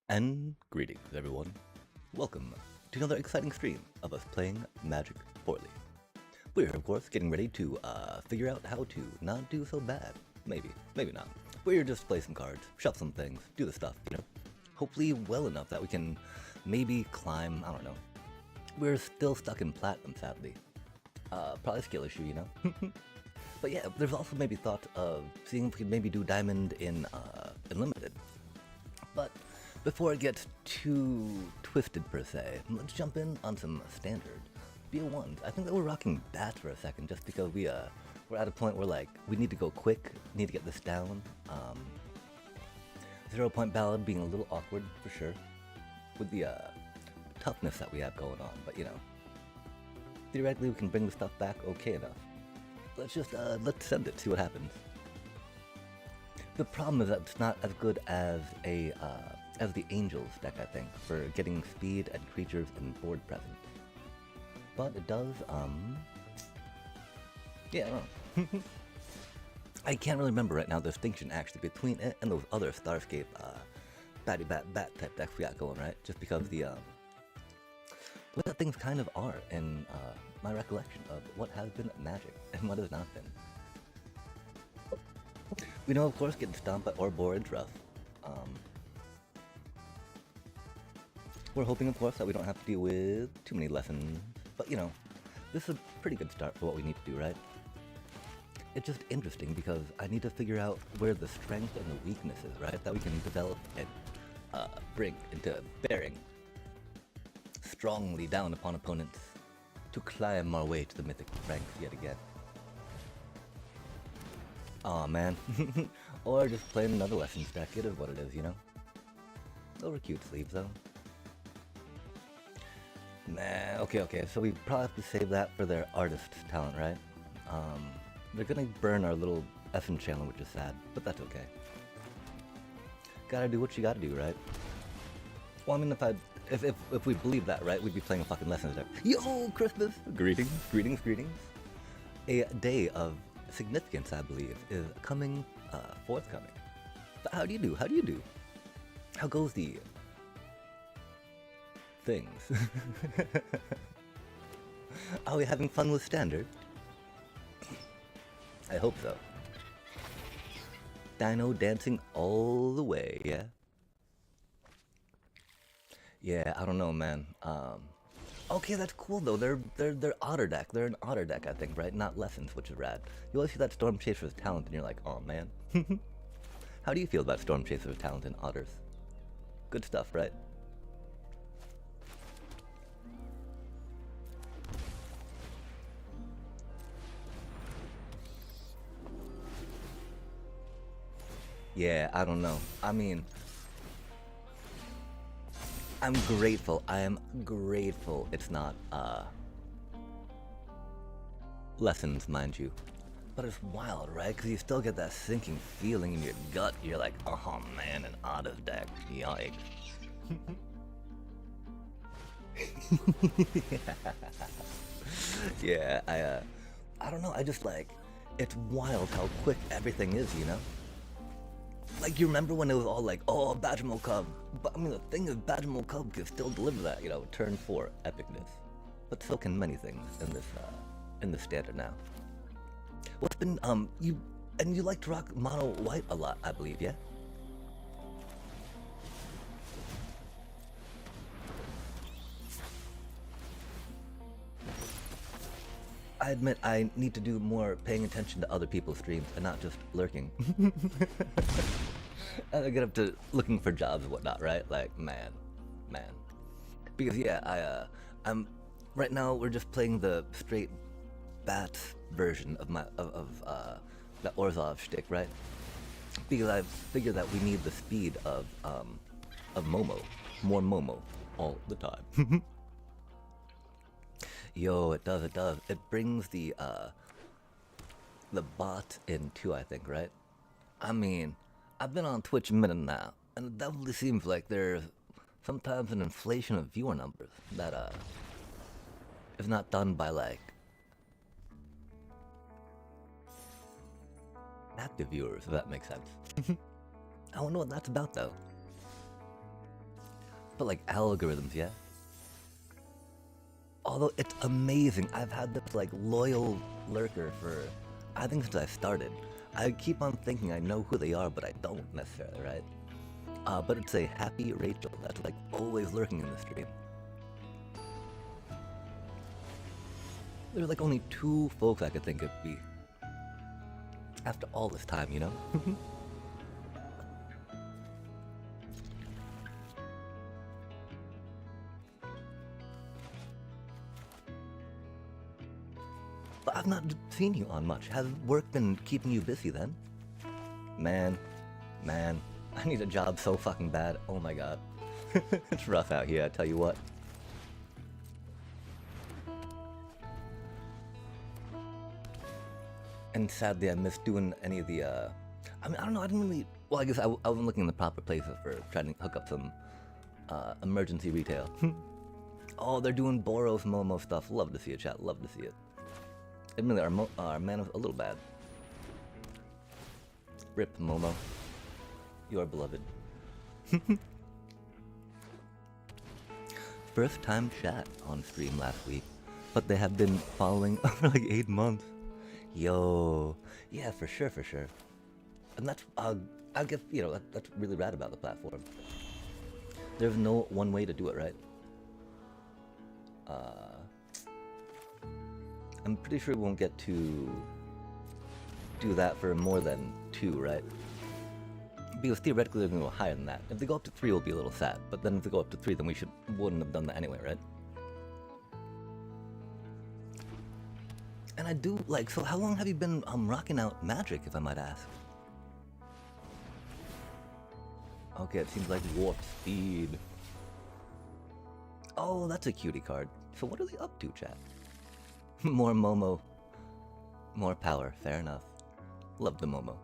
And greetings, everyone. Welcome to another exciting stream of us playing Magic Poorly. We're, of course, getting ready to figure out how to not do so bad. Maybe not. We're just play some cards, shuffle some things, do the stuff, you know. Hopefully well enough that we can maybe climb, I don't know. We're still stuck in Platinum, sadly. Probably a skill issue, you know. But yeah, there's also maybe thought of seeing if we can maybe do Diamond in Limited. But before it gets too twisted per se, let's jump in on some standard BO1s. I think that we're rocking bats for a second just because we're at a point where like we need to go quick, need to get this down. 0-point ballad being a little awkward for sure with the toughness that we have going on, but you know, theoretically we can bring the stuff back okay enough. Let's just let's send it, see what happens. The problem is that it's not as good as the Angels deck, I think, for getting speed and creatures and board presence. But it does, yeah, I don't know. I can't really remember right now the distinction actually between it and those other Starscape batty bat type decks we got going, right? Just because the what that things kind of are in my recollection of what has been Magic and what has not been. We know, of course, getting stomped by Ouroboros is rough. We're hoping, of course, that we don't have to deal with too many lessons, but you know, this is a pretty good start for what we need to do, right? It's just interesting because I need to figure out where the strength and the weakness is, right? That we can develop and bring into bearing strongly down upon opponents to climb our way to the mythic ranks yet again. Aw, man. Or just playing another lesson stack, it is what it is, you know? Those are cute sleeves, though. Nah, okay, so we probably have to save that for their artist's talent, right? They're gonna burn our little effing channel, which is sad, but that's okay. Gotta do what you gotta do, right? Well, I mean, if we believe that, right, we'd be playing a fucking lessons deck. Yo, Christmas! Greetings, greetings, greetings. A day of significance, I believe, is forthcoming. But how do you do? How do you do? How goes the things? Are we having fun with standard? I hope so. Dino dancing all the way, yeah? Yeah, I don't know, man. Okay, that's cool though. They're otter deck. They're an otter deck, I think, right? Not lessons, which is rad. You always see that Storm Chaser's talent, and you're like, oh man. How do you feel about Storm Chaser's talent in otters? Good stuff, right? Yeah, I don't know. I mean, I'm grateful. I am grateful it's not, lessons, mind you. But it's wild, right? Because you still get that sinking feeling in your gut. You're like, oh man, an Otta's deck. Yikes. Yeah, I don't know. I just like, it's wild how quick everything is, you know? Like, you remember when it was all like, oh, Badgermole Cub. But I mean, the thing is, Badgermole Cub can still deliver that, you know, turn 4 epicness. But so can many things in this standard now. What's been, you like to rock mono white a lot, I believe, yeah? I admit I need to do more paying attention to other people's streams and not just lurking. I get up to looking for jobs and whatnot, right? Like, man. Because yeah, I'm right now we're just playing the straight bats version of that Orzhov shtick, right? Because I figure that we need the speed of Momo, more Momo all the time. Yo, it does. It brings the bot in too, I think, right? I mean, I've been on Twitch a minute now, and it definitely seems like there's sometimes an inflation of viewer numbers that is not done by like active viewers, if that makes sense. I don't know what that's about though. But like algorithms, yeah? Although it's amazing, I've had this like loyal lurker for, I think since I started. I keep on thinking I know who they are, but I don't necessarily, right? But it's a Happy Rachel that's like always lurking in the stream. There's like only 2 folks I could think of be after all this time, you know? But I've not seen you on much. Has work been keeping you busy then? Man, I need a job so fucking bad. Oh my god. It's rough out here, I tell you what. And sadly, I missed doing any of the, I mean, I don't know, I didn't really, well, I guess I wasn't looking in the proper places for trying to hook up some, emergency retail. Oh, they're doing Boros Momo stuff. Love to see it, chat, love to see it. Admittedly, our mana's a little bad. Rip, Momo. You are beloved. First time chat on stream last week, but they have been following for like 8 months. Yo, yeah, for sure. And that's, I guess, you know, that's really rad about the platform. There's no one way to do it, right? I'm pretty sure we won't get to do that for more than 2, right? Because theoretically they're going to go higher than that. If they go up to 3, we'll be a little sad. But then if they go up to 3, then we wouldn't have done that anyway, right? And I do, like, so how long have you been rocking out Magic, if I might ask? Okay, it seems like Warp Speed. Oh, that's a cutie card. So what are they up to, chat? More Momo. More power, fair enough. Love the Momo.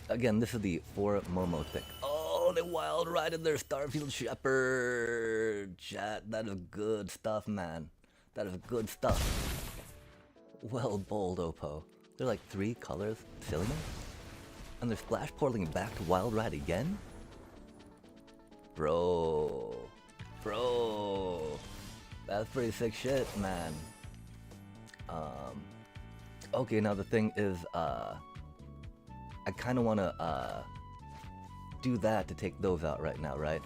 Again, this is the 4 Momo thing. Oh, Oh, they wild riding their Starfield Shepherd. Chat, that is good stuff, man. That is good stuff. Well bowled, Oppo. They're like 3 colors, silliness? And they're splash portaling back to wild ride again? Bro. That's pretty sick shit, man. Okay, now the thing is, I kind of want to, do that to take those out right now, right?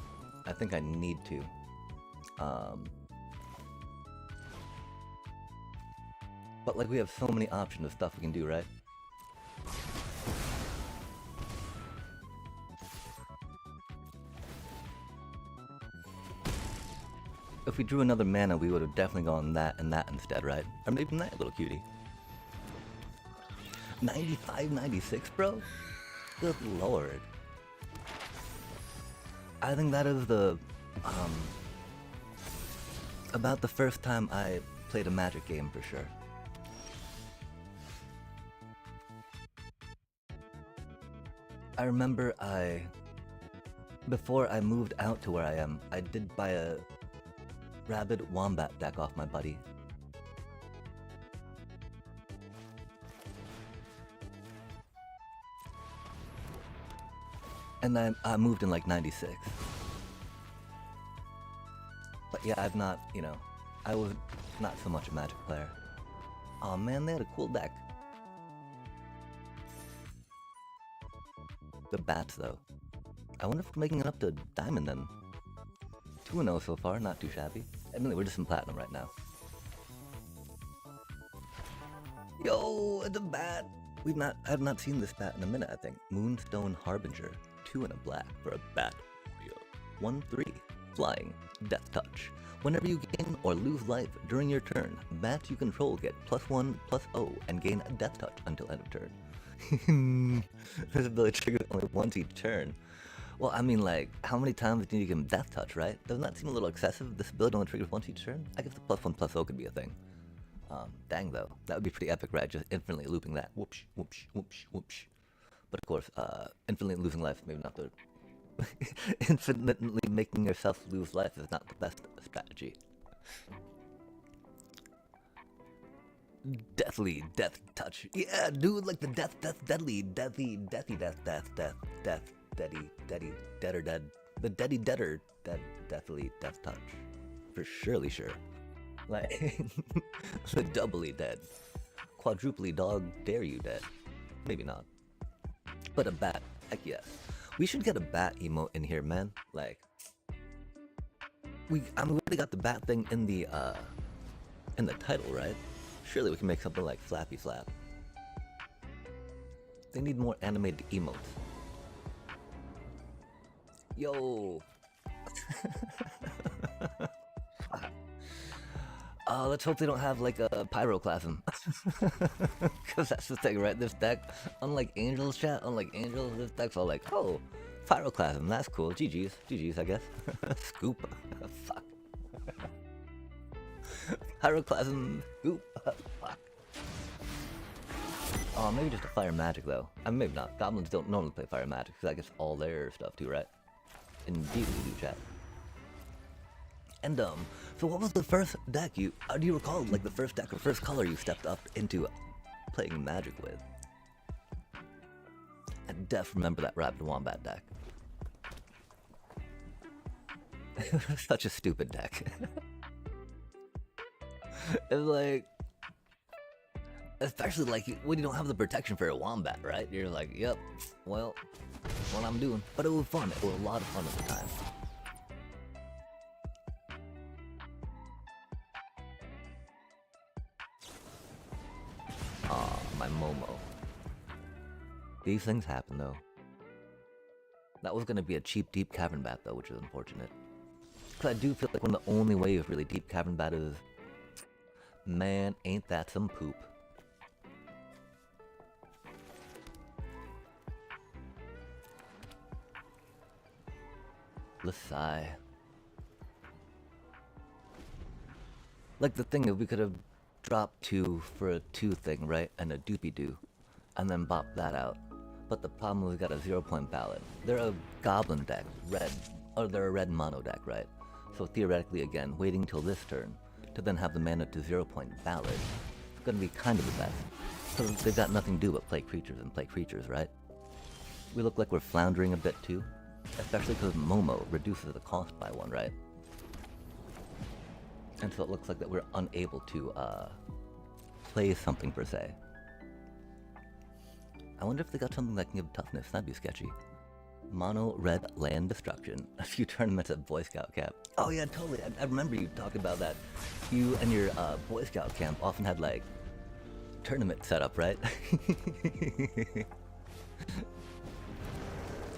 I think I need to. But like we have so many options of stuff we can do, right? If we drew another mana, we would have definitely gone that and that instead, right? Or maybe that little cutie. 95, 96, bro? Good lord. I think that is the, about the first time I played a Magic game for sure. I remember before I moved out to where I am, I did buy a Rabid Wombat deck off my buddy. And I moved in like 96. But yeah, I've not, you know, I was not so much a Magic player. Aw man, they had a cool deck. The bats though. I wonder if we're making it up to Diamond then. 2-0 so far, not too shabby. Admittedly, we're just in Platinum right now. Yo, it's a bat! I have not seen this bat in a minute, I think. Moonstone Harbinger. 2 and a black for a bat. 1/3. Flying. Death Touch. Whenever you gain or lose life during your turn, bats you control get +1/+0 and gain a Death Touch until end of turn. This ability triggers only once each turn. Well, I mean, like, how many times do you give him Death Touch, right? Doesn't that seem a little excessive? This ability only triggers once each turn? I guess the +1/+0 could be a thing. Dang, though. That would be pretty epic, right? Just infinitely looping that. Whoopsh, whoopsh, whoopsh, whoopsh. But of course, infinitely losing life, maybe not the... infinitely making yourself lose life is not the best strategy. Deathly Death Touch. Yeah, dude, like the deadly deadder dead. The deader deathly Death Touch. For surely sure. Like, the doubly dead. Quadruply dog dare you dead. Maybe not. But a bat, heck yes. We should get a bat emote in here, man. Like, we already got the bat thing in the title, right? Surely we can make something like Flappy Flap. They need more animated emotes. Yo! Let's hope they don't have like a pyroclasm. Because that's the thing, right? This deck, unlike Angels chat, this deck's all like, oh, pyroclasm, that's cool. GG's, I guess. Scoop. Fuck. Pyroclasm, scoop. Fuck. Oh, maybe just a fire magic though. I mean, maybe not. Goblins don't normally play fire magic because I guess all their stuff too, right? Indeed we do, chat. And so what was the first deck do you recall, like the first deck or first color you stepped up into playing Magic with? I definitely remember that Rabid Wombat deck. Such a stupid deck. It's like, especially like when you don't have the protection for a Wombat, right? You're like, yep, well, that's what I'm doing. But it was fun. It was a lot of fun at the time. Aw, my Momo. These things happen though. That was gonna be a cheap deep cavern bat though, which is unfortunate. Cause I do feel like one of the only ways really deep cavern bat is, man, ain't that some poop. Lasai. Like the thing is, we could have dropped 2 for a 2 thing, right? And a doopy doo. And then bop that out. But the problem is we got a 0-point ballot. They're a goblin deck, red, or they're a red mono deck, right? So theoretically, again, waiting till this turn to then have the mana to 0-point ballot, it's gonna be kind of the best. So they've got nothing to do but play creatures and play creatures, right? We look like we're floundering a bit too, especially because Momo reduces the cost by 1, right? And so it looks like that we're unable to play something per se. I wonder if they got something that can give toughness. That'd be sketchy. Mono red land destruction. A few tournaments at Boy Scout camp. Oh yeah, totally. I remember you talking about that. You and your Boy Scout camp often had like tournament setup, right?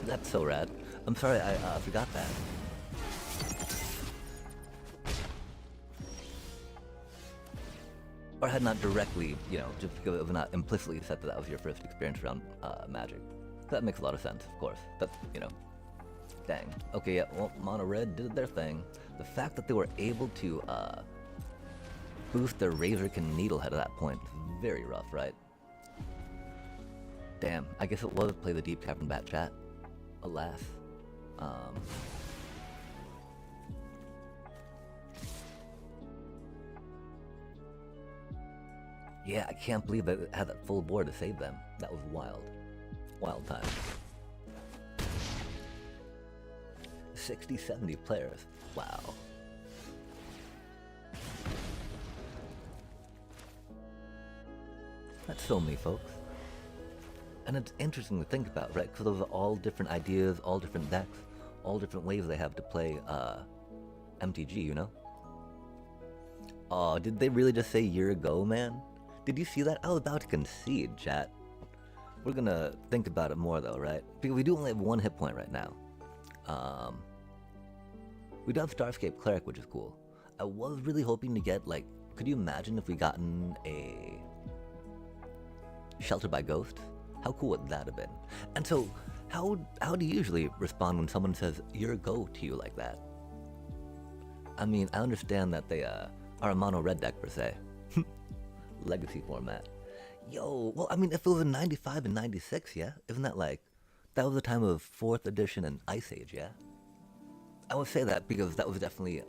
That's so rad. I'm sorry, I forgot that. Or had not directly, you know, just because it was not implicitly said that that was your first experience around Magic. That makes a lot of sense, of course. But, you know, dang. Okay, yeah, well, Mono Red did their thing. The fact that they were able to boost their Razorkin Needlehead at that point is very rough, right? Damn, I guess it was play the Deep Cavern Bat chat. Alas. Yeah, I can't believe that it had that full board to save them. That was wild. Wild time. 60, 70 players. Wow. That's so many folks. And it's interesting to think about, right? Because those are all different ideas, all different decks, all different ways they have to play MTG, you know? Oh, did they really just say year ago, man? Did you see that? I was about to concede, chat. We're gonna think about it more though, right? Because we do only have 1 hit point right now. We do have Starscape Cleric, which is cool. I was really hoping to get, like, could you imagine if we gotten a Shelter by Ghost? How cool would that have been? And so, how do you usually respond when someone says year ago to you like that? I mean, I understand that they are a mono red deck per se. Legacy format. Yo, well, I mean, if it was in 95 and 96, yeah? Isn't that like, that was the time of 4th edition and Ice Age, yeah? I would say that because that was definitely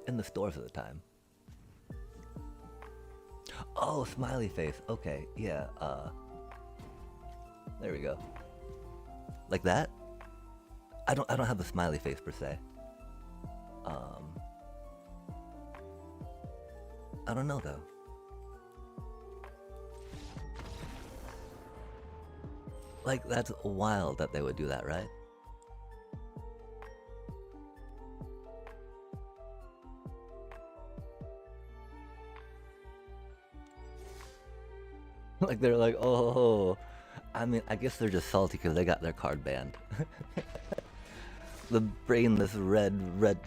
in the stores at the time. Oh, smiley face. Okay, yeah, there we go. Like that? I don't have the smiley face per se. I don't know though. Like, that's wild that they would do that, right? Like, they're like, oh, I mean, I guess they're just salty because they got their card banned. The brainless red,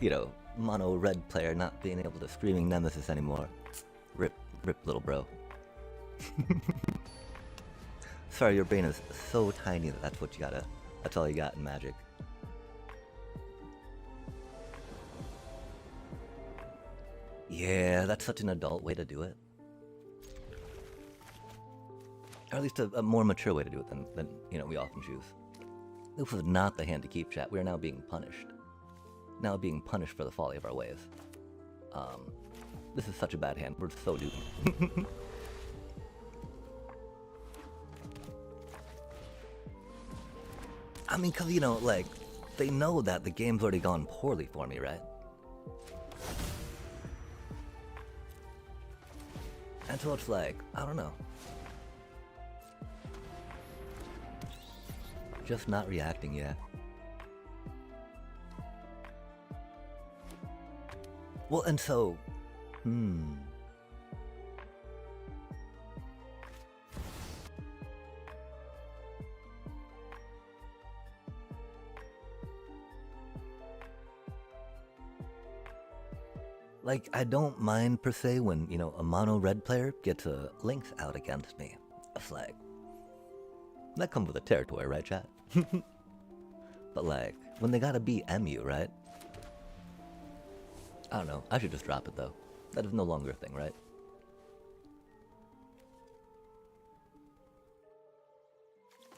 you know, mono red player not being able to Screaming Nemesis anymore. Rip, little bro. Sorry, your brain is so tiny that that's what you gotta, that's all you got in Magic. Yeah, that's such an adult way to do it. Or at least a more mature way to do it than you know, we often choose. This was not the hand to keep, chat. We are now being punished. Now being punished for the folly of our ways. This is such a bad hand. We're so doomed. I mean, cause you know, like, they know that the game's already gone poorly for me, right? And so it's like, I don't know. Just not reacting yet. Well, and so, like, I don't mind per se when, you know, a mono red player gets a Lynx out against me. A flag. That comes with the territory, right, chat? But like, when they gotta beat MU, right? I don't know, I should just drop it though. That is no longer a thing, right?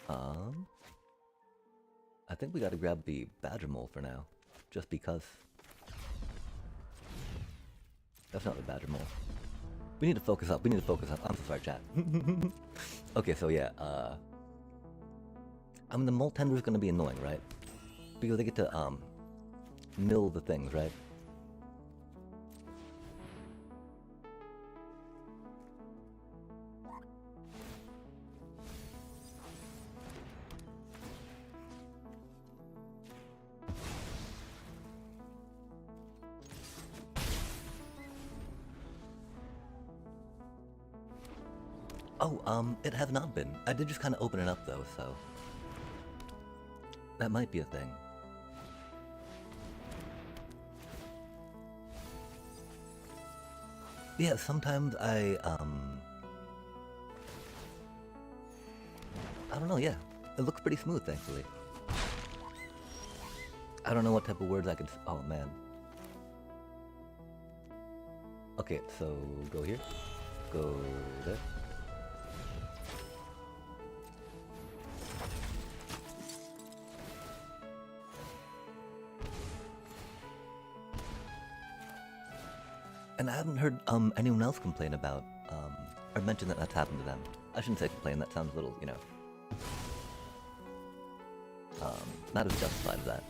Um, I think we gotta grab the badger mole for now, just because. That's not the badger mole. We need to focus up. We need to focus up. I'm so sorry, chat. Okay, so yeah, I mean the mole tender is gonna be annoying, right? Because they get to mill the things, right? Oh, it has not been. I did just kind of open it up though, so that might be a thing. Yeah, sometimes I don't know, yeah. It looks pretty smooth, thankfully. I don't know what type of words I could... Oh, man. Okay, so go here. Go there. And I haven't heard anyone else complain about, or mention that that's happened to them. I shouldn't say complain, that sounds a little, you know, not as justified as that.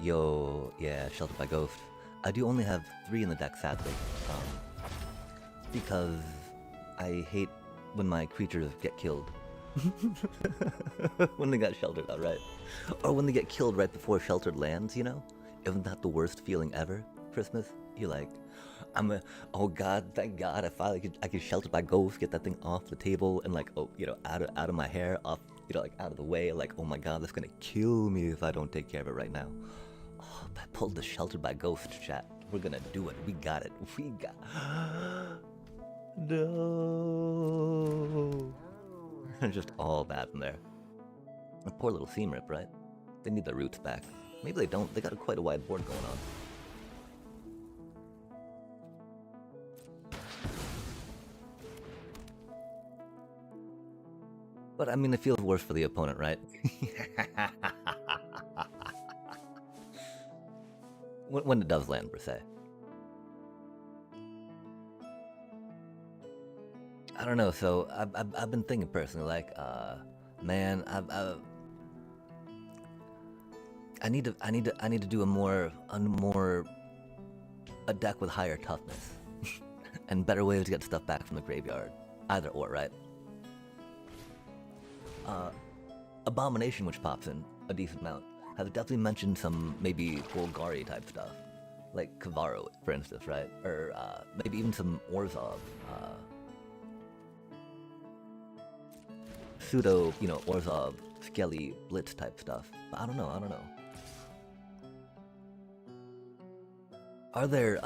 Yo, yeah, Sheltered by Ghost. I do only have 3 in the deck, sadly, because I hate when my creatures get killed. When they got sheltered, alright. Or when they get killed right before sheltered lands, you know? Isn't that the worst feeling ever? Christmas, you're like, oh god, thank god, I could shelter by ghost, get that thing off the table, and like, oh, you know, out of my hair, off, you know, like out of the way, like, oh my god, that's gonna kill me if I don't take care of it right now. Oh, I pulled the shelter by ghost, chat. We're gonna do it. We got it. We got. No. Just all bad in there. A poor little seam rip, right? They need their roots back. Maybe they don't. They got quite a wide board going on. But I mean, it feels worse for the opponent, right? when it does land, per se. I don't know. So I've been thinking personally, like, man, I need to do a deck with higher toughness and better ways to get stuff back from the graveyard. Either or, right? Abomination, which pops in a decent amount, has definitely mentioned some maybe Golgari type stuff, like Kavaro, for instance, right? Or maybe even some Orzhov, pseudo, you know, Orzhov, Skelly, Blitz type stuff. But I don't know. Are there,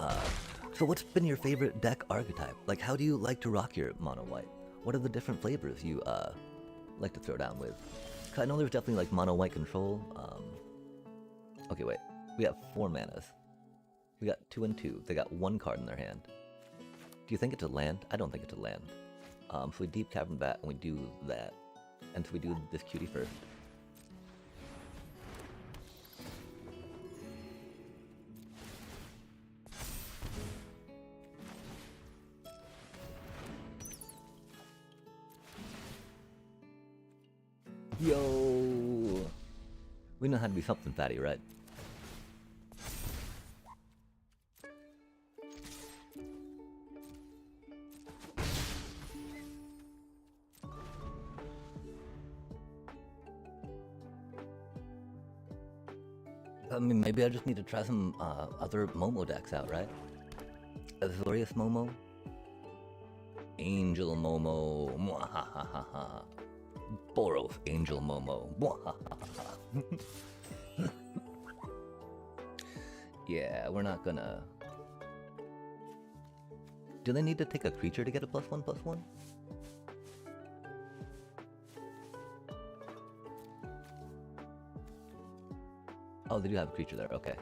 so what's been your favorite deck archetype? Like, how do you like to rock your mono white? What are the different flavors you, like to throw down with? Cause I know there's definitely like mono white control. Okay, wait. We got 4 manas. We got 2 and 2. They got 1 card in their hand. Do you think it's a land? I don't think it's a land. So we deep cavern that and we do that. And so we do this cutie first. Yo! We know how to be something fatty, right? I mean, maybe I just need to try some other Momo decks out, right? Azorius Momo? Angel Momo. Mwahahaha. Boros Angel Momo. Yeah, we're not gonna... Do they need to take a creature to get a +1/+1? Oh, they do have a creature there, okay.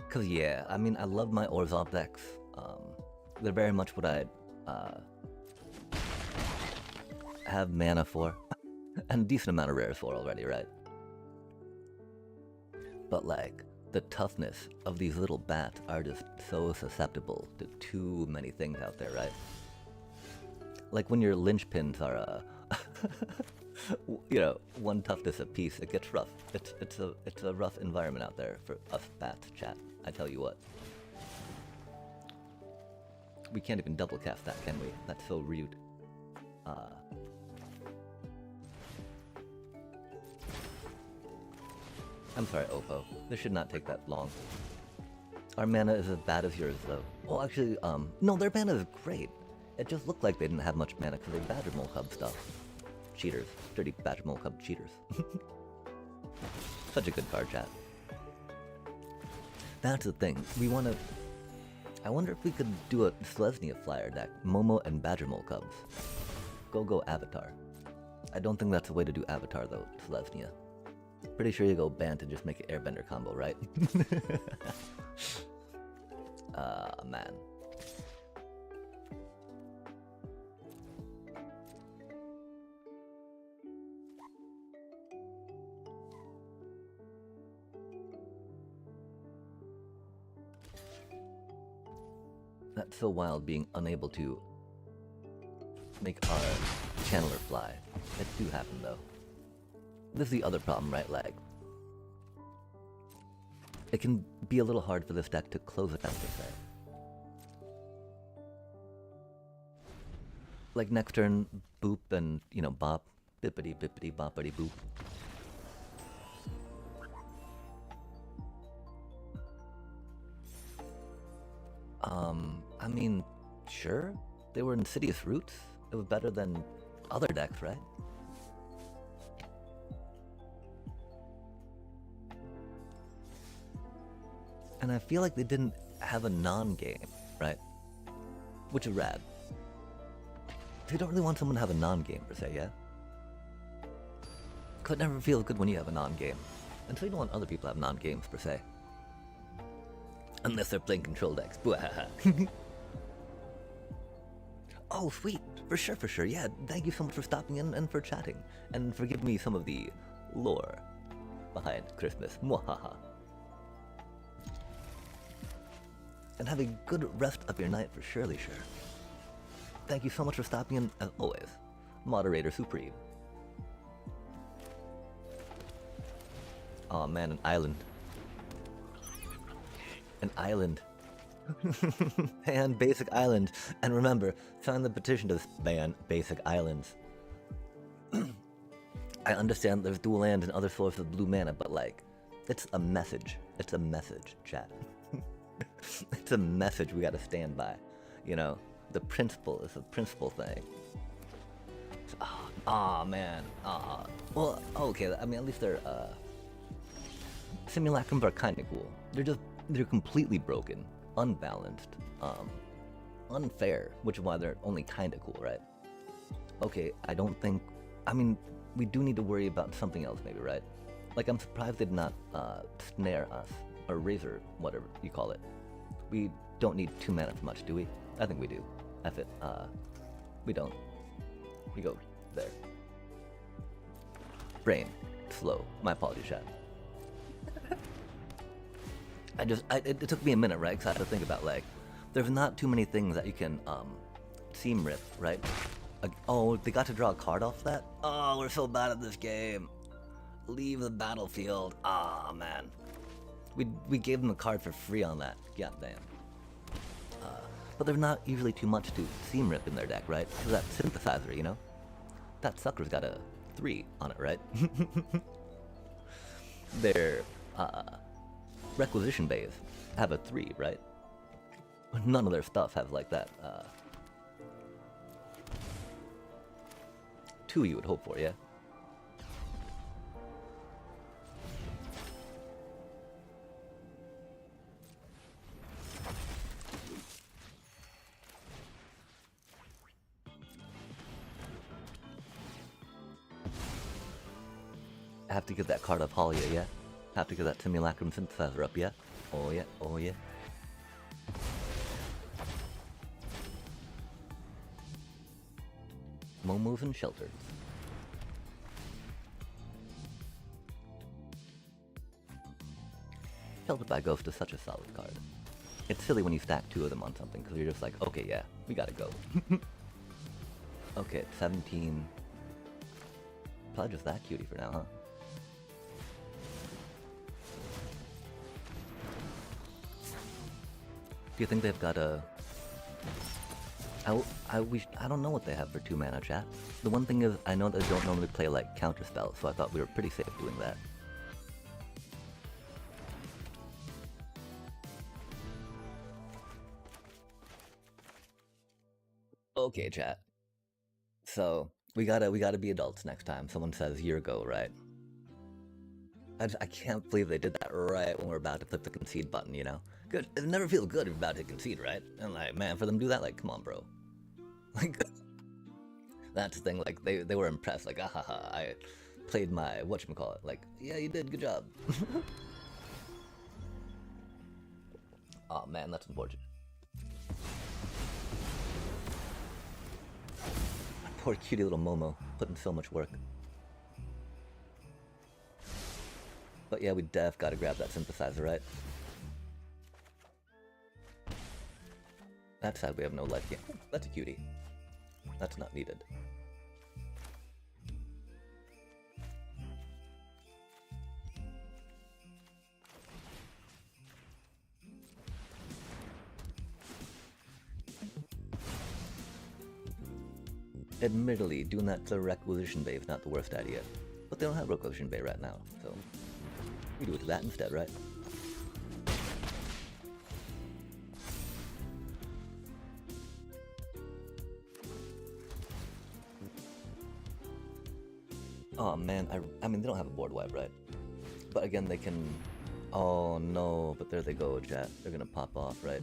Cause yeah, I mean, I love my Orzhov decks. They're very much what I'd have mana for, and a decent amount of rares for already, right? But like, the toughness of these little bats are just so susceptible to too many things out there, right? Like when your linchpins are, you know, one toughness apiece, it gets rough. It's a rough environment out there for us bats, chat. I tell you what. We can't even double cast that, can we? That's so rude. I'm sorry, Oppo. This should not take that long. Our mana is as bad as yours, though. Well, actually, no, their mana is great. It just looked like they didn't have much mana because they Badger Mole Cub stuff. Cheaters. Dirty Badger Mole Cub cheaters. Such a good card, chat. That's the thing. We want to... I wonder if we could do a Selesnya flyer deck. Momo and Badger Mole Cubs. Go Avatar. I don't think that's the way to do Avatar, though, Selesnya. Pretty sure you go Bant and just make an Airbender combo, right? Man. That's so wild, being unable to make our channeler fly. It do happen, though. This is the other problem, right, lag? It can be a little hard for this deck to close it out, per se. Like next turn, boop and, you know, bop. Bippity bippity boppity boop. I mean, sure. They were Insidious Roots. It was better than other decks, right? And I feel like they didn't have a non-game, right? Which is rad. So you don't really want someone to have a non-game, per se, yeah? Could never feel good when you have a non-game. And so you don't want other people to have non-games, per se. Unless they're playing control decks. Oh, sweet. For sure. Yeah, thank you so much for stopping in and for chatting. And for giving me some of the lore behind Christmas. Mwahaha. And have a good rest of your night for surely sure. Thank you so much for stopping in, as always. Moderator Supreme. Aw, man, an island. An island. Ban basic island. And remember, sign the petition to ban basic islands. I understand there's dual land and other sources of blue mana, but like, it's a message. It's a message, chat. It's a message we gotta stand by. You know, the principle is a principle thing. Ah, man. Well, okay, I mean, at least they're, simulacrums are kinda cool. They're completely broken, unbalanced, unfair, which is why they're only kinda cool, right? Okay, I mean, we do need to worry about something else maybe, right? Like, I'm surprised they did not, snare us, or razor, whatever you call it. We don't need 2 mana for much, do we? I think we do. F it, we don't. We go there. Brain. Slow. My apologies, chat. It took me a minute, right? Because I had to think about, like, there's not too many things that you can, seam rip, right? Oh, they got to draw a card off that? Oh, we're so bad at this game. Leave the battlefield. Ah, man. We gave them a card for free on that. God damn. But there's not usually too much to seam rip in their deck, right? Because that synthesizer, you know? That sucker's got a 3 on it, right? Their, requisition bays have a 3, right? None of their stuff has like that, 2 you would hope for, yeah? I have to get that card up Halia, yeah? Have to get that Simulacrum Synthesizer up, yeah? Oh yeah, oh yeah. Momos and shelters. Shelter by Ghost is such a solid card. It's silly when you stack 2 of them on something, because you're just like, okay, yeah, we gotta go. Okay, 17. Probably just that cutie for now, huh? Do you think they've got a... I don't know what they have for 2 mana, chat. The one thing is, I know they don't normally play like counter spells, so I thought we were pretty safe doing that. Okay, chat. So we gotta be adults next time. Someone says year ago, right? I can't believe they did that right when we're about to click the concede button, you know? Good. It never feels good if you're about to concede, right? And like, man, for them to do that, like, come on, bro. Like, that's the thing. Like, they were impressed. Like, ah, I played my whatchamacallit. Like, yeah, you did. Good job. Oh man, that's unfortunate. Poor cutie little Momo, putting so much work. But yeah, we def gotta grab that synthesizer, right? That side we have no life. Yeah, that's a cutie. That's not needed. Admittedly, doing that to Requisition Bay is not the worst idea. But they don't have Requisition Bay right now, so we do it to that instead, right? Oh man, I mean they don't have a board wipe, right? But again, they can... Oh no, but there they go, chat. They're gonna pop off, right?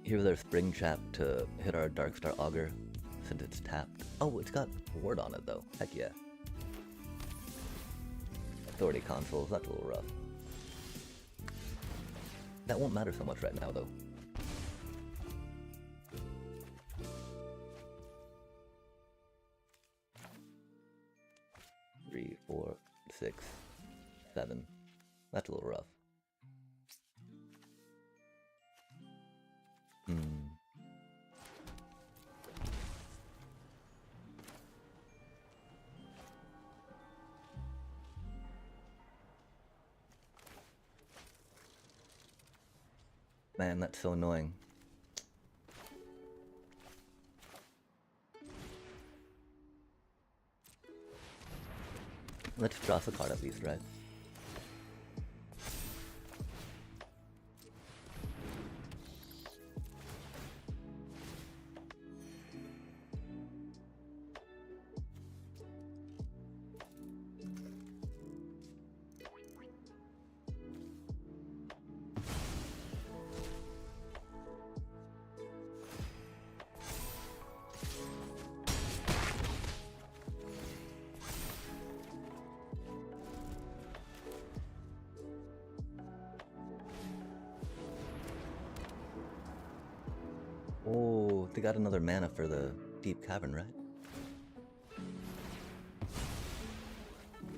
Here's their Spring Trap to hit our Darkstar Augur, since it's tapped. Oh, it's got word on it though. Heck yeah. Authority consoles, that's a little rough. That won't matter so much right now though. Three, 4, 6, 7. That's a little rough. Man, that's so annoying. Let's draw the card at least, right? Oh, they got another mana for the Deep Cavern, right?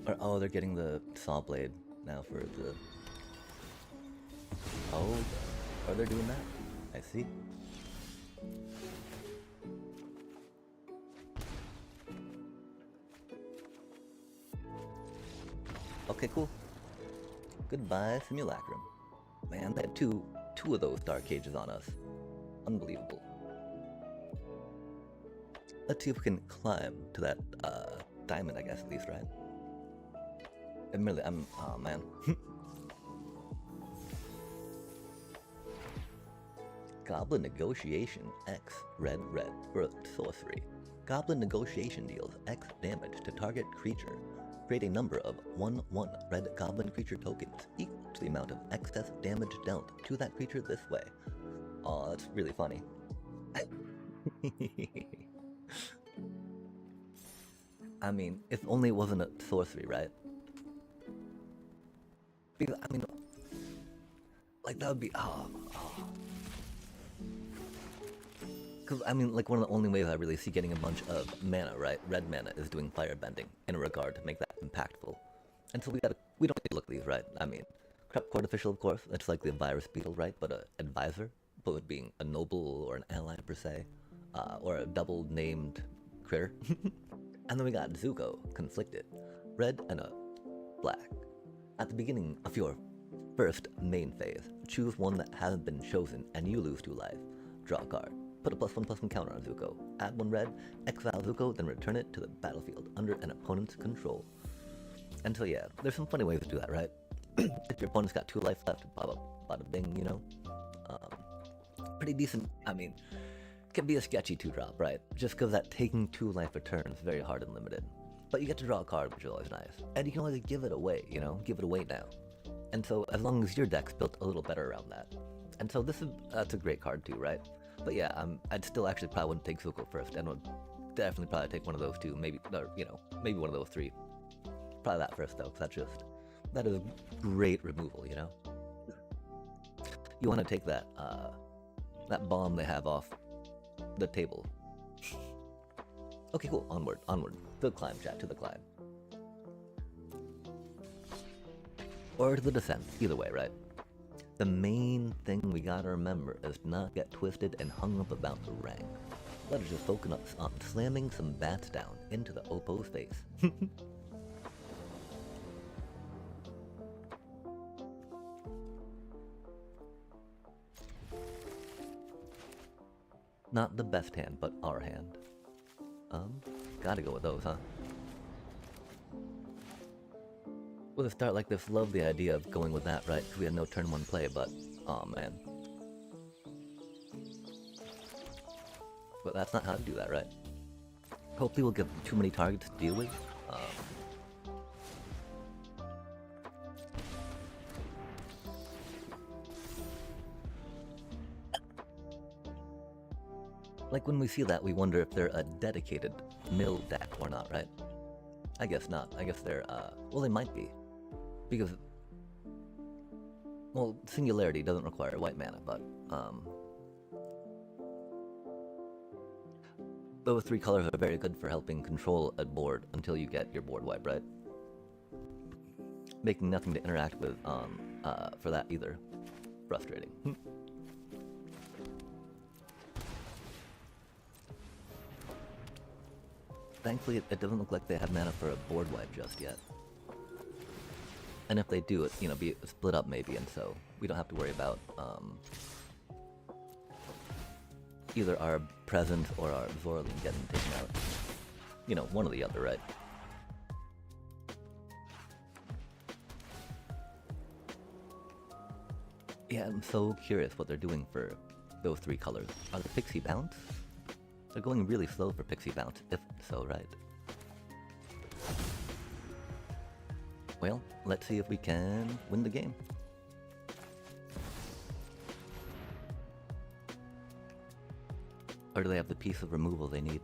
Or, oh, they're getting the Saw Blade now for the... Oh, are they doing that? I see. Okay, cool. Goodbye, Simulacrum. Man, they had two of those Dark Cages on us. Unbelievable. Let's see if we can climb to that diamond, I guess, at least, right? Admittedly, oh man. Goblin Negotiation X red for a sorcery. Goblin Negotiation deals X damage to target creature. Create a number of 1/1 red goblin creature tokens equal to the amount of excess damage dealt to that creature this way. Aw, that's really funny. I mean, if only it wasn't a sorcery, right? Because, I mean, like that would be, Because, I mean, like, one of the only ways I really see getting a bunch of mana, right? Red mana is doing firebending in a regard to make that impactful. And so we don't need to look at these, right? I mean, Corrupt Court Official, of course, that's like the virus beetle, right? But an advisor, but with being a noble or an ally, per se, or a double named critter. And then we got Zuko, Conflicted, red and a black. At the beginning of your first main phase, choose one that hasn't been chosen and you lose 2 life. Draw a card. Put a +1/+1 counter on Zuko. Add 1 red, exile Zuko, then return it to the battlefield under an opponent's control. And so yeah, there's some funny ways to do that, right? If your opponent's got 2 life left, bada bing, you know? Pretty decent, I mean, can be a sketchy 2-drop, right? Just because that taking 2 life return is very hard and limited. But you get to draw a card, which is always nice. And you can always give it away, you know? Give it away now. And so as long as your deck's built a little better around that. And so that's a great card too, right? But yeah, I'd still actually probably wouldn't take Zuko first, and would definitely probably take one of those 2, maybe, or, you know, maybe one of those 3. Probably that first though, because that is great removal, you know? You want to take that bomb they have off the table. Okay, cool, onward. To the climb, chat, to the climb. Or to the descent, either way, right? The main thing we gotta remember is to not get twisted and hung up about the rank. Let us just focus on slamming some bats down into the Oppo's face. Not the best hand, but our hand. Gotta go with those, huh? With a start like this, love the idea of going with that, right? Because we had no turn 1 play, but, oh man. But that's not how to do that, right? Hopefully we'll give too many targets to deal with. Like when we see that, we wonder if they're a dedicated mill deck or not, right? I guess not. I guess they're, well, they might be. Because, well, Singularity doesn't require white mana, but, those 3 colors are very good for helping control a board until you get your board wiped, right? Making nothing to interact with, for that either. Frustrating. Thankfully, it doesn't look like they have mana for a board wipe just yet. And if they do, it, you know, be split up maybe, and so we don't have to worry about either our presence or our Zorlin getting taken out. You know, one or the other, right? Yeah, I'm so curious what they're doing for those 3 colors. Are the Pixie Bounce? They're going really slow for Pixie Bounce, if so, right? Well, let's see if we can win the game. Or do they have the piece of removal they need?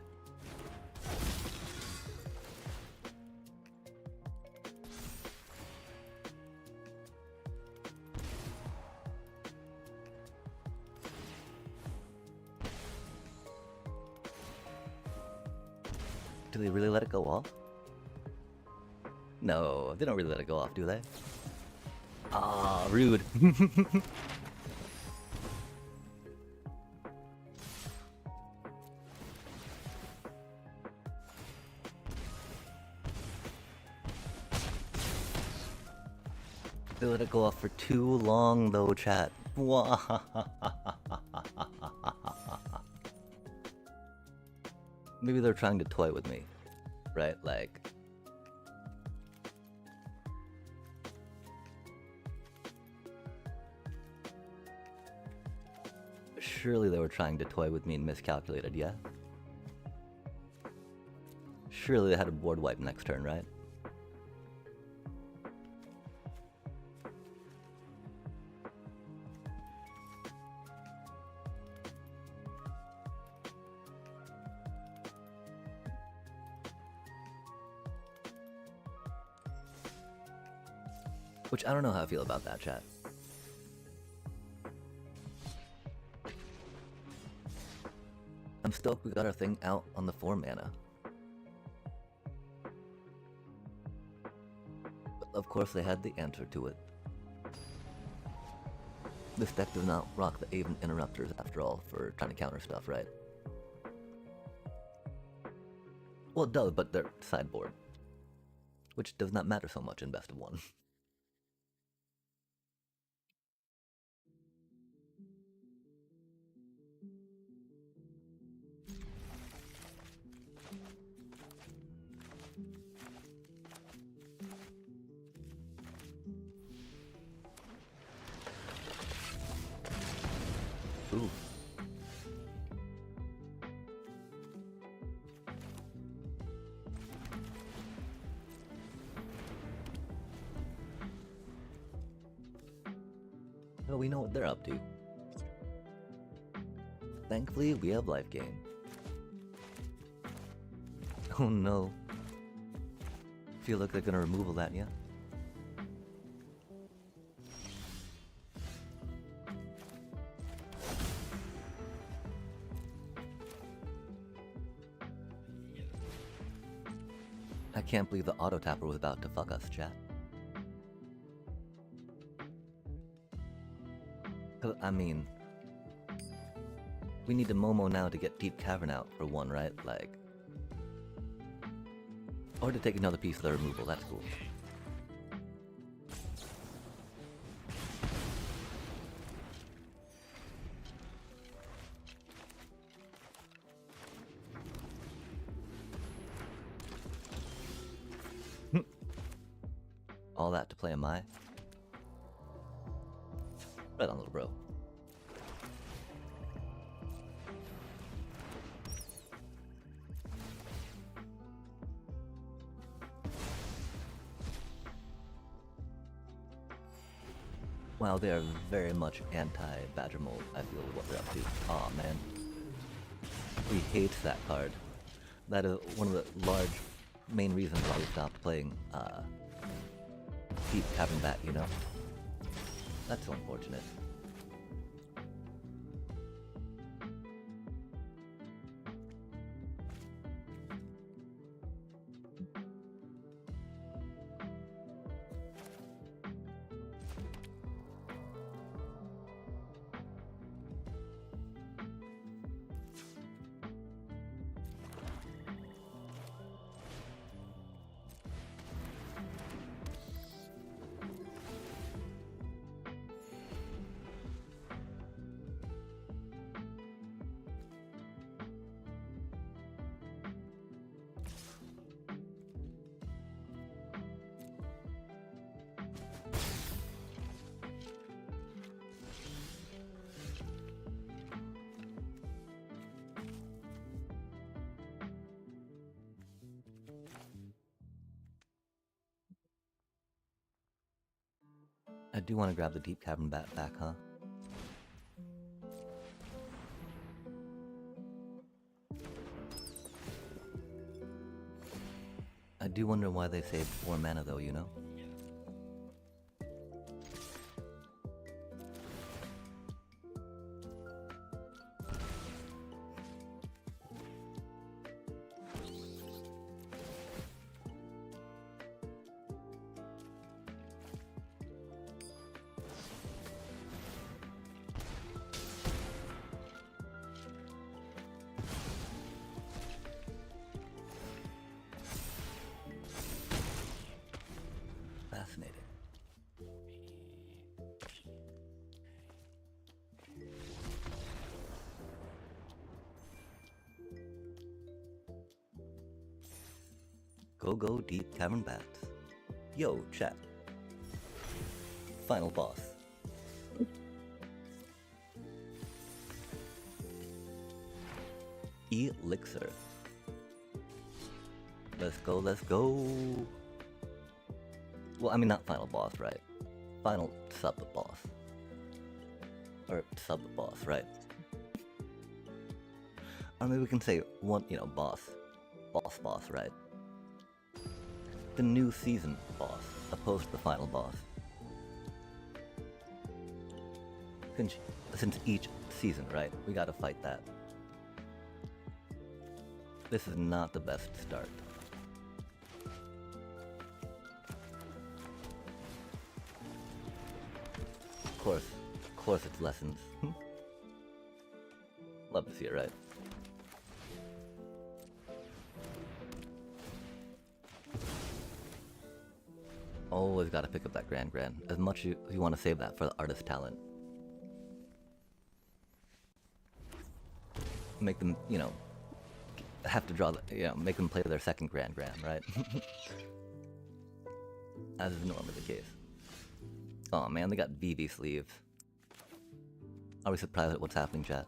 Do they really let it go off? No, they don't really let it go off, do they? Ah, rude. They let it go off for too long, though, chat. Maybe they're trying to toy with me, right? Like, surely they were trying to toy with me and miscalculated, yeah? Surely they had a board wipe next turn, right? Which, I don't know how I feel about that, chat. stoked we got our thing out on the 4 mana. But of course they had the answer to it. This deck does not rock the Aven Interrupters after all for trying to counter stuff, right? Well, it does, but they're sideboard. Which does not matter so much in best of 1. Ooh. Well, we know what they're up to. Thankfully, we have life gain. Oh no. Feel like they're gonna removal that, yeah? I can't believe the auto tapper was about to fuck us, chat. I mean, we need to Momo now to get Deep Cavern out for 1, right? Like, or to take another piece of the removal, that's cool. All that to play a Mai? Right on, little bro. Wow, they are very much anti-Badger Mold, I feel, what they're up to. Aw, man. We hate that card. That is one of the large main reasons why we stopped playing, Deep Cavern Bat, you know? That's so unfortunate. I do want to grab the Deep Cavern Bat back, huh? I do wonder why they saved 4 mana though, you know? Fascinating. Go Deep Cavern Bats. Yo, chat. Final boss. Elixir. Let's go, let's go. Well, I mean, not final boss, right? Final sub-boss. Or sub-boss, right? Or maybe we can say one, you know, boss. Boss, right? The new season boss, opposed to the final boss. Since each season, right? We gotta fight that. This is not the best start. Of course it's lessons. Love to see it, right? Always gotta pick up that Grand. As much as you want to save that for the artist talent. Make them, you know, have to draw, make them play their second Grand, right? As is normally the case. Oh man, they got VV sleeves. Are we surprised at what's happening, chat?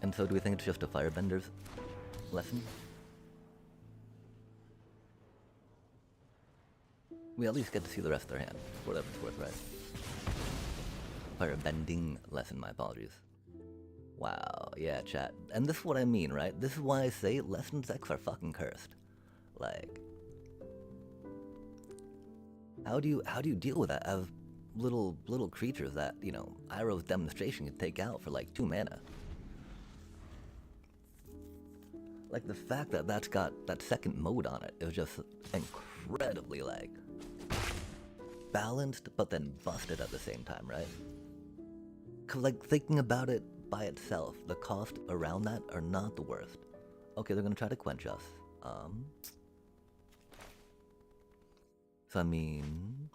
And so do we think it's just a firebender's lesson? We at least get to see the rest of their hand, for whatever it's worth, right? Firebending lesson, my apologies. Wow, yeah, chat. And this is what I mean, right? This is why I say lesson decks are fucking cursed. Like, how do you deal with that as little creatures that, you know, Iroh's demonstration can take out for like 2 mana? Like, the fact that that's got that second mode on it is just incredibly, like, balanced but then busted at the same time, right? Cause like, thinking about it by itself, the cost around that are not the worst. Okay, they're gonna try to quench us. So I mean,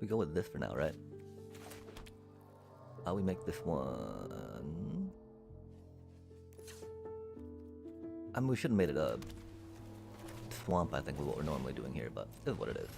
we go with this for now, right? We make this one. I mean, we should have made it a swamp, I think, with what we're normally doing here, but it is what it is.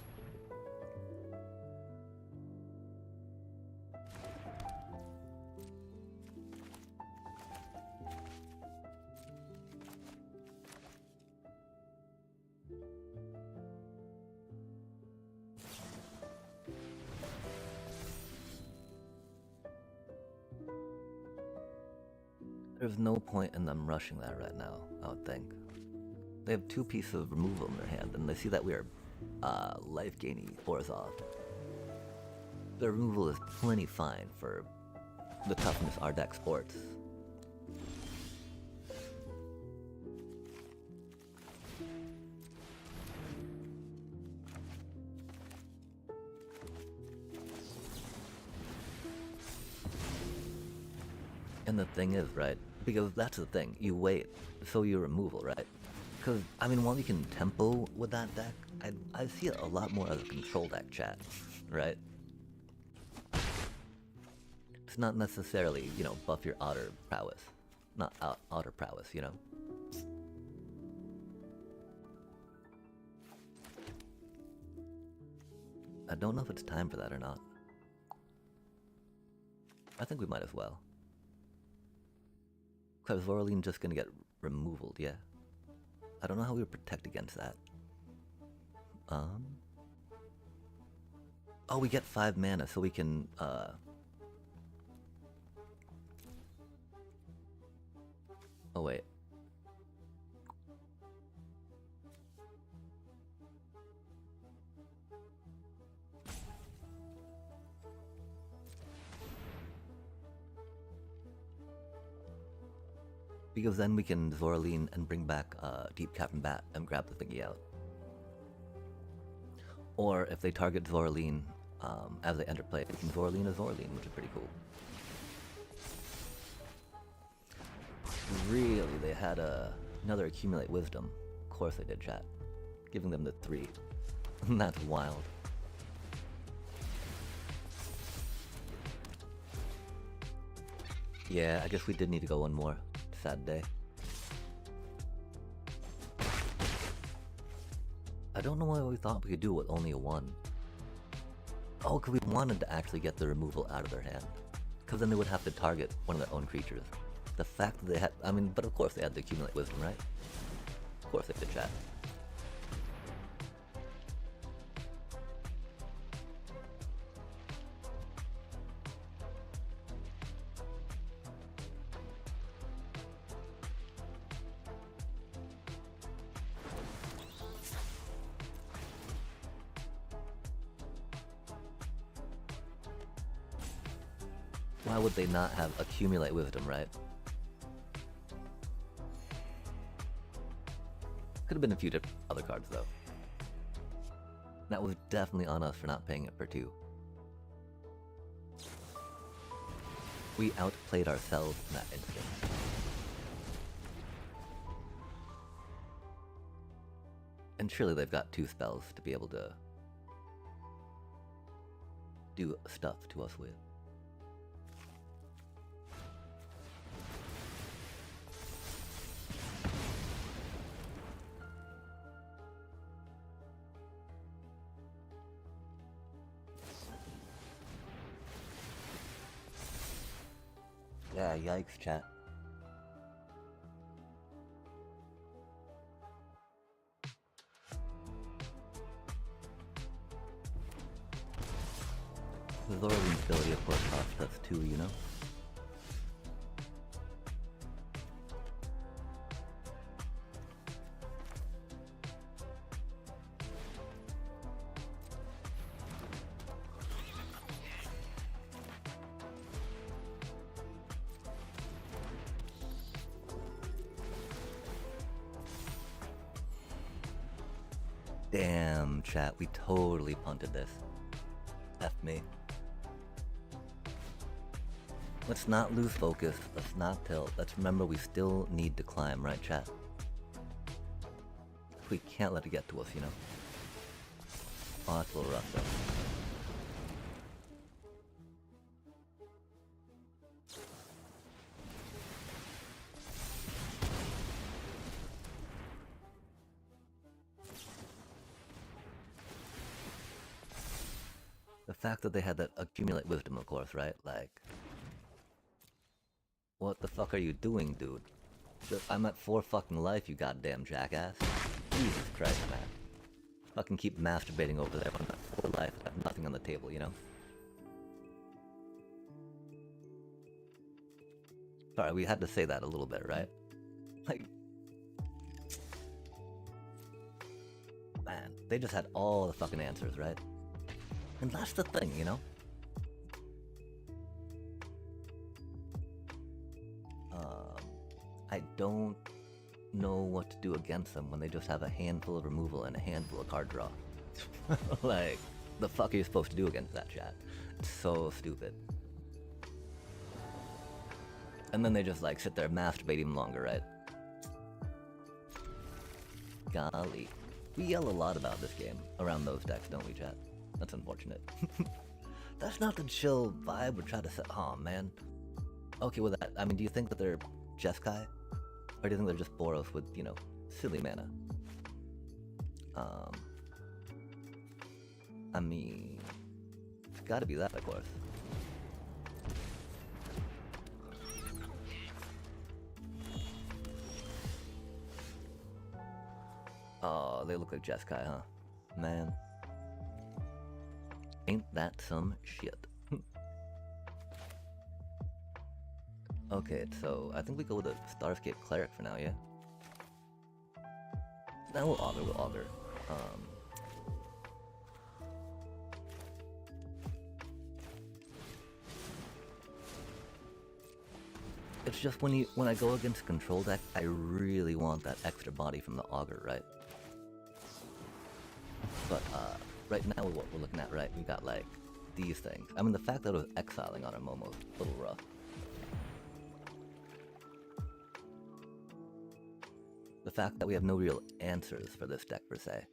There's no point in them rushing that right now, I would think. They have 2 pieces of removal in their hand, and they see that we are life gaining Orzhov. The removal is plenty fine for the toughness our deck sports. And the thing is, right, because that's the thing, you wait, so you removal, right? Because, I mean, while you can tempo with that deck, I see it a lot more as a control deck, chat, right? It's not necessarily, you know, buff your otter prowess. Not otter prowess, you know? I don't know if it's time for that or not. I think we might as well. Because Zoroline's just gonna get removaled, yeah. I don't know how we would protect against that. Oh, we get 5 mana, so we can, Oh, wait. Because then we can Zoraline and bring back Deep Captain Bat and grab the thingy out. Or if they target Zoraline as they enter play, they can Zoraline a Zoraline, which is pretty cool. Really, they had another Accumulate Wisdom. Of course they did, chat. Giving them the 3. That's wild. Yeah, I guess we did need to go one more. Sad day. I don't know why we thought we could do it with only a 1. Oh, because we wanted to actually get the removal out of their hand. Because then they would have to target one of their own creatures. The fact that they had, I mean, but of course they had to Accumulate Wisdom, right? Of course they did, chat. Why would they not have accumulate wisdom, right? Could have been a few different other cards though. That was definitely on us for not paying it for 2. We outplayed ourselves in that instant. And surely they've got 2 spells to be able to do stuff to us with. Yeah, yikes, chat. The Zorlin's ability, of course, cost us 2, you know? Damn, chat, we totally punted this. F me. Let's not lose focus, let's not tilt, let's remember we still need to climb, right chat? We can't let it get to us, you know? Oh, that's a little rough though. The fact that they had that accumulate wisdom, of course, right? Like, what the fuck are you doing, dude? I'm at 4 fucking life, you goddamn jackass. Jesus Christ, man. Fucking keep masturbating over there when I'm at 4 life. I have nothing on the table, you know? Sorry, we had to say that a little bit, right? Like, man, they just had all the fucking answers, right? And that's the thing, you know? I don't know what to do against them when they just have a handful of removal and a handful of card draw. Like, the fuck are you supposed to do against that, chat? It's so stupid. And then they just like sit there masturbate even longer, right? Golly. We yell a lot about this game around those decks, don't we, chat? That's unfortunate. That's not the chill vibe we're trying to set. Oh, man. Okay, with that, I mean, do you think that they're Jeskai? Or do you think they're just Boros with, you know, silly mana? I mean, it's gotta be that, of course. Oh, they look like Jeskai, huh? Man. Ain't that some shit? Okay, so I think we go with a Starscape Cleric for now, yeah? Now we'll Augur. It's just when I go against control deck, I really want that extra body from the Augur, right? But right now what we're looking at, right, we got like these things. I mean, the fact that it was exiling on our Momo's a little rough. The fact that we have no real answers for this deck per se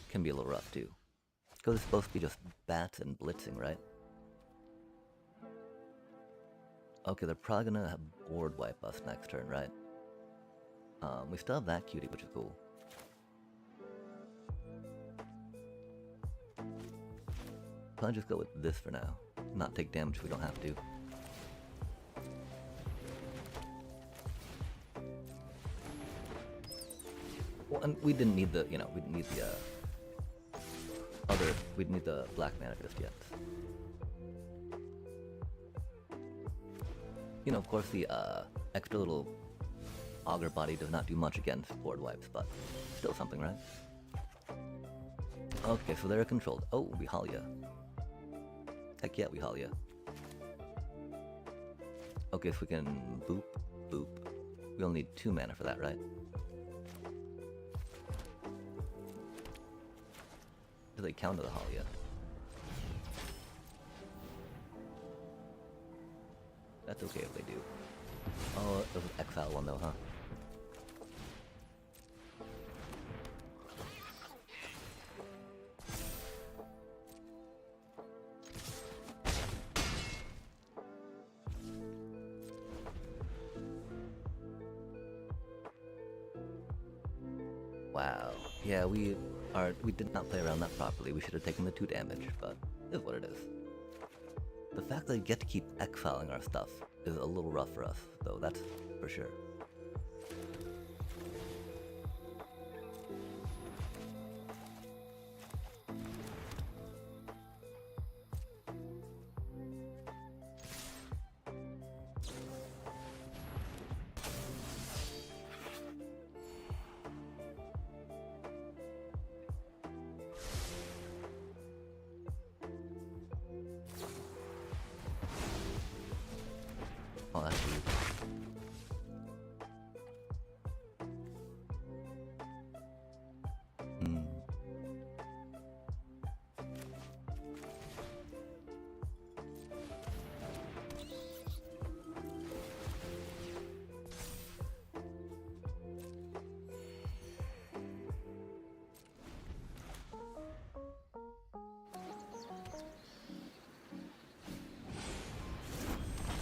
can be a little rough too. Because it's supposed to be just bats and blitzing, right? Okay, they're probably gonna have board wipe us next turn, right? We still have that cutie, which is cool. Probably just go with this for now. Not take damage if we don't have to. Well, and we didn't need the, you know, we didn't need the we didn't need the black mana just yet. You know, of course, the extra little Augur body does not do much against board wipes, but still something, right? Okay, so they're controlled. Oh, Vihalia. Heck yeah, we haul ya. Okay, so we can boop, boop. We only need 2 mana for that, right? Do they counter the haul yet? That's okay if they do. Oh, it was an exile one though, huh? Wow. Yeah, we did not play around that properly. We should have taken the 2 damage, but it is what it is. The fact that we get to keep exiling our stuff is a little rough for us, though, that's for sure. Oh, that's weird.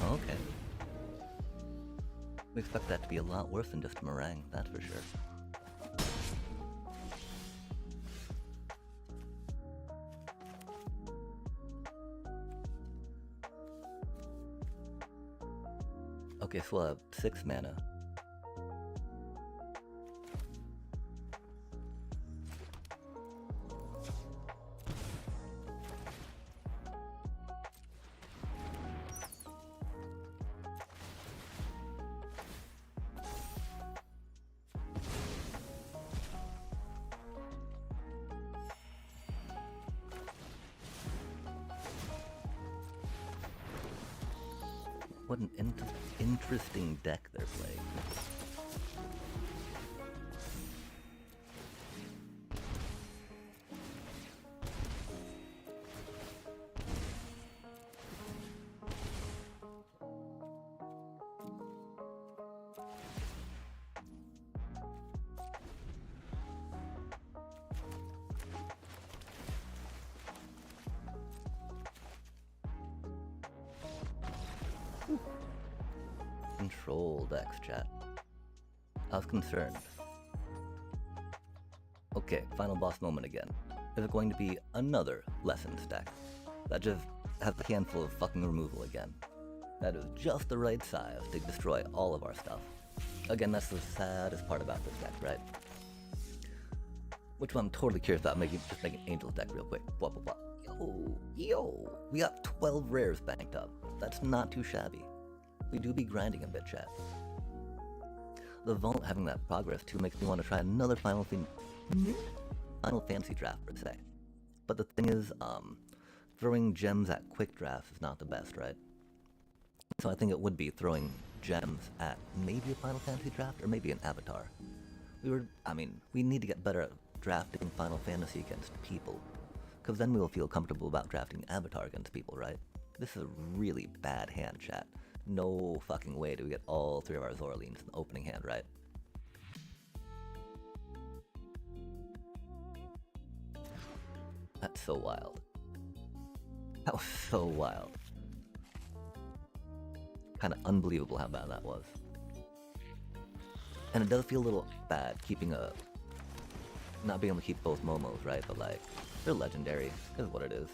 Okay. We expect that to be a lot worse than just a meringue, that's for sure. Okay, so we'll have 6 mana. What an interesting deck they're playing. Control decks, chat. I was concerned. Okay, final boss moment again. Is it going to be another Lessons deck that just has a handful of fucking removal again? That is just the right size to destroy all of our stuff. Again, that's the saddest part about this deck, right? Which one I'm totally curious about, just making Angel's deck real quick. Blah, blah, blah. Yo, we got 12 rares banked up. That's not too shabby. We do be grinding a bit, chat. The Vault having that progress too makes me want to try another Final Fantasy draft per se. But the thing is, throwing gems at quick drafts is not the best, right? So I think it would be throwing gems at maybe a Final Fantasy draft or maybe an Avatar. We need to get better at drafting Final Fantasy against people, because then we will feel comfortable about drafting Avatar against people, right? This is a really bad hand, chat. No fucking way do we get all 3 of our Zorlines in the opening hand, right? That's so wild. That was so wild. Kinda unbelievable how bad that was. And it does feel a little bad not being able to keep both Momos, right? But like, they're legendary, is what it is.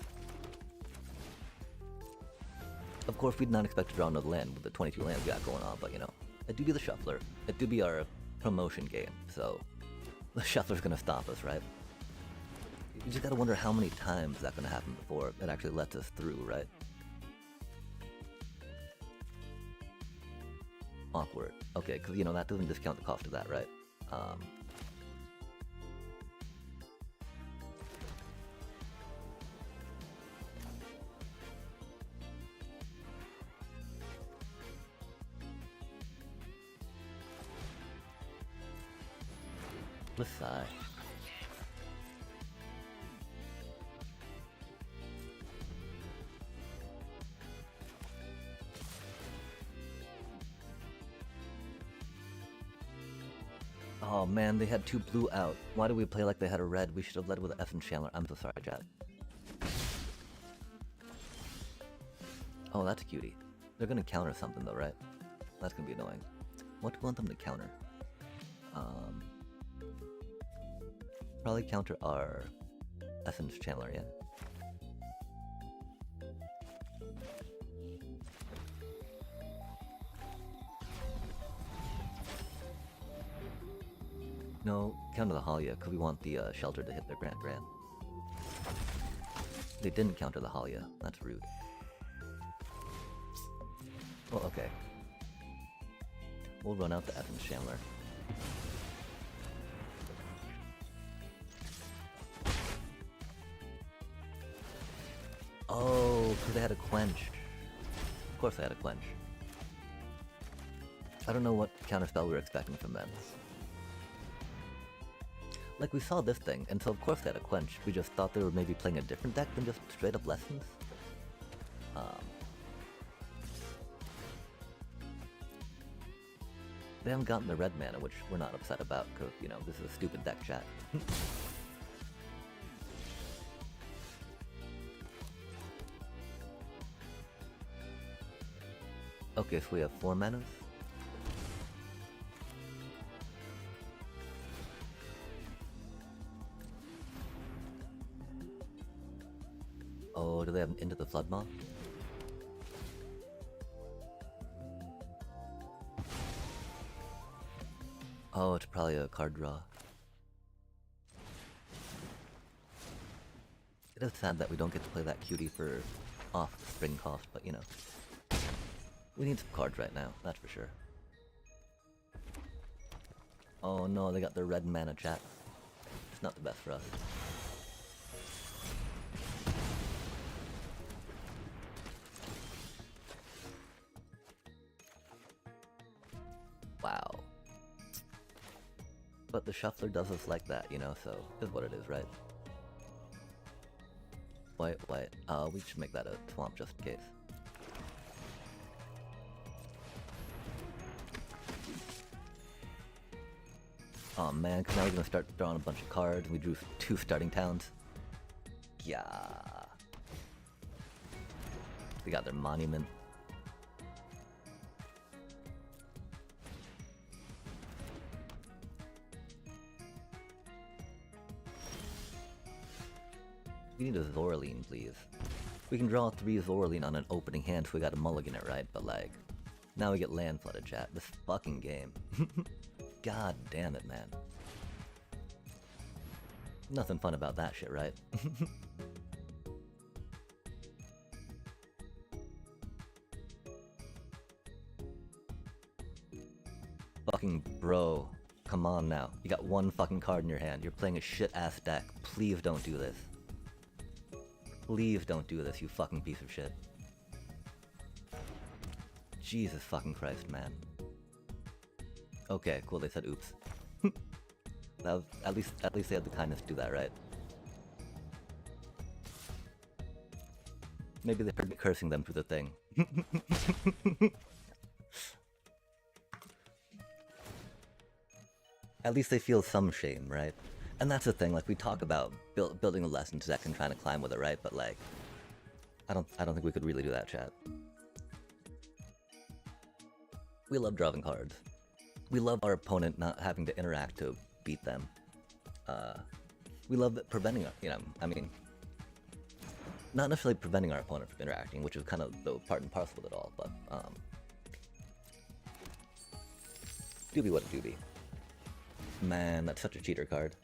Of course, we did not expect to draw another land with the 22 lands we got going on, but you know, it do be the Shuffler. It do be our promotion game, so the Shuffler's gonna stop us, right? You just gotta wonder how many times that's gonna happen before it actually lets us through, right? Awkward. Okay, because you know, that doesn't discount the cost of that, right? Let's sigh. Oh man, they had 2 blue out. Why did we play like they had a red? We should have led with F and Chandler. I'm so sorry, chat. Oh, that's a cutie. They're gonna counter something though, right? That's gonna be annoying. What do we want them to counter? Probably counter our Essence Chandler, yeah? No, counter the Halia, because we want the shelter to hit their Grand. They didn't counter the Halia. That's rude. Well, okay. We'll run out the Essence Chandler. Oh, because they had a quench. Of course they had a quench. I don't know what counterspell we were expecting from them. Like, we saw this thing, and so of course they had a quench. We just thought they were maybe playing a different deck than just straight up lessons. They haven't gotten the red mana, which we're not upset about, because, you know, this is a stupid deck, chat. Okay, so we have 4 manas. Oh, do they have Into the Floodmaw? Oh, it's probably a card draw. It is sad that we don't get to play that cutie for off spring cost, but you know. We need some cards right now, that's for sure. Oh no, they got their red mana, chat. It's not the best for us. Wow. But the shuffler does us like that, you know, so is what it is, right? White. We should make that a swamp just in case. Oh man, because now we're gonna start drawing a bunch of cards, and we drew 2 starting towns. Yeah. They got their monument. We need a Zoraline, please. We can draw 3 Zoraline on an opening hand if we got a mulligan it right, but like, now we get land flooded, chat. This fucking game. God damn it, man. Nothing fun about that shit, right? Fucking bro. Come on now. You got 1 fucking card in your hand. You're playing a shit-ass deck. Please don't do this. Please don't do this, you fucking piece of shit. Jesus fucking Christ, man. Okay, cool, they said oops. That was, at least they had the kindness to do that, right? Maybe they heard me cursing them through the thing. At least they feel some shame, right? And that's the thing, like, we talk about building a lesson deck and trying to climb with it, right? But like, I don't think we could really do that, chat. We love drawing cards. We love our opponent not having to interact to beat them. We love preventing, you know, I mean, not necessarily preventing our opponent from interacting, which is kind of the part and parcel of it all, but, doobie what a doobie. Man, that's such a cheater card.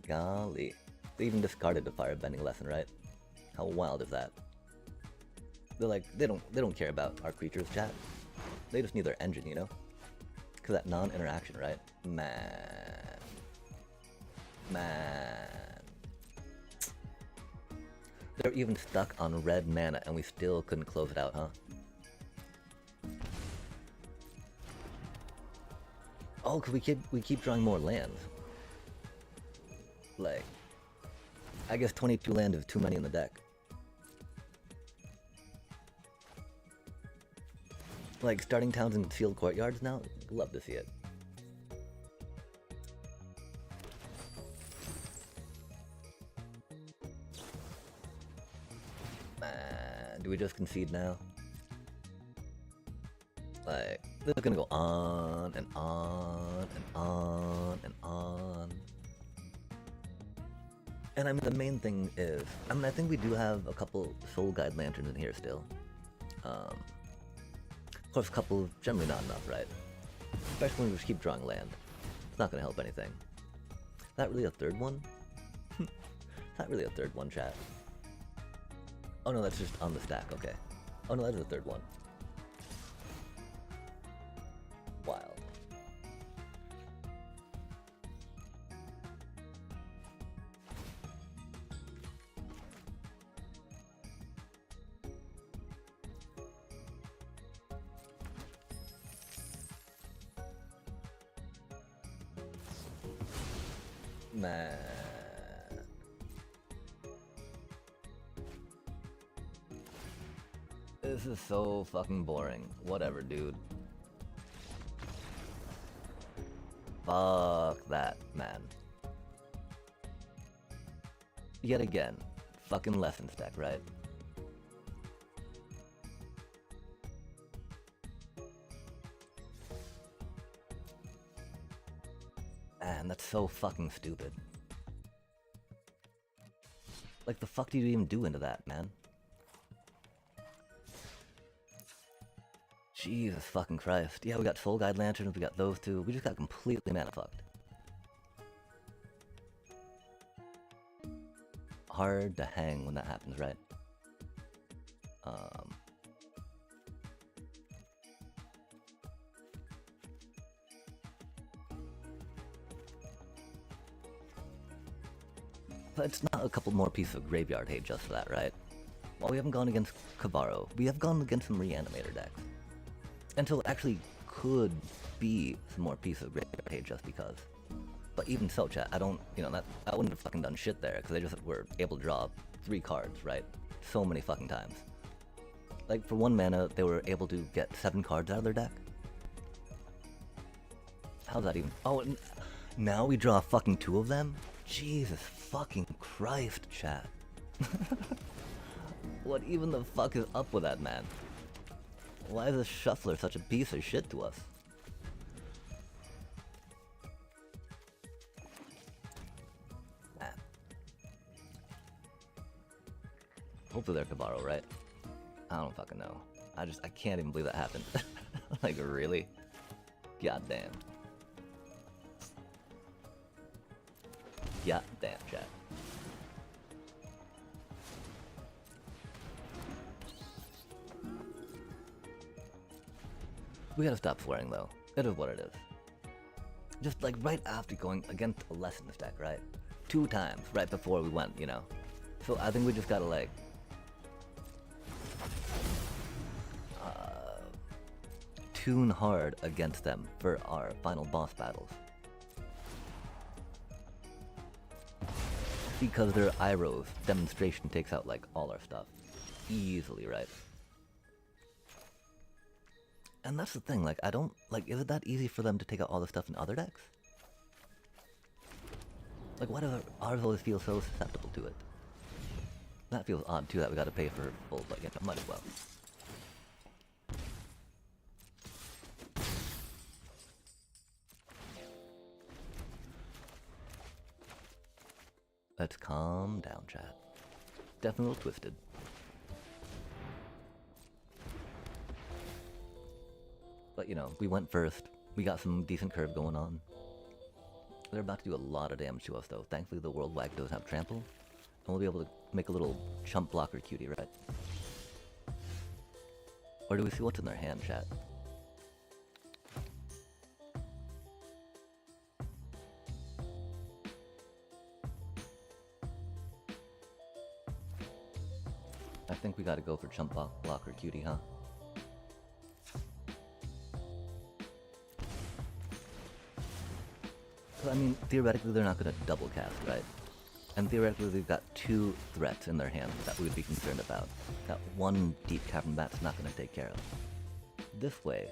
Golly. They even discarded the firebending lesson, right? How wild is that? They're like, they don't care about our creatures, chat. They just need their engine, you know? Cause that non-interaction, right? Man. They're even stuck on red mana and we still couldn't close it out, huh? Oh, cause we keep drawing more lands. Like, I guess 22 land is too many in the deck. Like starting towns in sealed courtyards now. Love to see it. Do we just concede now? Like, this is gonna go on and on and on and on. And I mean, the main thing is, I mean, I think we do have a couple Soul Guide Lanterns in here still. Of course, a couple, generally not enough, right? Especially when we just keep drawing land. It's not gonna help anything. Is that really a third one? Is that really a third one, chat? Oh no, that's just on the stack, okay. Oh no, that's the third one. Wild. Man. This is so fucking boring. Whatever, dude. Fuck that, man. Yet again, fucking lesson stack, right? Man, that's so fucking stupid. Like, the fuck do you even do into that, man? Jesus fucking Christ. Yeah, we got Soul Guide Lanterns, we got those two. We just got completely mana fucked. Hard to hang when that happens, right? But it's not a couple more pieces of graveyard hate just for that, right? While we haven't gone against Kavaro, we have gone against some Reanimator decks. And so it actually could be some more pieces of graveyard hate just because. But even so, chat, I don't, you know, that I wouldn't have fucking done shit there, because they just were able to draw 3 cards, right? So many fucking times. Like, for 1 mana, they were able to get 7 cards out of their deck. How's that even? Oh, now we draw fucking 2 of them? Jesus fucking Christ, chat. What even the fuck is up with that, man? Why is this shuffler such a piece of shit to us? Man. Hopefully they're Kavaro, right? I don't fucking know. I can't even believe that happened. Like, really? Goddamn. Goddamn, chat. We gotta stop swearing, though. It is what it is. Just, like, right after going against a lesson stack, right? 2 times, right before we went, you know? So I think we just gotta, like... tune hard against them for our final boss battles. Because their Iroh's demonstration takes out, like, all our stuff. Easily, right? And that's the thing, like, I don't, like, is it that easy for them to take out all the stuff in other decks? Like, why do ours always feel so susceptible to it? That feels odd, too, that we gotta pay for full, but, you know, might as well. Let's calm down, chat. Definitely a little twisted. But, you know, we went first. We got some decent curve going on. They're about to do a lot of damage to us, though. Thankfully, the World Wag does have Trample. And we'll be able to make a little chump blocker cutie, right? Or do we see what's in their hand, chat? I think we gotta go for chump blocker cutie, huh? I mean, theoretically they're not gonna double cast, right? And theoretically they've got 2 threats in their hand that we would be concerned about. That one Deep Cavern Bat's not gonna take care of. This way,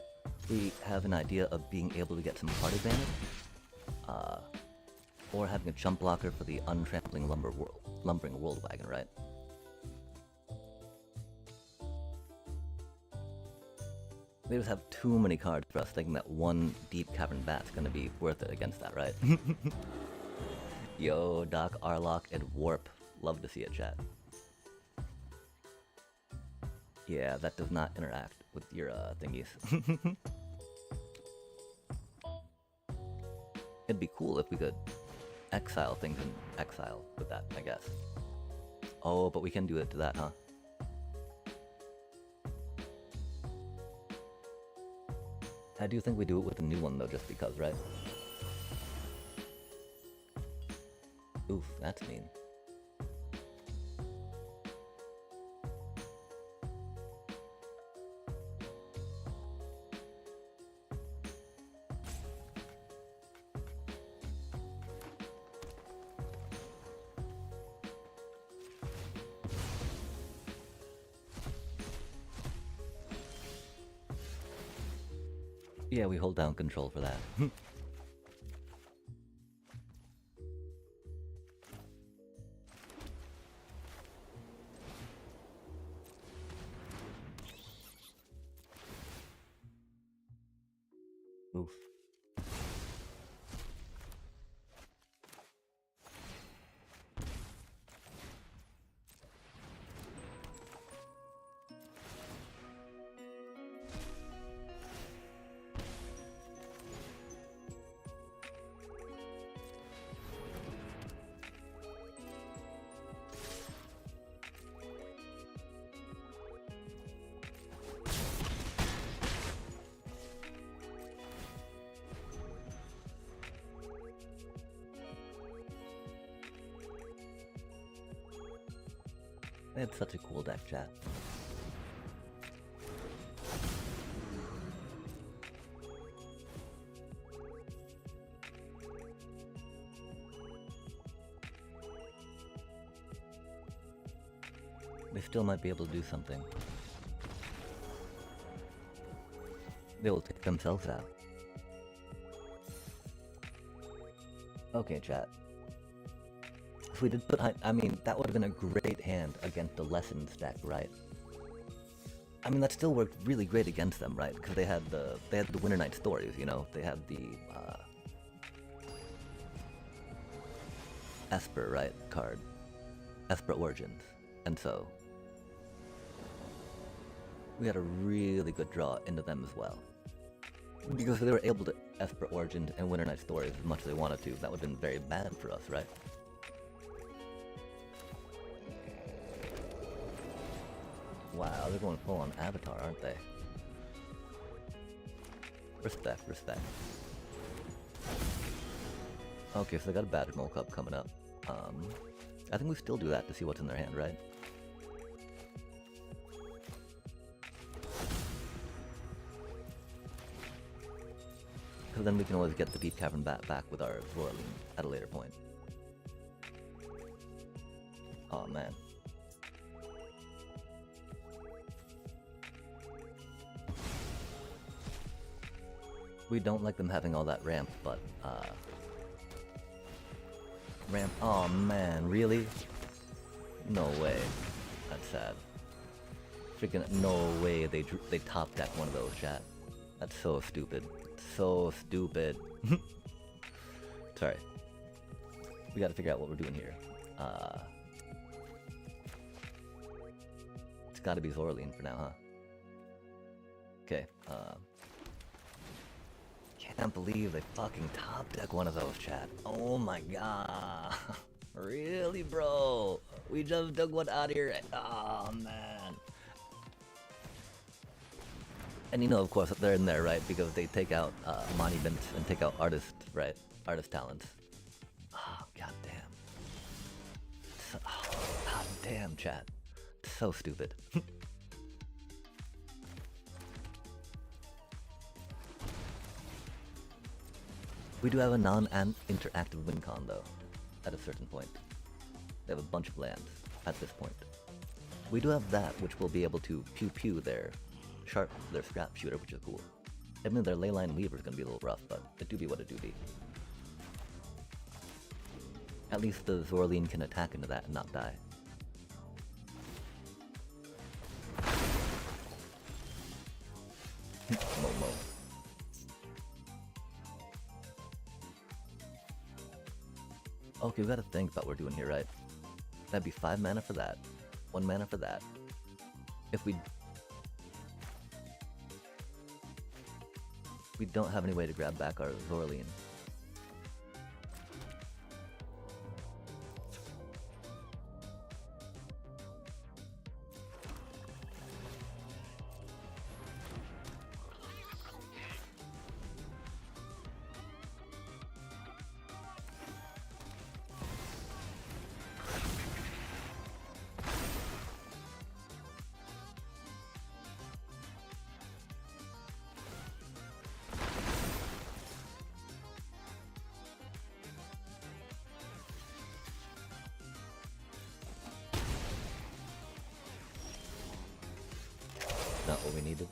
we have an idea of being able to get some card advantage, or having a jump blocker for the untrampling lumbering world wagon, right? They just have too many cards for us thinking that one Deep Cavern Bat's gonna be worth it against that, right? Yo, Doc, Arlock, and Warp. Love to see it, chat. Yeah, that does not interact with your thingies. It'd be cool if we could exile things in exile with that, I guess. Oh, but we can do it to that, huh? I do think we do it with a new one though, just because, right? Oof, that's mean. Yeah, we hold down control for that. Oof. It's such a cool deck, chat. They still might be able to do something. They will take themselves out. Okay, chat. If we did put, I mean, that would have been a great hand against the Lessons deck, right? I mean, that still worked really great against them, right? Because they had the Winter Night Stories, you know? They had the, Esper, right, card. Esper Origins. And so, we had a really good draw into them as well. Because if they were able to Esper Origins and Winter Night Stories as much as they wanted to, that would have been very bad for us, right? Wow, they're going full on Avatar, aren't they? Respect, respect. Okay, so they got a Badger Mole Cup coming up. I think we still do that to see what's in their hand, right? Because then we can always get the Deep Cavern Bat back with our Zoraline at a later point. Oh man. We don't like them having all that ramp, but, ramp, oh man, really? No way. That's sad. Freaking no way they top deck one of those, chat. That's so stupid. So stupid. Sorry. We gotta figure out what we're doing here. It's gotta be Zoraline for now, huh? Okay, can't believe they fucking top deck one of those, chat. Oh my god. Really, bro? We just dug one out of here. Oh man. And you know, of course, they're in there, right? Because they take out monuments and take out artists, right? Artist talents. Oh, goddamn. So, oh, goddamn, chat. So stupid. We do have a non-interactive win con though, at a certain point. They have a bunch of lands at this point. We do have that, which will be able to pew their scrap shooter, which is cool. I mean, their Leyline Weaver is going to be a little rough, but it do be what it do be. At least the Zorleen can attack into that and not die. Momo. Okay, we gotta think about what we're doing here, right? That'd be 5 mana for that, 1 mana for that. If we don't have any way to grab back our Zorleen. Not what we needed.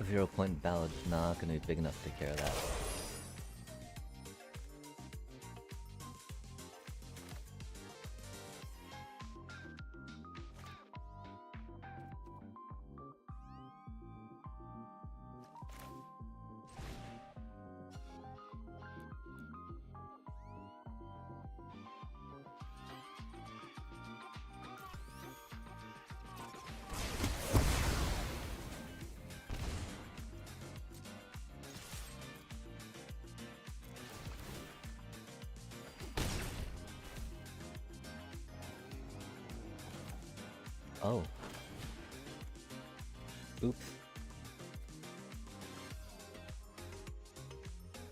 A 0-point ballad's not gonna be big enough to take care of that. Oh. Oops.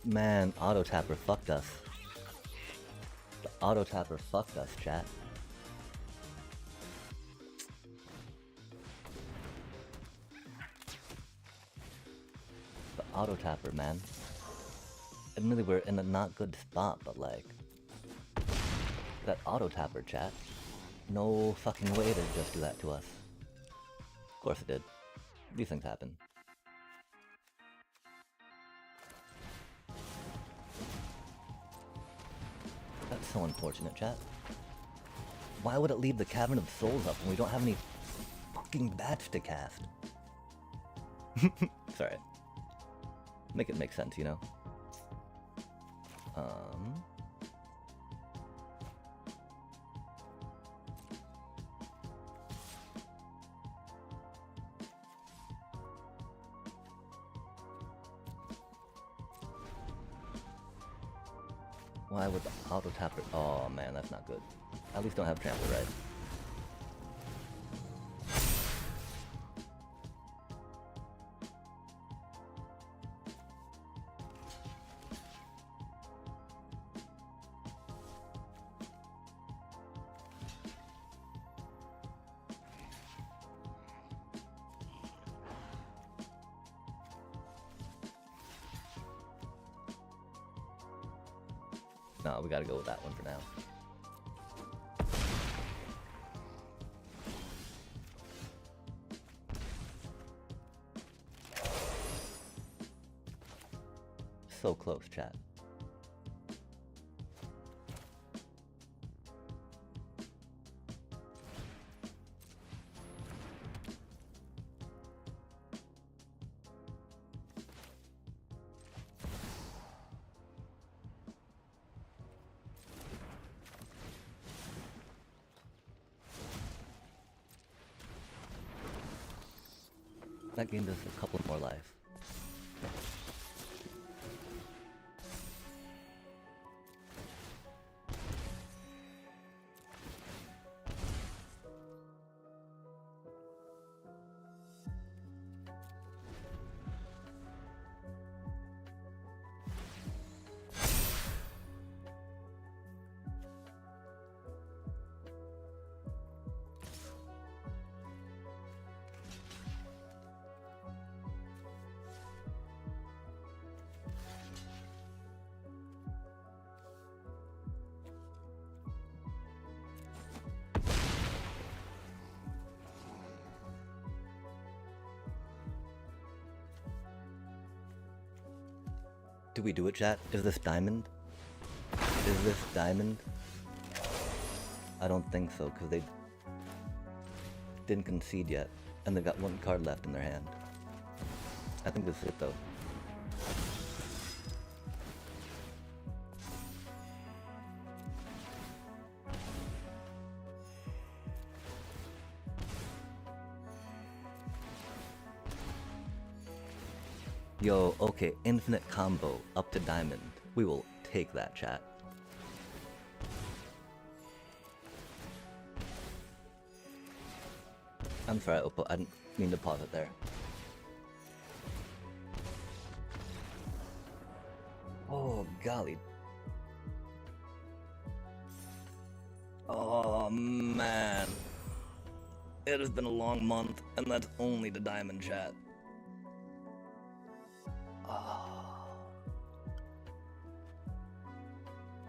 Man, auto tapper fucked us. The auto tapper fucked us, chat. The auto tapper, man. Admittedly, we're in a not good spot, but like that auto tapper, chat. No fucking way to just do that to us. Of course it did. These things happen. That's so unfortunate, chat. Why would it leave the Cavern of Souls up when we don't have any fucking bats to cast? Sorry. Make it make sense, you know? Why would the auto tapper? Oh man, that's not good. At least don't have trample, right? No, we gotta go with that one for now. So close, chat. That game does a couple more life. Do we do it, chat? Is this diamond? Is this diamond? I don't think so, because they didn't concede yet, and they've got one card left in their hand. I think this is it, though. Yo, okay, infinite combo up to diamond. We will take that, chat. I'm sorry, Oppo, I didn't mean to pause it there. Oh, golly. Oh, man. It has been a long month, and that's only the diamond, chat.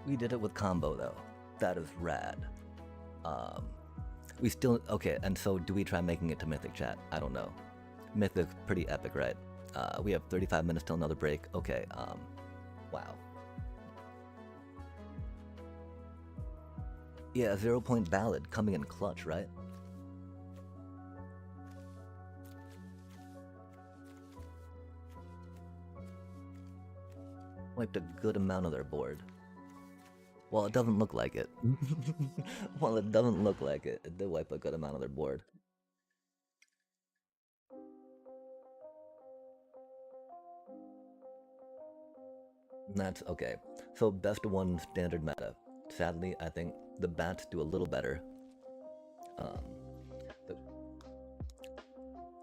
We did it with combo though. That is rad. We still okay. And so, do we try making it to Mythic, chat? I don't know. Mythic's pretty epic, right? We have 35 minutes till another break. Okay. Wow. Yeah, 0-point ballad coming in clutch, right? Wiped a good amount of their board. Well, it doesn't look like it. Well, it doesn't look like it. It did wipe a good amount of their board. That's okay. So, best one standard meta. Sadly, I think the bats do a little better.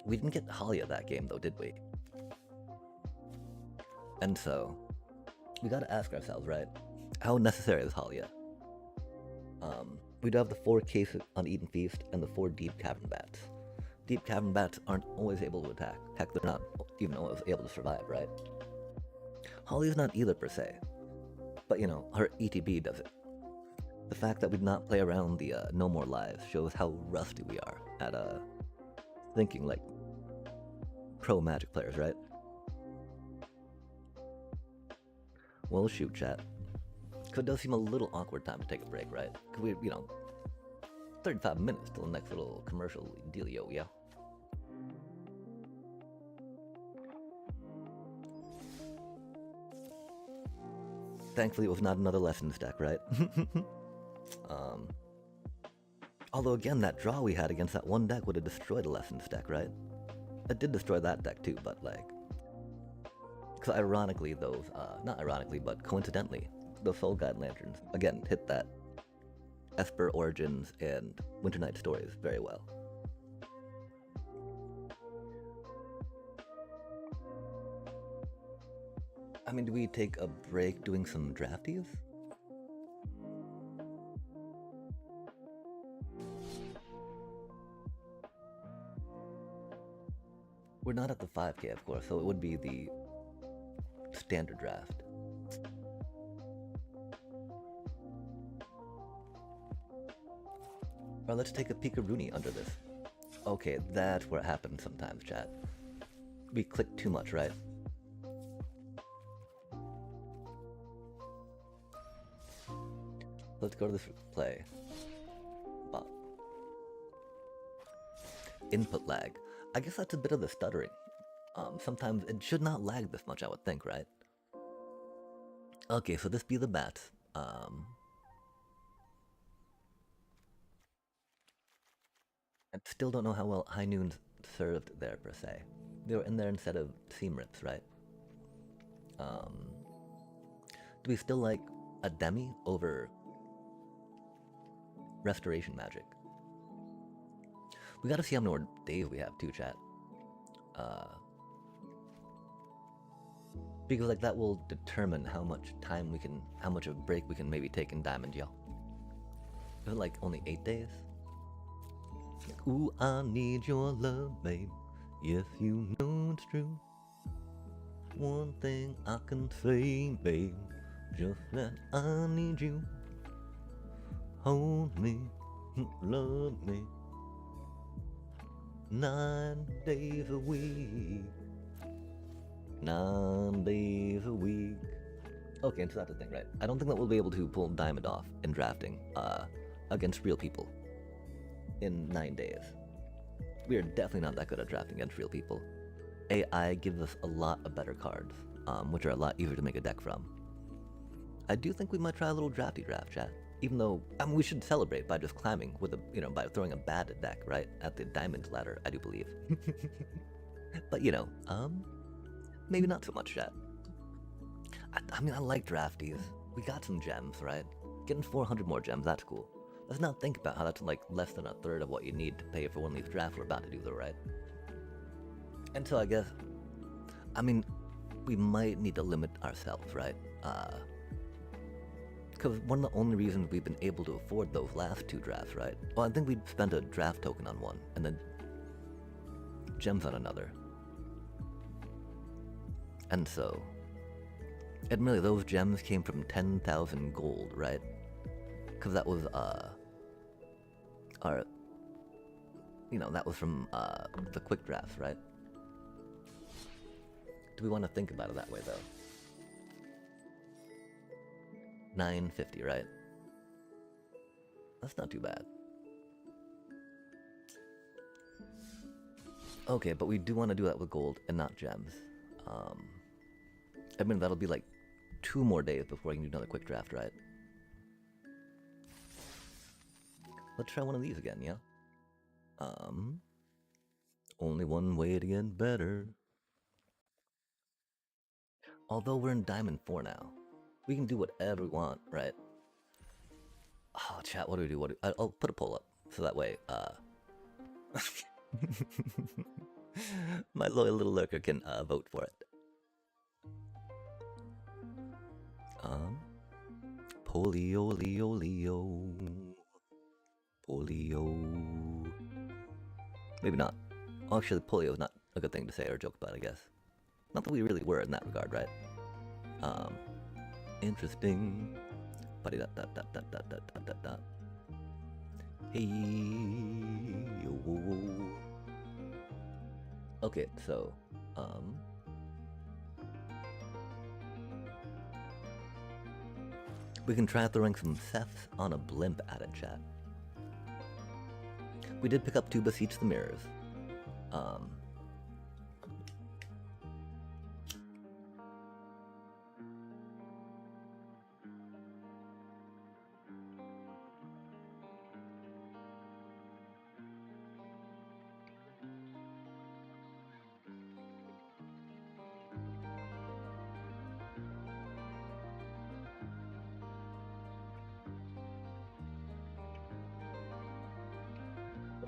We didn't get Halia that game, though, did we? And so, we gotta ask ourselves, right? How necessary is Halia? We do have the 4 cases on Eden Feast and the 4 deep cavern bats. Deep cavern bats aren't always able to attack. Heck, they're not even always able to survive, right? Halia's not either per se, but you know, her ETB does it. The fact that we did not play around the No More Lives shows how rusty we are at thinking like pro Magic players, right? Well, shoot, chat. Because it does seem a little awkward time to take a break, right? Because we, you know, 35 minutes till the next little commercial dealio, yeah? Thankfully, it was not another Lessons deck, right? Although, again, that draw we had against that one deck would have destroyed a Lessons deck, right? It did destroy that deck too, but like... Because ironically, those, not ironically, but coincidentally, those Soul Guide Lanterns, again, hit that Esper Origins and Winter Night Stories very well. I mean, do we take a break doing some drafties? We're not at the 5K, of course, so it would be the standard draft. Or let's take a Pika-Rooney under this. Okay, that's where it happens sometimes, chat. We click too much, right? Let's go to this play. Bop. Input lag. I guess that's a bit of the stuttering. Sometimes it should not lag this much, I would think, right? Okay, so this be the bats. I still don't know how well High Noon's served there, per se. They were in there instead of seam rips, right? Do we still like a demi over restoration magic? We gotta see how many more days we have too, chat. Because like that will determine how much time we can, how much of a break we can maybe take in Diamond, y'all. Is it like only 8 days? Like, ooh, I need your love, babe. Yes, you know it's true. One thing I can say, babe, just that I need you. Hold me, love me. 9 days a week. 9 days a week. Okay, and so that's the thing, right? I don't think that we'll be able to pull Diamond off in drafting against real people in 9 days. We are definitely not that good at drafting against real people. AI gives us a lot of better cards, which are a lot easier to make a deck from. I do think we might try a little drafty draft, chat. Even though, I mean, we should celebrate by just climbing with a, you know, by throwing a bad deck, right? At the Diamond ladder, I do believe. But, you know, maybe not so much, chat. I mean, I like drafties. We got some gems, right? Getting 400 more gems, that's cool. Let's not think about how that's like less than a third of what you need to pay for one of these drafts we're about to do, though, right? And so I guess, I mean, we might need to limit ourselves, right? Because one of the only reasons we've been able to afford those last 2 drafts, right? Well, I think we spent a draft token on one, and then gems on another. And so, admittedly, those gems came from 10,000 gold, right? Because that was, our, you know, that was from, the quick drafts, right? Do we want to think about it that way, though? 950, right? That's not too bad. Okay, but we do want to do that with gold and not gems. I mean, that'll be like 2 more days before I can do another quick draft, right? Let's try one of these again, yeah? Only one way to get better. Although we're in Diamond 4 now, we can do whatever we want, right? Oh, chat, what do we do? I'll put a poll up, so that way, my loyal little lurker can, vote for it. Polio, Leo, Leo. Polio. Maybe not. Actually, polio is not a good thing to say or joke about, I guess. Not that we really were in that regard, right? Interesting. Hey, yo. Okay, so, we can try throwing some Seths on a blimp at it, chat. We did pick up 2 Beseech the Mirrors.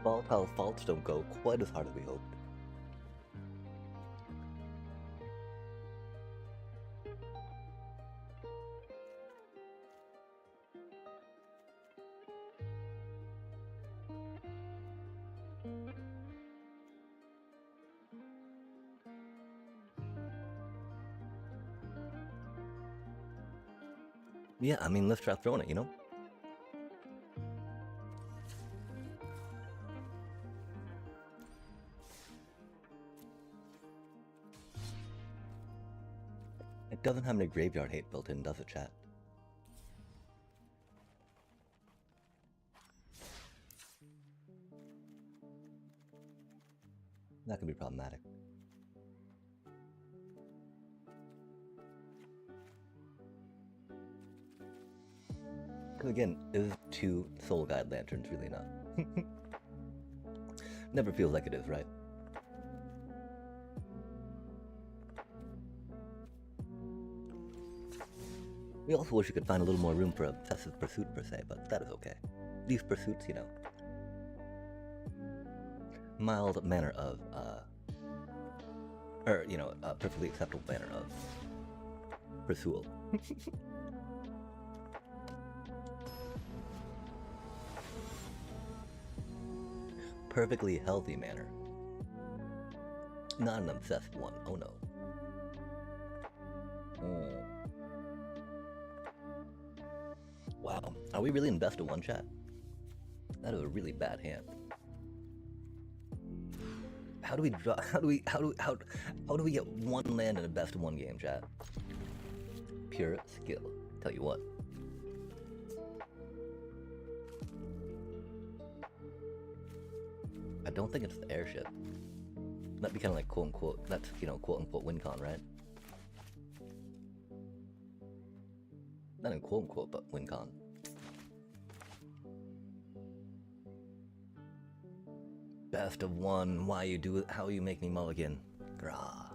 Volatile faults don't go quite as hard as we hoped. Yeah, I mean, let's try throwing it, you know? It doesn't have any graveyard hate built in, does it, chat? That could be problematic. Because again, is 2 Soul Guide Lanterns really enough? Never feels like it is, right? We also wish we could find a little more room for obsessive pursuit per se, but that is okay. These pursuits, you know, mild manner of, or, you know, a perfectly acceptable manner of pursual. Perfectly healthy manner. Not an obsessed one, oh no. Wow, are we really in best of one, chat? That is a really bad hand. How do we draw? How do we get one land in a best of one game, chat? Pure skill. Tell you what. I don't think it's the airship. That'd be kind of like quote unquote. That's, you know, quote unquote win con, right? Not in quote unquote, but win con. Best of one. Why you do it? How you make me mulligan? Grah.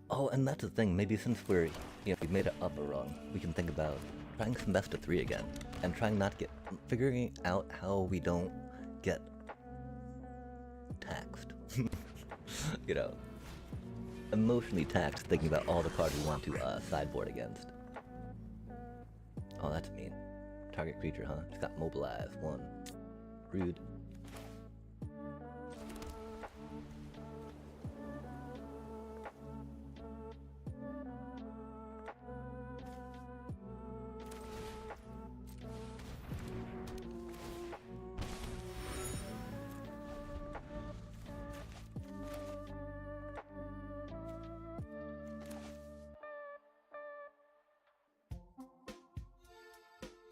Oh, and that's the thing. Maybe since we're, you know, we made it up a rung, we can think about trying some best of three again, and figuring out how we don't get taxed. You know, emotionally taxed thinking about all the cards we want to sideboard against. Oh, that's mean. Target creature, huh? Just got mobilized. One. Rude.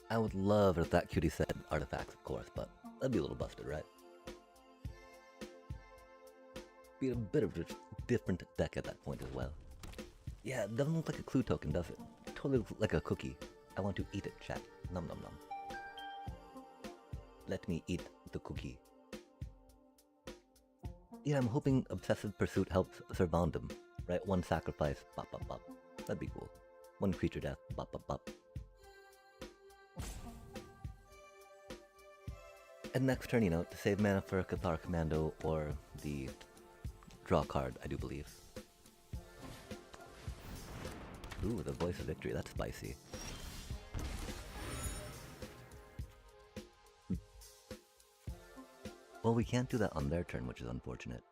I would love if that cutie said artifacts, of course, but that'd be a little busted, right? Be a bit of a different deck at that point as well. Yeah, it doesn't look like a clue token, does it? Totally looks like a cookie. I want to eat it, chat. Nom nom nom. Let me eat the cookie. Yeah, I'm hoping Obsessive Pursuit helps Servandum, right? One sacrifice, bop bop bop. That'd be cool. One creature death, bop bop bop. And next turn, you know, to save mana for a Cathar Commando or the draw card, I do believe. Ooh, the Voice of Victory, that's spicy. Well, we can't do that on their turn, which is unfortunate.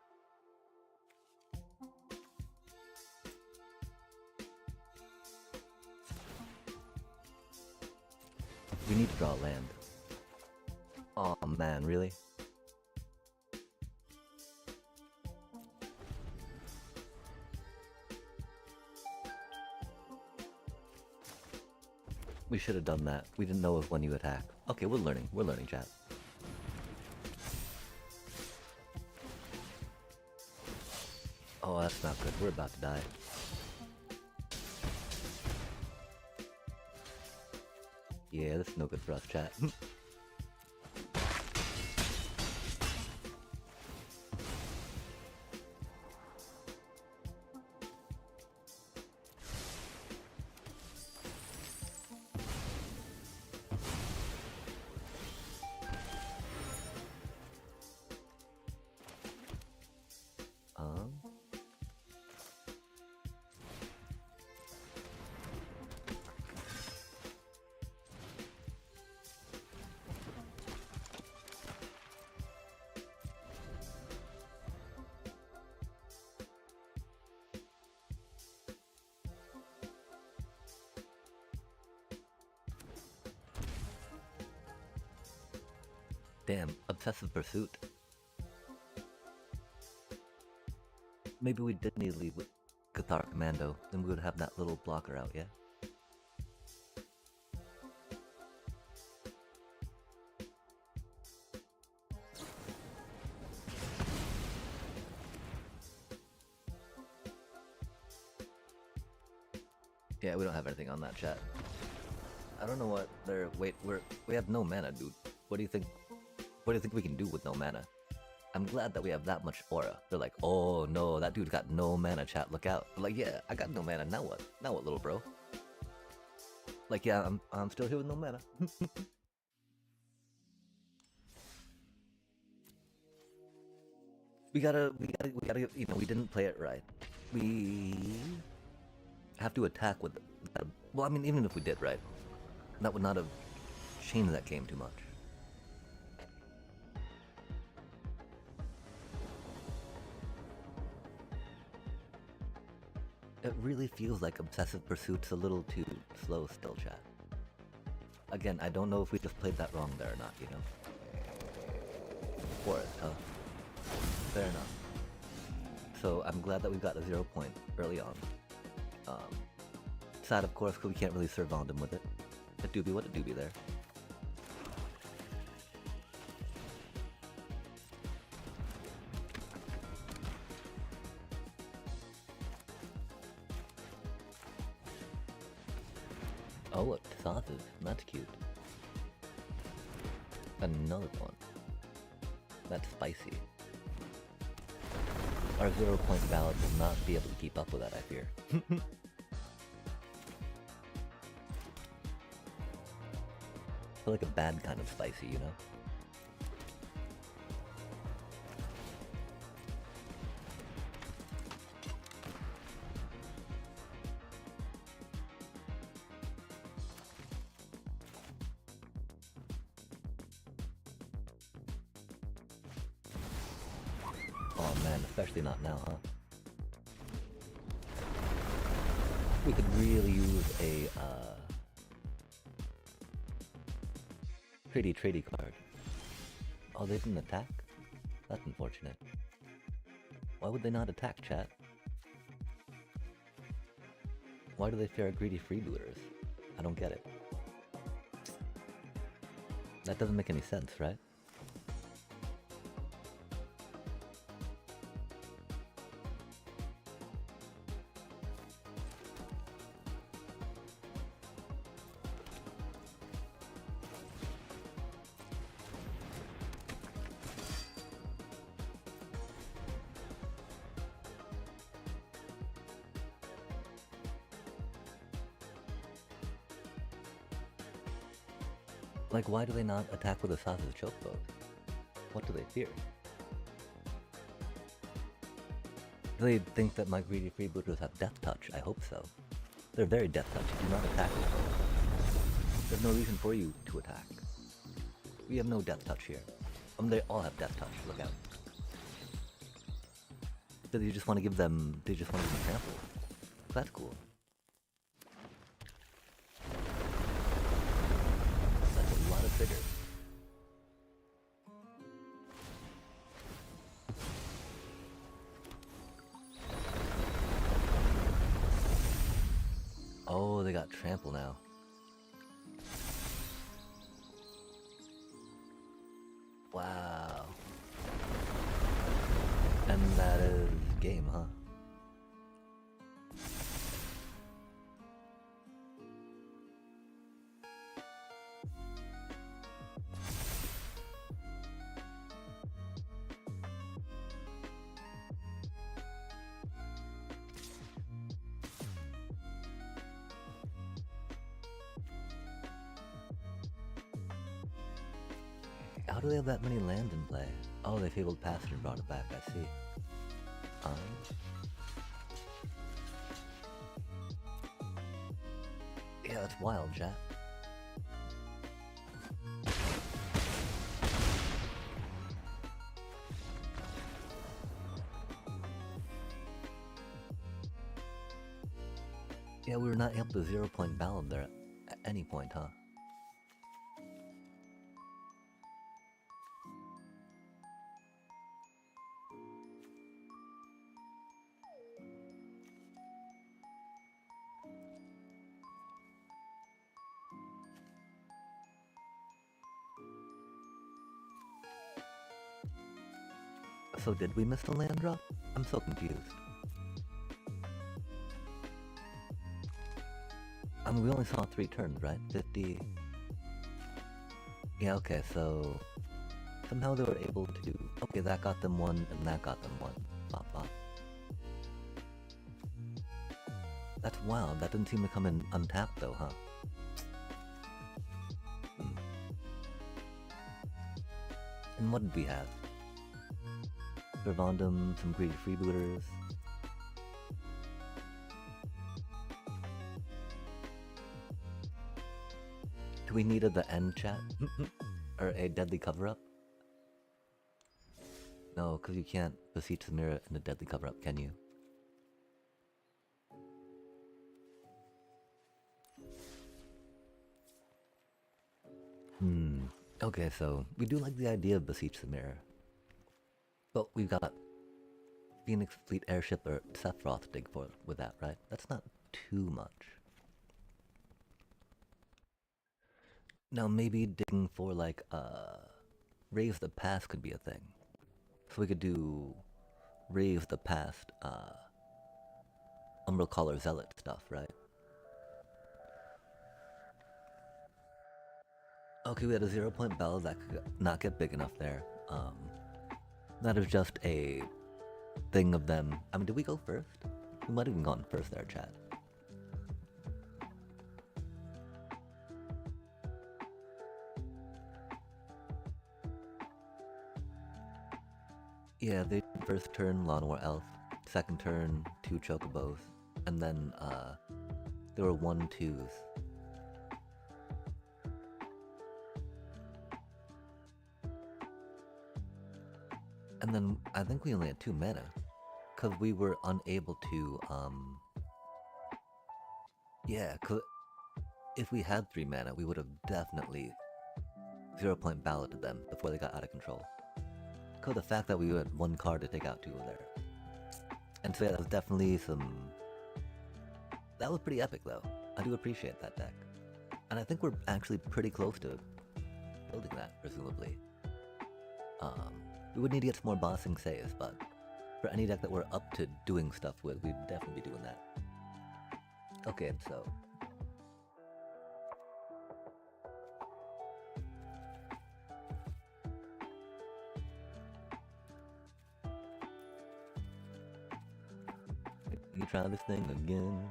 We need to draw a land. Oh man, really? We should have done that. We didn't know of when you attack. Okay, we're learning, chat. Oh, that's not good. We're about to die. Yeah, this is no good for us, chat. Damn, Obsessive Pursuit. Maybe we did need to leave with Cathar Commando, then we would have that little blocker out, yeah? Yeah, we don't have anything on that, chat. I don't know what they're... Wait, we have no mana, dude. What do you think? What do you think we can do with no mana? I'm glad that we have that much aura. They're like, oh no, that dude's got no mana, chat, look out. I'm like, yeah, I got no mana, now what? Now what, little bro? Like, yeah, I'm still here with no mana. we gotta, you know, we didn't play it right. We have to attack with, well, I mean, even if we did, right? That would not have changed that game too much. It really feels like Obsessive Pursuit's a little too slow still, chat. Again, I don't know if we just played that wrong there or not, you know? Forest, huh? Fair enough. So I'm glad that we got a 0 point early on. Sad, of course, because we can't really surround him with it. A doobie, what a doobie there. Oh, a sausage. That's cute. Another one. That's spicy. Our 0 point ballad will not be able to keep up with that, I fear. I feel like a bad kind of spicy, you know? Oh man, especially not now, huh? We could really use a, Trady card. Oh, they didn't attack? That's unfortunate. Why would they not attack, chat? Why do they fear greedy freebooters? I don't get it. That doesn't make any sense, right? Like, why do they not attack with a sausage chokeboat? What do they fear? Do they think that my greedy freebooters have death touch? I hope so. They're very death touch. Do not attack with them. There's no reason for you to attack. We have no death touch here. They all have death touch. Look out. So you just want to give them... They just want to give them trample. That's cool. Figure. Oh, they got trample now. Wow. And that is game, huh? How do they have that many lands in play? Oh, they fabled Passage and brought it back, I see. Yeah, that's wild, chat. Yeah, we were not able to 0 point ballad there at any point, huh? So did we miss the land drop? I'm so confused. I mean, we only saw 3 turns, right? 50... Yeah, okay, so... Somehow they were able to... Okay, that got them one, and that got them one. Bop, bop. That's wild. That didn't seem to come in untapped, though, huh? And what did we have? Servandum, some greedy freebooters. Do we need the end chat? Or a deadly cover-up? No, because you can't beseech the mirror in a deadly cover-up, can you? Okay, so we do like the idea of beseech the mirror. But we've got Phoenix Fleet Airship or Sephiroth to dig for with that, right? That's not too much. Now maybe digging for like Raise the Past could be a thing. So we could do Raise the Past Umbral Caller Zealot stuff, right? Okay, we had a 0-point bell that could not get big enough there. That is just a thing of them. I mean, did we go first? We might have even gone first there, chat. Yeah, the first turn, Lawnmower Elf. Second turn, 2 Chocobos. And then, there were 1-2s. And then, I think we only had 2 mana. Because we were unable to, yeah, cause if we had 3 mana, we would have definitely 0-point balloted them before they got out of control. Because the fact that we had 1 card to take out 2 of there. And so yeah, that was definitely some... That was pretty epic though. I do appreciate that deck. And I think we're actually pretty close to building that, presumably. We would need to get some more bossing saves, but for any deck that we're up to doing stuff with, we'd definitely be doing that. Okay, so... You try this thing again.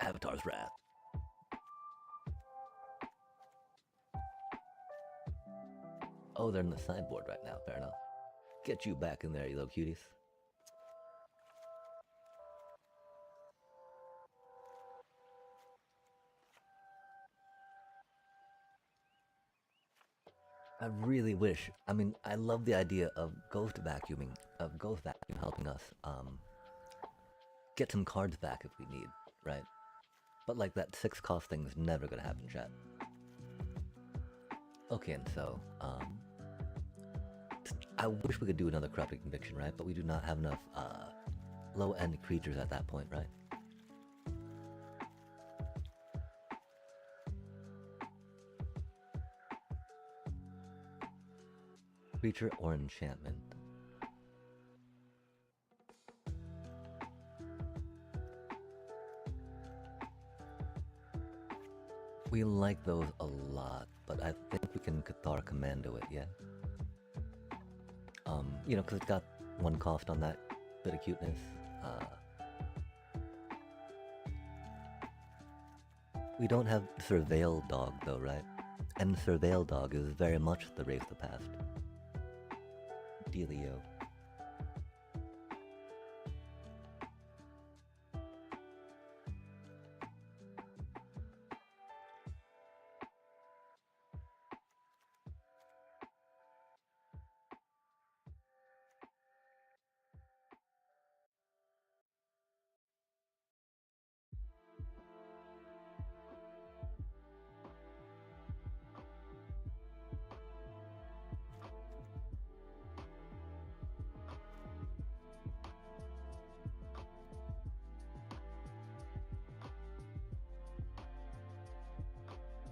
Avatar's Wrath. Oh, they're in the sideboard right now, fair enough. Get you back in there, you little cuties. I really wish, I mean, I love the idea of Ghost Vacuum helping us, get some cards back if we need, right? But like that 6 cost thing is never gonna happen, chat. Okay, and so, I wish we could do another Corrupted Conviction, right? But we do not have enough, low-end creatures at that point, right? Creature or enchantment. We like those a lot, but I think we can Cathar Commando it, yeah? You know, because it's got 1 cost on that bit of cuteness. We don't have Surveil Dog though, right? And Surveil Dog is very much the Raise the Past. Dealio.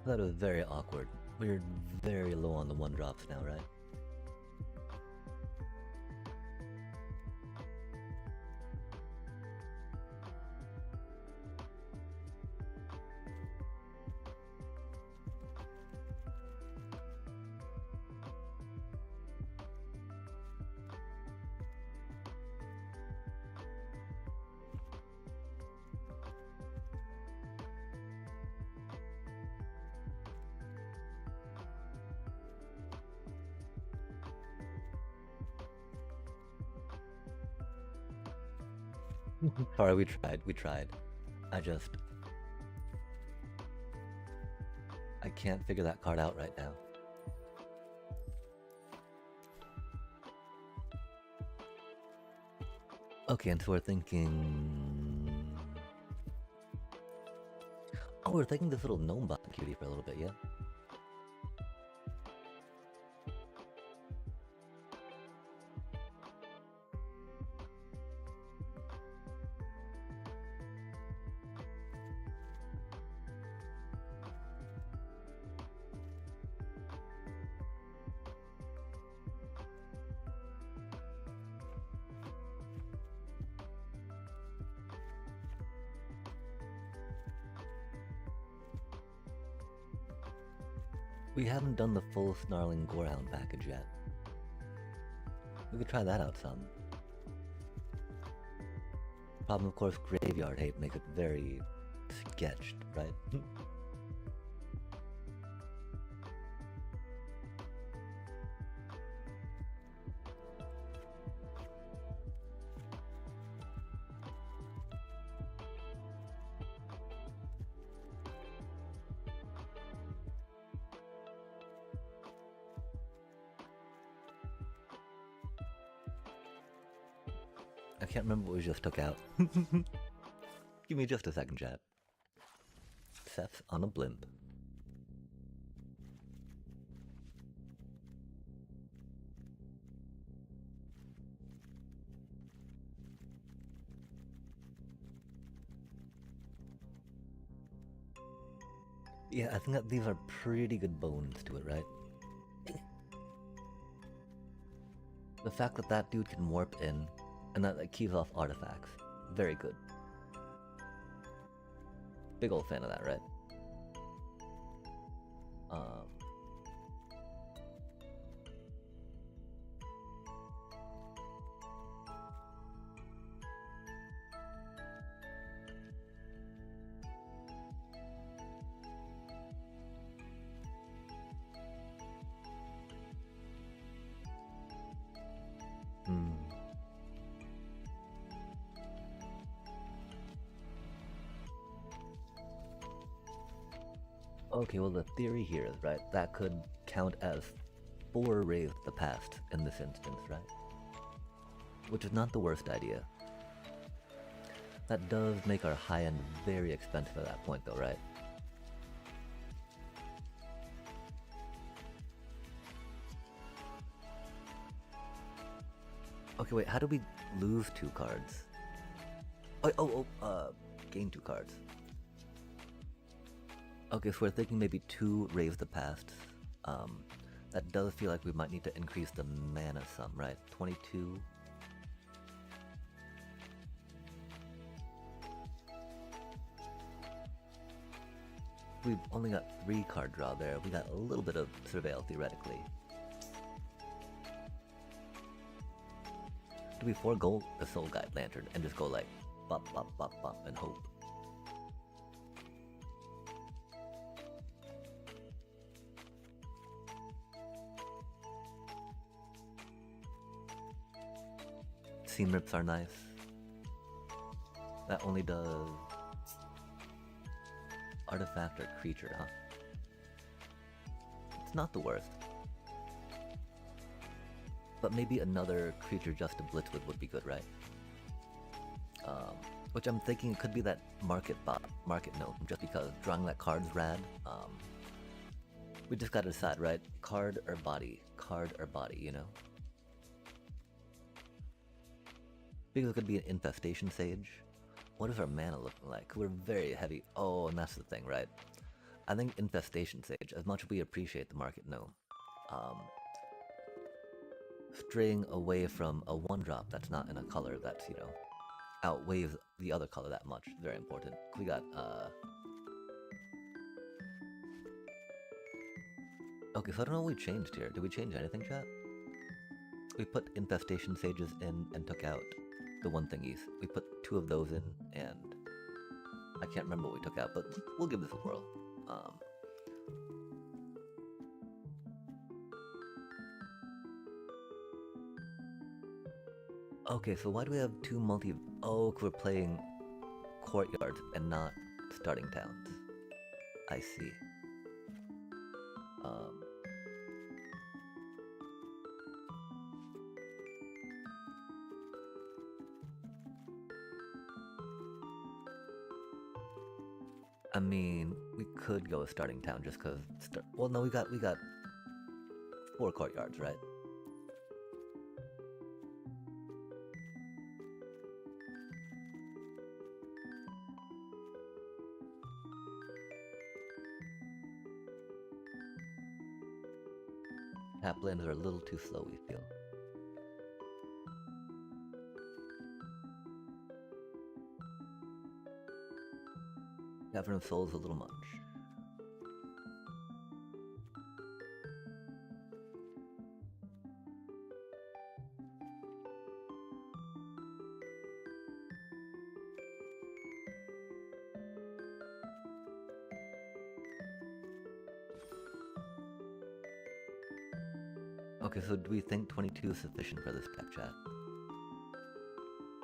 That was very awkward. We're very low on the 1-drops now, right? Sorry, we tried. I can't figure that card out right now. Okay, and so we're thinking... Oh, we're thinking this little gnome bot cutie for a little bit, yeah? We haven't done the full Snarling Gorehound package yet. We could try that out some. Problem, of course, Graveyard Hate makes it very sketched, right? I can't remember what we just took out. Give me just a second, chat. Seth's on a blimp. Yeah, I think that these are pretty good bones to it, right? The fact that that dude can warp in, and that keys off artifacts. Very good. Big old fan of that, right? Okay, well the theory here is, right, that could count as 4 raised the past in this instance, right? Which is not the worst idea. That does make our high end very expensive at that point though, right? Okay, wait, how do we lose 2 cards? Gain 2 cards. Okay, so we're thinking maybe 2 raise the past. That does feel like we might need to increase the mana some, right? 22. We've only got 3 card draw there. We got a little bit of Surveil theoretically. Do we forego the Soul Guide Lantern and just go like bop bop bop bop and hope? Seam rips are nice. That only does artifact or creature, huh? It's not the worst. But maybe another creature just to blitz with would be good, right? Which I'm thinking it could be that market gnome, just because drawing that card's rad. We just gotta decide, right? Card or body, you know? Because it could be an Infestation Sage. What is our mana looking like? We're very heavy. Oh, and that's the thing, right? I think Infestation Sage, as much as we appreciate the market gnome, straying away from a 1-drop that's not in a color that's, you know, outweighs the other color that much. Very important. We got, okay, so I don't know what we changed here. Did we change anything, chat? We put Infestation Sages in and took out the 1 thingies. We put 2 of those in, and I can't remember what we took out, but we'll give this a whirl. Okay, so why do we have two multi... Oh, 'cause we're playing courtyards and not starting towns. I see. I mean, we could go with starting town just because... Well, no, we got 4 courtyards, right? Taplands are a little too slow, we feel. Cavern of Souls a little much. Okay, so do we think 22 is sufficient for this tech chat?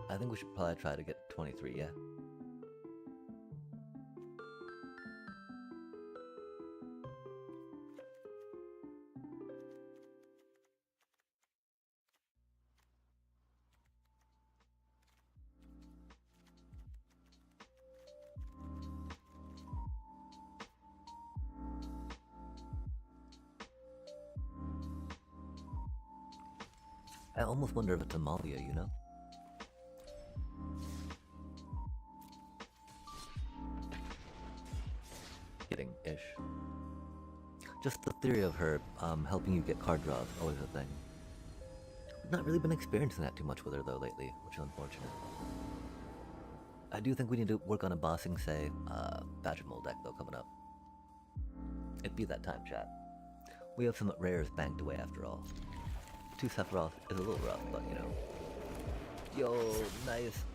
I think we should probably try to get 23, yeah? I almost wonder if it's Amalia, you know? Kidding-ish. Just the theory of her helping you get card draws, always a thing. Not really been experiencing that too much with her though lately, which is unfortunate. I do think we need to work on a bossing, say, Badger Mold deck though coming up. It'd be that time, chat. We have some rares banked away after all. 2 Sephiroth is a little rough, but you know. Yo, nice.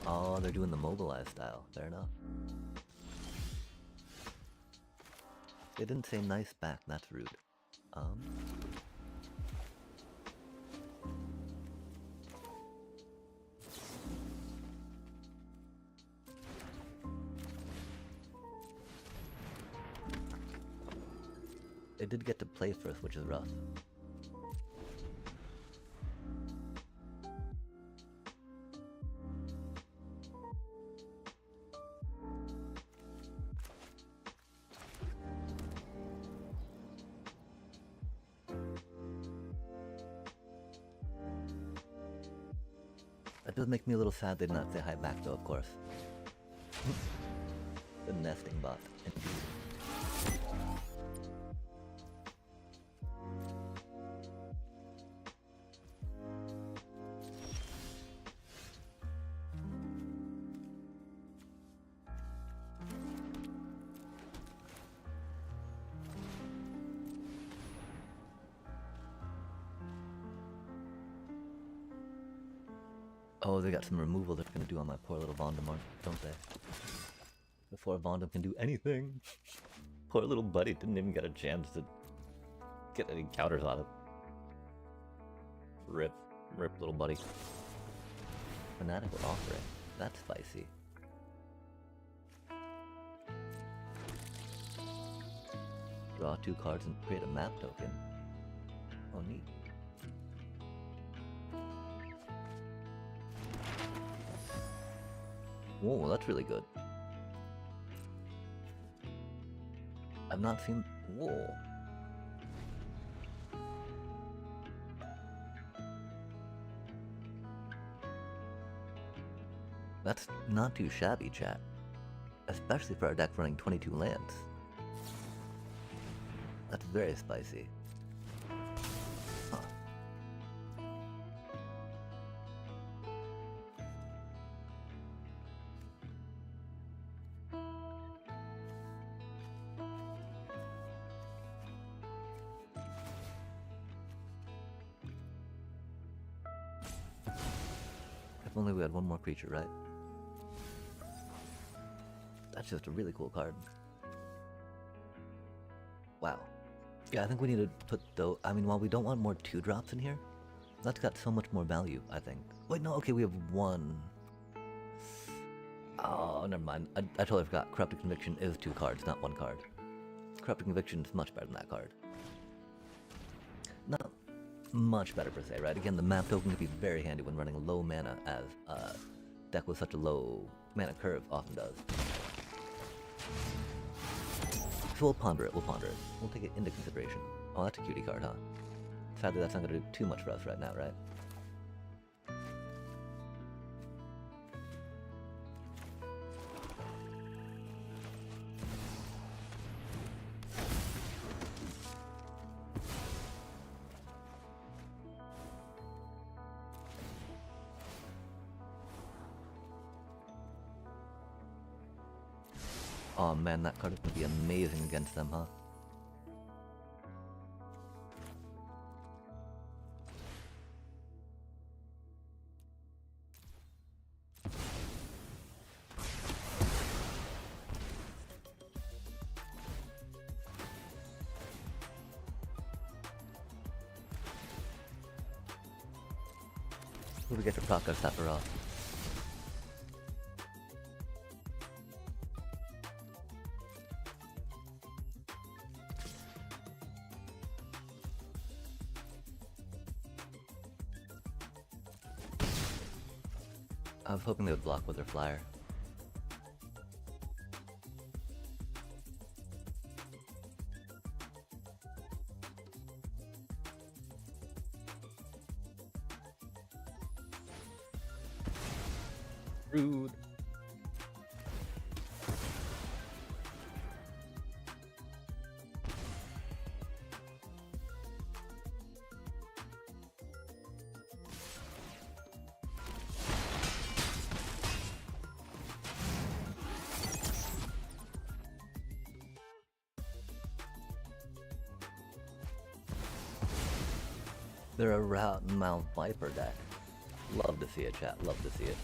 Oh, they're doing the mobilize style. Fair enough. They didn't say nice back, that's rude. They did get to play first, which is rough. That does make me a little sad they did not say hi back though, of course. The nesting bot. Oh, they got some removal they're gonna do on my poor little Voldemort, don't they? Before Vondom can do anything. Poor little buddy didn't even get a chance to get any counters on it. Rip little buddy. Fanatical offering. That's spicy. Draw 2 cards and create a map token. Oh, neat. Whoa, that's really good. I've not seen... Whoa. That's not too shabby, chat. Especially for a deck running 22 lands. That's very spicy. Huh. If only we had one more creature, right? That's just a really cool card. Wow. Yeah, I think we need to put though. I mean, while we don't want more 2-drops in here, that's got so much more value, I think. Wait, no, okay, we have 1. Oh, never mind. I totally forgot. Corrupted Conviction is 2 cards, not 1 card. Corrupted Conviction is much better than that card. Not much better per se, right? Again, the map token can be very handy when running low mana, as a deck with such a low mana curve often does. So we'll ponder it, We'll take it into consideration. Oh, that's a cutie card, huh? Sadly, that's not going to do too much for us right now, right? Oh man, that card is going to be amazing against them, huh? We get to proc our Sephiroth. I was hoping they would block with their flyer. Rude. They're a Route and Mouth Viper deck. Love to see it, chat. Love to see it.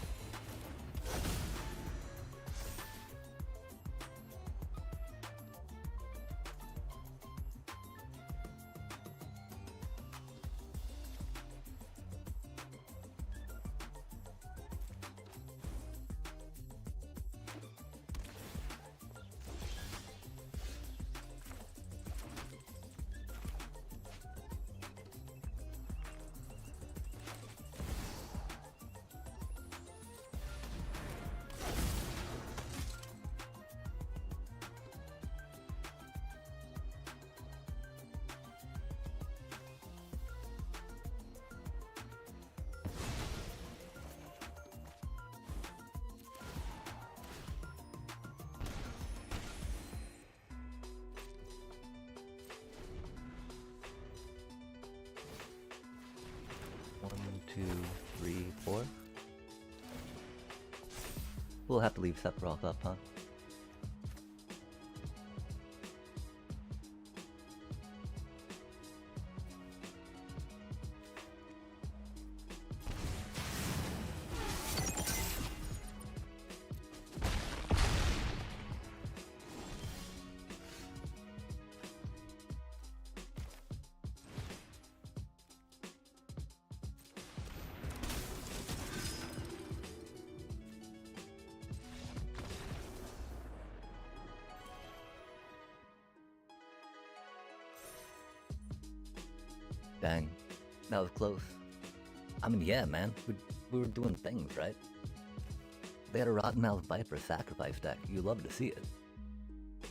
We'll have to leave Sephiroth up, huh? Dang, that was close. I mean, yeah, man, we were doing things, right? They had a Rotten Mouth Viper sacrifice deck. You love to see it.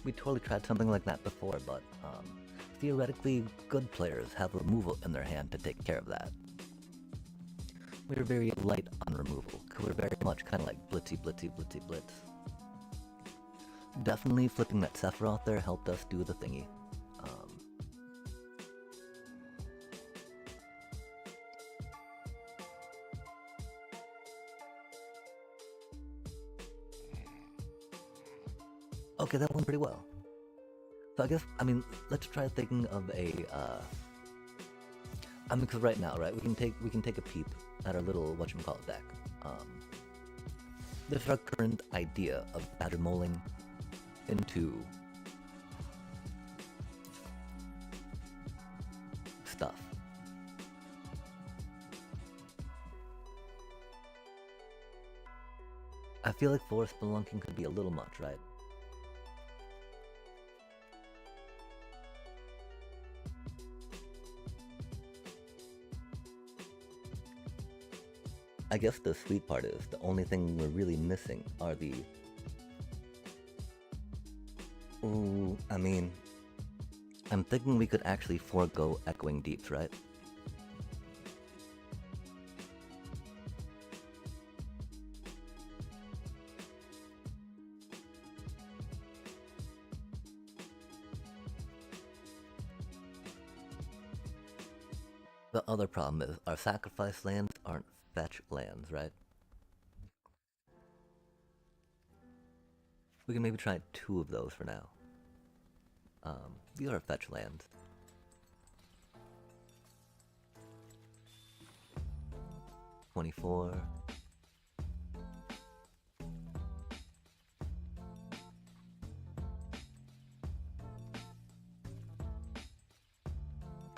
We totally tried something like that before, but theoretically, good players have removal in their hand to take care of that. We were very light on removal. We were very much kind of like blitzy, blitzy, blitzy, blitz. Definitely flipping that Sephiroth there helped us do the thingy. Okay, that went pretty well. So I guess, I mean, let's try thinking of a, I mean, because right now, right, we can take a peep at our little whatchamacallit deck. This is our current idea of Badger Moling into stuff. I feel like forest spelunking could be a little much, right? I guess the sweet part is the only thing we're really missing are the... Ooh, I mean... I'm thinking we could actually forego echoing deeps, right? The other problem is our sacrifice lands aren't fetch lands, right? We can maybe try 2 of those for now. These are fetch lands. $24.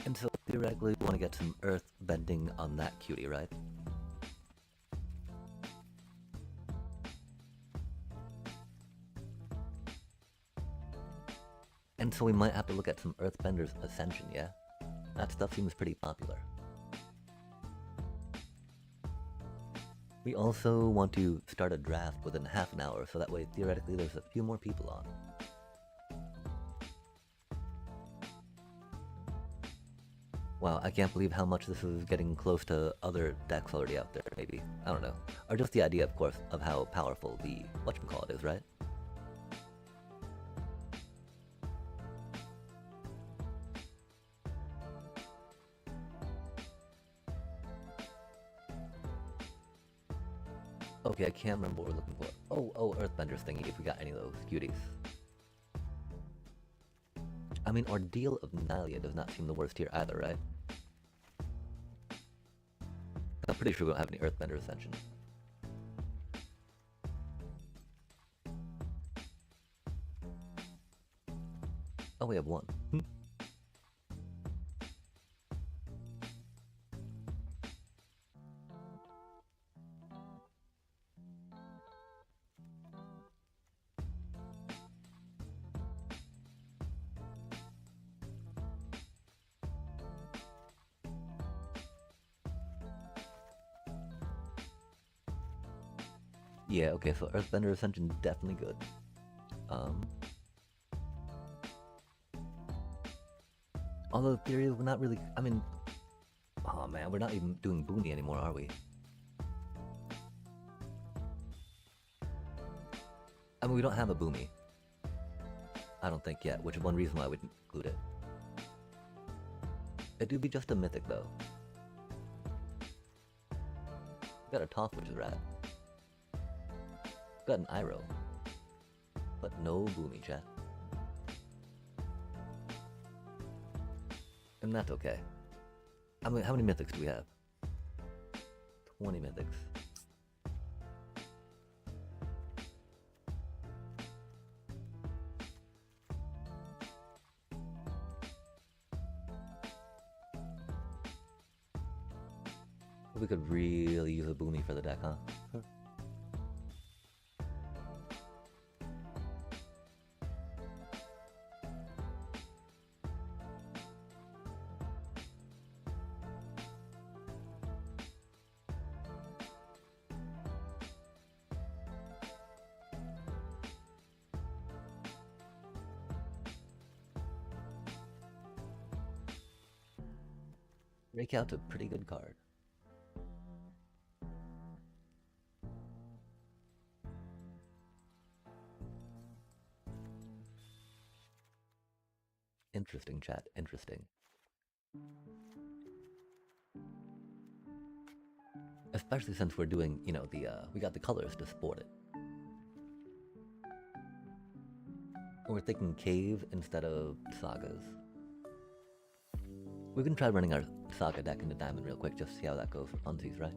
And so theoretically we want to get some earth bending on that cutie, right? And so we might have to look at some Earthbender's Ascension, yeah? That stuff seems pretty popular. We also want to start a draft within half an hour, so that way theoretically there's a few more people on. Wow, I can't believe how much this is getting close to other decks already out there, maybe. I don't know. Or just the idea, of course, of how powerful the whatchamacallit is, right? Okay, I can't remember what we're looking for. Oh, Earthbender's thingy, if we got any of those cuties. I mean, Ordeal of Nylia does not seem the worst here either, right? I'm pretty sure we don't have any Earthbender Ascension. Oh, we have one. Yeah, okay, so Earthbender Ascension definitely good. Although theory, we're not really, I mean, oh man, we're not even doing Booney anymore, are we? I mean, we don't have a Boomy. I don't think yet, which is one reason why I would include it. It do be just a mythic though. Got a Toph, which is rad. Got an Iroh. But no Boomy, chat. And that's okay. I mean, how many mythics do we have? 20 mythics. We could really use a Boomy for the deck, huh? Rake out's a pretty good card. Interesting, chat. Interesting. Especially since we're doing, you know, we got the colors to support it. We're thinking Cave instead of Sagas. We can try running our Saga deck into Diamond real quick, just to see how that goes for funsies, right?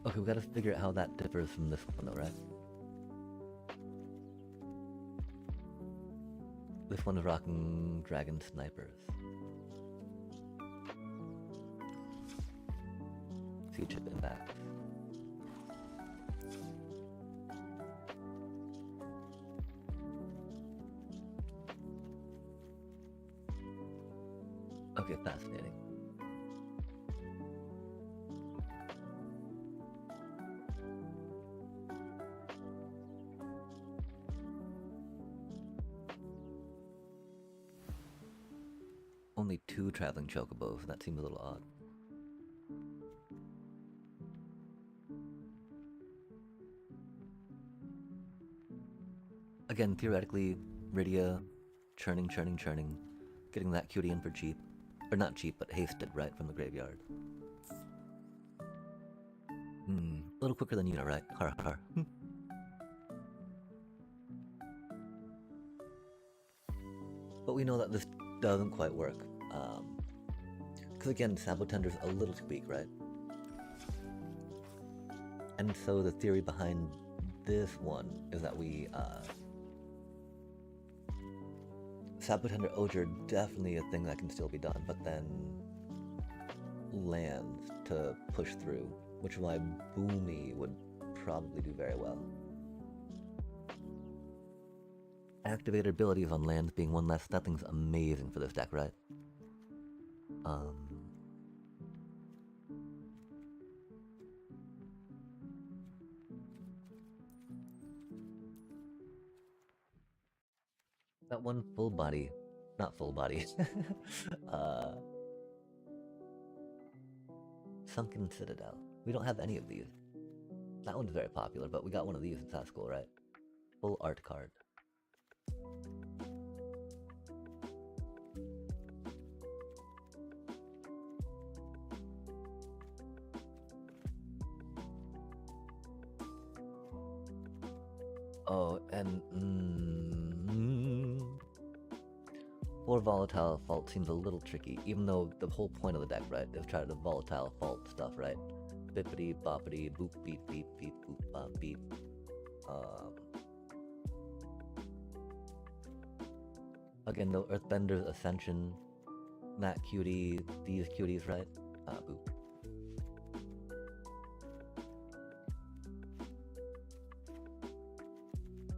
Okay, we gotta figure out how that differs from this one though, right? This one is rocking Dragon Snipers. Siege impacts. Okay, fascinating. Only 2 traveling chocobos, that seems a little odd. Again, theoretically, Rydia, churning, getting that cutie in for cheap. Or not cheap, but hasted, right, from the graveyard. A little quicker than Yuna, right? Har har. But we know that this doesn't quite work. Because again, Sabotender's a little too weak, right? And so the theory behind this one is that we, Sabotender Oger, definitely a thing that can still be done, but then lands to push through, which is why Boomy would probably do very well. Activated abilities on lands being one less, that thing's amazing for this deck, right? That one full body, not full body, Sunken Citadel. We don't have any of these. That one's very popular, but we got one of these in Sass School, right? Full art card. Oh, and 4 volatile fault seems a little tricky, even though the whole point of the deck, right, is try to volatile fault stuff, right? Bippity boppity boop beep beep beep boop bop beep. Again, the Earthbender's Ascension, that cutie, these cuties, right? Boop.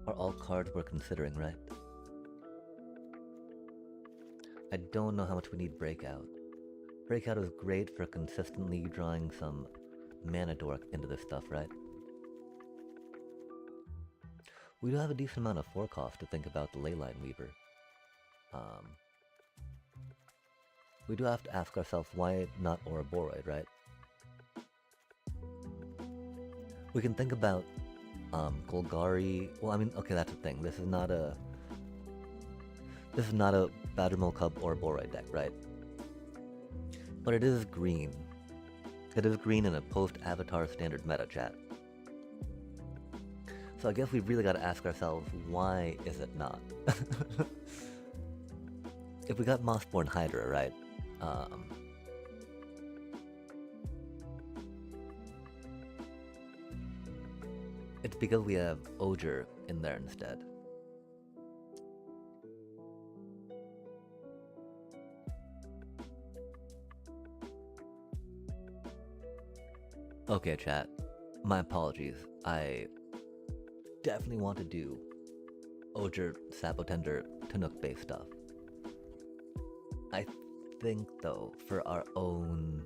Are all cards we're considering, right? I don't know how much we need Breakout. Breakout is great for consistently drawing some mana dork into this stuff, right? We do have a decent amount of forecast to think about the Leyline Weaver. We do have to ask ourselves why not Ouroboros, right? We can think about Golgari. Well, I mean, okay, that's the thing. This is not a Badgermill Cub Ouroboros deck, right? But it is green. It is green in a post-Avatar standard meta, chat. So I guess we've really got to ask ourselves, why is it not? If we got Mossborn Hydra, right? It's because we have Oger in there instead. Okay, chat. My apologies. I definitely want to do Oger, Sabotender, Tanook based stuff. I think, though, for our own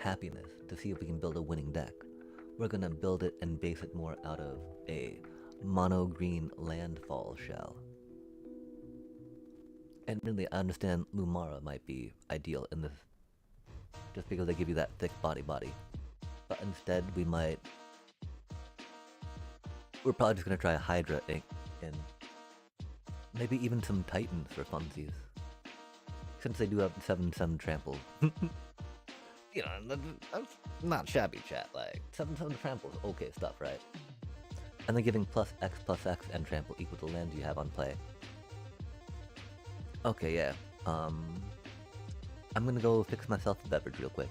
happiness, to see if we can build a winning deck, we're gonna build it and base it more out of a mono-green landfall shell. And really, I understand Lumara might be ideal in this, just because they give you that thick body. But instead, we're probably just gonna try a Hydra ink and maybe even some Titans for funsies. Since they do have 7/7 trample. You know, that's not shabby, chat. Like, 7/7 trample is okay stuff, right? And then giving +X and trample equal to lands you have on play. Okay, yeah. I'm gonna go fix myself a beverage real quick.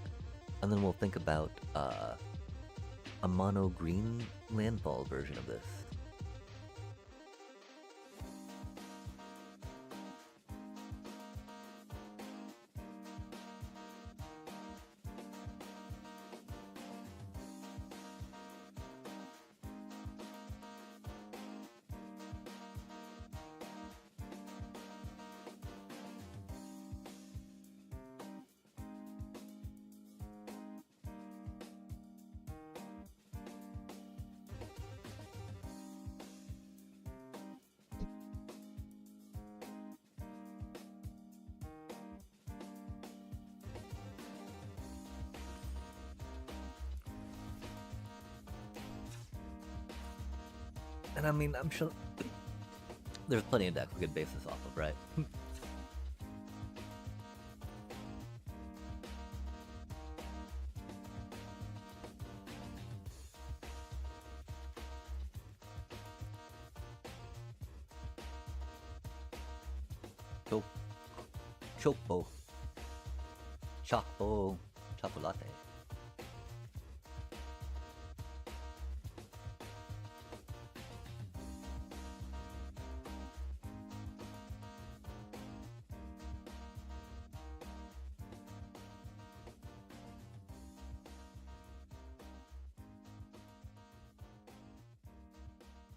And then we'll think about a a mono green landfall version of this. And I mean, I'm sure there's plenty of decks we could base this off of, right? Choco. Choco. Chocolate.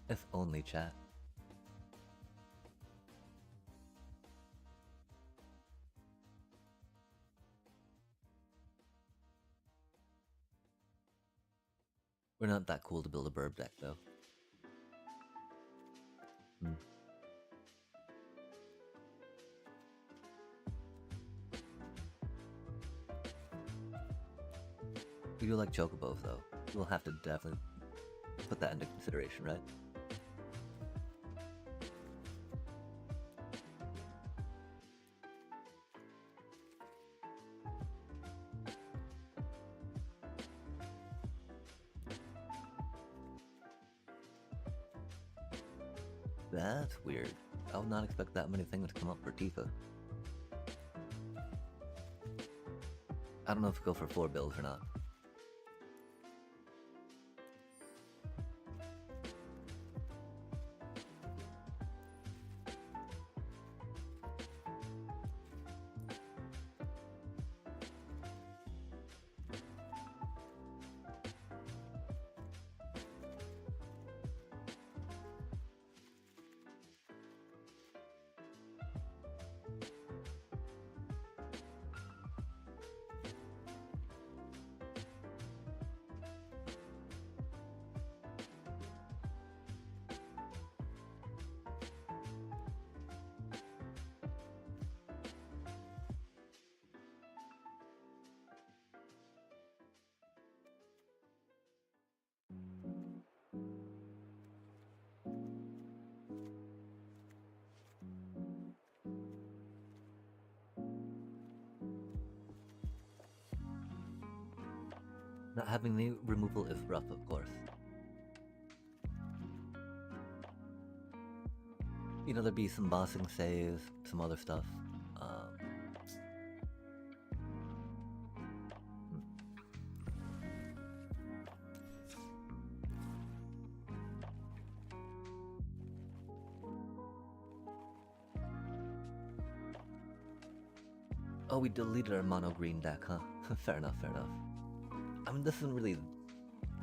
If only, chat. We're not that cool to build a burb deck, though. We do like chocobos, though. We'll have to definitely put that into consideration, right? That's weird. I would not expect that many things to come up for Tifa. I don't know if we go for 4 builds or not. Not having the removal is rough, of course. You know, there'd be some bossing saves, some other stuff. Oh, we deleted our mono green deck, huh? Fair enough, fair enough. I mean, this isn't really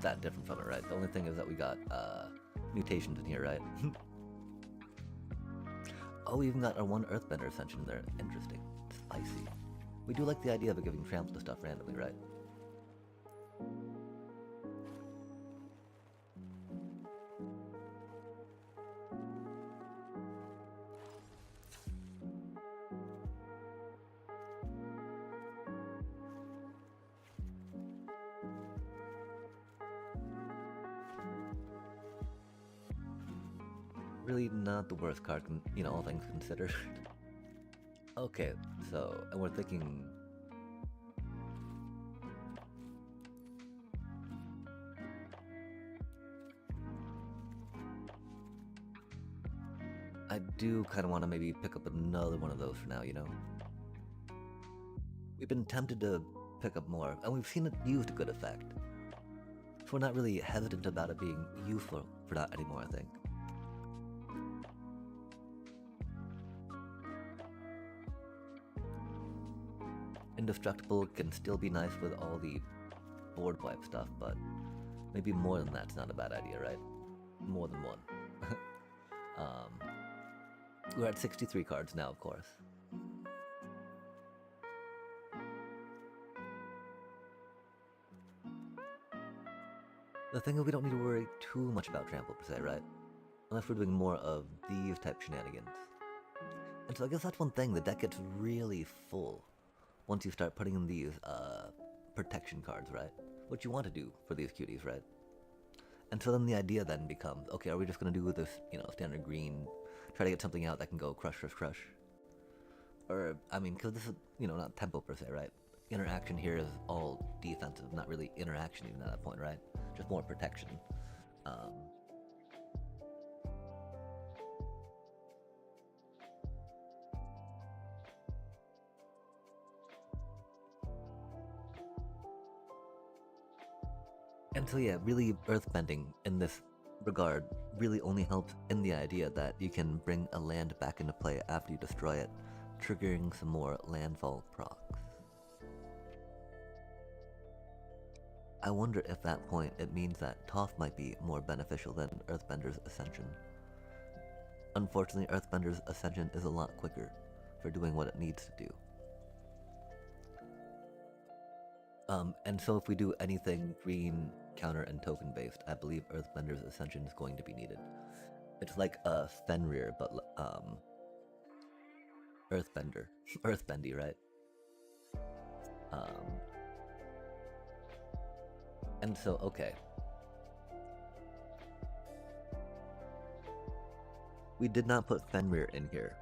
that different from it, right? The only thing is that we got mutations in here, right? Oh, we even got our 1 Earthbender Ascension there. Interesting. Spicy. We do like the idea of giving trample to stuff randomly, right? Really not the worst card, you know, all things considered. Okay, so, and we're thinking... I do kind of want to maybe pick up another one of those for now, you know? We've been tempted to pick up more, and we've seen it used to good effect. So we're not really hesitant about it being useful for that anymore, I think. Indestructible can still be nice with all the board wipe stuff, but maybe more than that's not a bad idea, right? More than one. We're at 63 cards now, of course. The thing is, we don't need to worry too much about trample per se, right? Unless we're doing more of these type shenanigans. And so I guess that's one thing, the deck gets really full once you start putting in these protection cards, right? What you want to do for these cuties, right? And so then the idea then becomes, okay, are we just going to do this, standard green, try to get something out that can go crush, crush, crush? Or, I mean, because this is, not tempo per se, right? Interaction here is all defensive, not really interaction even at that point, right? Just more protection. And so yeah, really earthbending in this regard really only helps in the idea that you can bring a land back into play after you destroy it, triggering some more landfall procs. I wonder if at that point it means that Toph might be more beneficial than Earthbender's Ascension. Unfortunately, Earthbender's Ascension is a lot quicker for doing what it needs to do. And so if we do anything green, counter, and token based, I believe Earthbender's Ascension is going to be needed. It's like a Fenrir, but Earthbender. Earthbendy, right? And so, okay. We did not put Fenrir in here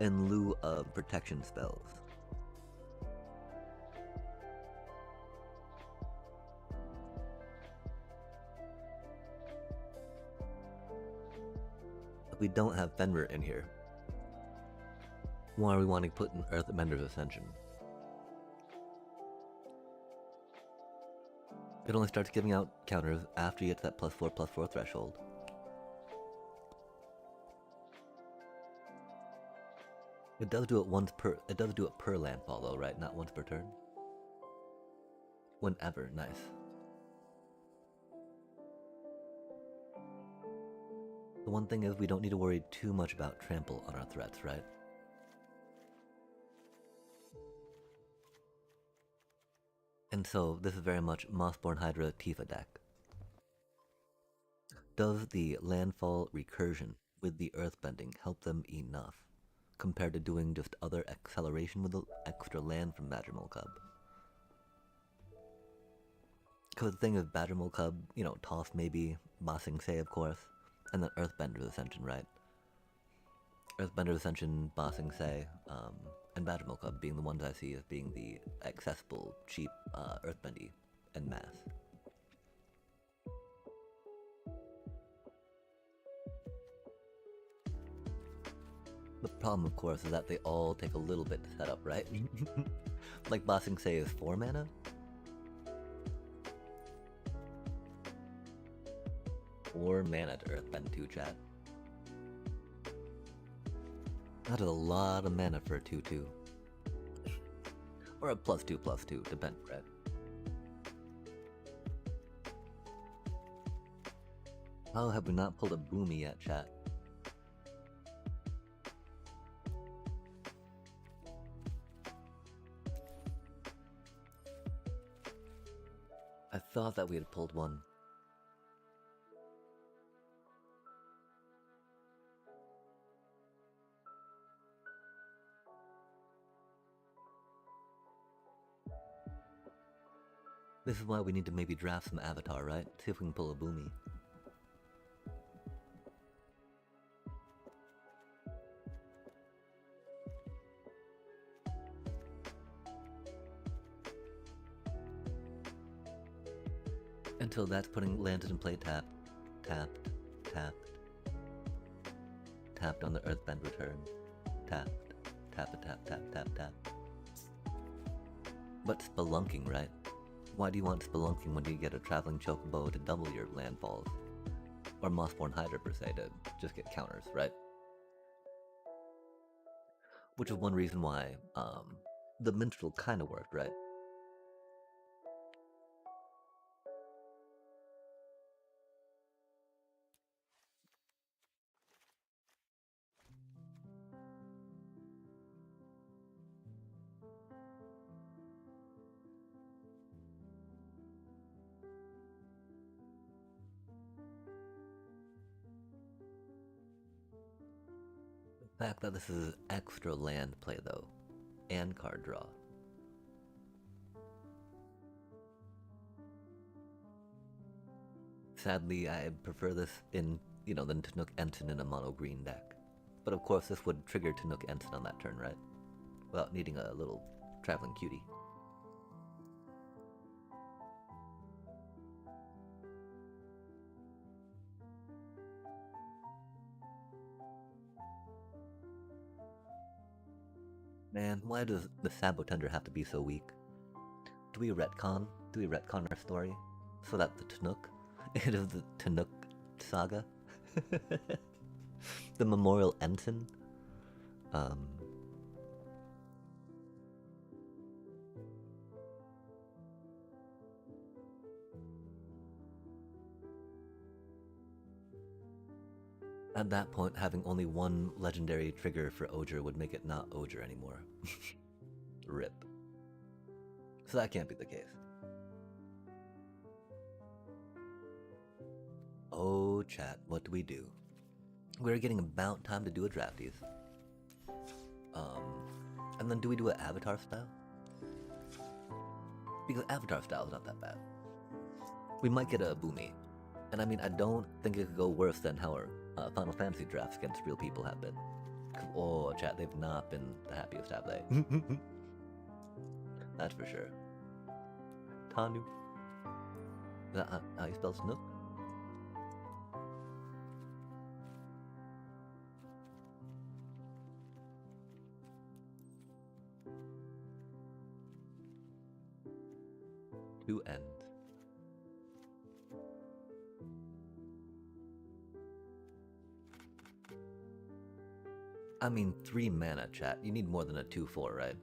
in lieu of protection spells. We don't have Fenrir in here. Why are we wanting to put in Earthbender's Ascension? It only starts giving out counters after you get to that +4/+4 threshold. It does do it once per. It does do it per landfall though, right? Not once per turn. Whenever, nice. The one thing is we don't need to worry too much about trample on our threats, right? And so this is very much Mossborn Hydra Tifa deck. Does the landfall recursion with the earthbending help them enough compared to doing just other acceleration with the extra land from Badgermole Cub? Because the thing is, Badgermole Cub, Toph maybe, Bossing Say of course, and then Earthbender's Ascension, right? Earthbender's Ascension, Bossing Say, and Badgermole Cub being the ones I see as being the accessible, cheap, Earthbendy en masse. The problem, of course, is that they all take a little bit to set up, right? Like Bossing Say is 4 mana? Or mana to Earthbend 2, chat. That is a lot of mana for a 2/2. Or a +2/+2, depends, right? How have we not pulled a Boomy yet, chat? I thought that we had pulled one. This is why we need to maybe draft some Avatar, right? See if we can pull a Boomy. Until that's putting landed in play tapped, tapped, tapped, tapped on the Earthbend return, tapped, tap, tap, tap, tap, tap. But spelunking, right? Why do you want spelunking when you get a traveling chocobo to double your landfalls? Or Mossborn Hydra per se to just get counters, right? Which is one reason why the minstrel kind of worked, right? The fact that this is extra land play though, and card draw. Sadly, I prefer this in, than Tanook Ensign in a mono green deck. But of course, this would trigger Tanook Ensign on that turn, right? Without needing a little traveling cutie. Man, why does the Sabotender have to be so weak? Do we retcon? Do we retcon our story? So that the Tanook, it is the Tanook saga? The Memorial Ensign? At that point, having only one legendary trigger for Oger would make it not Oger anymore. RIP. So that can't be the case. Oh, chat, what do we do? We're getting about time to do a drafties. And then do we do an Avatar style? Because Avatar style is not that bad. We might get a Boomy. And I mean, I don't think it could go worse than how our Final Fantasy drafts against real people have been. Oh, chat, they've not been the happiest, have they? That's for sure. Tanu. Is that how you spell Snook? Two ends. I mean, 3 mana, chat. You need more than a 2/4, right?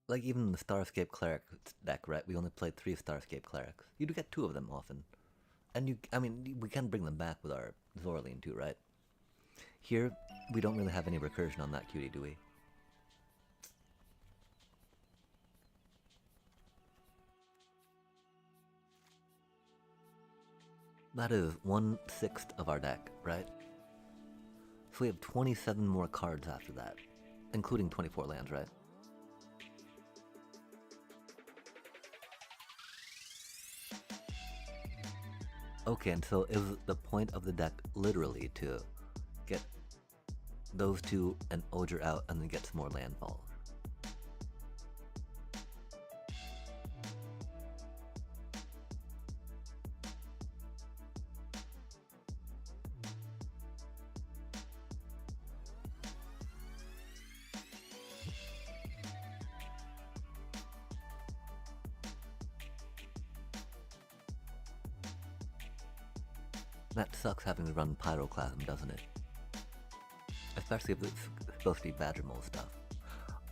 Like even the Starscape Cleric deck, right? We only played 3 Starscape Clerics. You do get 2 of them often. And I mean, we can bring them back with our Zorline too, right? Here, we don't really have any recursion on that cutie, do we? That is 1/6 of our deck, right? So we have 27 more cards after that, including 24 lands, right? Okay, and so is the point of the deck literally to get those 2 and Oger out and then get some more landfalls? That sucks having to run Pyroclasm, doesn't it? Especially if it's supposed to be Badger Mole stuff.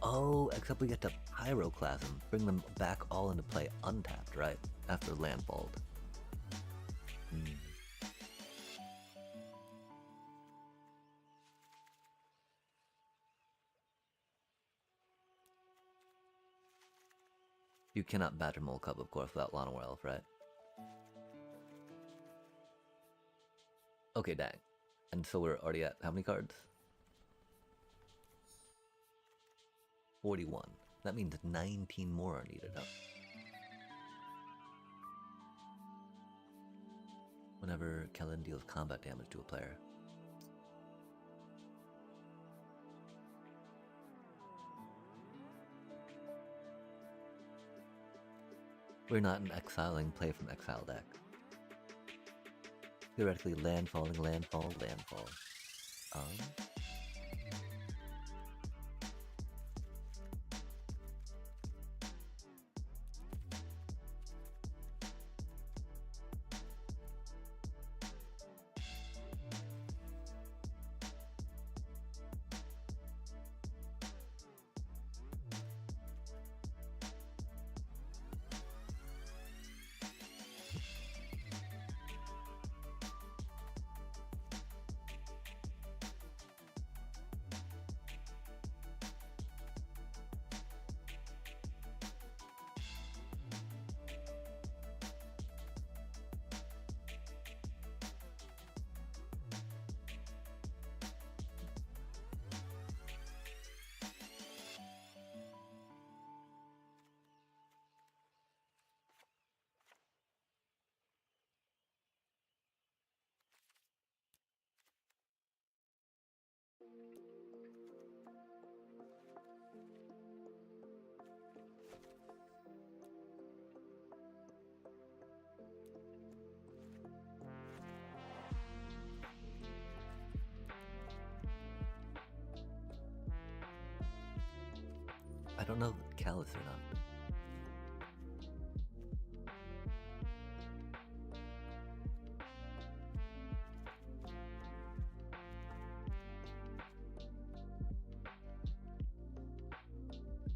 Oh, except we get to Pyroclasm, bring them back all into play untapped, right? After landfalled. You cannot Badger Mole Cub, of course, without Llanowar Elf, right? Okay, dang. And so we're already at how many cards? 41. That means 19 more are needed up. Whenever Kellen deals combat damage to a player. We're not an exiling play from exile deck. Theoretically, landfalling, landfall, landfall. I don't know if Callous or not.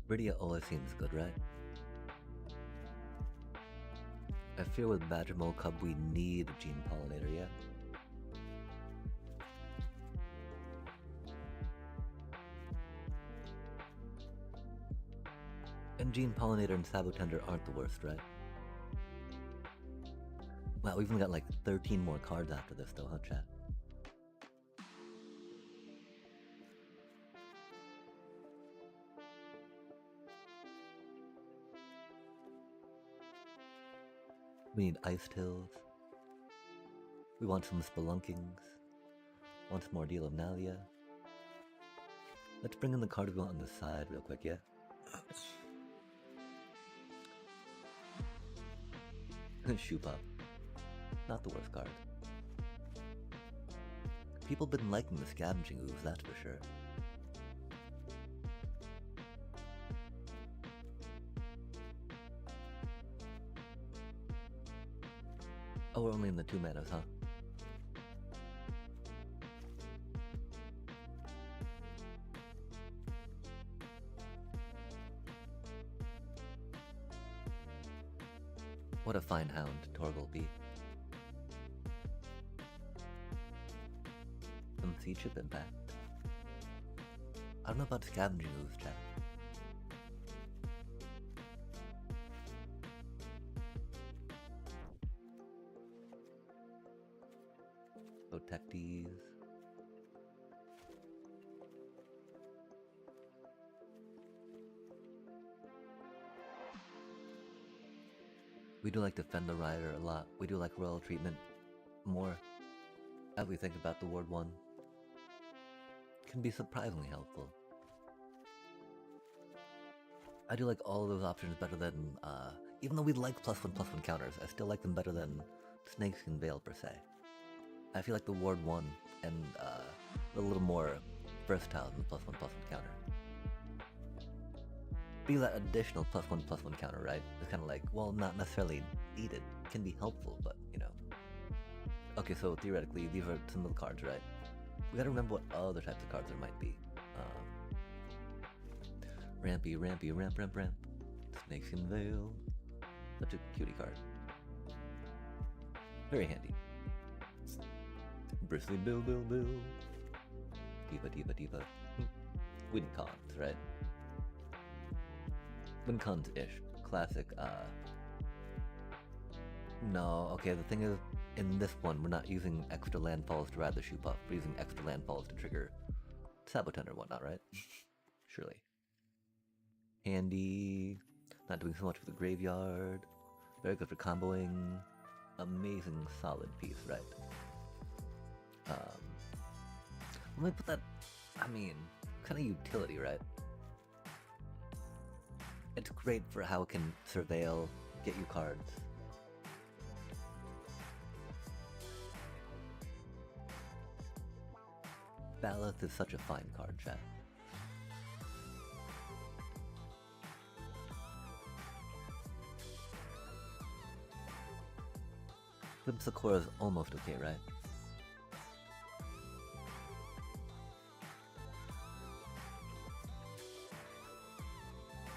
Rydia always seems good, right? I feel with Badger Mole Cub we need a Gene Pollinator, yeah? And Gene Pollinator and Sabotender aren't the worst, right? Wow, we've even got like 13 more cards after this though, huh, chat? We need Ice Tills. We want some Spelunkings. Want some more Deal of Nalia. Let's bring in the card we want on the side real quick, yeah? Shoop Up. Not the worst card. People been liking the Scavenging Ooze, that's for sure. Oh, we're only in the 2 manas, huh? What a fine hound Torgal be. Some Sea Chip Impact. I don't know about Scavenging Ooze, chat. Protectees. We do like Defend the Rider a lot. We do like Royal Treatment more. As we think about the Ward 1. Can be surprisingly helpful. I do like all of those options better than, even though we like +1/+1 counters, I still like them better than Snakeskin Veil per se. I feel like the Ward 1 and a little more versatile than the +1/+1 counter. Be that additional +1/+1 counter, right? It's kind of like, well, not necessarily needed. Can be helpful, but, you know. Okay, so theoretically, these are some of the cards, right? We gotta remember what other types of cards there might be. Rampy, Rampy, Ramp, Ramp, Ramp. Snakeskin Veil. Such a cutie card. Very handy. Bristly Bill, Bill, Bill. Diva, Diva, Diva. Win cons, right? Win cons-ish. Classic, No, okay, the thing is, in this one, we're not using extra landfalls to ride the Shoop Up. We're using extra landfalls to trigger Sabotender and whatnot, right? Surely. Handy. Not doing so much with the graveyard. Very good for comboing. Amazing, solid piece, right? Let me put that, I mean, kind of utility, right? It's great for how it can surveil get you cards. Ballast is such a fine card, chat. Sakura is almost okay, right?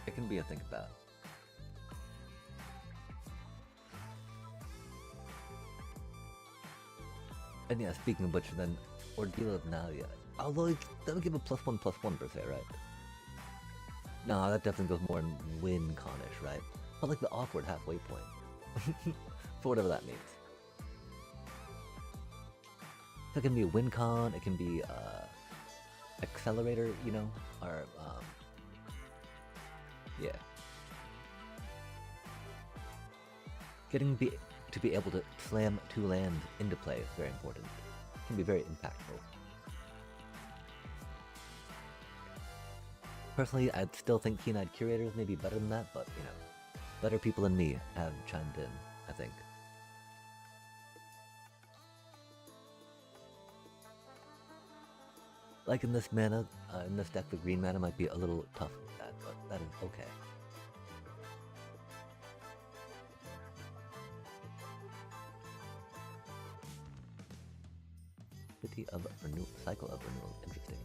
It can be a think about. And yeah, speaking of which, then Ordeal of Nalia. Although it doesn't give a +1/+1 per se, right? No, that definitely goes more in win-con-ish, right? But like the awkward halfway point. For whatever that means. So it can be a win-con, it can be accelerator, you know, or yeah. Getting to be able to slam 2 lands into play is very important. It can be very impactful. Personally, I'd still think Keen-Eyed Curators may be better than that, but, you know, better people than me have chimed in, I think. Like in this mana, in this deck, the green mana might be a little tough with that, but that is okay. City of renewal, cycle of renewal, interesting.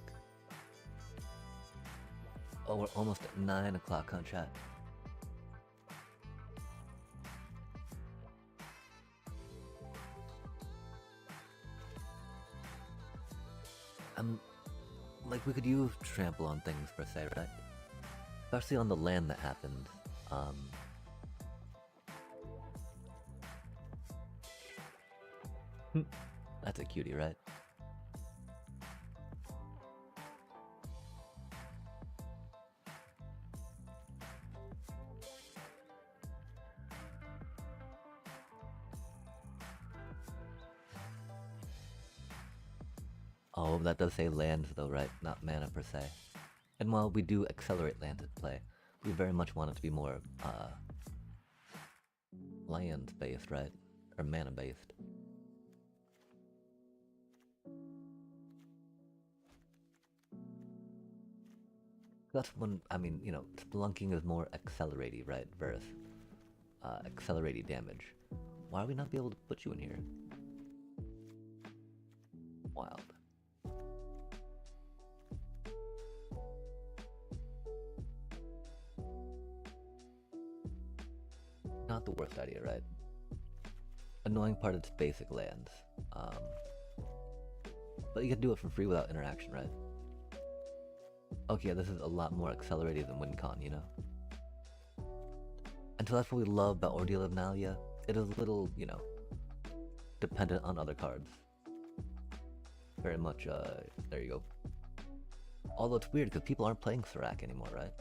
Oh, we're almost at 9 o'clock on chat. Like, we could use trample on things per se, right? Especially on the land that happened. That's a cutie, right? Oh, that does say lands though, right? Not mana per se. And while we do accelerate lands at play, we very much want it to be more, land-based, right? Or mana-based. That's when, I mean, you know, Spelunking is more acceleraty, right? Versus, acceleraty damage. Why would we not be able to put you in here? Wild. Not the worst idea, right? Annoying part is basic lands. But you can do it for free without interaction, right? Okay, this is a lot more accelerated than WinCon, you know? And so that's what we love about Ordeal of Nalia. It is a little, you know, dependent on other cards. Very much, there you go. Although it's weird, because people aren't playing Serac anymore, right?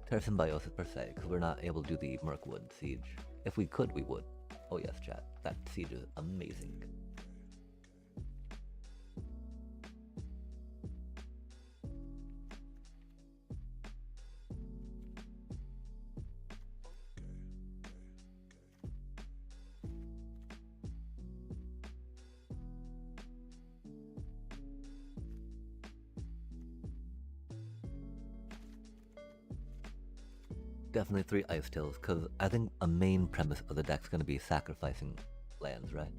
Terra Symbiosis per se, because we're not able to do the Mirkwood Siege. If we could, we would. Oh yes, chat. That siege is amazing. Definitely 3 Ice Tails, because I think a main premise of the deck's going to be sacrificing lands, right?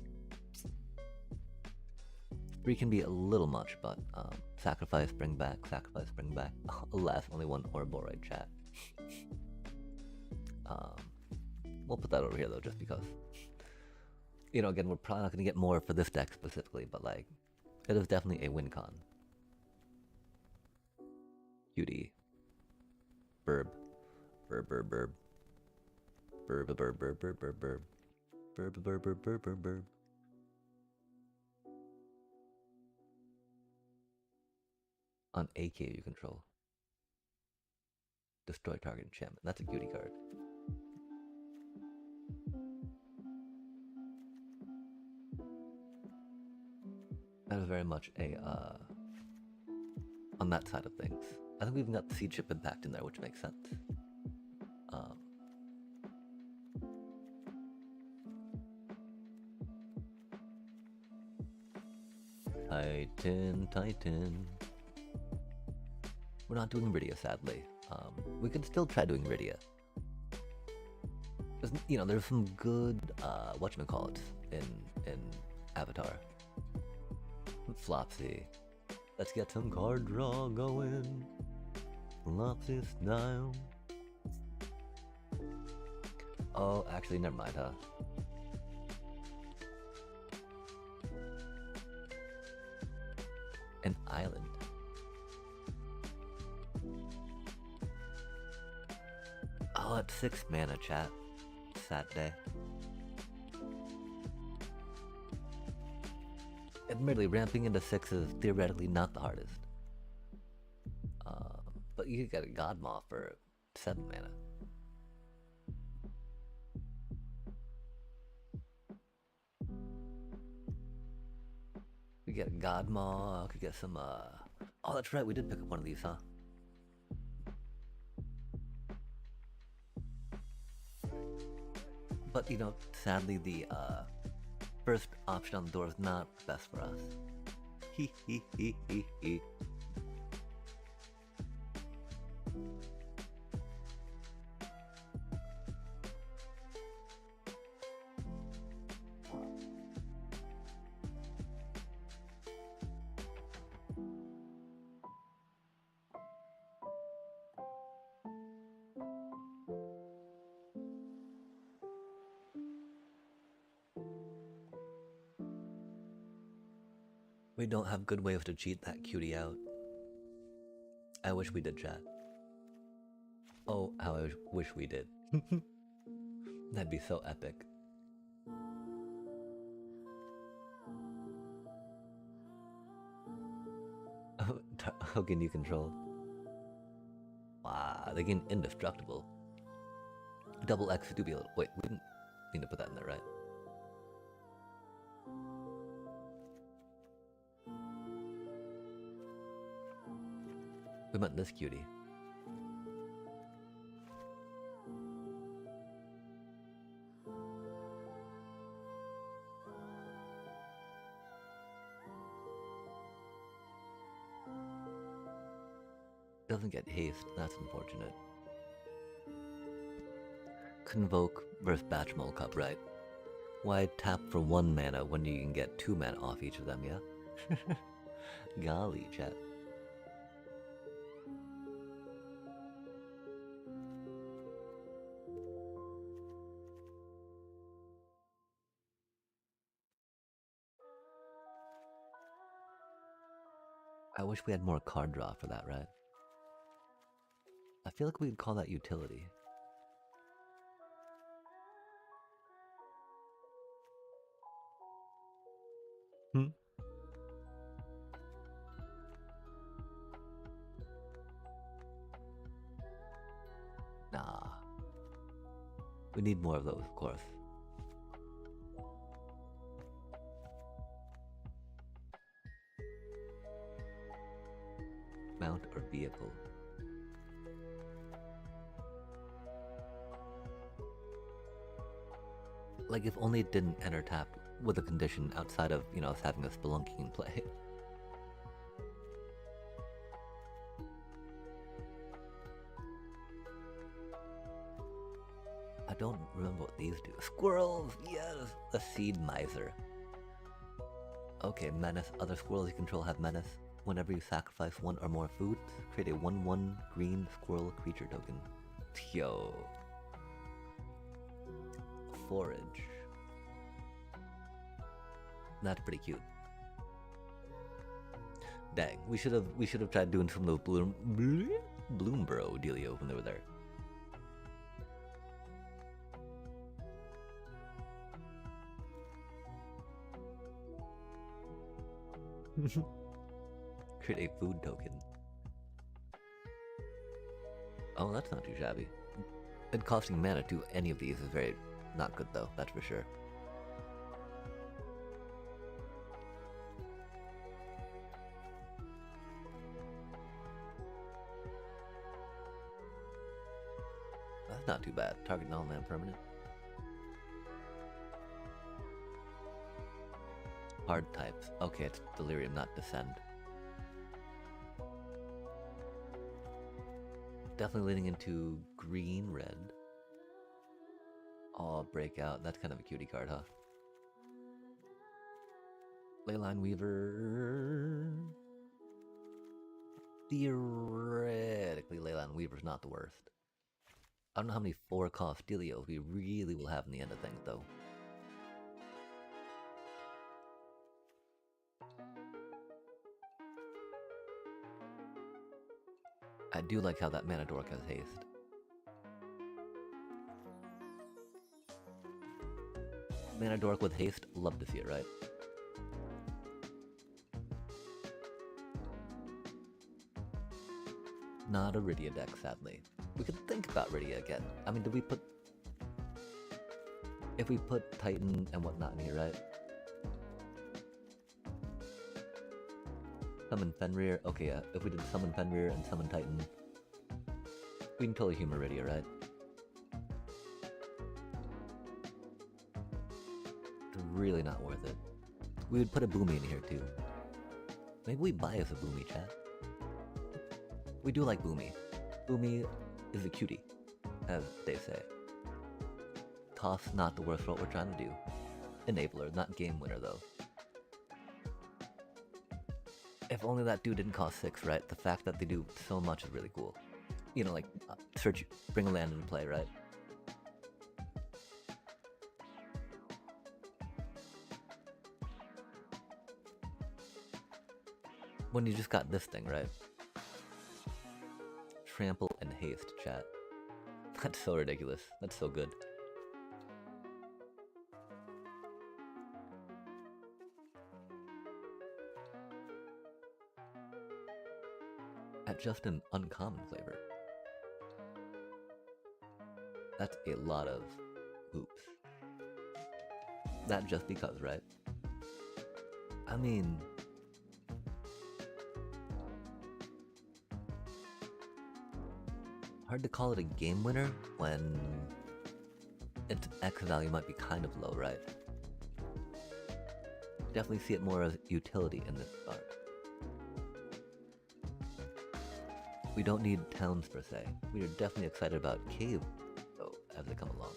3 can be a little much, but sacrifice, bring back, sacrifice, bring back. Alas, only one Ouroboros chat. We'll put that over here though, just because. You know, again, we're probably not going to get more for this deck specifically, but like, it is definitely a win con. Cutie. Burb. Burb, burb, burb. Burb, burb, burb, burb, burb, burb. Burb, burb, burb, burb, burb, burb. On AK you control. Destroy target enchantment. That's a cutie card. That is very much a, on that side of things. I think we've even got the seed chip impact in there, which makes sense. Titan, Titan. We're not doing Rydia, sadly. We could still try doing Rydia. You know, there's some good, whatchamacallits in Avatar. Flopsy. Let's get some card draw going. Flopsy style. Oh, actually, never mind, huh? An island. Oh, it's 6 mana, chat. Sad day. Admittedly, ramping into 6 is theoretically not the hardest. But you could get a God Maw for 7 mana. We get a God Maw, could get some, Oh, that's right, we did pick up one of these, huh? But, you know, sadly the, first option on the door is not best for us. Hee hee hee hee hee. We don't have good ways to cheat that cutie out. I wish we did, chat. Oh, how I wish we did. That'd be so epic. How can you control? Wow, they get indestructible. Double X do be a little. Wait, we didn't mean to put that in there, right? We meant this cutie. Doesn't get haste, that's unfortunate. Convoke versus Batchmole Cup, right? Why tap for 1 mana when you can get 2 mana off each of them, yeah? Golly, chat. I wish we had more card draw for that, right? I feel like we could call that utility. Nah. We need more of those, of course. Mount or vehicle. Like if only it didn't enter tap with a condition outside of, you know, us having a Spelunky in play. I don't remember what these do. Squirrels! Yes! A seed miser. Okay, menace. Other squirrels you control have menace. Whenever you sacrifice 1 or more foods, create a 1/1 green squirrel creature token. Yo. Forage. That's pretty cute. Dang, we should have tried doing some of those Bloombro dealio when they were there. Create a food token. Oh, that's not too shabby. And costing mana to any of these is very not good though, that's for sure. That's not too bad. Target non-land permanent. Hard types. Okay, it's Delirium, not Descend. Definitely leaning into green, red. Oh, Breakout. That's kind of a cutie card, huh? Leyline Weaver. Theoretically, Leyline Weaver's not the worst. I don't know how many 4-cost Delios we really will have in the end of things, though. I do like how that Mana Dork has haste. Mana Dork with haste, love to see it, right? Not a Rydia deck, sadly. We could think about Rydia again. I mean, did we put... If we put Titan and whatnot in here, right? Summon Fenrir. Okay, yeah. If we did Summon Fenrir and Summon Titan, we can totally humor Rydia, right? It's really not worth it. We would put a Boomy in here, too. Maybe we bias a Boomy, chat. We do like Boomy. Boomy is a cutie, as they say. Toss, not the worst for what we're trying to do. Enabler, not game winner, though. If only that dude didn't cost 6, right? The fact that they do so much is really cool. You know, like, search, bring a land into play, right? When you just got this thing, right? Trample and haste, chat. That's so ridiculous. That's so good. At just an uncommon flavor. That's a lot of hoops. That just because, right? I mean... hard to call it a game winner when its X value might be kind of low, right? Definitely see it more as utility in this card. We don't need towns per se. We are definitely excited about cave though as they come along.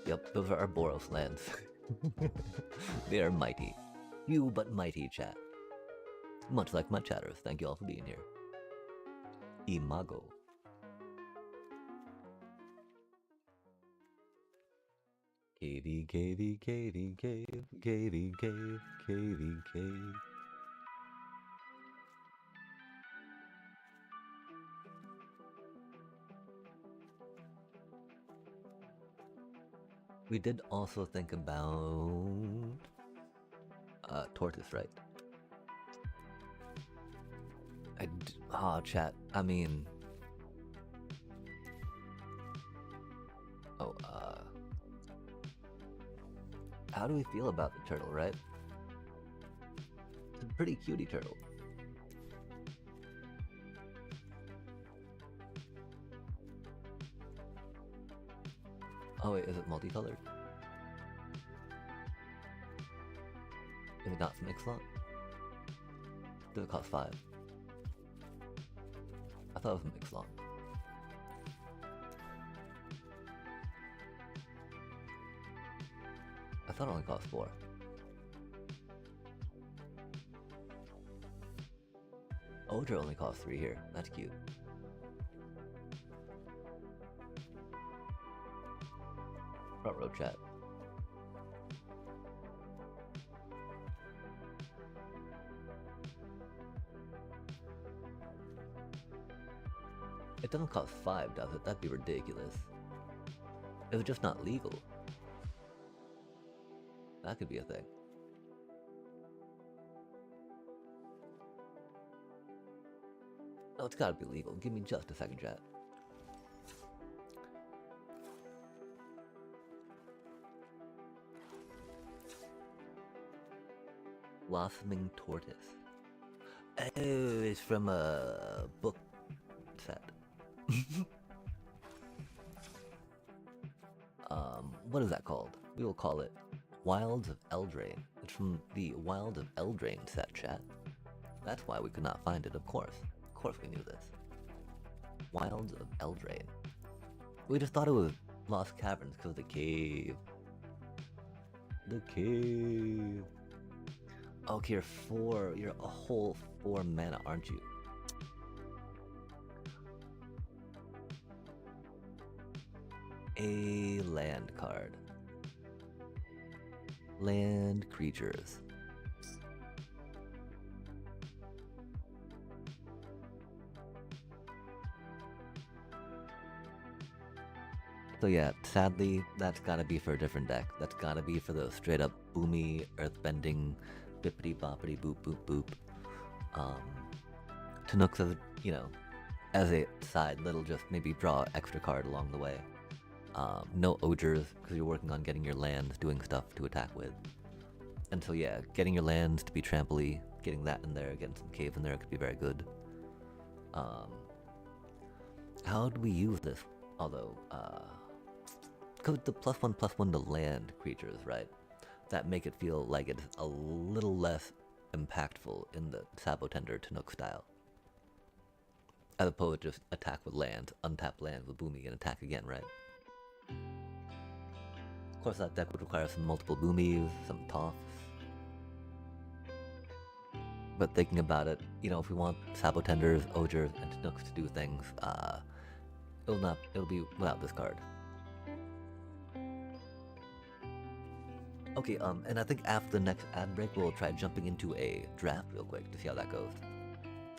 Yep, those are our Boros lands. They are mighty. You but mighty, chat. Much like my chatters, thank you all for being here. Imago. Cavey, cavey, cavey, cave, cavey, cave, cavey, cave. We did also think about Tortoise, right? Chat. I mean, how do we feel about the turtle, right? It's a pretty cutie turtle. Oh wait, is it multicolored? Is it not from Ixalan? Does it cost 5? I thought it was from Ixalan. I thought it only cost 4. Odra only costs 3 here. That's cute. Front row chat. It doesn't cost 5, does it? That'd be ridiculous. If it's just not legal. That could be a thing. No, it's gotta be legal. Give me just a second, chat. Blossoming Tortoise. Oh, it's from a book set. What is that called? We will call it Wilds of Eldraine. It's from the Wilds of Eldraine set, chat. That's why we could not find it, of course. Of course we knew this. Wilds of Eldraine. We just thought it was Lost Caverns because of the cave. The cave. Okay, you're a whole 4 mana, aren't you? A land card. Land creatures. So yeah, sadly, that's gotta be for a different deck. That's gotta be for those straight up boomy, earthbending, bippity boppity boop boop boop. Tanooks as, you know, as a side, little just maybe draw extra card along the way. No ogres, because you're working on getting your lands, doing stuff to attack with. And so yeah, getting your lands to be trampoly, getting that in there, getting some cave in there could be very good. How do we use this? Although, because the +1/+1 to land creatures, right? That make it feel like it's a little less impactful in the Sabotender Tanook style. As opposed to just attack with land, untap land with Boomy, and attack again, right? Of course, that deck would require some multiple Boomies, some Toffs. But thinking about it, you know, if we want Sabotenders, Ogres, and Tanooks to do things, it'll be without this card. Okay, and I think after the next ad break, we'll try jumping into a draft real quick to see how that goes.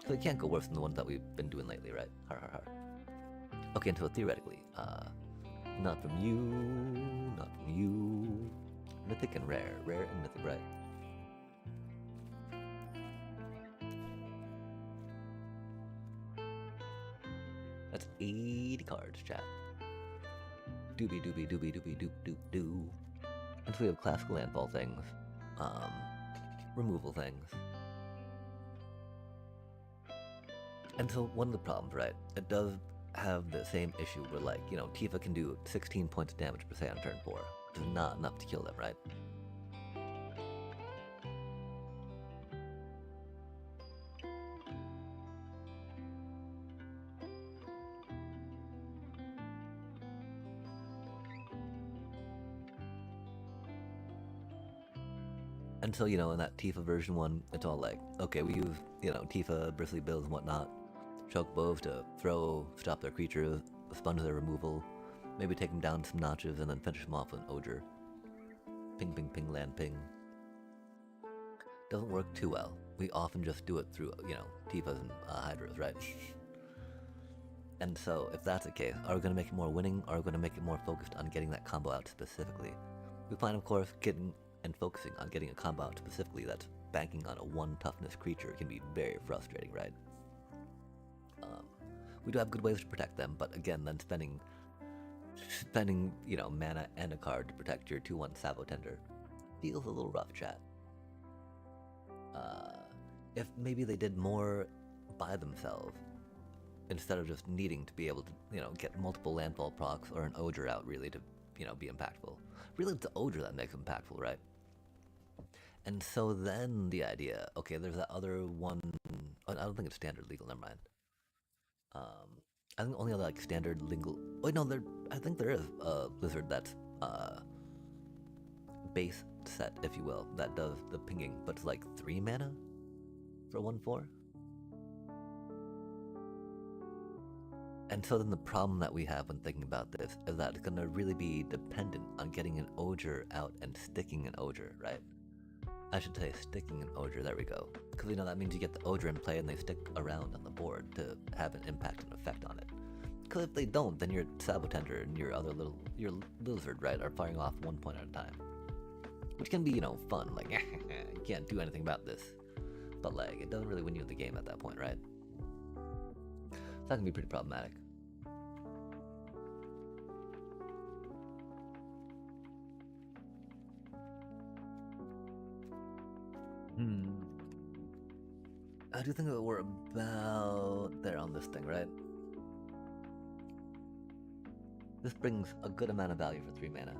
So it can't go worse than the ones that we've been doing lately, right? Har har har. Okay, and so theoretically, not from you, not from you. Mythic and rare, rare and mythic, right? That's 80 cards, chat. Doobie doobie doobie doobie doop doop doo. And so we have classical landfall things, removal things. And so one of the problems, right, it does have the same issue where, like, you know, Tifa can do 16 points of damage per se on turn 4, which is not enough to kill them, right? And so, you know, in that Tifa version 1, it's all like, okay, we use, you know, Tifa, Bristly Bills and whatnot, Chocobos to throw, stop their creatures, sponge their removal, maybe take them down some notches, and then finish them off with an Ogre. Ping, ping, ping, land, ping. Doesn't work too well. We often just do it through, you know, Tifas and Hydras, right? And so, if that's the case, are we going to make it more winning, or are we going to make it more focused on getting that combo out specifically? We plan, of course, getting and focusing on getting a combo out specifically that's banking on a 1 toughness creature can be very frustrating, right? We do have good ways to protect them, but again, then spending, you know, mana and a card to protect your 2/1 Sabotender feels a little rough, chat. If maybe they did more by themselves, instead of just needing to be able to, you know, get multiple landfall procs or an Ogre out really to, you know, be impactful. Really, it's the Ogre that makes them impactful, right? And so then the idea, okay, there's that other one, I don't think it's standard legal, never mind. I think only other, like, standard legal, wait, no, I think there is a Blizzard that's, base set, if you will, that does the pinging, but it's like 3 mana for 1/4. And so then the problem that we have when thinking about this is that it's going to really be dependent on getting an Ogre out and sticking an Ogre, right? I should say sticking an Ogre, there we go. Because, you know, that means you get the Ogre in play and they stick around on the board to have an impact and effect on it. Because if they don't, then your Sabotender and your your Lizard, right, are firing off 1 point at a time. Which can be, you know, fun, like, you can't do anything about this. But, like, it doesn't really win you the game at that point, right? So that can be pretty problematic. I do think that we're about there on this thing, right? This brings a good amount of value for 3 mana.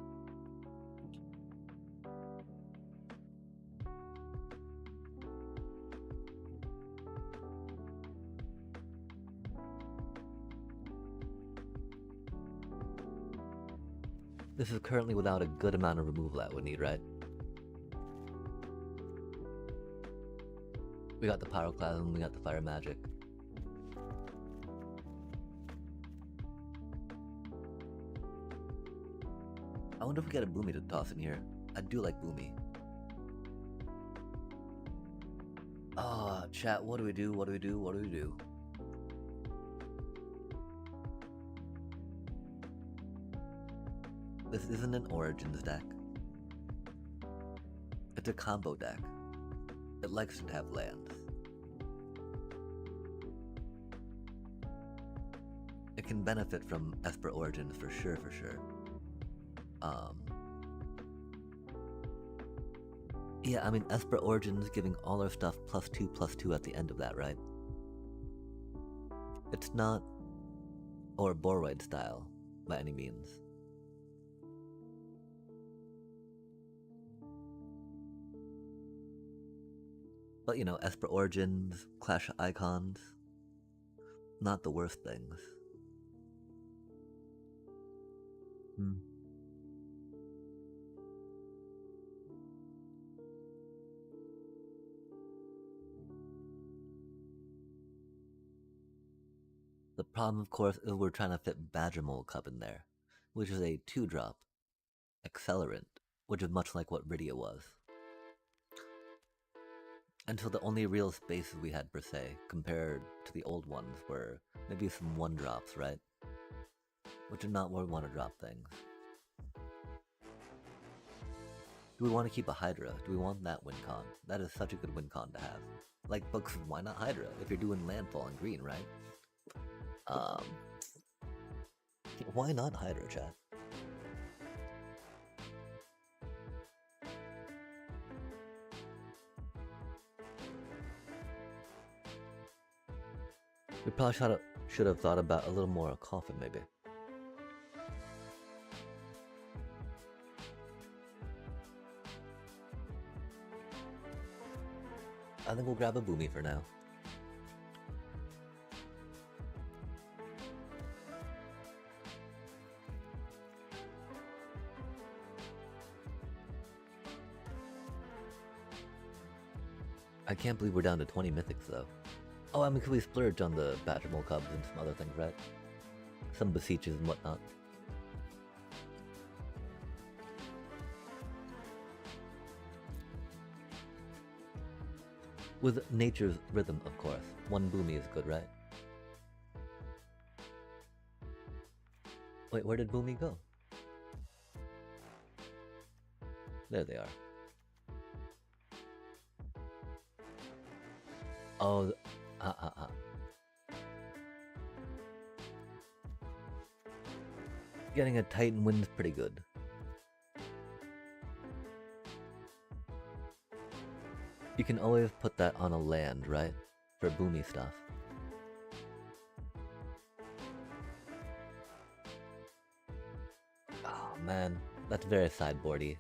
This is currently without a good amount of removal that would need, right? We got the Pyroclasm, we got the Fire Magic. I wonder if we get a Boomy to toss in here. I do like Boomy. Chat, what do we do? What do we do? What do we do? This isn't an Origins deck. It's a combo deck. It likes to have lands. It can benefit from Esper Origins for sure, for sure. Yeah, I mean, Esper Origins giving all our stuff +2/+2 at the end of that, right? It's not Ouroboros style by any means. But you know, Esper Origins, Clash of Icons, not the worst things. The problem, of course, is we're trying to fit Badgermole Cup in there, which is a 2-drop accelerant, which is much like what Rydia was. And so the only real spaces we had per se, compared to the old ones, were maybe some 1-drops, right? Which are not where we want to drop things. Do we want to keep a Hydra? Do we want that win con? That is such a good win con to have. Like books, why not Hydra? If you're doing landfall in green, right? Why not Hydra, chat? We probably should have thought about a little more coffin, maybe. I think we'll grab a Boomy for now. I can't believe we're down to 20 mythics though. Oh, I mean, could we splurge on the Badgermole Cubs and some other things, right? Some beseeches and whatnot. With nature's rhythm, of course. 1 Boomy is good, right? Wait, where did Boomy go? There they are. Oh, Getting a Titan Wind's pretty good. You can always put that on a land, right? For Boomy stuff. Oh man, that's very sideboardy.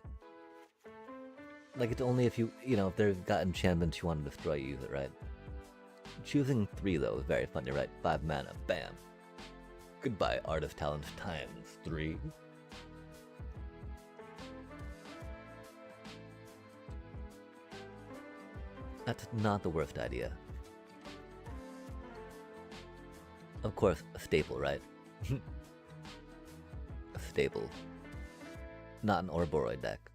Like, it's only if if they've got enchantments you want to destroy, you use it, right? Choosing 3 though is very funny, right? 5 mana, bam. Goodbye, Artist Talents times 3. That's not the worst idea. Of course, a staple, right? A staple. Not an Ouroboros deck.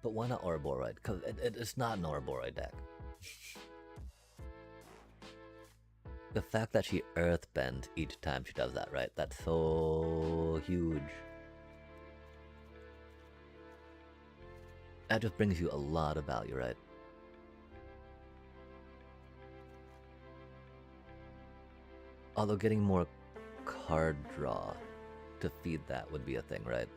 But why not Ouroboros? Because it's not an Ouroboros deck. The fact that she earthbends each time she does that, right? That's so huge. That just brings you a lot of value, right? Although getting more card draw to feed that would be a thing, right?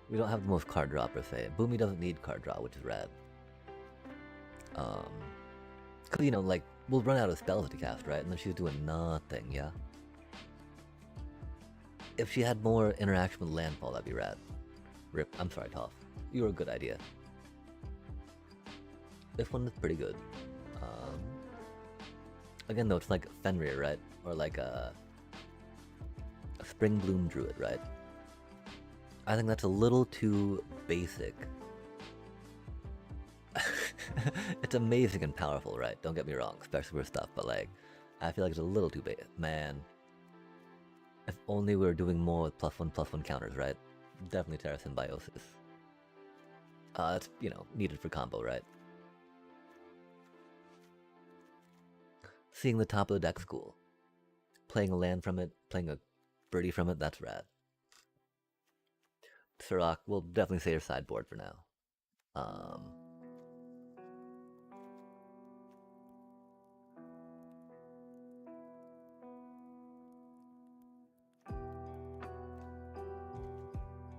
We don't have the most card draw per se. Boomy doesn't need card draw, which is rad. Cause you know, like, we'll run out of spells to cast, right? And then she's doing nothing, yeah? If she had more interaction with landfall, that'd be rad. Rip, I'm sorry, Toph. You were a good idea. This one is pretty good. Again though, it's like Fenrir, right? Or like a Spring Bloom Druid, right? I think that's a little too basic. It's amazing and powerful, right? Don't get me wrong, especially for stuff, but like, I feel like it's a little too basic. Man, if only we were doing more with +1/+1 counters, right? Definitely Terra Symbiosis. That's, you know, needed for combo, right? Seeing the top of the deck's cool. Playing a land from it, playing a birdie from it, that's rad. Sirach, we'll definitely say your sideboard for now.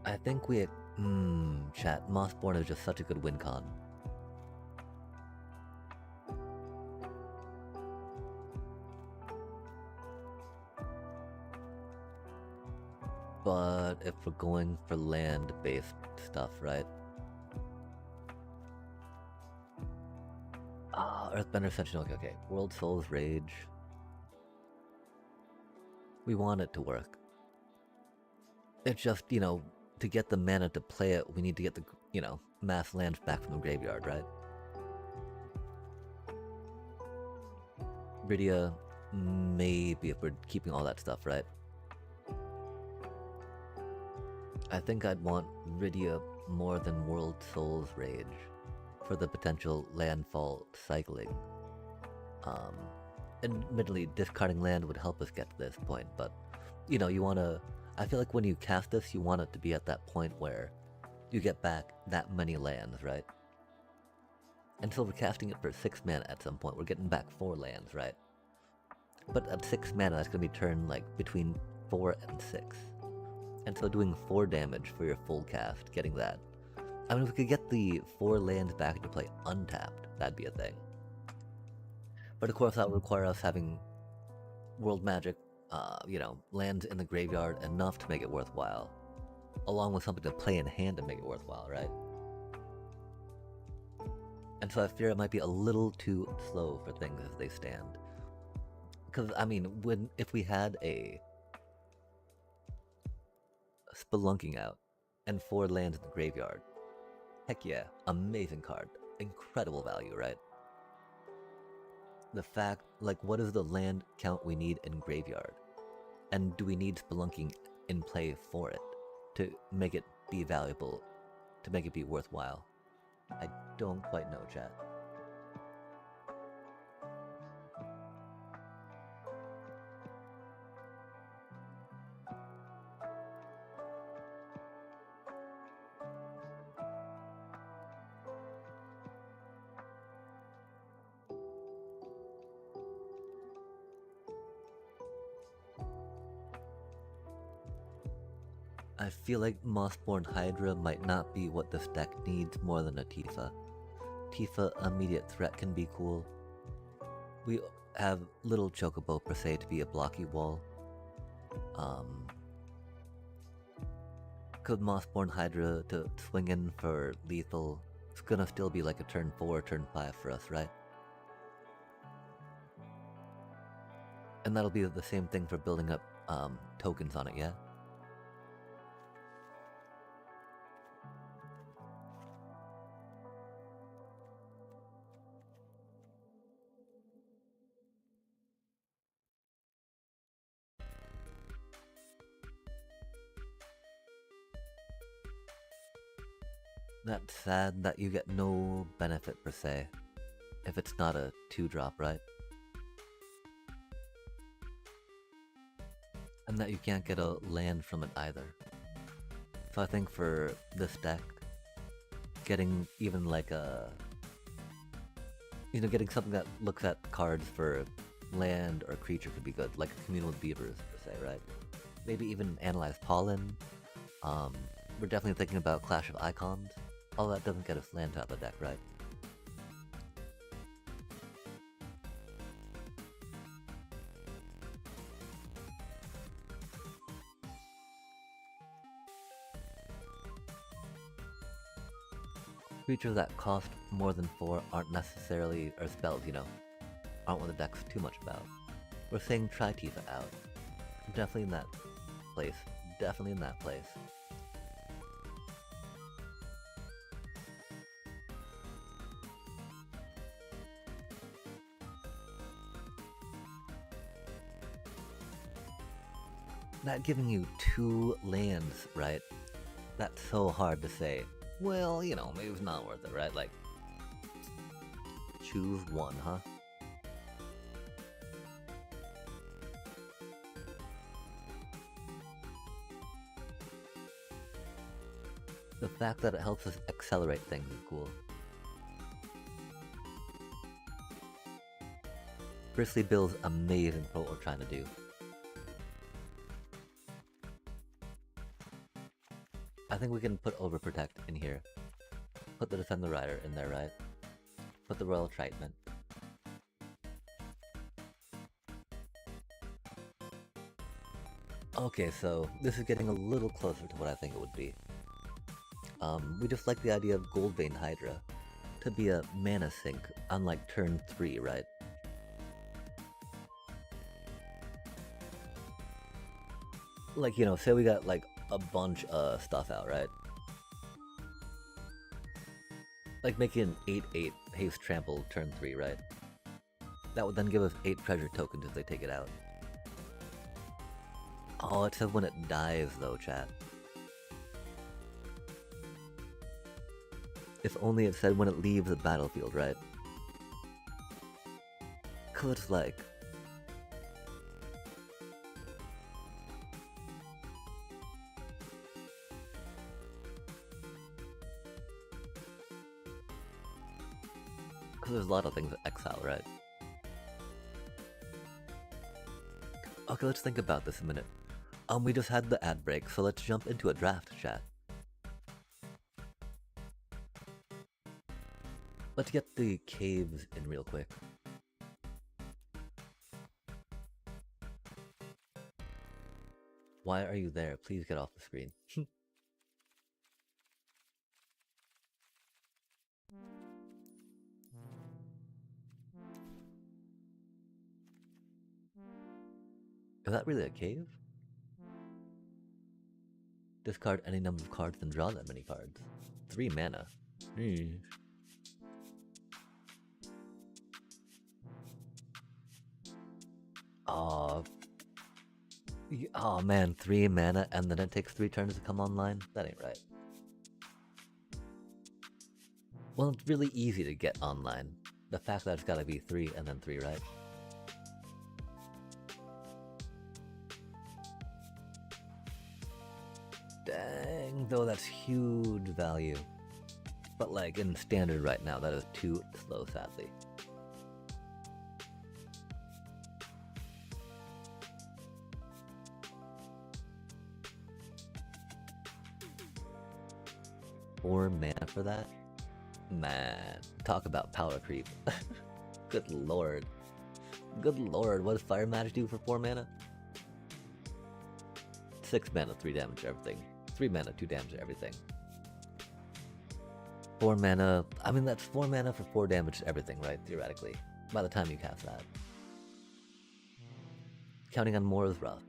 I think we... chat, Mossborn is just such a good win con. But if we're going for land-based stuff, right? Earthbender Sentinel, okay. World Soul's Rage. We want it to work. It's just, you know, to get the mana to play it, we need to get the, you know, mass lands back from the graveyard, right? Rydia, maybe if we're keeping all that stuff, right? I think I'd want Rydia more than World Soul's Rage for the potential landfall cycling. Admittedly, discarding land would help us get to this point, but, you know, you want to... I feel like when you cast this, you want it to be at that point where you get back that many lands, right? And so we're casting it for 6 mana at some point. We're getting back 4 lands, right? But at 6 mana, that's going to be turned like between 4 and 6. And so doing 4 damage for your full cast, getting that. I mean, if we could get the 4 lands back into play untapped, that'd be a thing. But of course, that would require us having World Magic, you know, lands in the graveyard enough to make it worthwhile. Along with something to play in hand to make it worthwhile, right? And so I fear it might be a little too slow for things as they stand. Because, I mean, if we had a Spelunking out and 4 lands in the graveyard, heck yeah, amazing card. Incredible value, right? The fact, like, what is the land count we need in graveyard? And do we need Spelunking in play for it to make it be valuable, to make it be worthwhile? I don't quite know, chat. I feel like Mossborn Hydra might not be what this deck needs more than a Tifa. Tifa immediate threat can be cool. We have little Chocobo per se to be a blocky wall. Could Mossborn Hydra to swing in for lethal? It's gonna still be like a turn 4, turn 5 for us, right? And that'll be the same thing for building up tokens on it, yeah? That's sad that you get no benefit per se, if it's not a 2-drop, right? And that you can't get a land from it either. So I think for this deck, getting even like a... You know, getting something that looks at cards for land or creature could be good, like a Communal with Beavers per se, right? Maybe even Analyze Pollen, we're definitely thinking about Clash of Icons. All that doesn't get us land top of the deck, right? Creatures that cost more than 4 aren't necessarily, or spells, you know, aren't what the deck's too much about. We're saying try Tifa out. Definitely in that place. Definitely in that place. Not giving you 2 lands, right? That's so hard to say. Well, you know, maybe it's not worth it, right? Like, choose one, huh? The fact that it helps us accelerate things is cool. Bristly Bill's amazing for what we're trying to do. I think we can put Overprotect in here. Put the Defend the Rider in there, right? Put the Royal Tritement. Okay, so this is getting a little closer to what I think it would be. We just like the idea of Goldbane Hydra to be a mana sink, unlike turn 3, right? Like, you know, say we got like a bunch of stuff out, right? Like making an 8/8 haste trample turn 3, right? That would then give us 8 treasure tokens if they take it out. Oh, it says when it dies though, chat. If only it said when it leaves the battlefield, right? Cause it's like... Cause there's a lot of things that exile, right? Okay, let's think about this a minute. We just had the ad break, so let's jump into a draft, chat. Let's get the caves in real quick. Why are you there? Please get off the screen. Is that really a cave? Discard any number of cards and draw that many cards. 3 mana. Oh man, 3 mana and then it takes 3 turns to come online? That ain't right. Well, it's really easy to get online. The fact that it's gotta be 3 and then 3, right? Dang, though that's huge value. But like, in standard right now, that is too slow, sadly. Four mana for that? Man, talk about power creep. Good lord. Good lord, what does Fire Magic do for 4 mana? 6 mana, 3 damage to everything. 3 mana, 2 damage to everything. 4 mana, I mean that's 4 mana for 4 damage to everything, right? Theoretically. By the time you cast that. Counting on more is rough.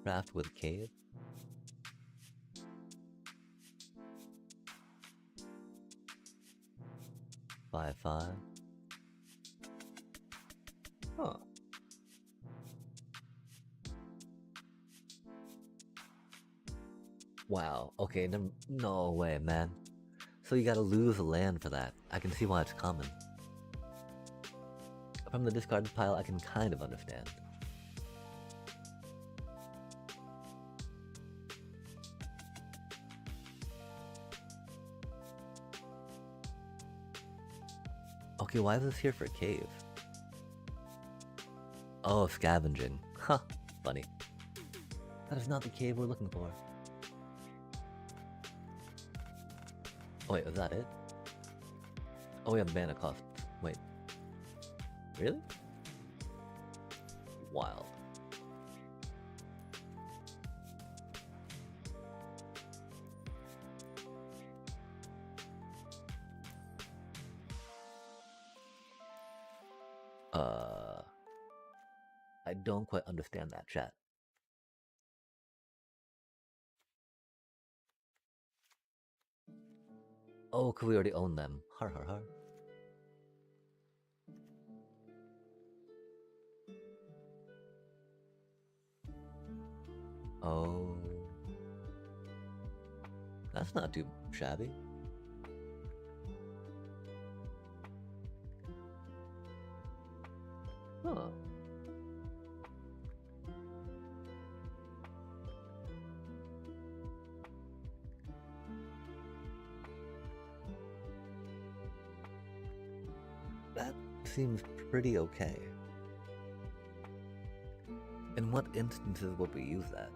Craft with cave. 5/5. Huh. Wow. Okay, no way, man. So you gotta lose a land for that. I can see why it's common. From the discarded pile, I can kind of understand. Okay, why is this here for a cave? Oh, scavenging. Huh, funny. That is not the cave we're looking for. Oh wait, was that it? Oh, we have mana costs. Wait. Really? Wild. I don't quite understand that, chat. Oh, could we already own them? Har har har. Oh. That's not too shabby. Huh. That seems pretty okay. In what instances would we use that?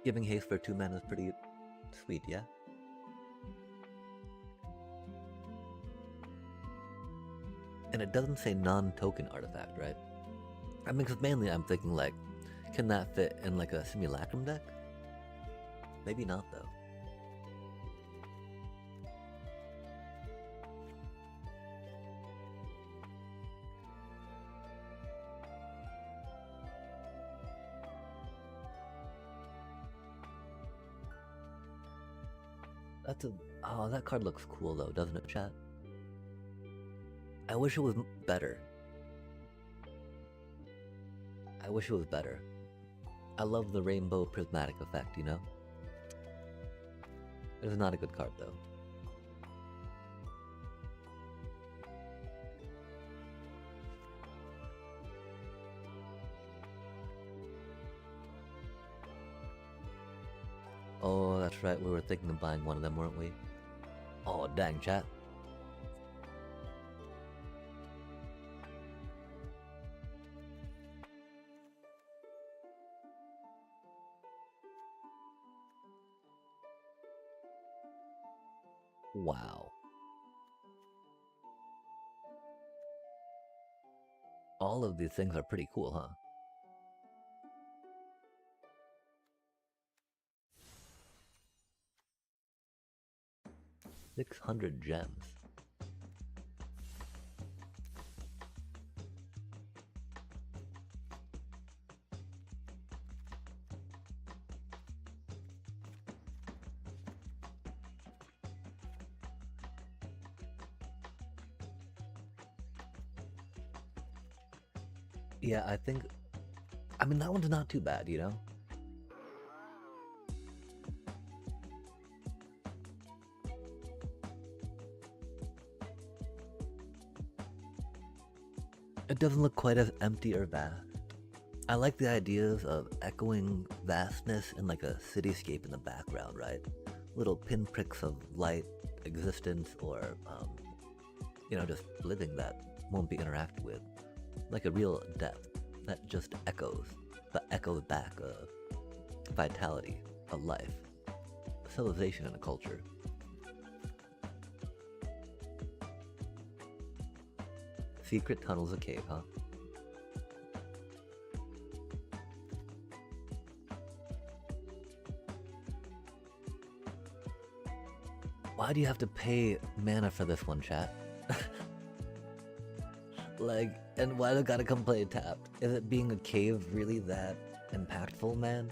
Giving haste for 2 mana is pretty sweet, yeah? And it doesn't say non-token artifact, right? I mean, because mainly I'm thinking like, can that fit in like a simulacrum deck? Maybe not though. That's a... Oh, that card looks cool though, doesn't it, chat? I wish it was better. I wish it was better. I love the rainbow prismatic effect, you know? It is not a good card though. Oh, that's right, we were thinking of buying one of them, weren't we? Oh, dang, chat. Wow. All of these things are pretty cool, huh? $600 gems. Yeah, I think... I mean, that one's not too bad, you know? It doesn't look quite as empty or vast. I like the ideas of echoing vastness in like a cityscape in the background, right? Little pinpricks of light, existence, or, you know, just living that won't be interacted with. Like a real depth that just echoes, but echoes back a vitality, a life, a civilization and a culture. Secret tunnels of cave, huh? Why do you have to pay mana for this one, chat? Like, and why do I gotta come play tapped? Is it being a cave really that impactful, man?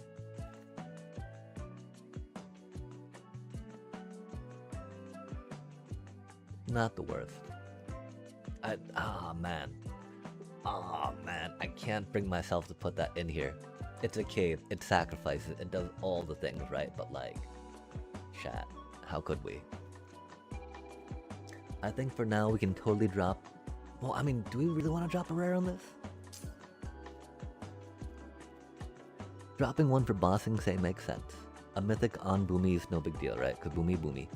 Not the worst. Man. Oh man, I can't bring myself to put that in here. It's a cave, it sacrifices, it does all the things, right? But like, chat, how could we? I think for now we can totally drop... Well, I mean, do we really want to drop a rare on this? Dropping one for bossing, say, makes sense. A mythic on Boomy is no big deal, right? Because Boomy, Boomy.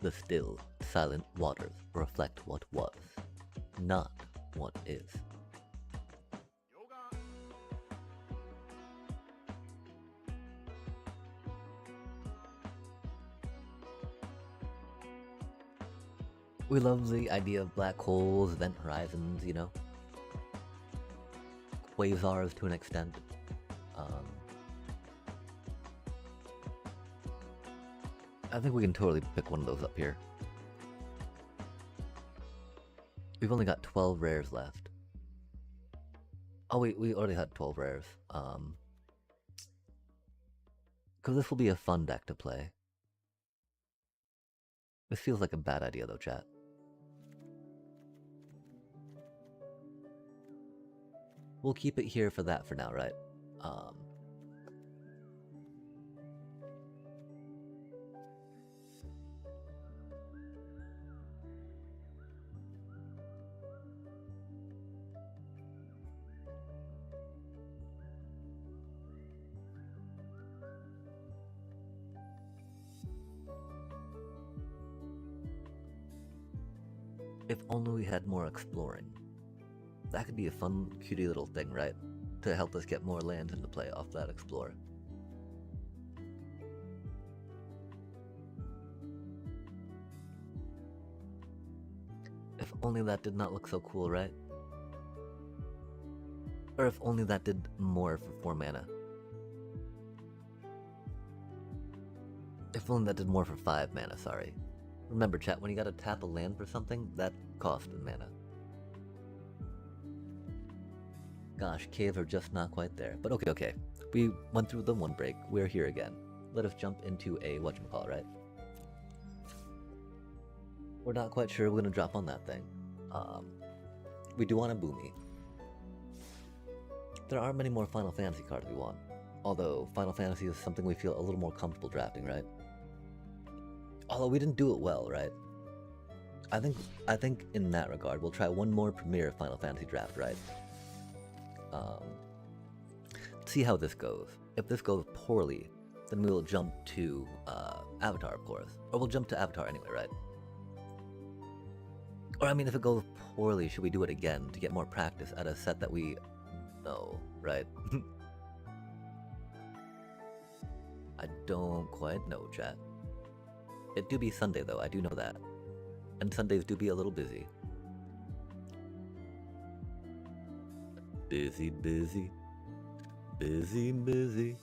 The still, silent waters reflect what was, not what is. We love the idea of black holes, event horizons, you know? Quasars to an extent. I think we can totally pick one of those up here. We've only got 12 rares left. Oh, we already had 12 rares. Because this will be a fun deck to play. This feels like a bad idea though, chat. We'll keep it here for that for now, right? If only we had more exploring. That could be a fun, cutie little thing, right? To help us get more lands into play off that explore. If only that did not look so cool, right? Or if only that did more for 4 mana. If only that did more for 5 mana, sorry. Remember, chat, when you gotta tap a land for something, that costs in mana. Gosh, caves are just not quite there. But okay. We went through the one break. We're here again. Let us jump into a whatchamacallit, right? We're not quite sure we're gonna drop on that thing. We do want a Boomy. There aren't many more Final Fantasy cards we want. Although, Final Fantasy is something we feel a little more comfortable drafting, right? Although we didn't do it well, right? I think in that regard, we'll try one more Premier Final Fantasy draft, right? See how this goes. If this goes poorly, then we'll jump to Avatar, of course. Or we'll jump to Avatar anyway, right? Or I mean, if it goes poorly, should we do it again to get more practice at a set that we know, right? I don't quite know, chat. It do be Sunday though, I do know that. And Sundays do be a little busy. Busy, busy. Busy, busy.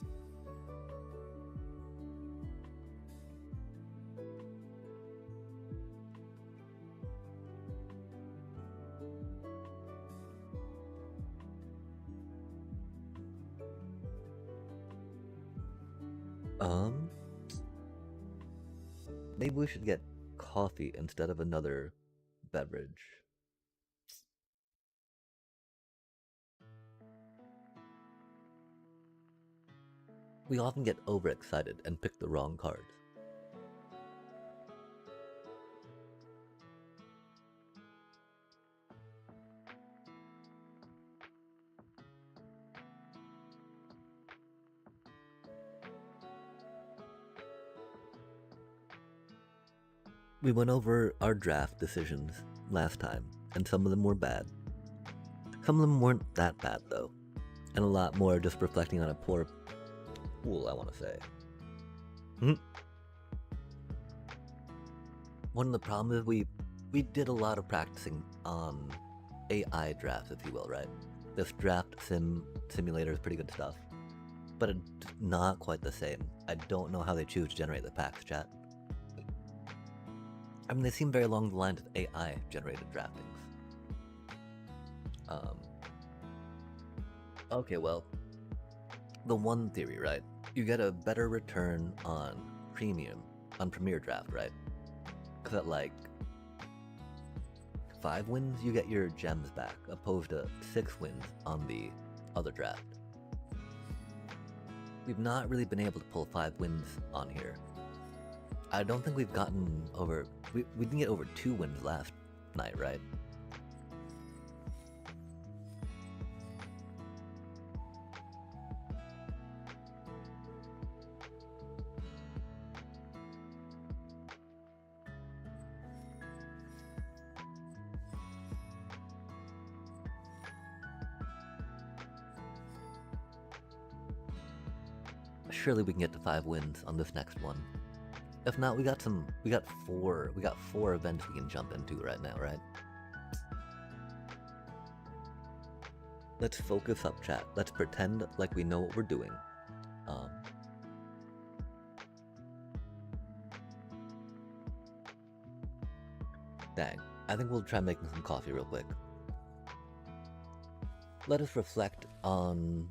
Maybe we should get coffee instead of another beverage. We often get overexcited and pick the wrong cards. We went over our draft decisions last time, and some of them were bad. Some of them weren't that bad though, and a lot more just reflecting on a poor pool, I want to say. One of the problems is we did a lot of practicing on AI drafts, if you will, right? This draft simulator is pretty good stuff, but it's not quite the same. I don't know how they choose to generate the packs, chat. I mean, they seem very along the lines of AI-generated draftings. Okay, well, the one theory, right? You get a better return on Premier Draft, right? Because at like 5 wins, you get your gems back, opposed to 6 wins on the other draft. We've not really been able to pull 5 wins on here. I don't think we've gotten over... We didn't get over 2 wins last night, right? Surely we can get to 5 wins on this next one. If not, we got 4 events we can jump into right now, right? Let's focus up, chat. Let's pretend like we know what we're doing. Dang, I think we'll try making some coffee real quick. Let us reflect on...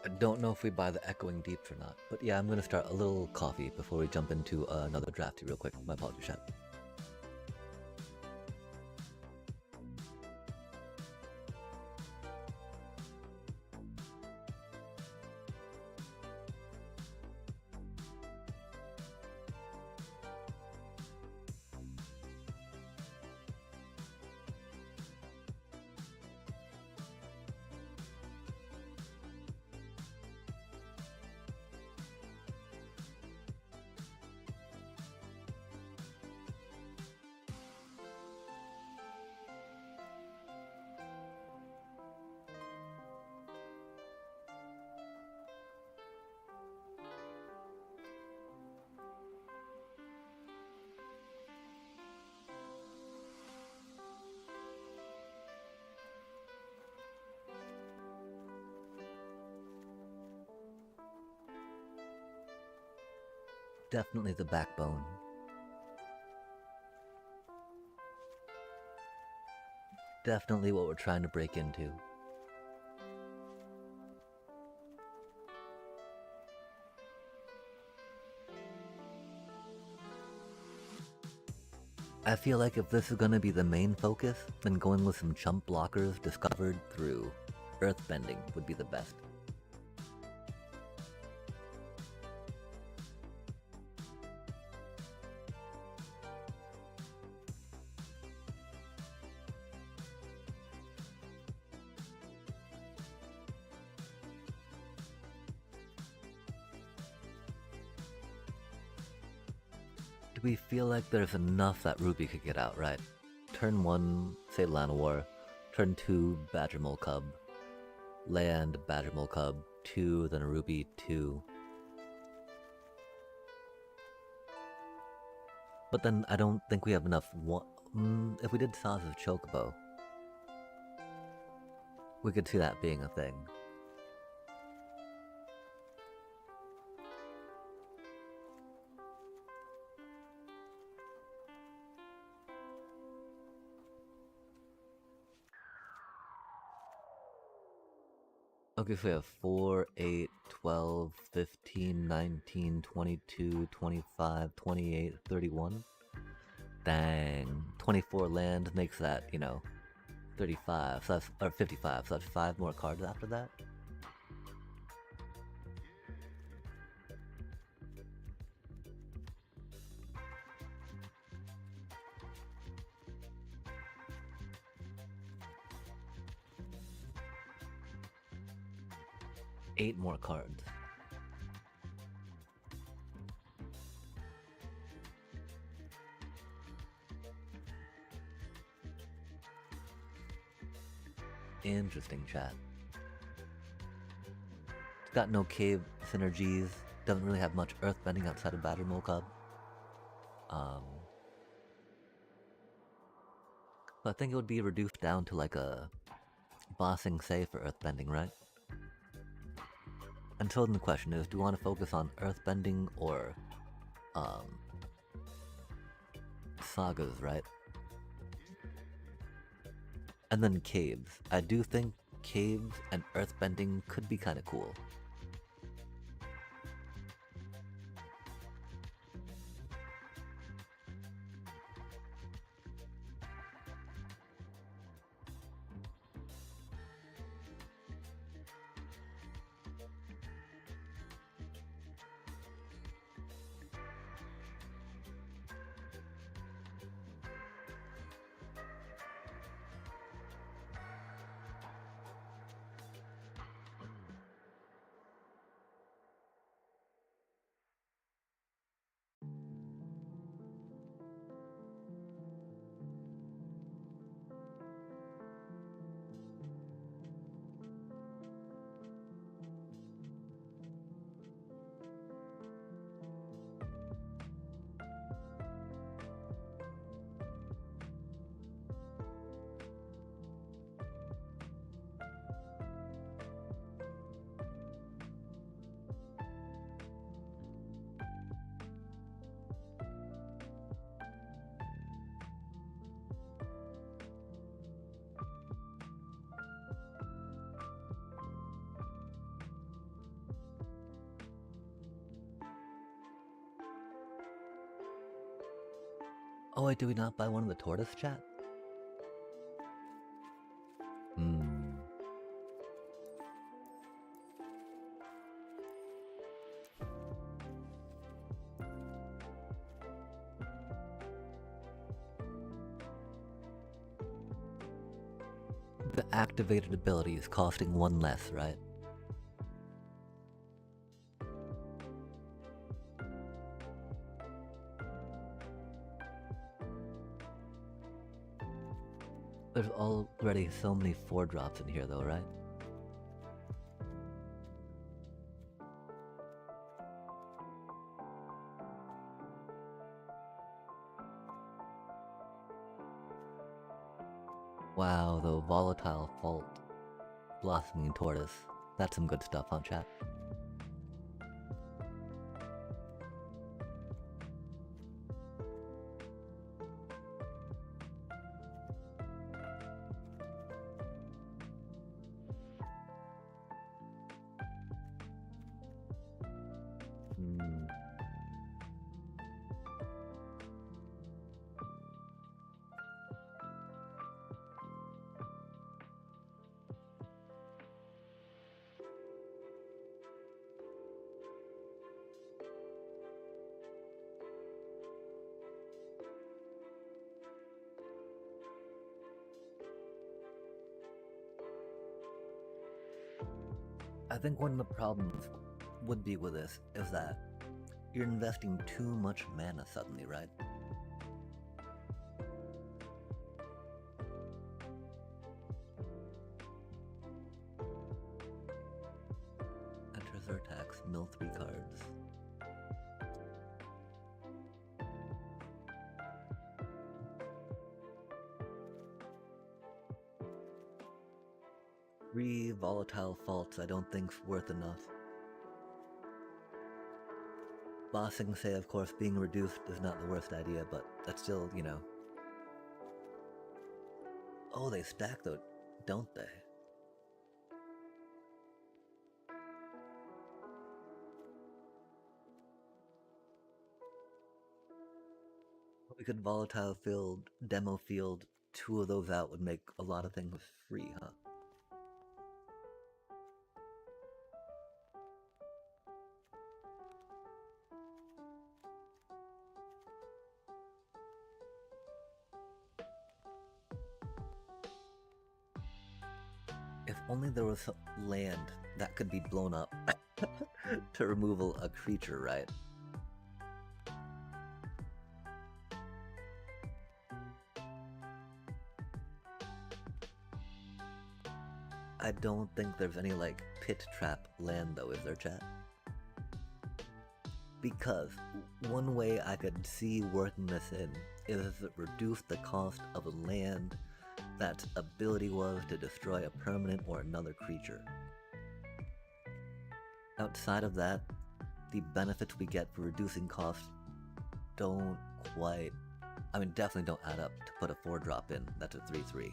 I don't know if we buy the Echoing Deeps or not, but yeah, I'm gonna start a little coffee before we jump into another drafty real quick. My apologies, chat. Definitely the backbone. Definitely what we're trying to break into. I feel like if this is gonna be the main focus, then going with some chump blockers discovered through earthbending would be the best. Do we feel like there's enough that Ruby could get out, right? Turn 1, say Llanowar. Turn 2, Badgermole Cub. Land, Badgermole Cub. 2, then a Ruby, 2. But then I don't think we have enough. If we did Saws of Chocobo, we could see that being a thing. Okay, so we have 4, 8, 12, 15, 19, 22, 25, 28, 31. Dang. 24 land makes that, 35, so that's, or 55, so that's 5 more cards after that. Eight more cards. Interesting, chat. It's got no cave synergies, doesn't really have much earthbending outside of Badgermole Cub. So I think it would be reduced down to like a bossing say for earthbending, right? Until then the question is, do you want to focus on earthbending or um, sagas, right? And then caves. I do think caves and earthbending could be kind of cool. Oh wait, did we not buy one of the tortoise, chat? Hmm. The activated ability is costing one less, right? There's already so many 4-drops in here though, right? Wow, the volatile fault, blossoming tortoise. That's some good stuff, huh, chat? Hmm. I think one of the problems would be with this is that you're investing too much mana suddenly, right? Enter Zertax, mill 3 cards. Three volatile faults I don't think's worth enough. Bossing say, of course, being reduced is not the worst idea, but that's still, you know. Oh, they stack though, don't they? We could volatile field, demo field, 2 of those out would make a lot of things free, huh? If only there was land that could be blown up to removal a creature, right? I don't think there's any, like, pit trap land, though, is there, chat? Because one way I could see working this in is reduce the cost of a land that ability was to destroy a permanent or another creature. Outside of that, the benefits we get for reducing costs don't quite... I mean, definitely don't add up to put a 4-drop in. That's a 3/3.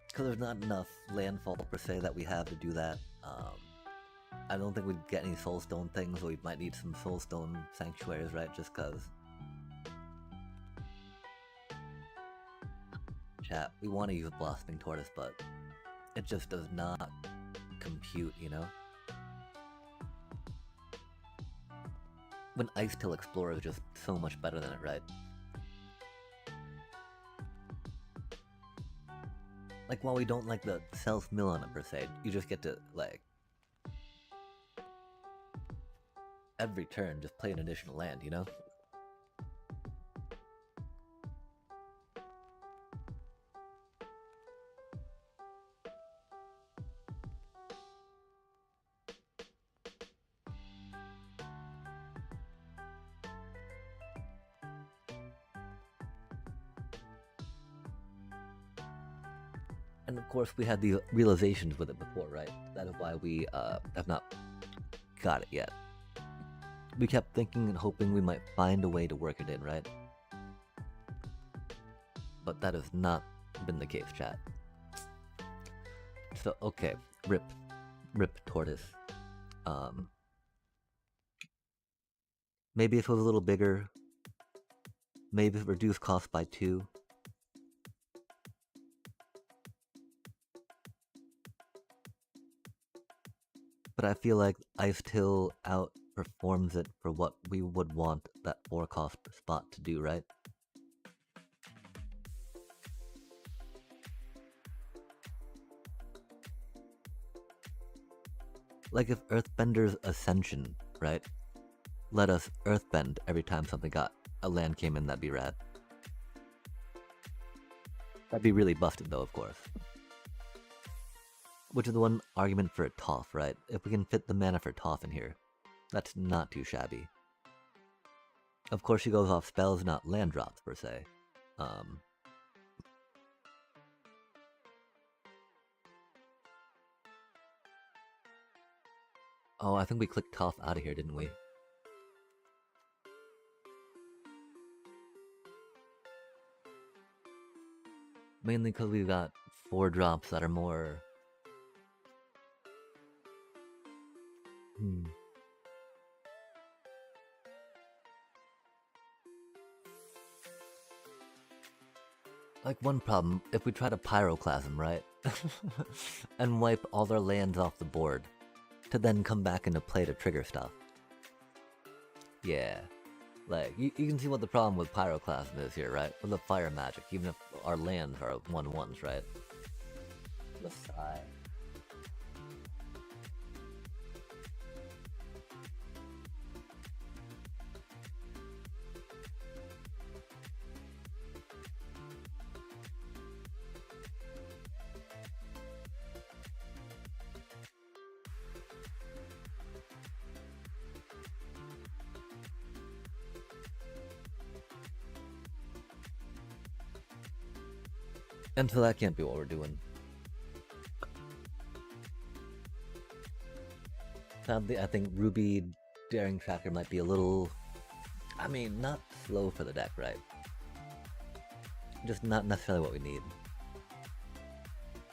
Because there's not enough landfall per se that we have to do that. I don't think we'd get any soulstone things, so we might need some soulstone sanctuaries, right? Just cause. Chat, we want to use Blossoming Tortoise, but it just does not compute, you know? When Icetail Explorer is just so much better than it, right? Like, while we don't like the self-mill on it per se, you just get to, like, every turn just play an additional land, you know? And of course, we had the realizations with it before, right? That is why we have not got it yet. We kept thinking and hoping we might find a way to work it in, right? But that has not been the case, chat. So, okay, rip Tortoise. Maybe if it was a little bigger, maybe if it reduced cost by 2. But I feel like Icetail outperforms it for what we would want that 4-cost spot to do, right? Like if Earthbender's Ascension, right? Let us Earthbend every time something got a land came in, that'd be rad. That'd be really busted though, of course. Which is the one argument for a Toph, right? If we can fit the mana for Toph in here, that's not too shabby. Of course she goes off spells, not land drops per se. Oh, I think we clicked Toph out of here, didn't we? Mainly because we've got 4 drops that are more... Like one problem, if we try to Pyroclasm, right? and wipe all our lands off the board, to then come back into play to trigger stuff. Yeah. Like, you can see what the problem with Pyroclasm is here, right? With the fire magic, even if our lands are 1/1s, right? The sigh. And so that can't be what we're doing. Sadly, I think Ruby Daring Tracker might be a little... I mean, not slow for the deck, right? Just not necessarily what we need.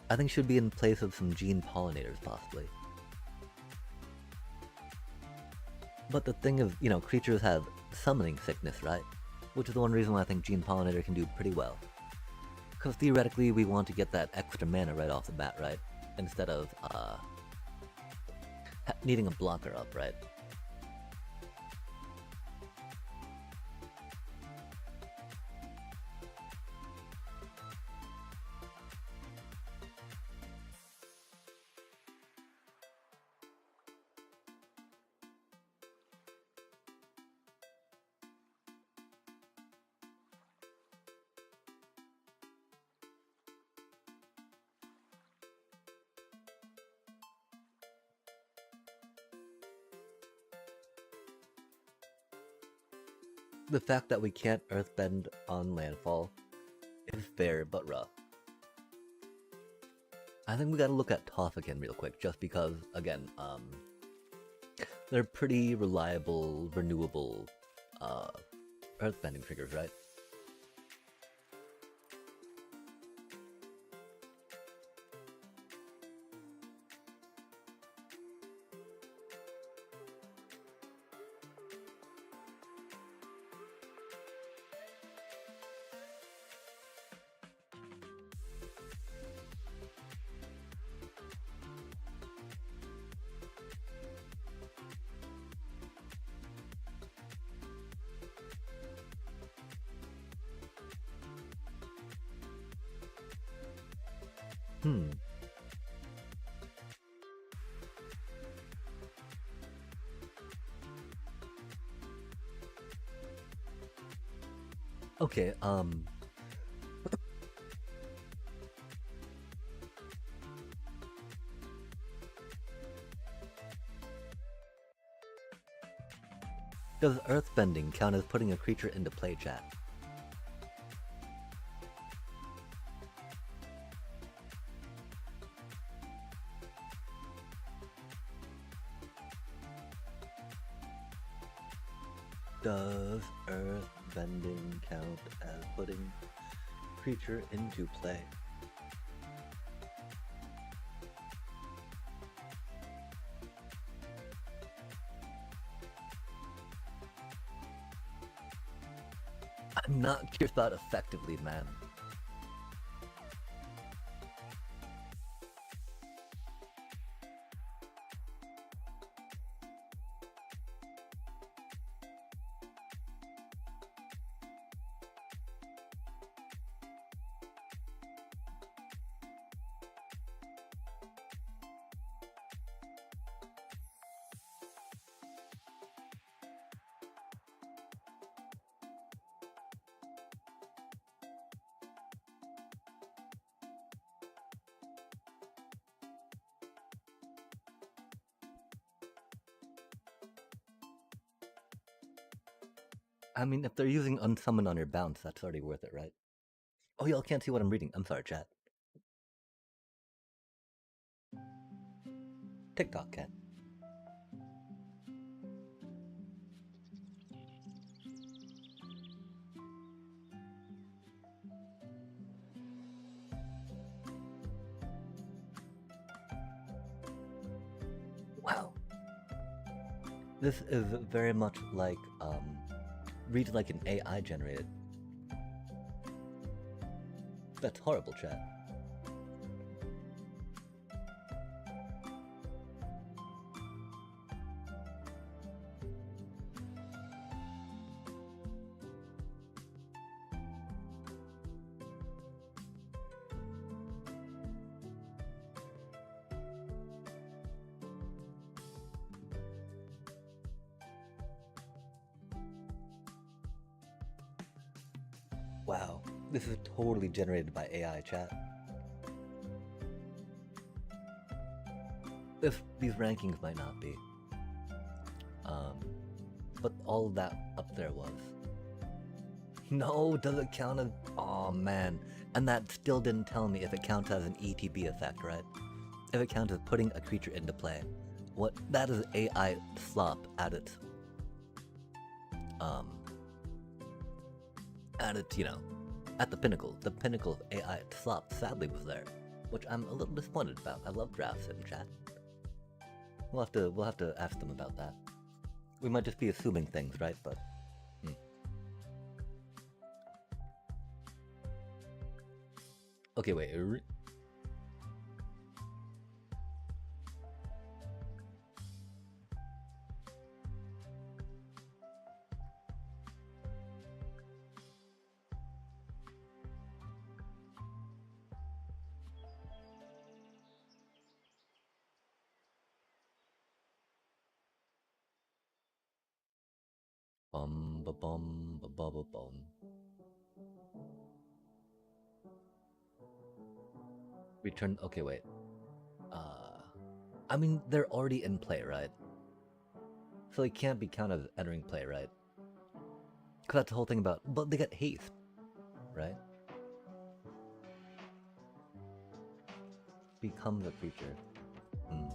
I think should be in place of some Gene Pollinators, possibly. But the thing is, you know, creatures have summoning sickness, right? Which is the one reason why I think Gene Pollinator can do pretty well. Because theoretically, we want to get that extra mana right off the bat, right? Instead of needing a blocker up, right? The fact that we can't earthbend on landfall is fair but rough. I think we gotta look at Toph again real quick, just because, again, they're pretty reliable, renewable, earthbending triggers, right? Okay, does earthbending count as putting a creature into play, chat? Does earthbending count as putting creature into play? I'm not curious about effectively, man. I mean, if they're using unsummon on your bounce, that's already worth it, right? Oh, y'all can't see what I'm reading. I'm sorry, chat. TikTok cat. Wow. This is very much like, reads like an AI generated. That's horrible, chat. Wow, this is totally generated by AI, chat. These rankings might not be. But all that up there was. No, does it count as... Oh man, and that still didn't tell me if it counts as an ETB effect, right? If it counts as putting a creature into play. What? That is AI slop at its... you know, at the pinnacle. The pinnacle of AI slop sadly was there, which I'm a little disappointed about. I love drafts in chat. We'll have to ask them about that. We might just be assuming things, right? But okay, wait. Ba bum ba ba ba bum. Return. Okay, wait. I mean, they're already in play, right? So they can't be counted as entering play, right? Cause that's the whole thing about, but they get haste, right? Becomes a creature. Hmm.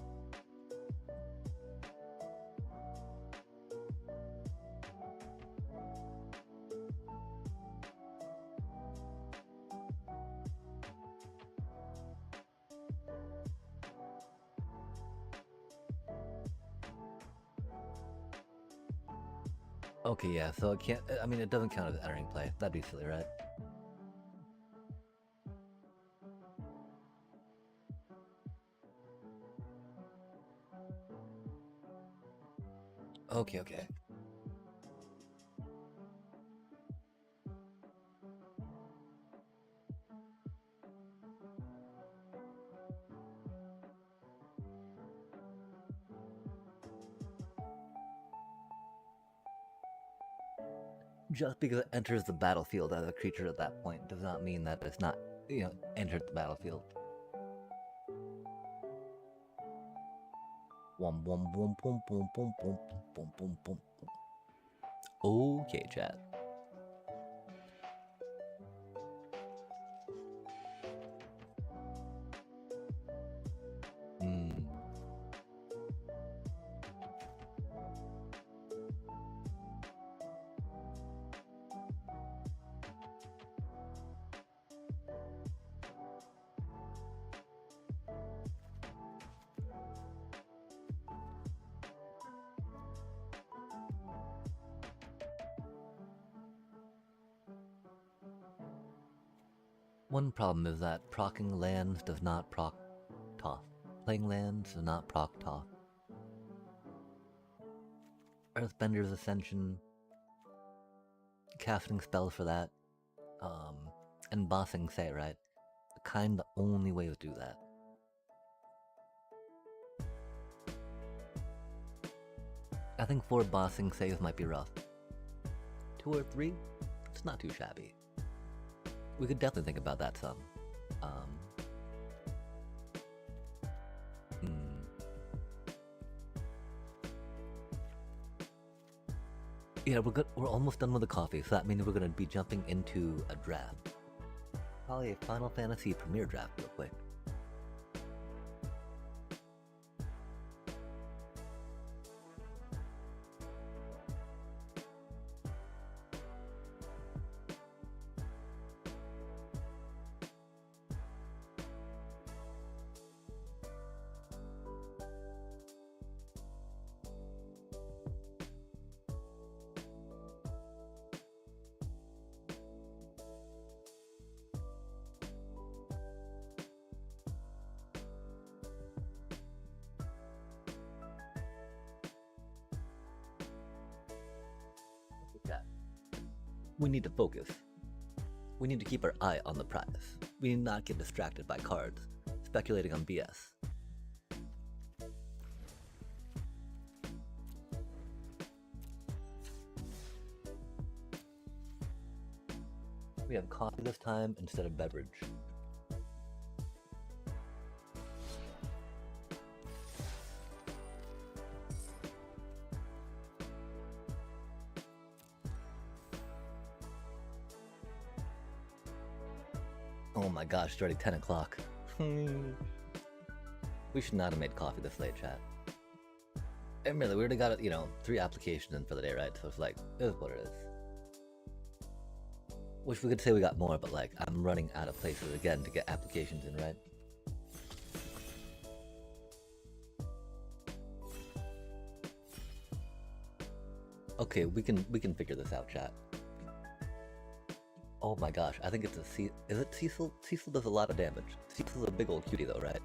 Okay, yeah, so it can't, I mean, it doesn't count as entering play. That'd be silly, right? Okay, okay. Just because it enters the battlefield as a creature at that point does not mean that it's not, entered the battlefield. Boom, boom, boom, boom, boom, boom, boom, boom, boom, boom. Okay, chat. Hmm. One problem is that procking lands does not proc Toth. Playing lands does not proc Toth. Earthbender's Ascension, casting spells for that, and bossing Say, right? Kind of the only way to do that. I think 4 bossing saves might be rough. 2 or 3? It's not too shabby. We could definitely think about that some. Yeah, we're almost done with the coffee, so that means we're gonna be jumping into a draft. Probably a Final Fantasy Premier draft real quick. We need to focus. We need to keep our eye on the prize. We need not get distracted by cards, speculating on BS. We have coffee this time instead of beverage. Oh my gosh, it's already 10 o'clock. We should not have made coffee this late, chat. And really, we already got, 3 applications in for the day, right? So it's like, it is what it is. Wish we could say we got more, but like, I'm running out of places again to get applications in, right? Okay, we can figure this out, chat. Oh my gosh, I think it's a is it Cecil? Cecil does a lot of damage. Cecil's a big old cutie though, right?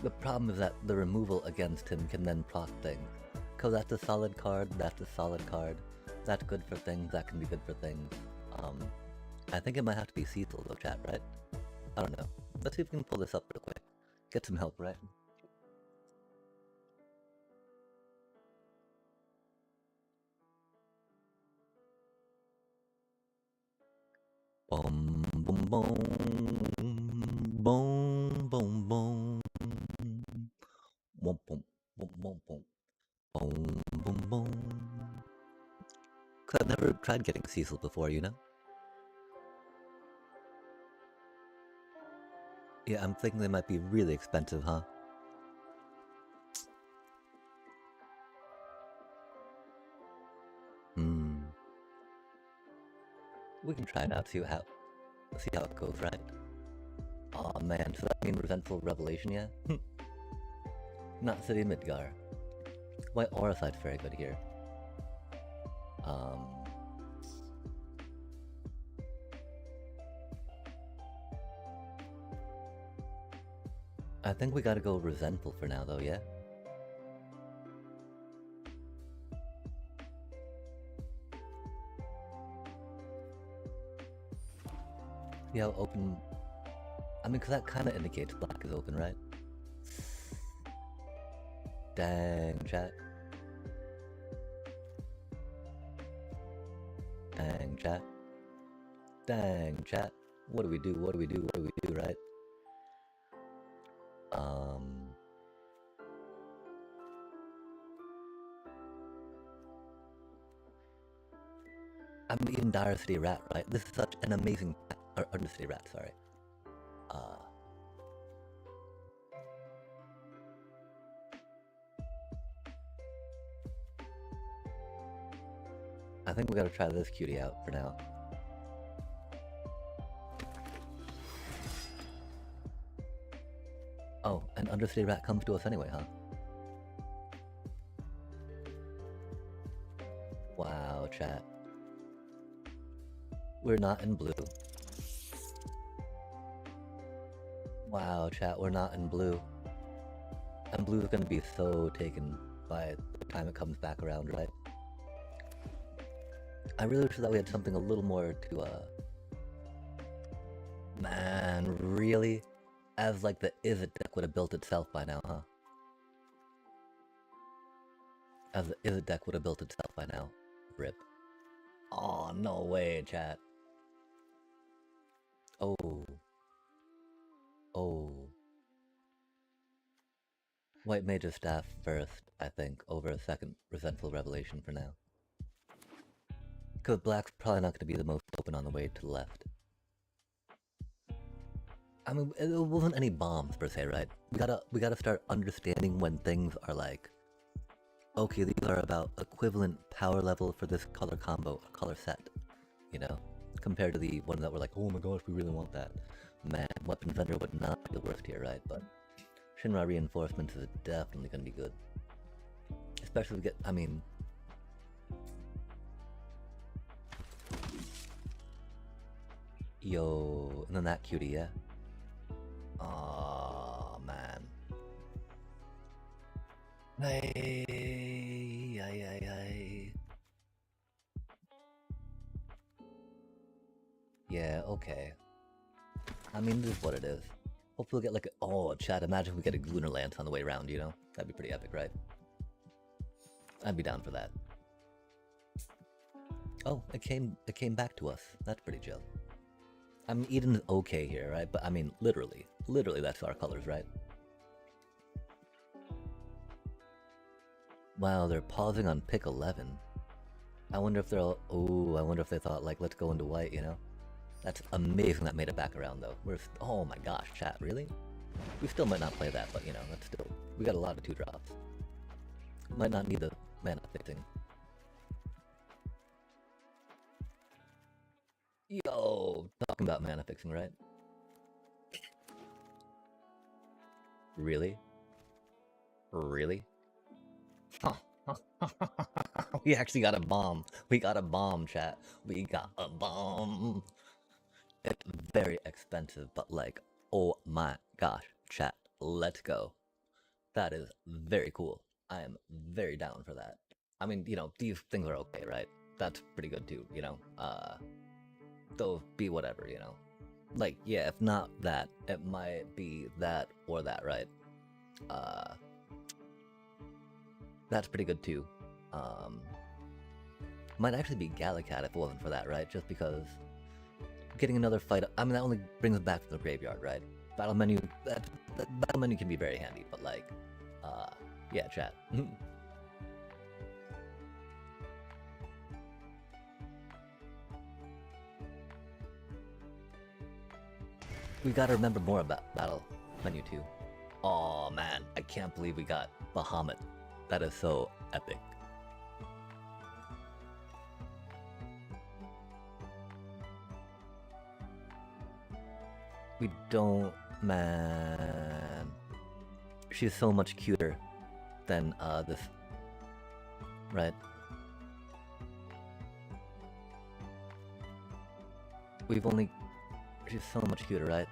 The problem is that the removal against him can then proc things. Cause that's a solid card, that's a solid card. That's good for things, that can be good for things. I think it might have to be Cecil though, chat, right? I don't know. Let's see if we can pull this up real quick. Get some help, right? Boom, boom, boom, boom, boom, boom. Womp 'Cause I've never tried getting Cecil before, you know? Yeah, I'm thinking they might be really expensive, huh? Hmm. We can try it out, see how it goes, right? Aw, man, so that mean Resentful Revelation, yeah? Not City Midgar. White Aura side's very good here. Um... I think we gotta go Resentful for now, though, yeah? See how open... I mean, because that kind of indicates black is open, right? Dang, chat. Dang, chat. Dang, chat. What do we do? What do we do? What do we do, right? I'm even Dire City Rat, right? This is such an amazing... Or Undercity Rat, sorry. I think we gotta try this cutie out for now. Oh, an Undercity Rat comes to us anyway, huh? Wow, chat. We're not in blue. Wow, chat, we're not in blue. And blue is gonna be so taken by the time it comes back around, right? I really wish that we had something a little more to, Man, really? As like the Izzet deck would have built itself by now, huh? As the Izzet deck would have built itself by now. Rip. Oh, no way, chat. Oh. Oh. White Mage's Staff first, I think, over a second Resentful Revelation for now. Because black's probably not going to be the most open on the way to the left. I mean, it wasn't any bombs per se, right? We gotta start understanding when things are like, okay, these are about equivalent power level for this color combo, color set, you know? Compared to the one that we're like, oh my gosh, we really want that. Man, Weapons Vendor would not be the worst here, right? But Shinra Reinforcements is definitely gonna be good. Especially if we get, I mean... Yo, and then that cutie, yeah? Aw, man. Hey, ay. Yeah, okay. I mean, this is what it is. Hopefully we'll get like a... Oh, chat, imagine if we get a Lunar Lance on the way around, you know? That'd be pretty epic, right? I'd be down for that. Oh, it came back to us. That's pretty chill. I mean, Eden's okay here, right? But I mean, literally that's our colors, right? Wow, they're pausing on pick 11. I wonder if they'll... Oh, I wonder if they thought, like, let's go into white, you know? That's amazing that made it back around, though. Oh my gosh, chat, really? We still might not play that, but, you know, that's still... We got a lot of 2-drops. Might not need the mana fixing. Yo, talking about mana fixing, right? Really? Really? We actually got a bomb. We got a bomb, chat. We got a bomb. It's very expensive, but like, oh my gosh, chat, let's go. That is very cool. I am very down for that. I mean, you know, these things are okay, right? That's pretty good too, you know? They'll be whatever, you know? Like, yeah, if not that, it might be that or that, right? That's pretty good too. Might actually be Gallicat if it wasn't for that, right? Just because getting another fight, I mean, that only brings us back to the graveyard, right? Battle menu, that battle menu can be very handy, but like, yeah, chat. We gotta remember more about battle menu too. Oh man, I can't believe we got Bahamut. That is so epic. We don't, man. She's so much cuter than this, right? We've only, she's so much cuter, right?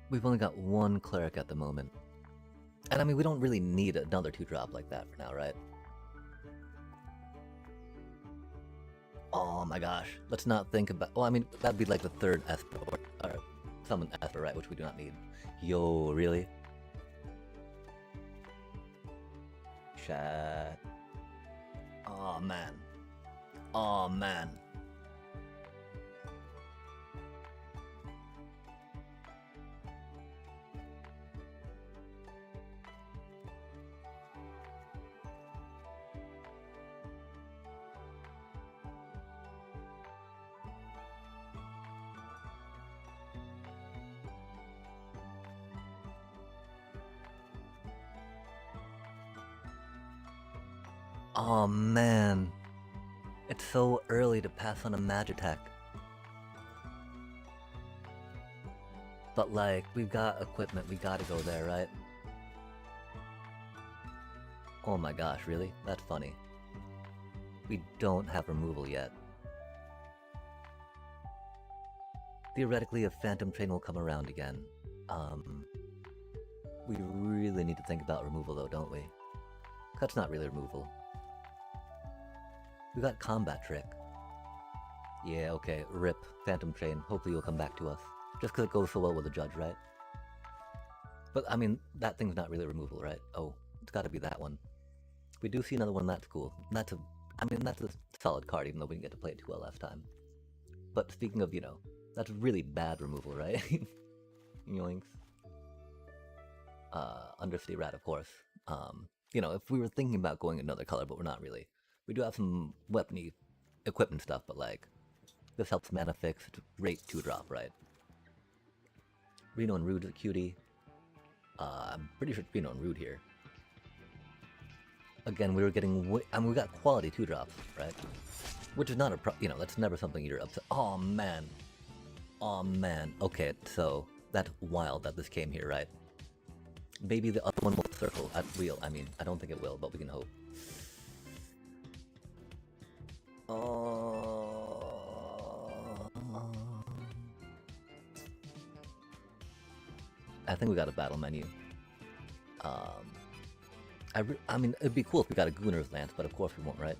We've only got one cleric at the moment. And I mean, we don't really need another 2-drop like that for now, right? Oh my gosh, let's not think about... Well, I mean, that'd be like the third Esper, or summon Esper, right? Which we do not need. Yo, really? Chat. Oh man. Oh man. Oh man. It's so early to pass on a Magitek. But like, we've got equipment, we gotta go there, right? Oh my gosh, really? That's funny. We don't have removal yet. Theoretically, a Phantom Train will come around again. We really need to think about removal though, don't we? That's not really removal. We got Combat Trick. Yeah, okay, rip. Phantom Train. Hopefully you'll come back to us. Just because it goes so well with the judge, right? But, I mean, that thing's not really removal, right? Oh, it's gotta be that one. We do see another one, that's cool. That's a... I mean, that's a solid card, even though we didn't get to play it too well last time. But speaking of, you know, that's really bad removal, right? Yoinks. Undercity Rat, of course. You know, if we were thinking about going another color, but we're not really. We do have some weapony equipment stuff, but like, this helps mana fix, rate 2-drop, right? Reno and Rude's a cutie. I'm pretty sure it's Reno and Rude here. Again, we were getting I mean, we got quality 2-drops, right? Which is not a you know, that's never something you're upset. Oh man. Oh man. Okay, so that's wild that this came here, right? Maybe the other one will circle at wheel. I mean, I don't think it will, but we can hope. I think we got a battle menu. I mean, it'd be cool if we got a Gooner's Lance, but of course we won't, right?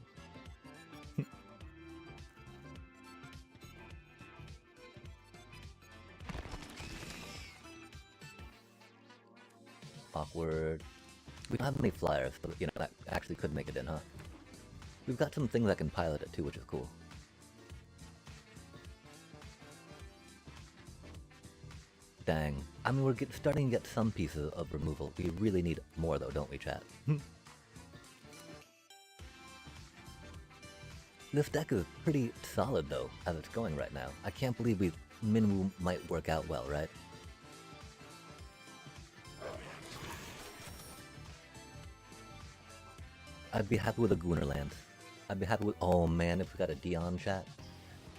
Awkward. We don't have any flyers, but you know, that actually could make it in, huh? We've got some things that can pilot it too, which is cool. Dang. I mean, we're starting to get some pieces of removal. We really need more though, don't we, chat? This deck is pretty solid though, as it's going right now. I can't believe Minwu might work out well, right? I'd be happy with a Gooner Lance. I'd be happy with... Oh man, if we got a Dion, chat.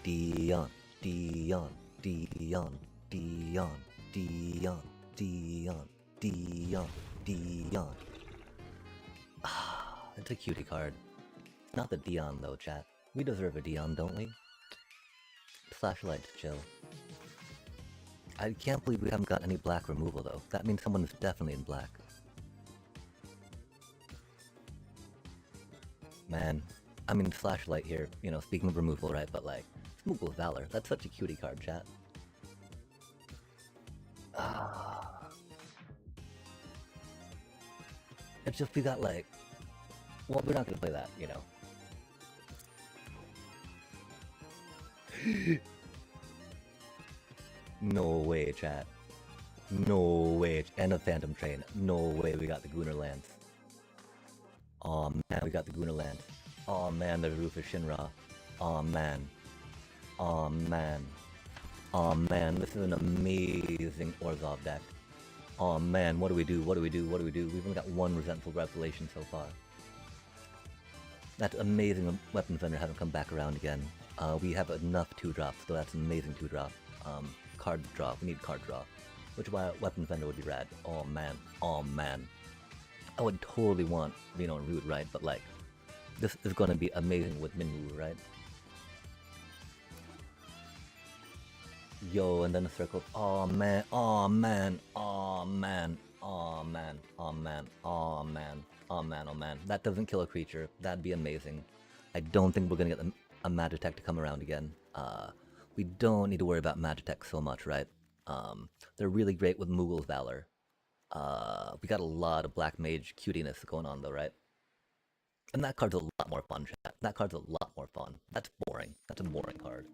Dion, Dion, Dion, Dion, Dion, Dion, Dion, Dion. Ah, it's a cutie card. Not the Dion though, chat. We deserve a Dion, don't we? Flashlight's chill. I can't believe we haven't got any black removal though. That means someone is definitely in black. Man, I mean Flashlight here, you know, speaking of removal, right? But like, Smoogle Valor, that's such a cutie card, chat. It's just we got like... Well, we're not gonna play that, you know. No way, chat. No way. And a Phantom Train. No way we got the Gooner Lance. Oh man, we got the Gooner Lance. Oh man, there's Rufus Shinra. Oh man. Oh man. Oh man, this is an amazing Orzhov deck. Oh man, what do we do? What do we do? What do we do? We've only got one Resentful Revelation so far. That's amazing. Weapons Vendor haven't come back around again. We have enough 2-drops, so that's an amazing 2-drop. Card draw. We need card draw. Which is why Weapons Vendor would be rad. Oh man. Oh man. I would totally want Reno and Rude, right? But like, this is gonna be amazing with Minwoo, right? Yo, and then a circle. Oh man, oh man, oh man, oh man, oh man, oh man, oh man, oh man. That doesn't kill a creature. That'd be amazing. I don't think we're gonna get a Magitech to come around again. We don't need to worry about Magitech so much, right? They're really great with Moogle's Valor. We got a lot of Black Mage cutiness going on though, right? And that card's a lot more fun, chat. That card's a lot more fun. That's boring. That's a boring card.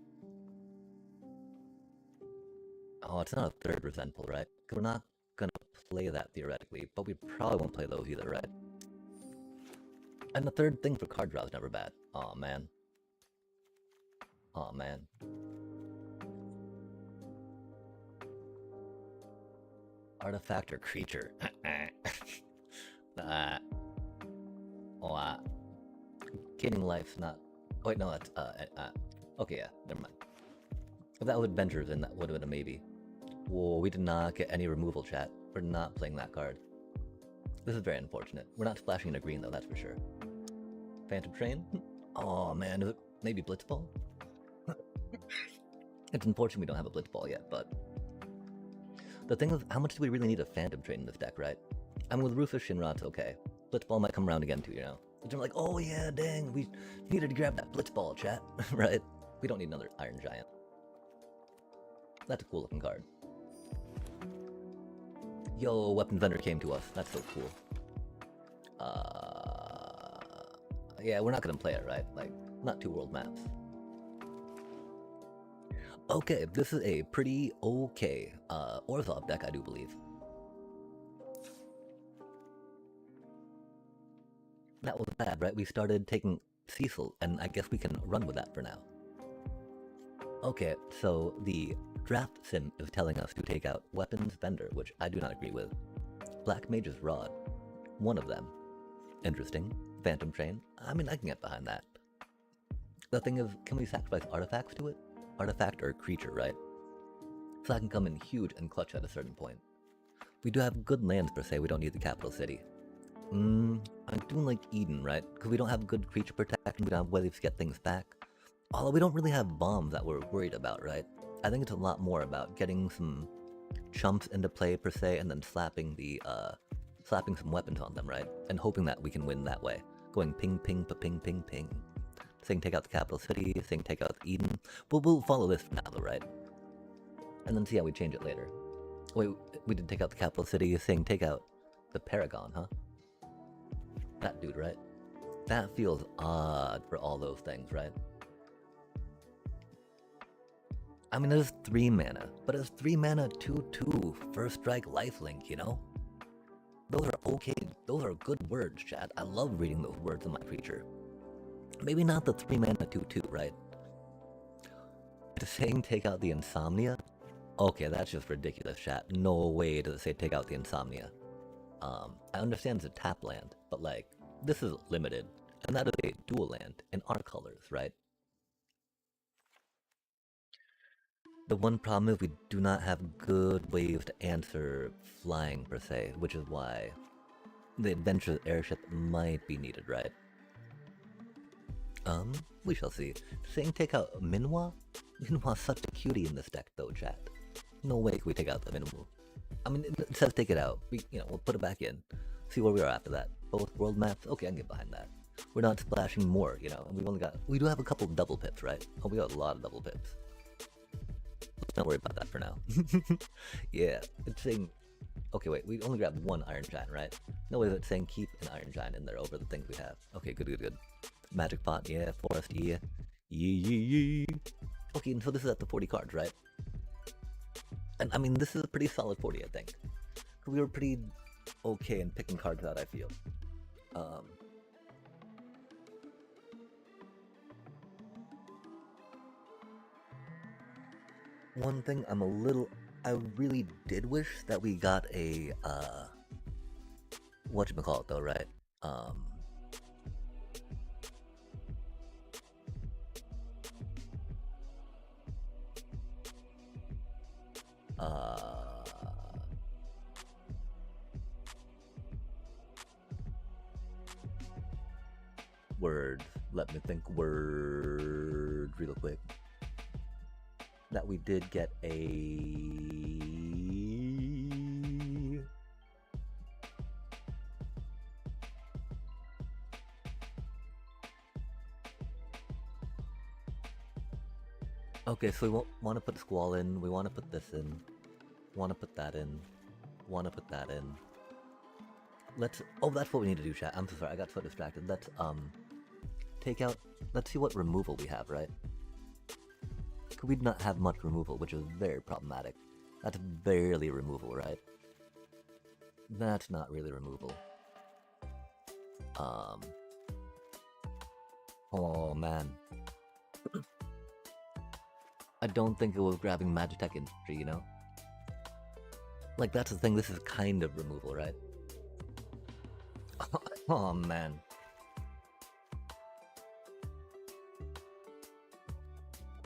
Oh, it's not a third Resentful, right? We're not gonna play that theoretically, but we probably won't play those either, right? And the third thing for card draw is never bad. Oh man. Oh man. Artifact or creature? Gaining life's not... Oh, wait, no, that's... Okay, yeah, never mind. If that was Adventures, then that would have been a maybe. Whoa, we did not get any removal, chat. We're not playing that card. This is very unfortunate. We're not splashing in a green, though, that's for sure. Phantom Train? Oh, man, is it maybe Blitzball? It's unfortunate we don't have a Blitzball yet, but... The thing is, how much do we really need a Phantom Train in this deck, right? I mean, with Rufus Shinra, it's okay. Blitzball might come around again, too, you know? But they're like, oh yeah, dang, we needed to grab that Blitzball, chat, right? We don't need another Iron Giant. That's a cool looking card. Yo, Weapon Vendor came to us. That's so cool. Yeah, we're not gonna play it, right? Like, not 2 world maps. Okay, this is a pretty okay Orzhov deck, I do believe. That was bad, right? We started taking Cecil, and I guess we can run with that for now. Okay, so the draft sim is telling us to take out Weapons Vendor, which I do not agree with. Black Mage's Rod, one of them. Interesting. Phantom Train, I mean, I can get behind that. The thing is, can we sacrifice artifacts to it? Artifact or creature, right? So that can come in huge and clutch at a certain point. We do have good lands per se, we don't need the capital city. I'm doing like Eden, right? Because we don't have good creature protection, we don't have ways to get things back. Although we don't really have bombs that we're worried about, right? I think it's a lot more about getting some chumps into play per se, and then slapping some weapons on them, right? And hoping that we can win that way. Going ping ping pa ping ping ping. Saying take out the capital city, saying take out Eden. We'll follow this for now though, right? And then see how we change it later. Wait, we did take out the capital city, saying take out the Paragon, huh? That dude, right? That feels odd for all those things, right? I mean, there's 3 mana, but it's 3 mana 2/2 first strike lifelink, you know? Those are okay, those are good words, chat. I love reading those words in my creature. Maybe not the 3 mana 2/2, right? Saying take out the Insomnia? Okay, that's just ridiculous, chat. No way does it say take out the Insomnia. I understand it's a tap land, but like, this is limited, and that is a dual land in our colors, right? The one problem is we do not have good ways to answer flying per se, which is why the adventure airship might be needed, right? We shall see. Saying take out Minhwa? Minhwa's such a cutie in this deck though, chat. No way can we take out the Minhwa. I mean, it says take it out. We'll put it back in. See where we are after that. Both world maps? Okay, I can get behind that. We're not splashing more, you know, and we do have a couple double pips, right? Oh, we got a lot of double pips. Let's not worry about that for now. Yeah, it's saying... Okay, wait, we only grabbed 1 Iron Giant, right? No way it's saying keep an Iron Giant in there over the things we have. Okay, good. Magic Pot, yeah. Forest, yeah. Yee. Okay, and so this is at the 40 cards, right? And I mean, this is a pretty solid 40, I think. We were pretty okay in picking cards out, I feel. One thing I really did wish that we got a, whatchamacallit though, right? Um, uh, word. Let me think. Word, real quick. That we did get a. Okay, so we want to put Squall in. We want to put this in. Want to put that in. Want to put that in. Let's. Oh, that's what we need to do, chat. I'm so sorry. I got so distracted. Let's take out. Let's see what removal we have, right? Could we not have much removal, which is very problematic. That's barely removal, right? That's not really removal. Oh man. I don't think it was grabbing Magitech Industry, you know? Like, that's the thing, this is kind of removal, right? Oh man.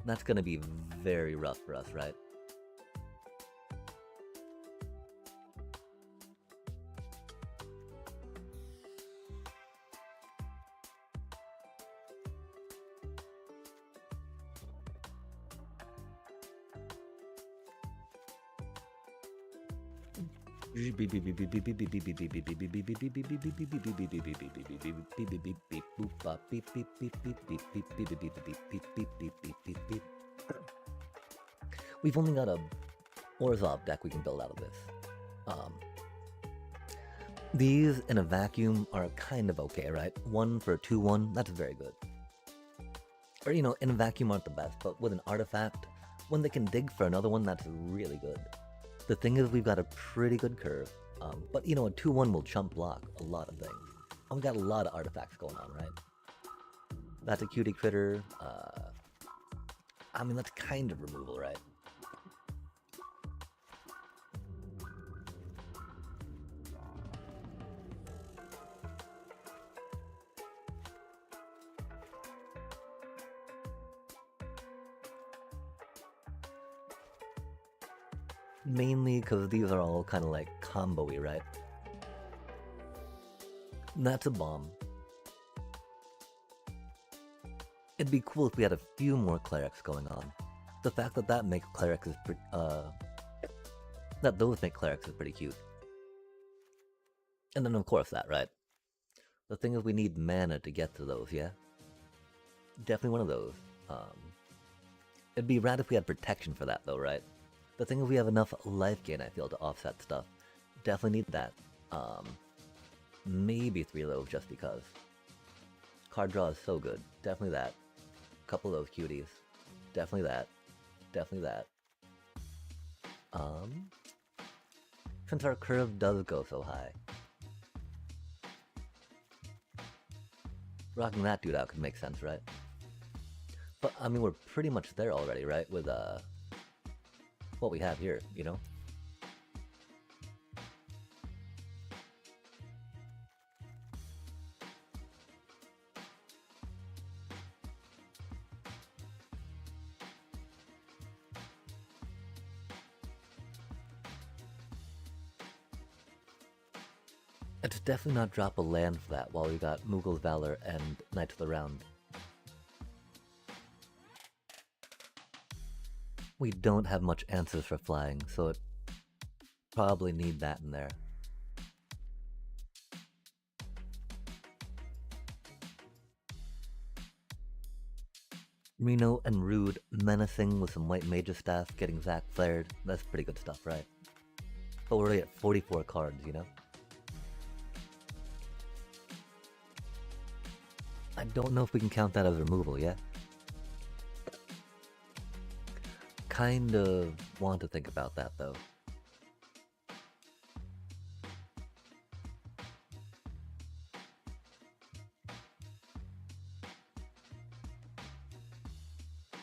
That's gonna be very rough for us, right? We've only got a Orzhov deck we can build out of this. These in a vacuum are kind of okay, right? 1 for a 2/1, that's very good. Or, you know, in a vacuum aren't the best, but with an artifact, when they can dig for another one, that's really good. The thing is, we've got a pretty good curve, but, you know, a 2/1 will chump block a lot of things. And we've got a lot of artifacts going on, right? That's a cutie critter. I mean, that's kind of removal, right? Mainly because these are all kind of like combo-y, right? That's a bomb. It'd be cool if we had a few more clerics going on. The fact that that makes clerics is that those make clerics is pretty cute. And then of course that, right? The thing is we need mana to get to those, yeah? Definitely one of those. It'd be rad if we had protection for that though, right? The thing is we have enough life gain, I feel, to offset stuff. Definitely need that. Maybe 3 of those just because. Card draw is so good. Definitely that. Couple of those cuties. Definitely that. Definitely that. Since our curve does go so high. Rocking that dude out could make sense, right? But, I mean, we're pretty much there already, right? With, what we have here, you know? It's definitely not drop a land for that while we got Mughal Valor and Knight of the Round. We don't have much answers for flying, so it probably need that in there. Reno and Rude menacing with some white mage's staff, getting Zac flared. That's pretty good stuff, right? But we're already at 44 cards, you know? I don't know if we can count that as removal yet. Kind of want to think about that though.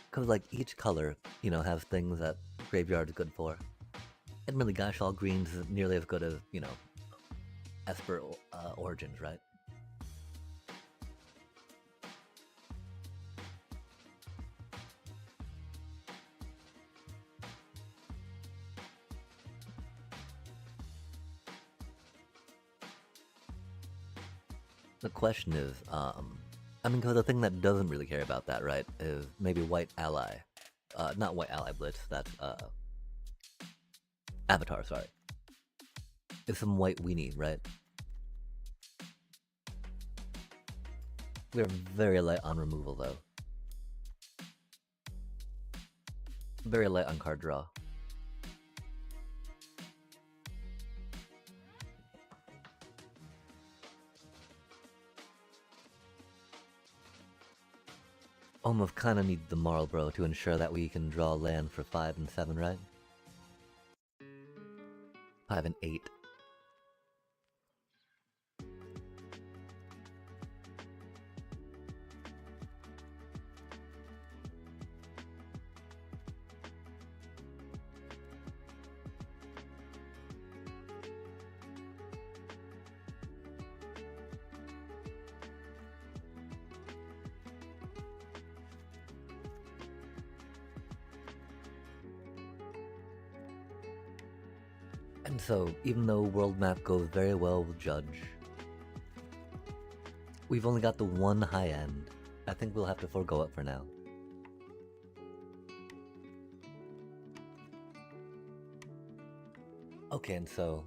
Because like each color, you know, has things that Graveyard is good for. Admittedly, gosh, all greens is nearly as good as, you know, Esper Origins, right? The question is, I mean, because the thing that doesn't really care about that, right, is maybe White Ally. Not White Ally Blitz, that's, Avatar, sorry. It's some white weenie, right? We're very light on removal, though. Very light on card draw. Almost kinda need the Marlboro to ensure that we can draw land for 5 and 7, right? 5 and 8. And so, even though world map goes very well with Judge, we've only got the one high end. I think we'll have to forego it for now. Okay, and so,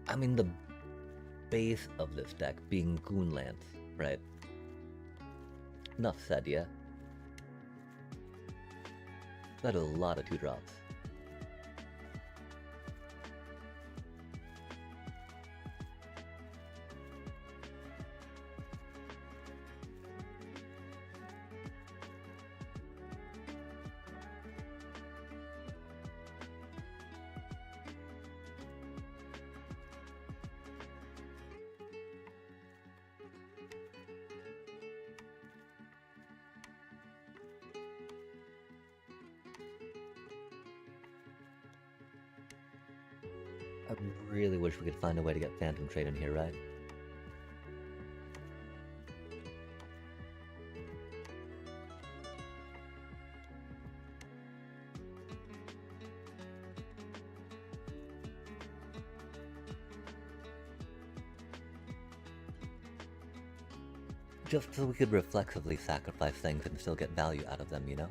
I mean, the base of this deck being Goonlance, right? Enough said, yeah? That is a lot of 2-drops. I really wish we could find a way to get Phantom Trade in here, right? Just so we could reflexively sacrifice things and still get value out of them, you know?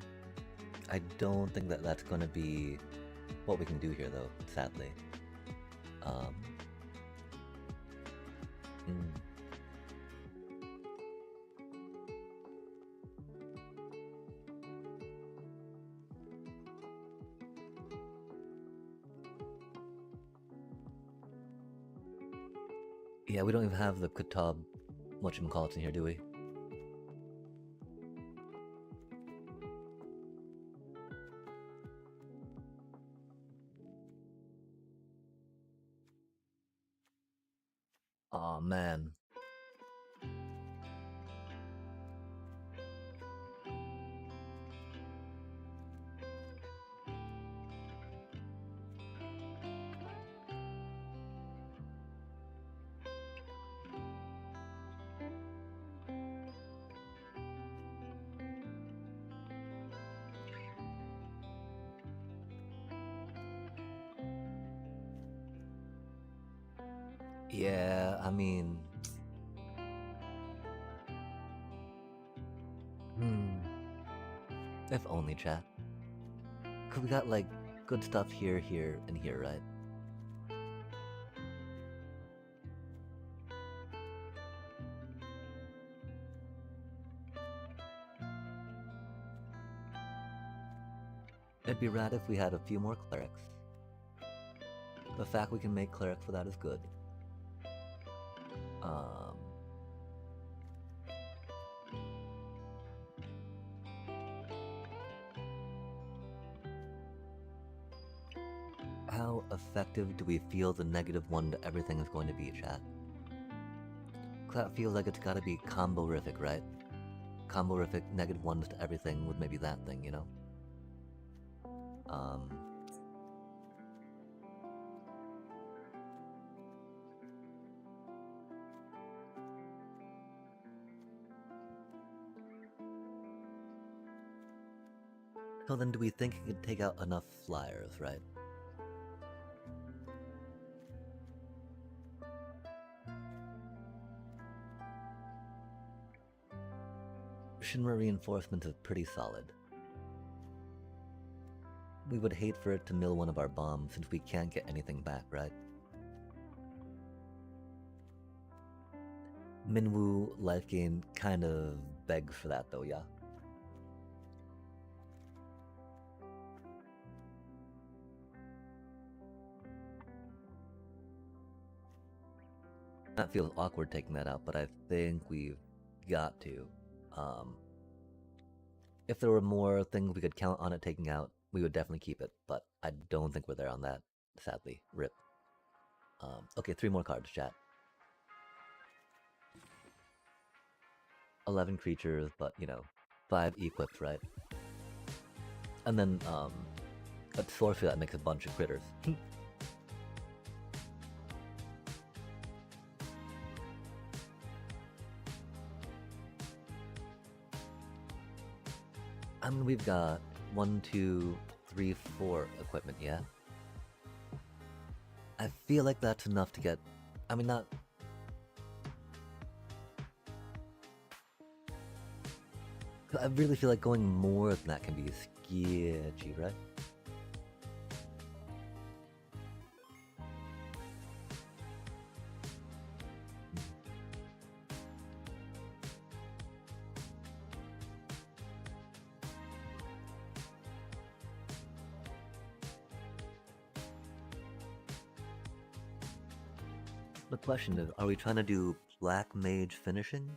I don't think that that's gonna be what we can do here, though, sadly. Yeah, we don't even have the Kitab whatchamacallits in here, do we? Aw, man. Yeah, I mean... If only, chat. Cause we got, like, good stuff here, here, and here, right? It'd be rad if we had a few more clerics. The fact we can make clerics for that is good. How effective do we feel the -1 to everything is going to be, chat? That feels like it's gotta be combo-rific, right? Combo-rific, -1s to everything with maybe that thing, you know? So then do we think it could take out enough flyers, right? Shinra reinforcement is pretty solid. We would hate for it to mill one of our bombs since we can't get anything back, right? Minwoo life gain kind of begs for that though, yeah? That feels awkward taking that out, but I think we've got to. If there were more things we could count on it taking out, we would definitely keep it, but I don't think we're there on that, sadly. Rip. Okay, 3 more cards, chat. 11 creatures, but, you know, 5 equips, right? And then, a sorcery that makes a bunch of critters. I mean, we've got 1, 2, 3, 4 equipment, yeah? I feel like that's enough to get... I mean, not... I really feel like going more than that can be sketchy, right? The question is, are we trying to do Black Mage finishing?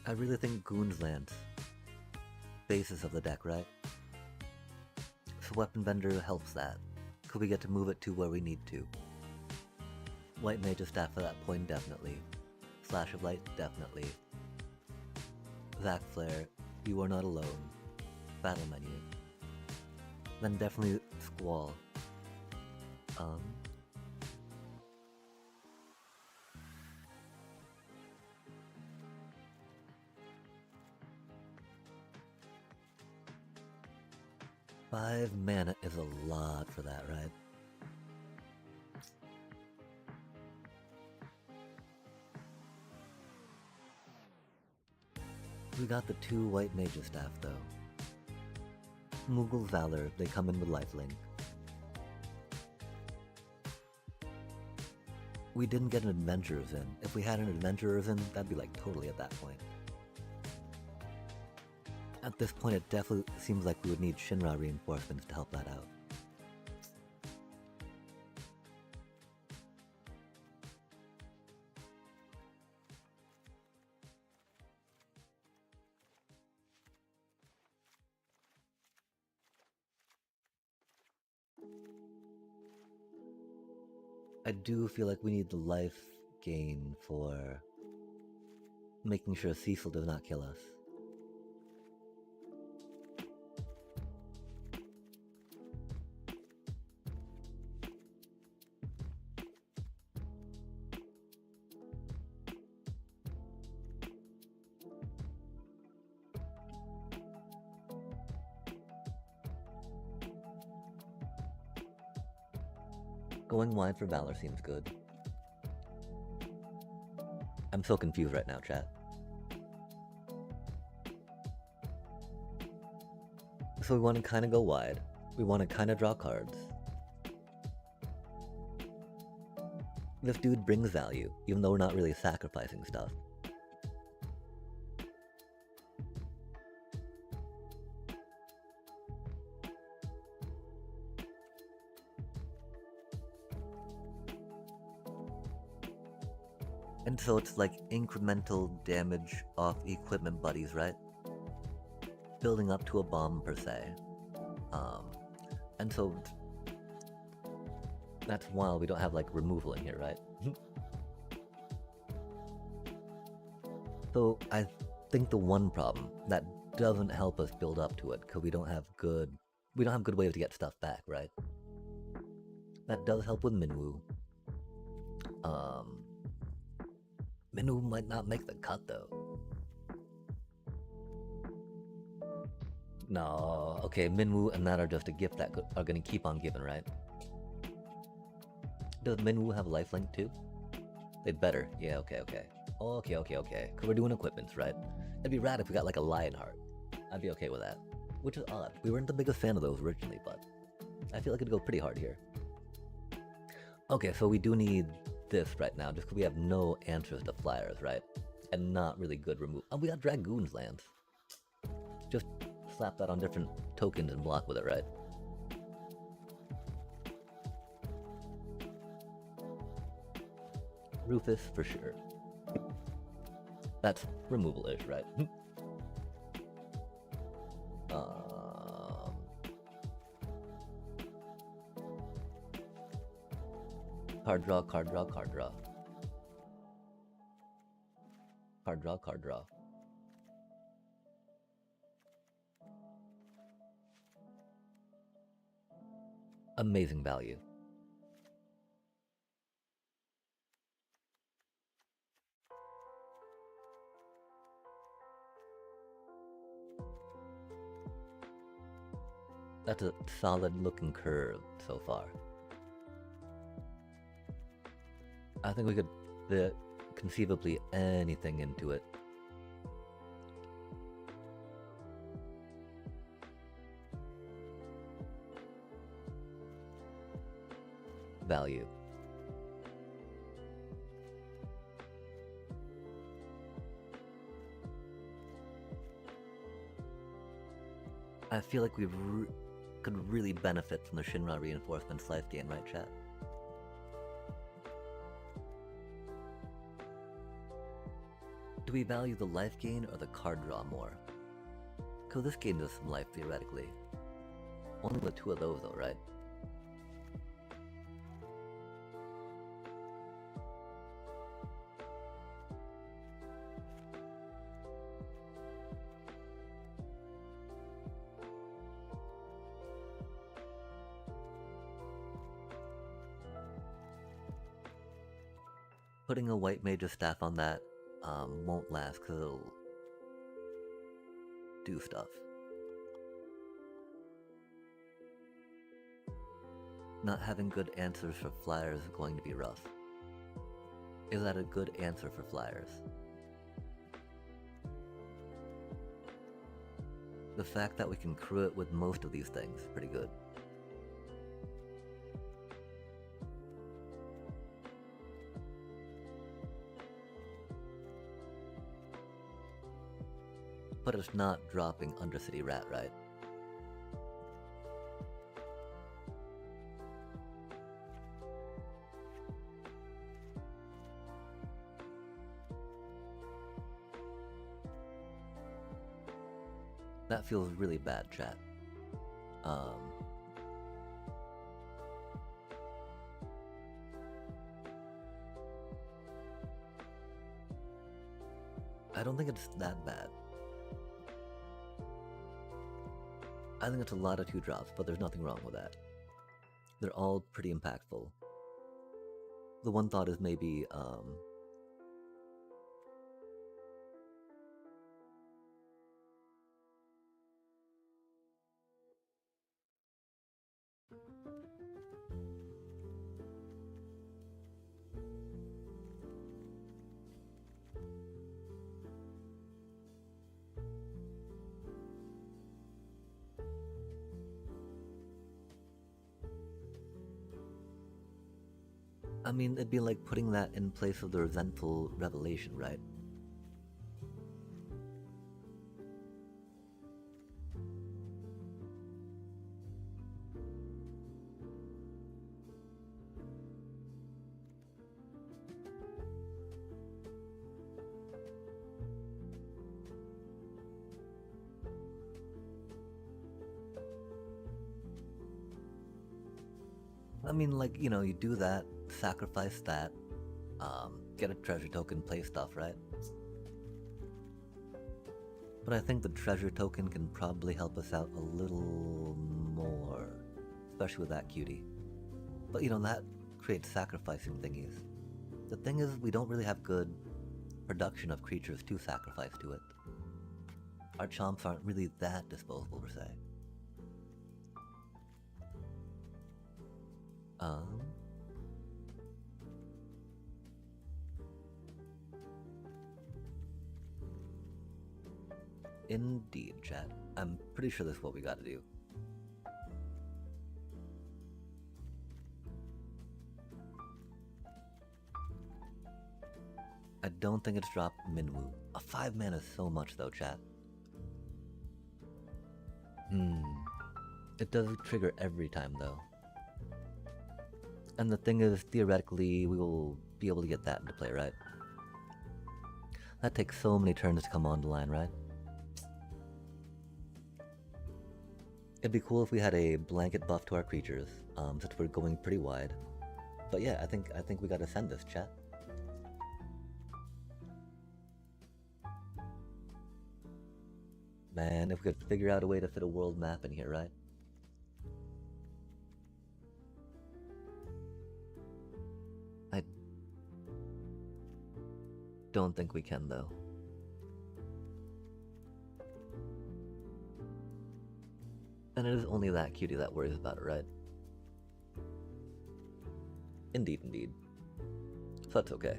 I really think Goons lands. Basis of the deck, right? So Weapon Vendor helps that. Could we get to move it to where we need to? White Mage's Staff at that point, definitely. Flash of Light, definitely. Zac Flare, You Are Not Alone. Battle Menu. Then definitely Squall. 5 mana is a lot for that, right? We got the 2 White Mage's Staff though. Mughal Valor, they come in with lifelink. We didn't get an Adventurer's in. If we had an Adventurer's in, that'd be like totally at that point. At this point, it definitely seems like we would need Shinra reinforcements to help that out. I do feel like we need the life gain for making sure Cecil does not kill us. Going wide for Valor seems good. I'm so confused right now, chat. So we want to kind of go wide. We want to kind of draw cards. This dude brings value, even though we're not really sacrificing stuff. And so it's like incremental damage off equipment buddies, right? Building up to a bomb per se. And so That's wild, we don't have like removal in here, right? So I think the one problem that doesn't help us build up to it, because we don't have good ways to get stuff back, right? That does help with Minwoo. Minwoo might not make the cut though. No, okay, Minwoo and that are just a gift that are gonna keep on giving, right? Does Minwoo have lifelink too? They'd better. Yeah, okay. Cause we're doing equipments, right? It'd be rad if we got like a Lionheart. I'd be okay with that. Which is odd. We weren't the biggest fan of those originally, but I feel like it'd go pretty hard here. Okay, so we do need this right now, just because we have no answers to flyers, right? And not really good remove. Oh, we got Dragoon's Lands. Just slap that on different tokens and block with it, right? Rufus, for sure. That's removal-ish, right? Card draw, card draw, card draw. Card draw, card draw. Amazing value. That's a solid looking curve so far. I think we could fit conceivably anything into it. Value. I feel like we could really benefit from the Shinra reinforcements life gain, right, chat? Do we value the life gain or the card draw more? Because this gains us some life, theoretically. Only with 2 of those, though, right? Putting a white mage's staff on that won't last because it'll do stuff. Not having good answers for flyers is going to be rough. Is that a good answer for flyers? The fact that we can crew it with most of these things is pretty good. But it's not dropping Undercity Rat, right? That feels really bad, chat. I don't think it's that bad. I think it's a lot of 2-drops, but there's nothing wrong with that. They're all pretty impactful. The one thought is maybe, I mean, it'd be like putting that in place of the resentful revelation, right? I mean, like, you know, you do that, sacrifice that, get a treasure token, play stuff, right? But I think the treasure token can probably help us out a little more, especially with that cutie. But you know, that creates sacrificing thingies. The thing is, we don't really have good production of creatures to sacrifice to it. Our chomps aren't really that disposable per se. Indeed, chat. I'm pretty sure that's what we gotta do. I don't think it's dropped Minwoo. A 5 mana is so much though, chat. It does trigger every time though. And the thing is, theoretically, we will be able to get that into play, right? That takes so many turns to come on the line, right? It'd be cool if we had a blanket buff to our creatures, since we're going pretty wide. But yeah, I think we gotta send this, chat. Man, if we could figure out a way to fit a world map in here, right? I don't think we can, though. And it is only that cutie that worries about it, right? Indeed, indeed. So that's okay.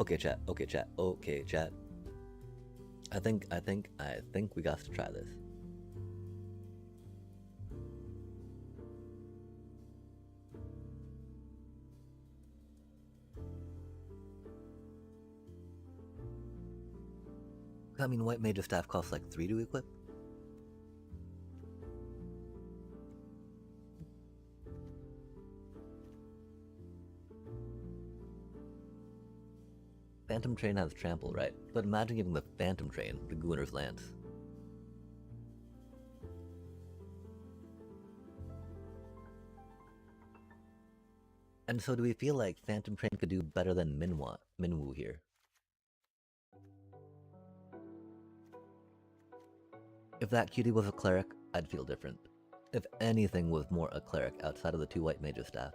Okay, chat. Okay, chat. Okay, chat. I think we got to try this. I mean, White Mage's Staff costs like 3 to equip. Phantom Train has trample, right? But imagine giving the Phantom Train the Gooner's Lance. And so do we feel like Phantom Train could do better than Minwoo here? If that cutie was a cleric, I'd feel different. If anything was more a cleric outside of the 2 White Mage's Staff.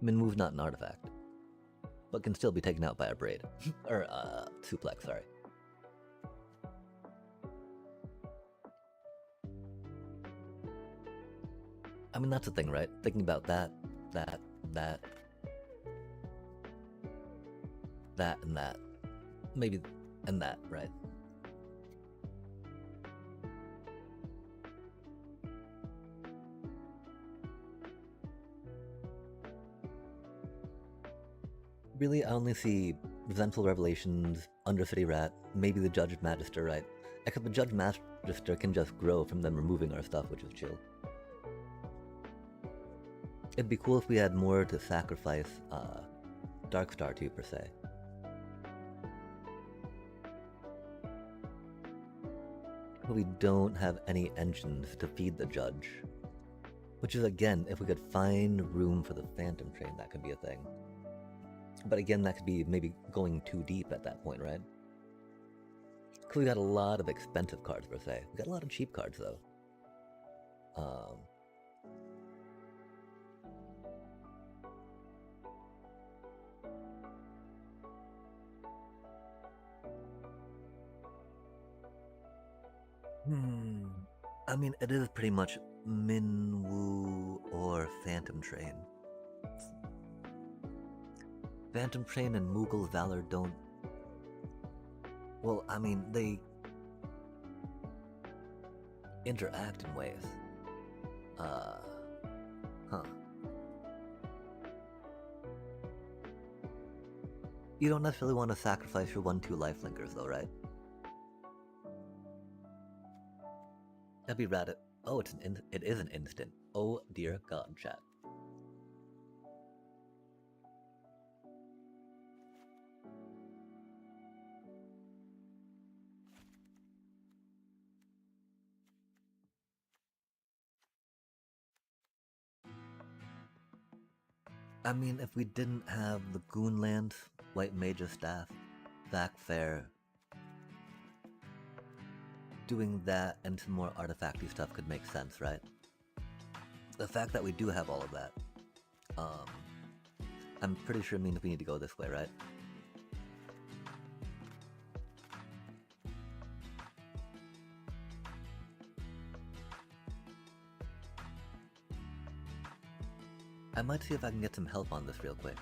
Minwoo's not an artifact, but can still be taken out by a braid. Or, suplex, sorry. I mean, that's the thing, right? Thinking about that, and that. Maybe, and that, right? Really, I only see Resentful Revelations, Undercity Rat, maybe the Judge Magister, right? Except the Judge Magister can just grow from them removing our stuff, which is chill. It'd be cool if we had more to sacrifice Darkstar to, per se. But we don't have any engines to feed the Judge. Which is, again, if we could find room for the Phantom Train, that could be a thing. But again, that could be maybe going too deep at that point, right? Because we got a lot of expensive cards, per se. We got a lot of cheap cards, though. I mean, it is pretty much Minwoo or Phantom Train. Phantom Train and Moogle Valor don't... Well, I mean, they interact in ways. You don't necessarily want to sacrifice your 1-2 lifelinkers though, right? That'd be rad. Oh, it is an instant. Oh dear god, chat. I mean, if we didn't have the Goonland, White Mage's Staff, Vac Fair, doing that and some more artifacty stuff could make sense, right? The fact that we do have all of that, I'm pretty sure means we need to go this way, right? I might see if I can get some help on this real quick.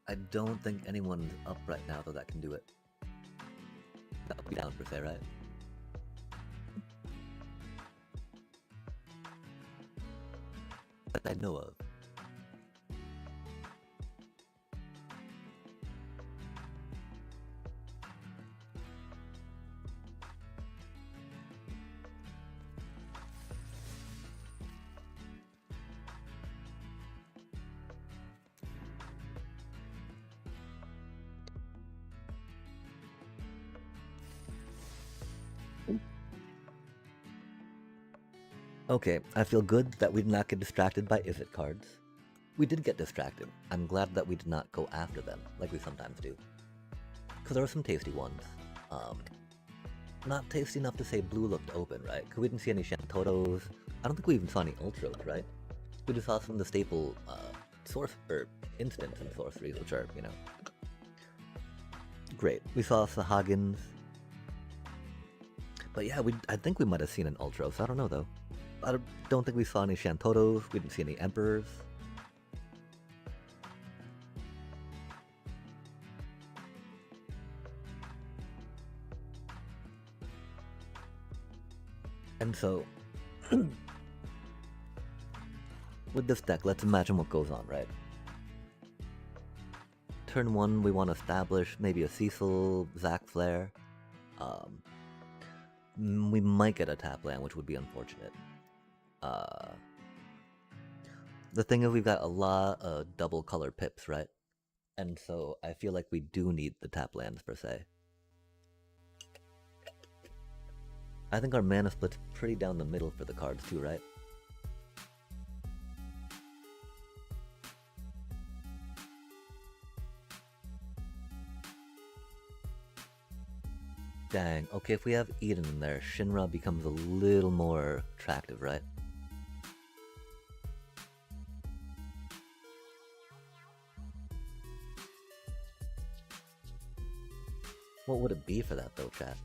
I don't think anyone's up right now though that can do it. That would be down per se, right? That I know of. Okay, I feel good that we did not get distracted by Is It cards. We did get distracted. I'm glad that we did not go after them, like we sometimes do. Because there were some tasty ones. Not tasty enough to say blue looked open, right? Because we didn't see any Shantotos. I don't think we even saw any Ultras, right? We just saw some of the staple source or instants and sorceries, which are, you know, great. We saw Sahagins. But yeah, I think we might have seen an Ultra, so I don't know though. I don't think we saw any Shantotos, we didn't see any Emperors. And so, with this deck, let's imagine what goes on, right? Turn 1, we want to establish maybe a Cecil, Zac Flair. We might get a tap land, which would be unfortunate. The thing is, we've got a lot of double color pips, right? And so I feel like we do need the tap lands per se. I think our mana split's pretty down the middle for the cards too, right? Dang, okay, if we have Eden in there, Shinra becomes a little more attractive, right? What would it be for that though, chat?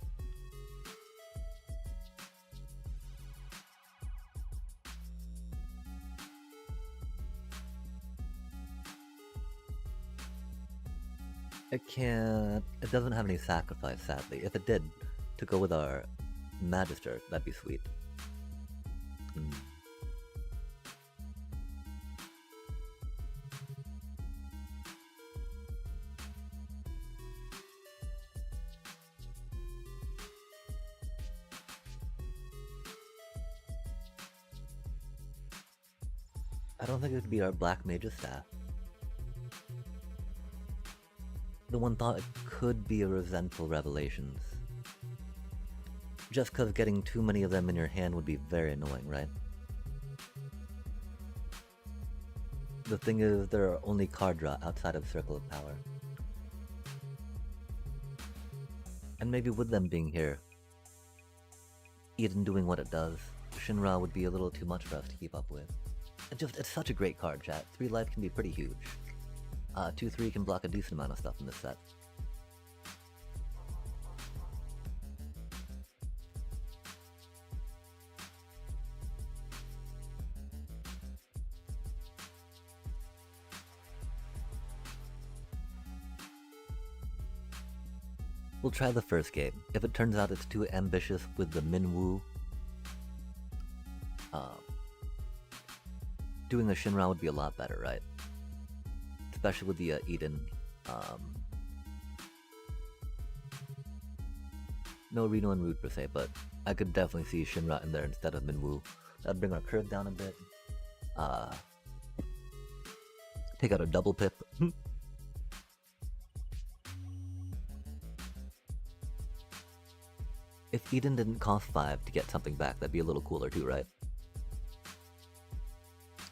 It doesn't have any sacrifice, sadly. If it did, to go with our Magister, that'd be sweet. I don't think it would be our Black Mage's Staff. The one thought it could be a Resentful Revelations. Just because getting too many of them in your hand would be very annoying, right? The thing is, there are only card draw outside of Circle of Power. And maybe with them being here, Eden doing what it does, Shinra would be a little too much for us to keep up with. It's such a great card, chat. 3 life can be pretty huge. 2-3 can block a decent amount of stuff in this set. We'll try the first game. If it turns out it's too ambitious with the Minwoo, doing a Shinra would be a lot better, right? Especially with the Eden. No Reno and Root per se, but I could definitely see Shinra in there instead of Minwoo. That'd bring our curve down a bit. Take out a double pip. If Eden didn't cost 5 to get something back, that'd be a little cooler too, right?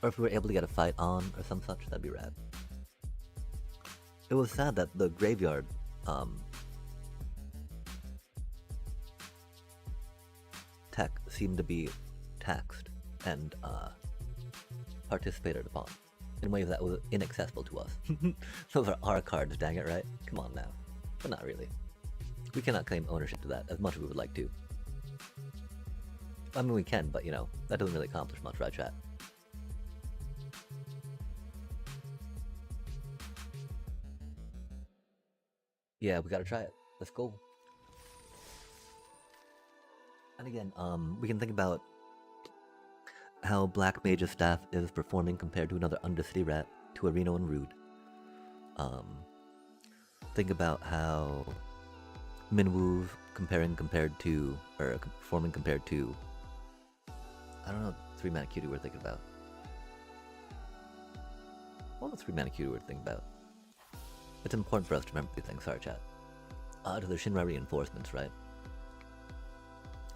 Or if we were able to get a fight on or some such, that'd be rad. It was sad that the graveyard, tech seemed to be taxed and participated upon in ways that was inaccessible to us. Those are our cards, dang it, right? Come on now. But not really. We cannot claim ownership to that as much as we would like to. I mean, we can, but you know, that doesn't really accomplish much, right, chat? Yeah, we gotta try it. Let's go. And again, we can think about how Black Mage's staff is performing compared to another Undercity rat, to a Reno and Rude. Think about how Minwoo's performing compared to, I don't know, 3-mana cutie we're thinking about. What was 3-mana cutie we're thinking about? It's important for us to remember these things, sorry chat. To the Shinra reinforcements, right?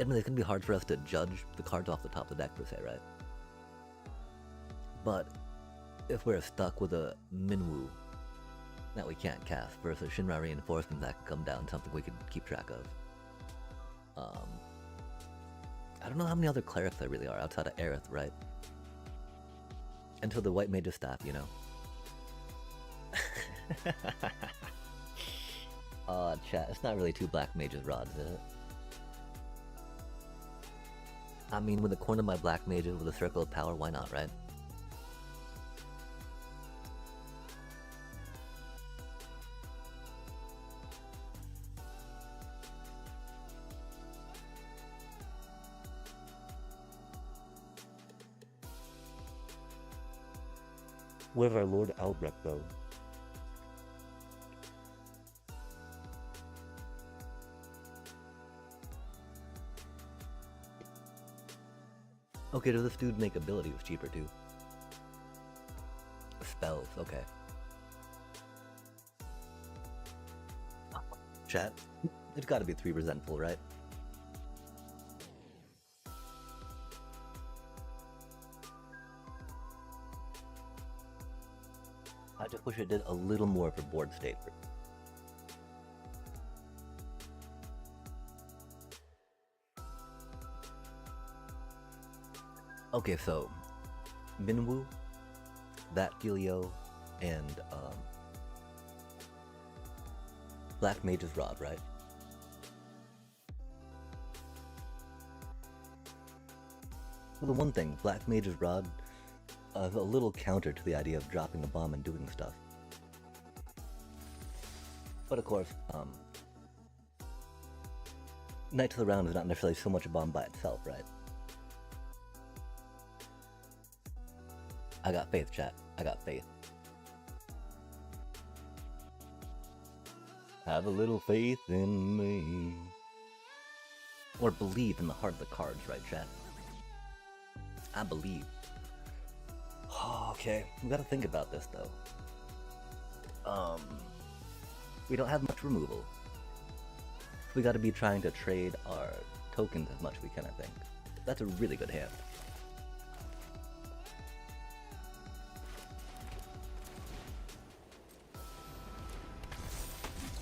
I mean, it's gonna be hard for us to judge the cards off the top of the deck per se, right? But if we're stuck with a Minwoo that we can't cast versus Shinra reinforcements that can come down, something we could keep track of. I don't know how many other clerics there really are outside of Aerith, right? Until the White Mage's staff, you know. Chat, it's not really 2 Black Mage's rods, is it? I mean, with a corner of my Black Mages with a Circle of Power, why not, right? Where's our Lord Albrecht, though? Okay, does this dude make abilities cheaper too? Spells, okay. Chat, it's gotta be 3 resentful, right? I just wish it did a little more for board state. Okay, so Minwoo, that Gilio, and Black Mage's Rod, right? Well, the one thing, Black Mage's Rod is a little counter to the idea of dropping a bomb and doing stuff. But of course, Knight to the Round is not necessarily so much a bomb by itself, right? I got faith, chat. I got faith. Have a little faith in me. Or believe in the heart of the cards, right, chat? I believe. Okay, we gotta think about this, though. We don't have much removal. We gotta be trying to trade our tokens as much as we can, I think. That's a really good hand.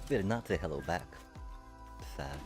We did not say hello back. Sad.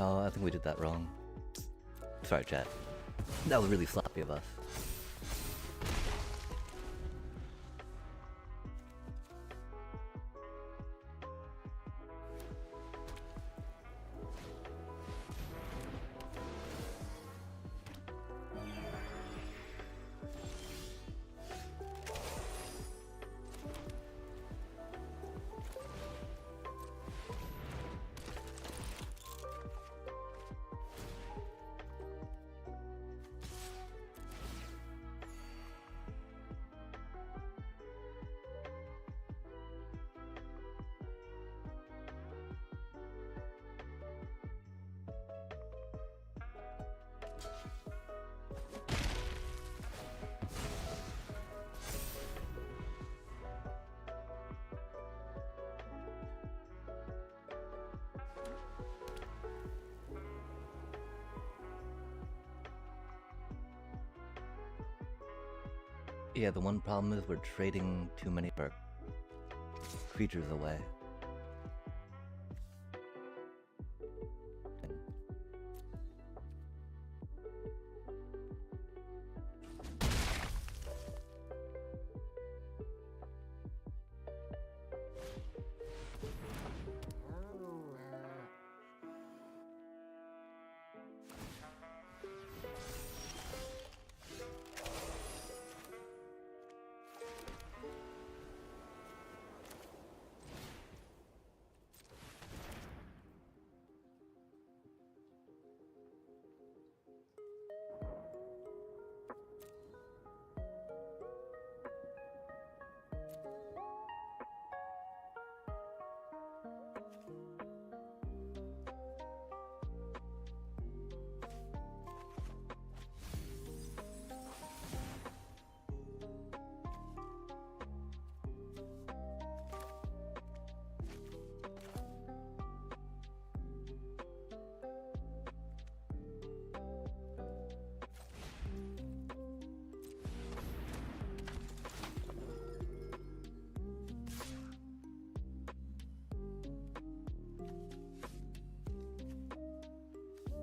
Oh, I think we did that wrong. Sorry, chat. That was really sloppy of us. Yeah, the one problem is we're trading too many of our creatures away.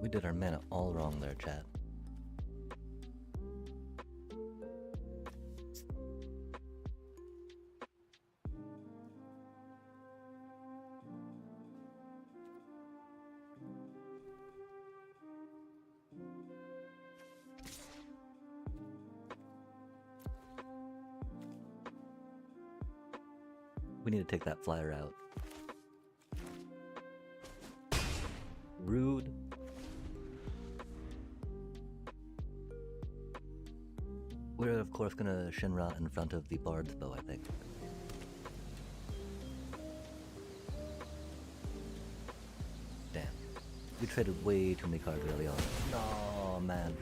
We did our mana all wrong there, chat. We need to take that flyer out. Rude. We're of course gonna Shinra in front of the Bard's Bow, I think. Damn. We traded way too many cards early on. Oh man.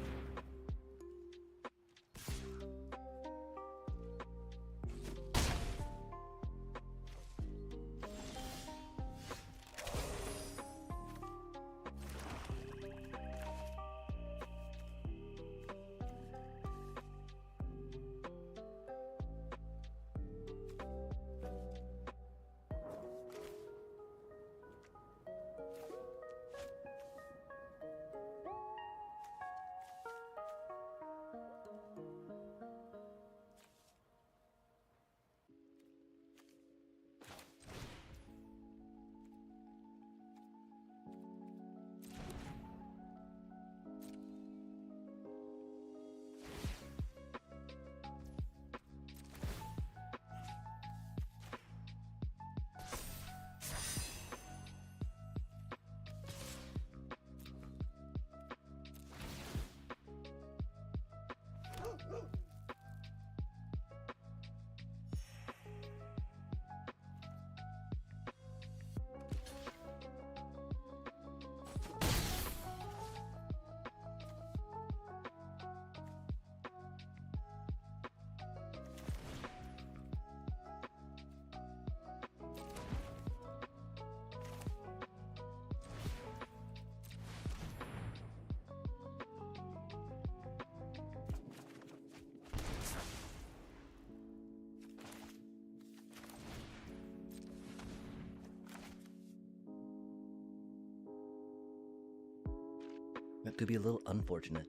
That could be a little unfortunate.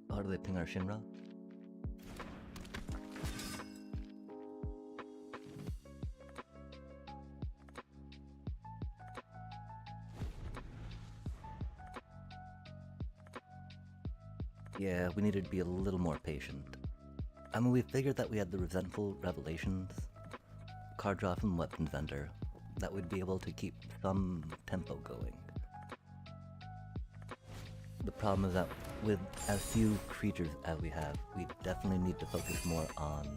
How do they ping our Shinra? Yeah, we needed to be a little more patient. I mean, we figured that we had the resentful revelations, card draw from weapons vendor, that we'd be able to keep some tempo going. The problem is that with as few creatures as we have, we definitely need to focus more on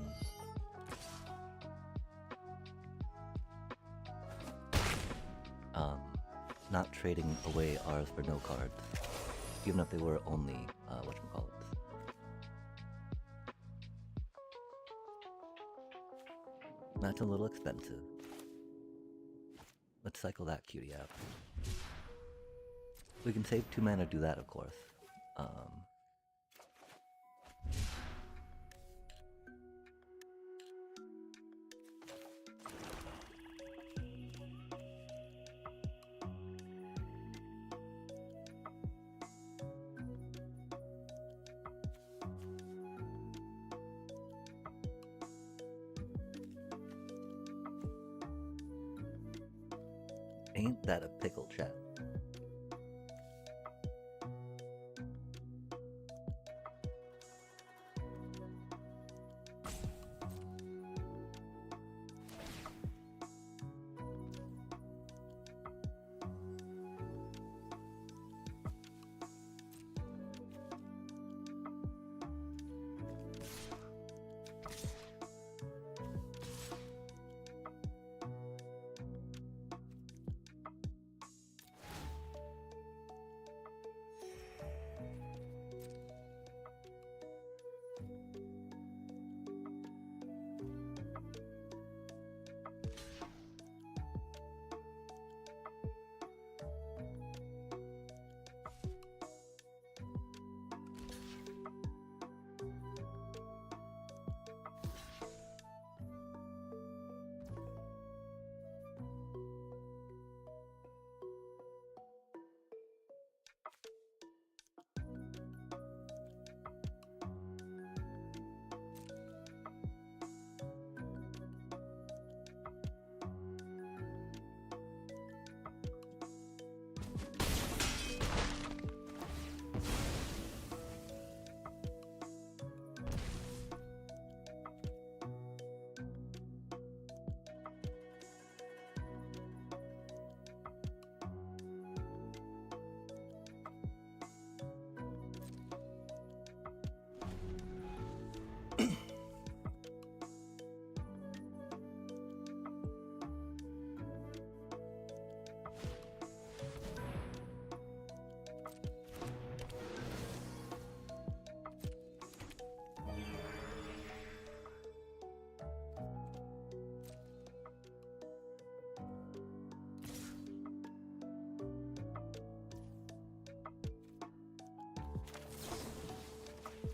not trading away ours for no cards, even if they were only whatchamacallits. That's a little expensive. Let's cycle that cutie out. We can save 2 mana to do that, of course. Ain't that a pickle, chat?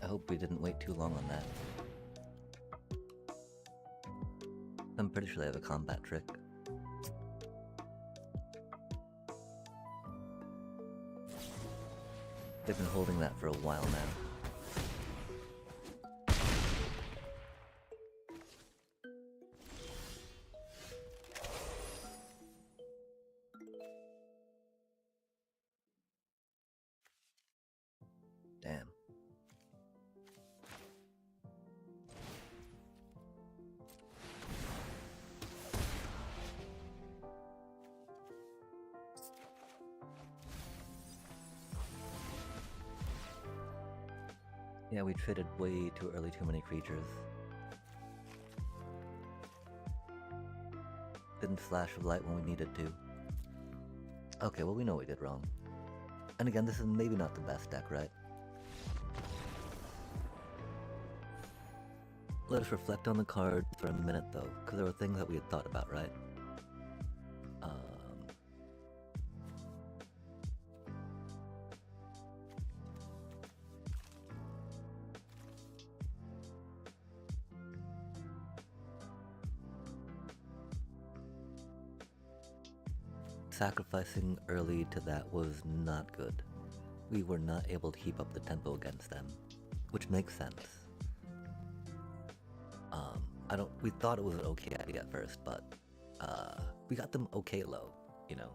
I hope we didn't wait too long on that. I'm pretty sure they have a combat trick. They've been holding that for a while now. Damn. Yeah, we traded way too early, too many creatures. Didn't flash of light when we needed to. Okay, well we know we did wrong. And again, this is maybe not the best deck, right? Let us reflect on the card for a minute though, because there were things that we had thought about, right? sacrificing early to that was not good. We were not able to keep up the tempo against them, which makes sense. We thought it was an okay idea at first, but we got them okay low, you know.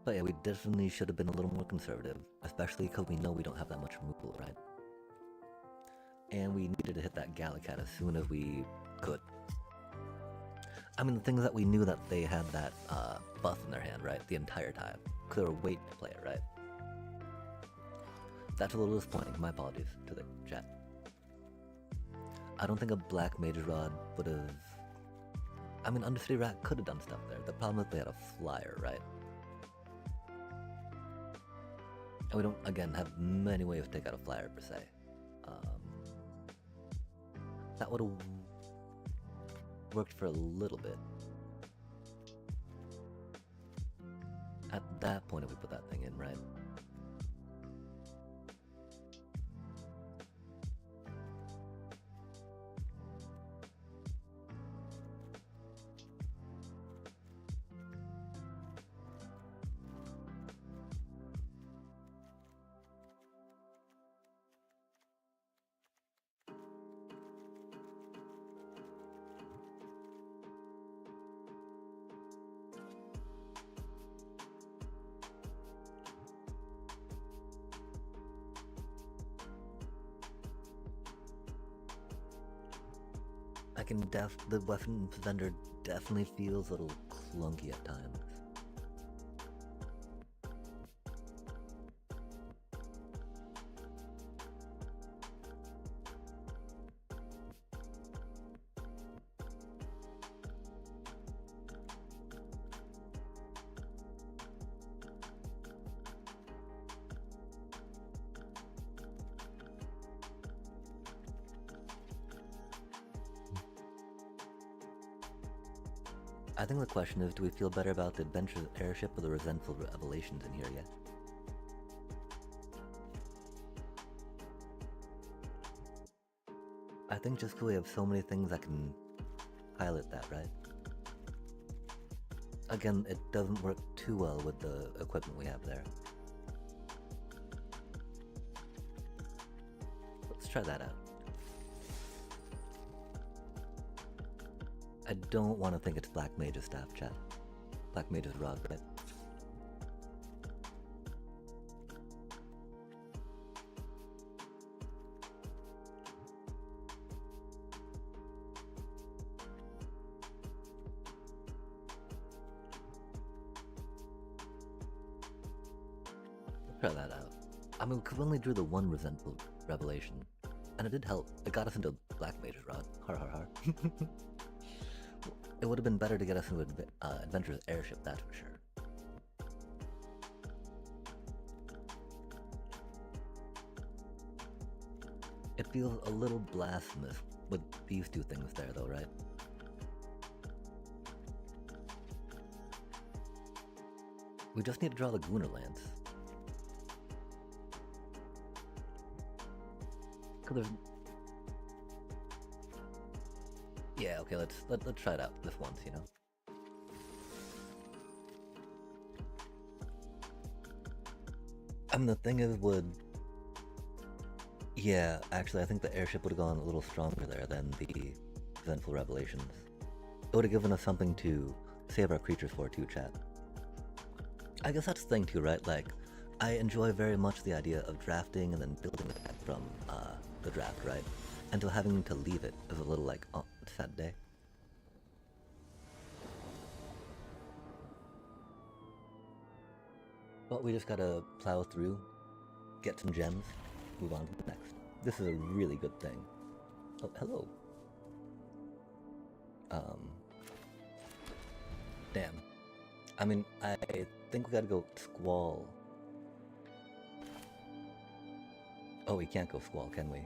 But yeah, we definitely should have been a little more conservative, especially because we know we don't have that much removal, right? And we needed to hit that Gallicat as soon as we could. I mean, the thing is that we knew that they had that buff in their hand, right? The entire time. Because they were waiting to play it, right? That's a little disappointing. My apologies to the chat. I don't think a Black Mage's Rod would have... I mean, Undercity Rat could have done stuff there. The problem is they had a flyer, right? And we don't, again, have many ways to take out a flyer, per se. That would have worked for a little bit. At that point, if we put that thing in, right? The weapon vendor definitely feels a little clunky at times. I think the question is, do we feel better about the Adventurous Airship or the Resentful Revelations in here yet? I think just because we have so many things that can pilot that, right? Again, it doesn't work too well with the equipment we have there. Let's try that out. I don't want to think it's Black Mage's staff, chat. Black Mage's rod, right? Let's try that out. I mean, we only drew the one Resentful Revelation, and it did help. It got us into Black Mage's rod. Har har har. It would have been better to get us into Adventurous Airship, that's for sure. It feels a little blasphemous with these two things there, though, right? We just need to draw the Gooner Lance. Cause there's... Yeah, okay, let's try it out this once, you know? I mean, the thing is, yeah, actually, I think the airship would have gone a little stronger there than the Resentful Revelations. It would have given us something to save our creatures for, too, chat. I guess that's the thing, too, right? Like, I enjoy very much the idea of drafting and then building the deck from the draft, right? Until having to leave it is a little like, oh, it's a sad day. But we just gotta plow through, get some gems, move on to the next. This is a really good thing. Oh, hello. Damn. I mean, I think we gotta go Squall. Oh, we can't go Squall, can we?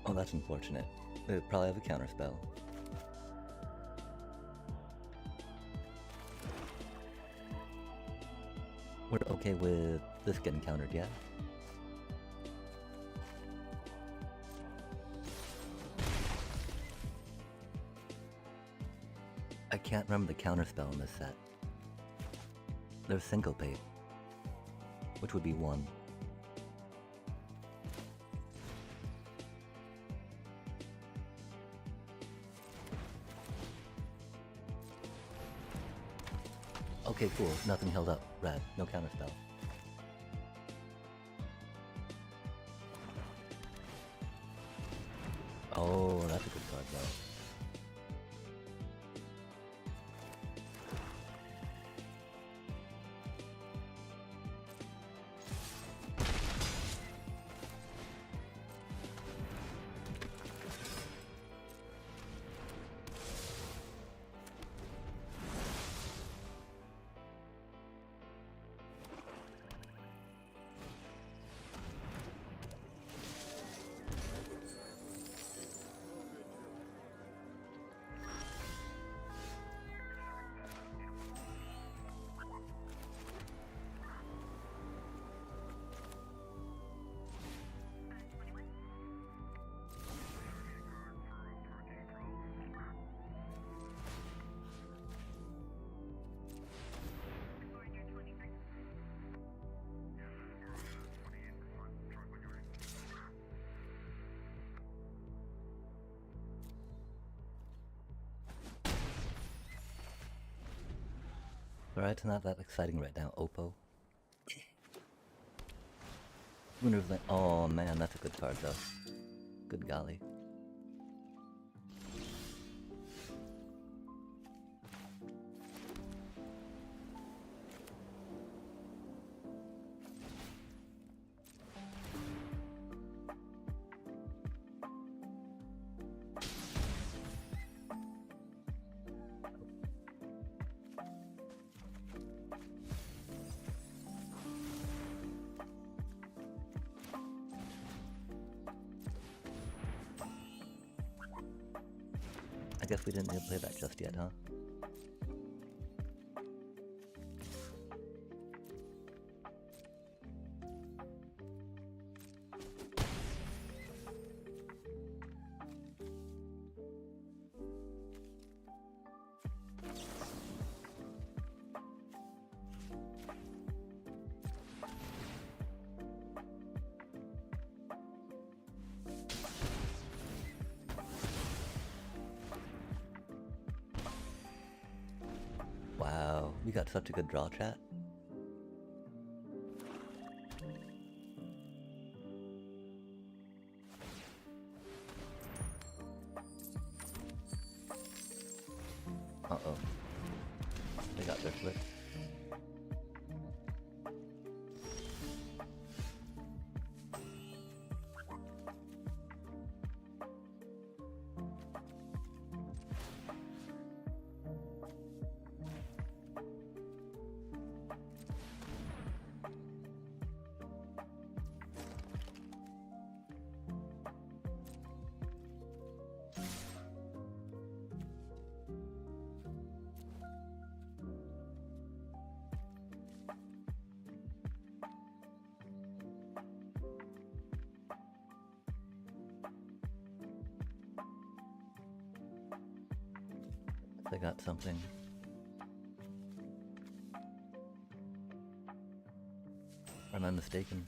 Oh, that's unfortunate. They probably have a counter spell. Okay with this getting countered, yeah? I can't remember the counter spell in this set. There's Syncopate, which would be 1. Okay, cool. Nothing held up. Red. No counterspell. Oh, that's a good card, though. Alright, it's not that exciting right now, Oppo. Winner's Lane. Oh man, that's a good card though. Good golly. I guess we didn't need to play that just yet, huh? Wow, we got such a good draw, chat. Uh-oh. They got their flip. They got something. Or am I mistaken?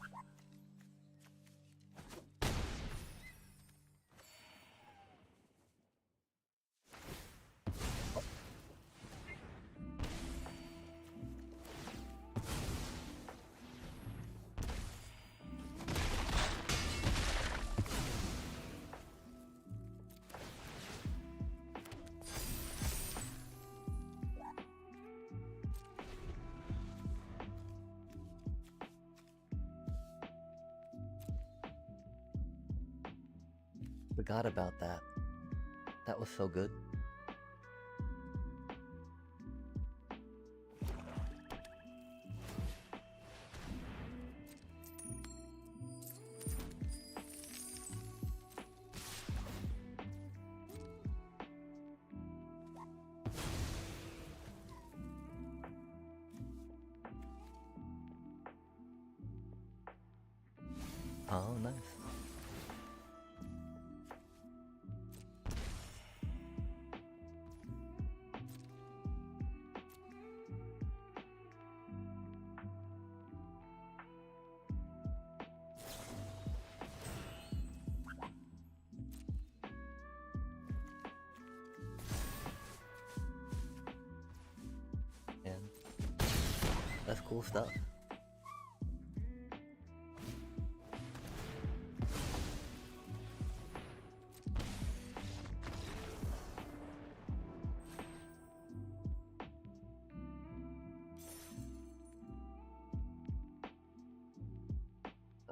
Forgot about that. That was so good. Oh, nice. And that's cool stuff.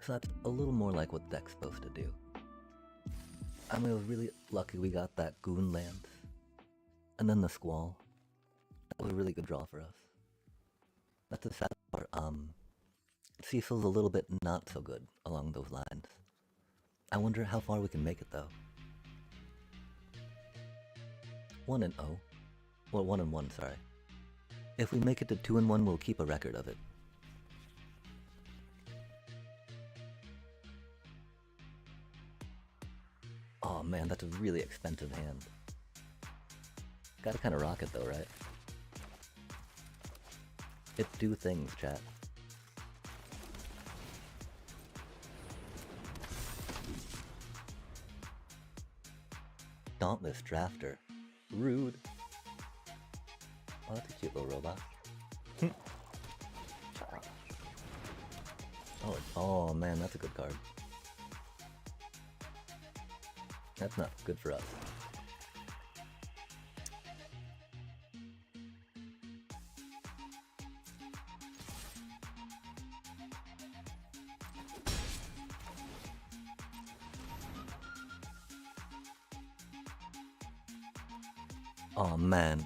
So that's a little more like what the deck's supposed to do. I mean, it was really lucky we got that Goon Lance. And then the Squall. That was a really good draw for us. That's the sad part. Cecil's a little bit not so good along those lines. I wonder how far we can make it though. 1-0. Well, 1-1, sorry. If we make it to 2-1, we'll keep a record of it. Oh man, that's a really expensive hand. Gotta kinda rock it though, right? It do things, chat. Dauntless Drafter. Rude. Oh, that's a cute little robot. Oh man, that's a good card. That's not good for us. Oh man.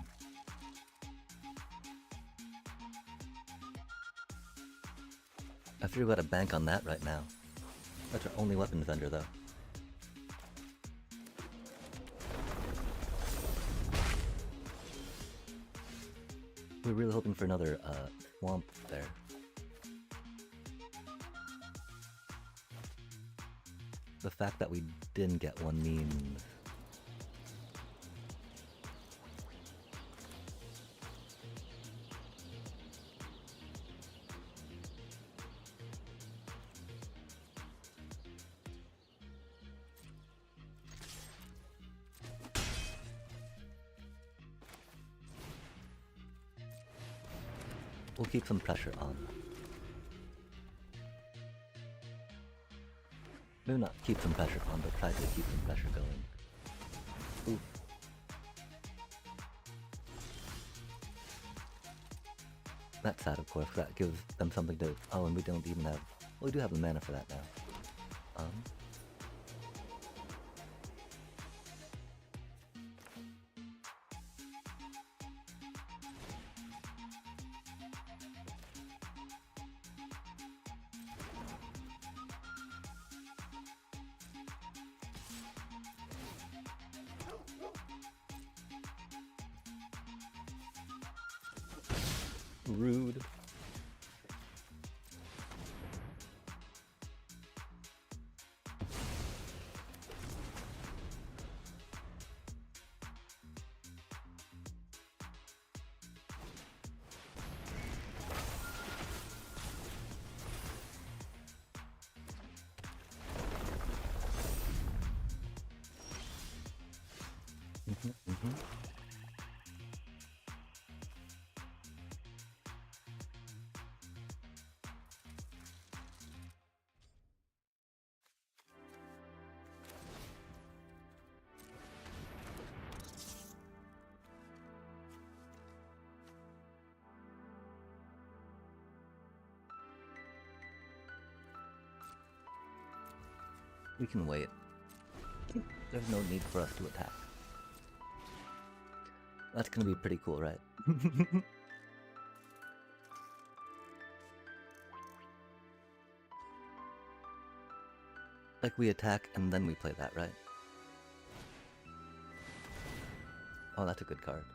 I figure we gotta bank on that right now. That's our only weapons vendor though. We're really hoping for another swamp there. The fact that we didn't get one means... We'll keep some pressure on. Maybe not keep some pressure on, but try to keep some pressure going. Ooh. That's sad, of course, that gives them something to... Oh, and we don't even have... Well, we do have the mana for that now. Rude. We can wait. There's no need for us to attack. That's gonna be pretty cool, right? Like we attack and then we play that, right? Oh, that's a good card.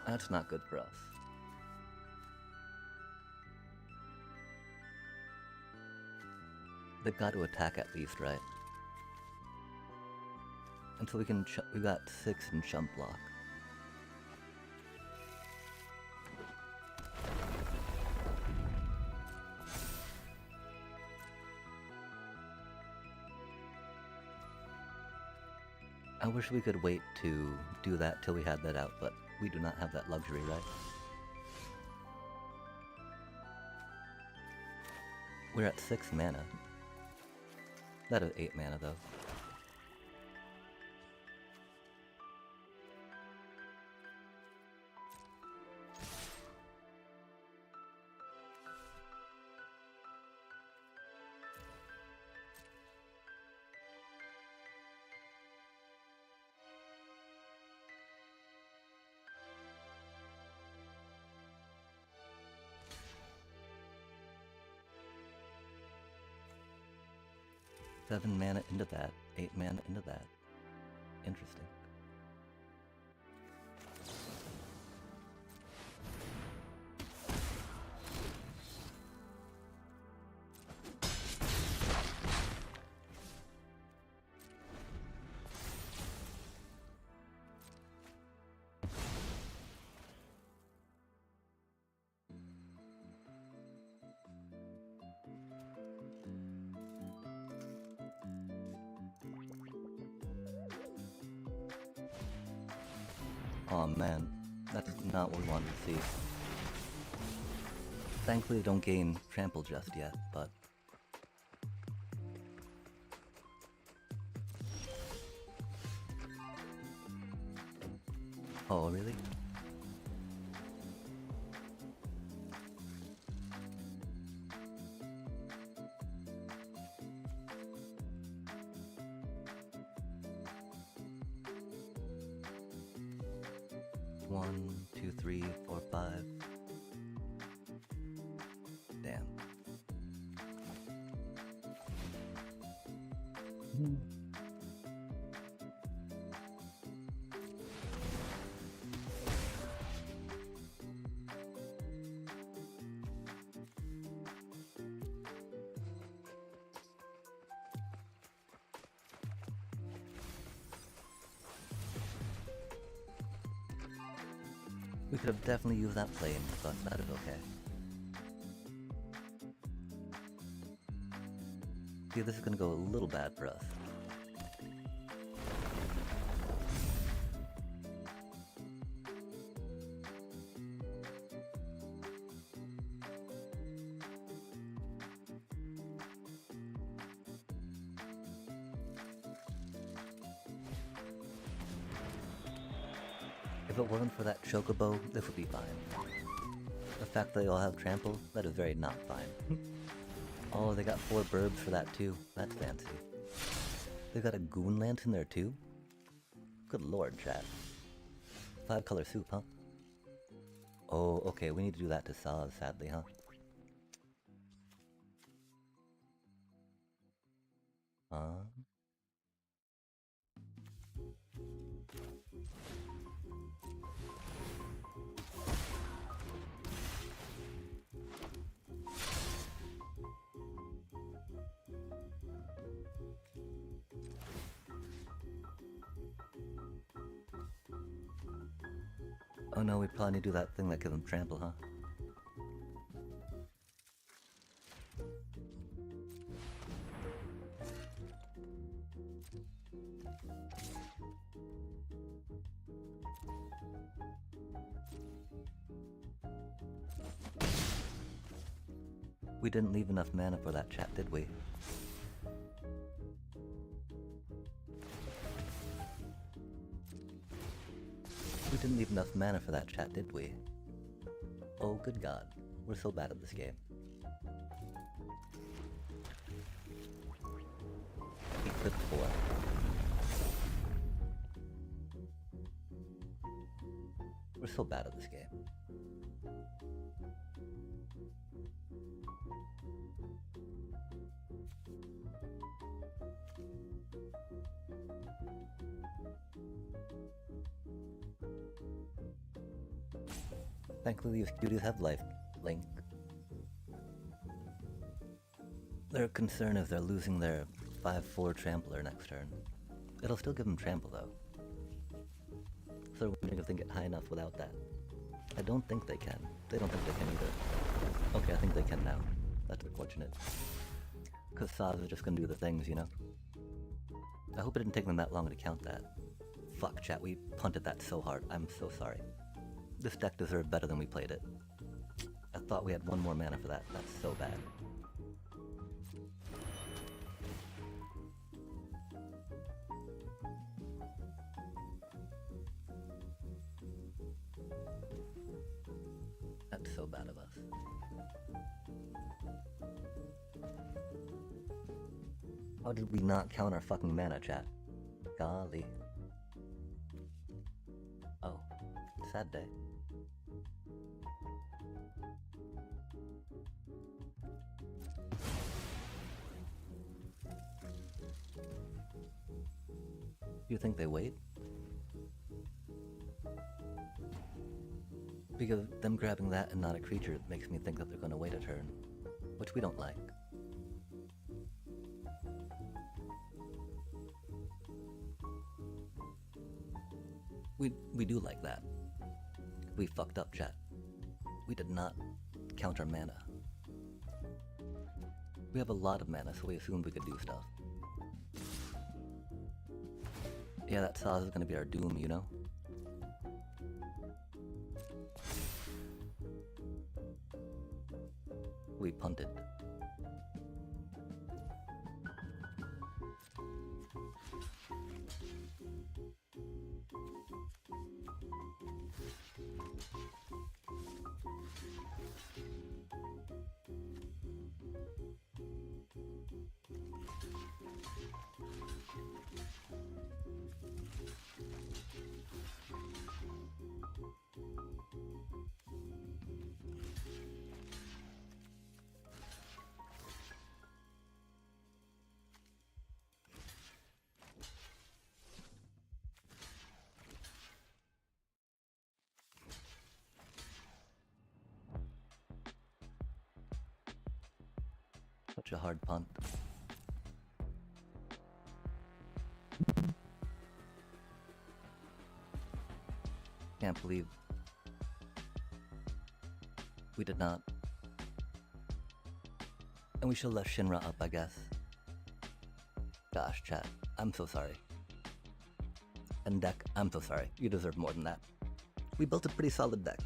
That's not good for us. They've got to attack at least, right? Until we can. We got 6 in chump block. I wish we could wait to do that till we had that out, but we do not have that luxury, right? We're at 6 mana. That is 8 mana, though. Seven mana into that, 8 mana into that. Interesting. Oh man, that's not what we wanted to see. Thankfully, don't gain trample just yet, but... Oh, really? One, two, three, four, five. Damn. We could have definitely used that plane, but that is okay. See, this is gonna go a little bad for us. If it wasn't for that chocobo, this would be fine. The fact that they all have trample, that is very not fine. Oh, they got 4 burbs for that too. That's fancy. They got a goon lance in there too? Good lord, chat. 5-color soup, huh? Oh, okay, we need to do that to Saz, sadly, huh? Oh no, we probably need to do that thing that gives them trample, huh? We didn't leave enough mana for that chat, did we? We didn't leave enough mana for that chat, did we? Oh, good god. We're so bad at this game. Equip 4. We're so bad at this game. Thankfully these cuties have life link. Their concern is they're losing their 5/4 trampler next turn. It'll still give them trample though. So they're wondering if they can get high enough without that. I don't think they can. They don't think they can either. Okay, I think they can now. That's unfortunate. Because Saz is just gonna do the things, you know? I hope it didn't take them that long to count that. Fuck, chat, we punted that so hard. I'm so sorry. This deck deserved better than we played it. I thought we had one more mana for that. That's so bad. That's so bad of us. How did we not count our fucking mana, chat? Golly. Oh, sad day. You think they wait? Because them grabbing that and not a creature makes me think that they're gonna wait a turn, which we don't like. We do like that. We fucked up, chat. We did not count our mana. We have a lot of mana, so we assumed we could do stuff. Yeah, that Saz is gonna be our doom, you know? We punted. Such a hard punt. Can't believe we did not. And we should have left Shinra up, I guess. Gosh, chat, I'm so sorry. And deck, I'm so sorry. You deserve more than that. We built a pretty solid deck.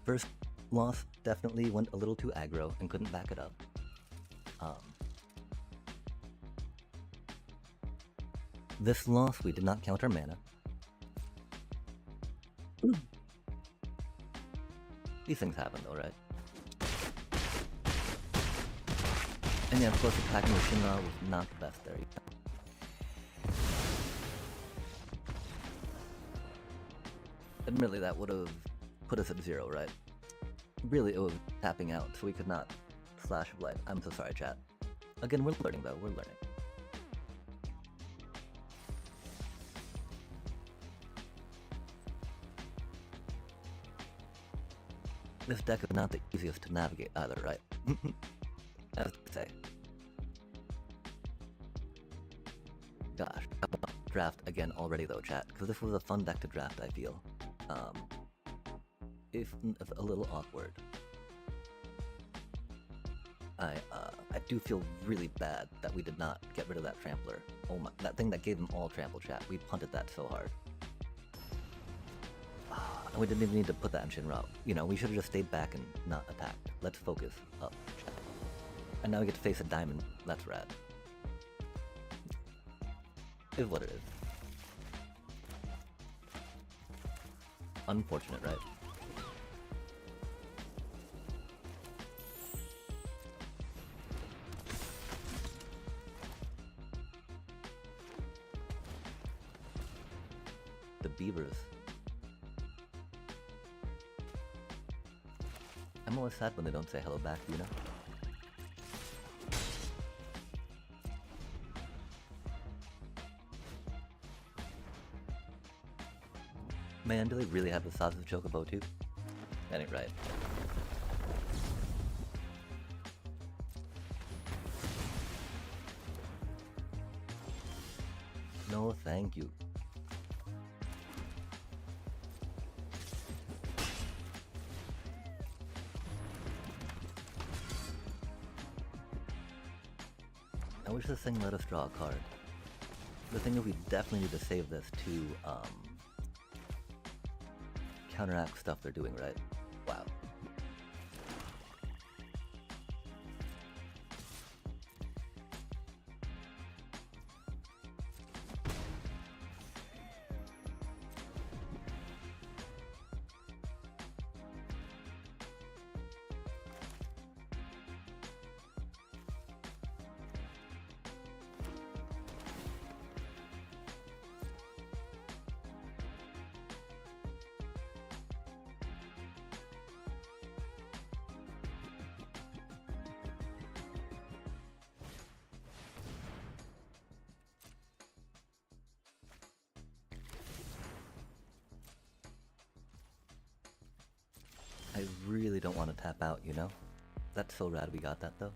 First loss definitely went a little too aggro and couldn't back it up. This loss, we did not count our mana. These things happen though, right? And yeah, of course, attacking with Shinra was not the best there. Admittedly, that would have put us at 0, right? Really, it was tapping out, so we could not Slash of Light. I'm so sorry, chat. Again, we're learning though, we're learning. This deck is not the easiest to navigate either, right? As to say. Gosh, I want to draft again already though, chat, because this was a fun deck to draft, I feel. If a little awkward. I do feel really bad that we did not get rid of that Trampler. Oh my, that thing that gave them all trample, chat. We punted that so hard. And we didn't even need to put that in Shinra. You know, we should have just stayed back and not attacked. Let's focus up, chat. And now we get to face a diamond. That's rad. Is what it is. Unfortunate, right? The beavers. I'm always sad when they don't say hello back, you know? Man, do they really have the sausage chocobo too? That ain't right. No, thank you. I wish this thing let us draw a card. The thing is, we definitely need to save this to counteract stuff they're doing, right? Wow. I really don't want to tap out, you know? That's so rad we got that, though.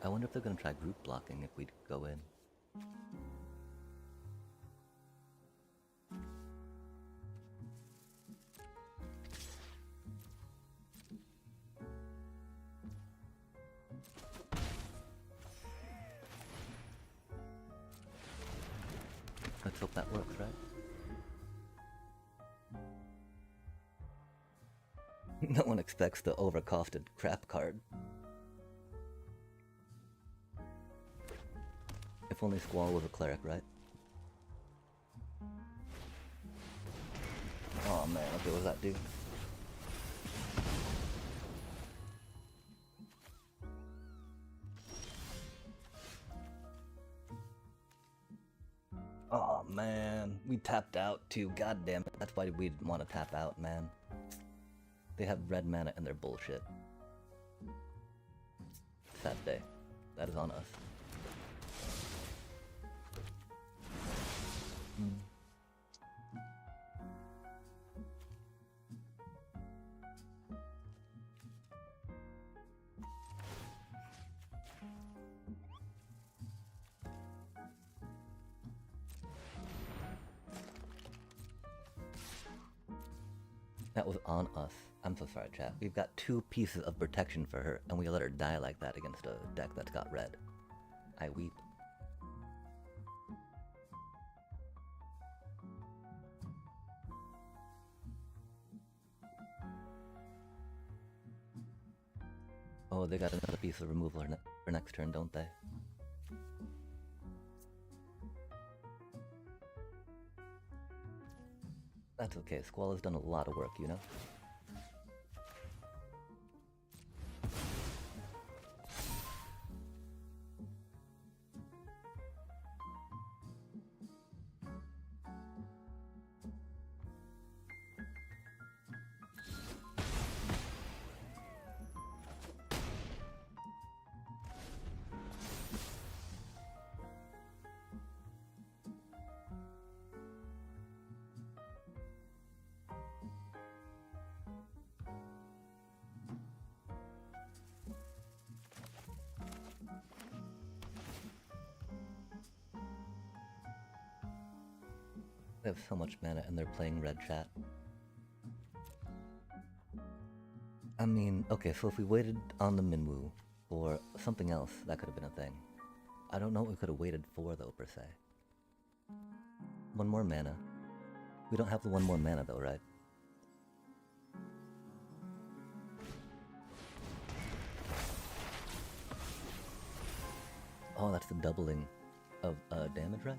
I wonder if they're gonna try group blocking if we go in. Let's hope that works, right? No one expects the overcosted crap card. If only Squall was a cleric, right? Oh man, okay, what does that do? Oh man, we tapped out too, god damn it. That's why we didn't want to tap out, man. They have red mana in their bullshit. Sad day. That is on us. That was on us. I'm so sorry, chat. We've got 2 pieces of protection for her, and we let her die like that against a deck that's got red. I weep. Oh, they got another piece of removal for next turn, don't they? That's okay, Squall has done a lot of work, you know? They have so much mana and they're playing red, chat. I mean, okay, so if we waited on the Minwu for something else, that could have been a thing. I don't know what we could have waited for, though, per se. 1 more mana. We don't have the 1 more mana, though, right? Oh, that's the doubling of damage, right?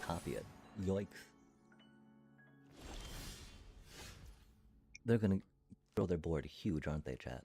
Copy it. Yoinks. They're gonna throw their board huge, aren't they, chat?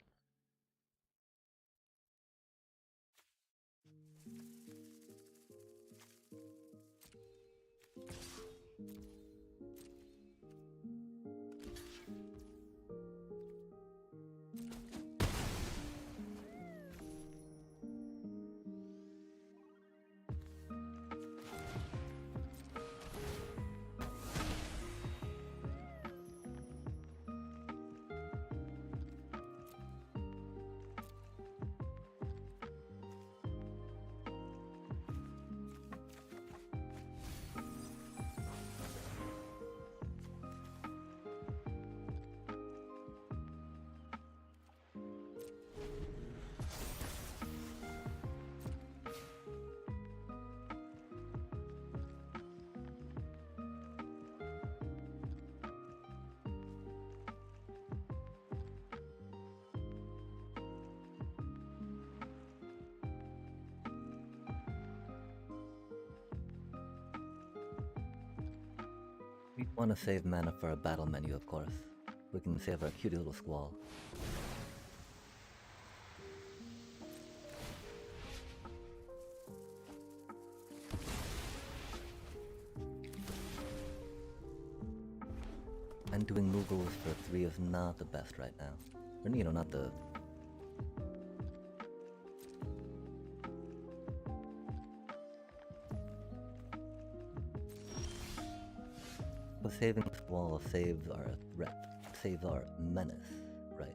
Want to save mana for a battle menu, of course. We can save our cutie little squall. And doing Moogles for 3 is not the best right now. Or, you know, not the... But saving Squall saves our threat, saves our menace, right?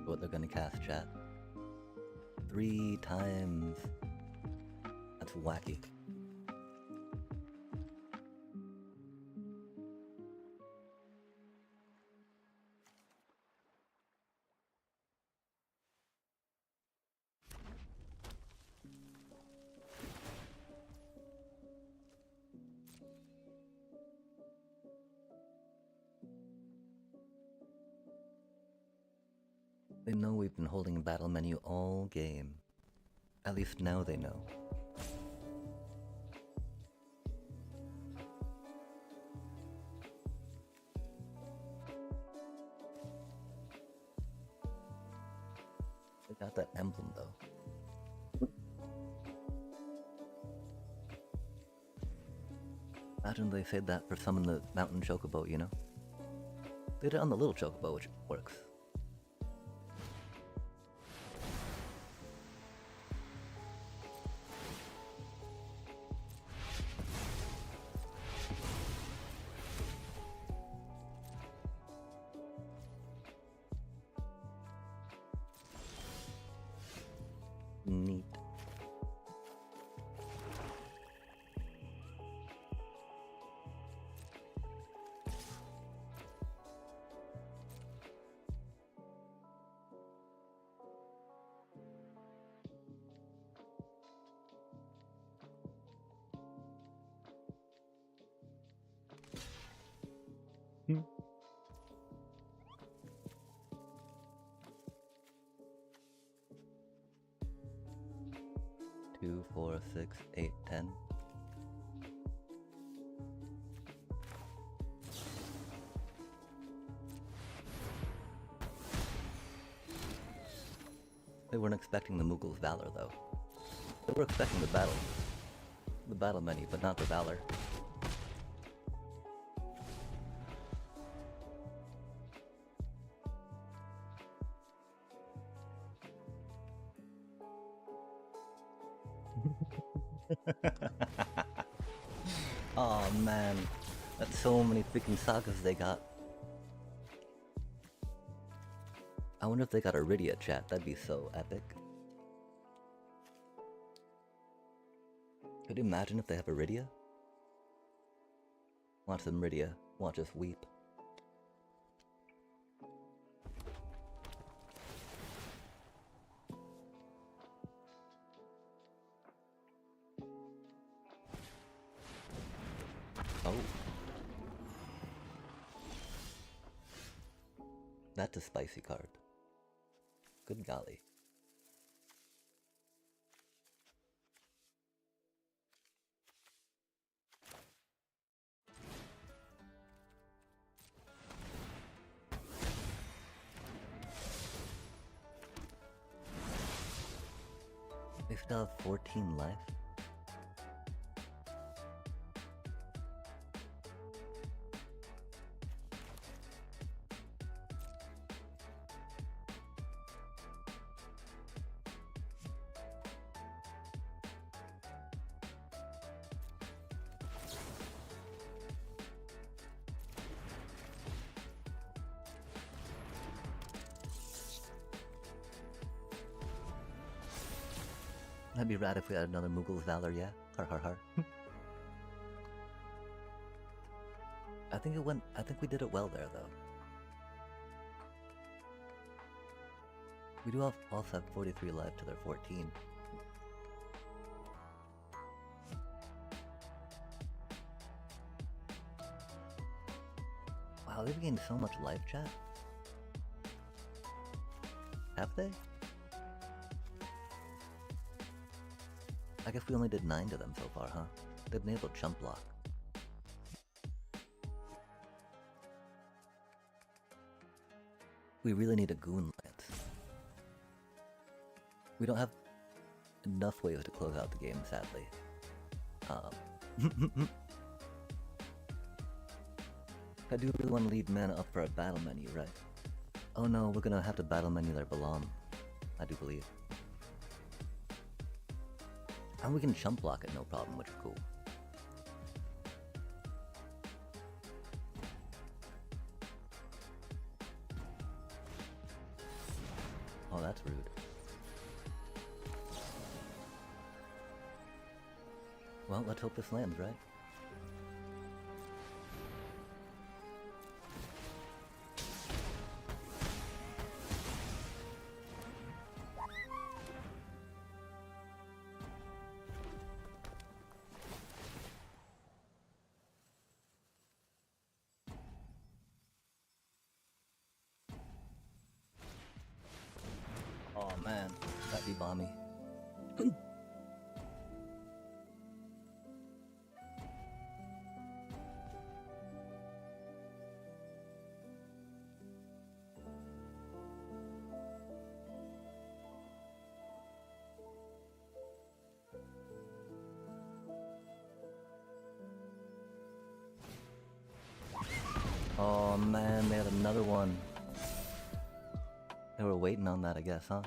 What they're gonna cast, chat. 3 times. That's wacky. They know we've been holding battle menu all game. At least now they know. They got that emblem though. Imagine they said that for summon the mountain chocobo, you know? They did it on the little chocobo, which works. Neat. Hmm. 2, 4, 6, 8, 10. They weren't expecting the Moogle's Valor, though. They were expecting the battle menu, but not the Valor. Oh man, that's so many freaking sagas they got. I wonder if they got Iridia, chat. That'd be so epic. Could you imagine if they have Iridia? Watch them Iridia. Watch us weep. Oh. That's a spicy card. Good golly. They still have 14 life. That'd be rad if we had another Mughal Valor, yeah? Har har har. I think we did it well there, though. We do also have 43 life to their 14. Wow, they've gained so much life, chat. Have they? I guess we only did 9 to them so far, huh? They've been able to chump block. We really need a Goon Lance. We don't have enough ways to close out the game, sadly. I do really want to leave mana up for a battle menu, right? Oh no, we're gonna have to battle menu their Balam. I do believe. And we can chump block it no problem, which is cool. Oh, that's rude. Well, let's hope this lands, right? Oh man, that'd be balmy. Oh man, they had another one. They were waiting on that, I guess, huh?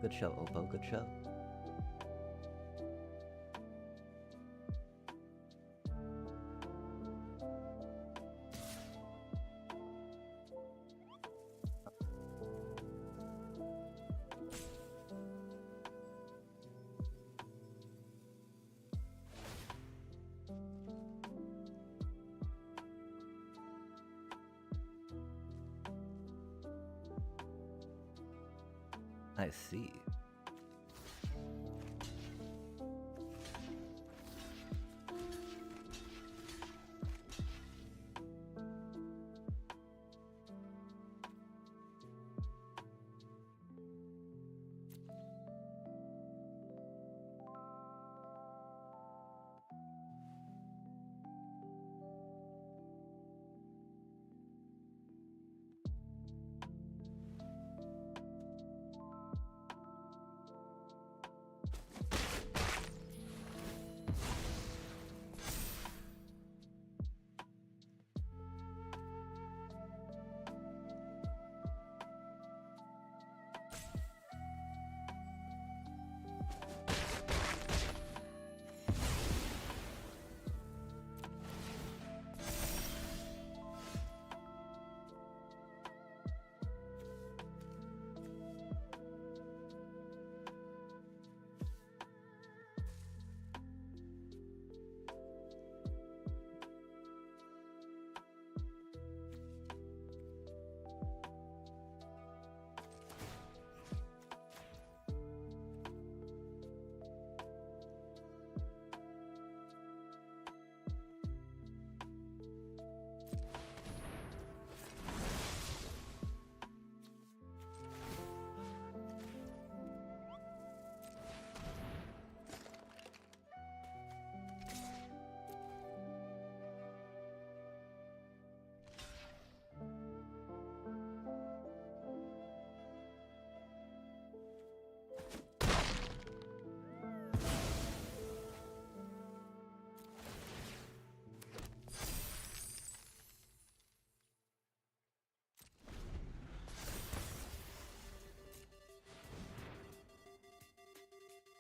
Good show, Oppo, good show. I see.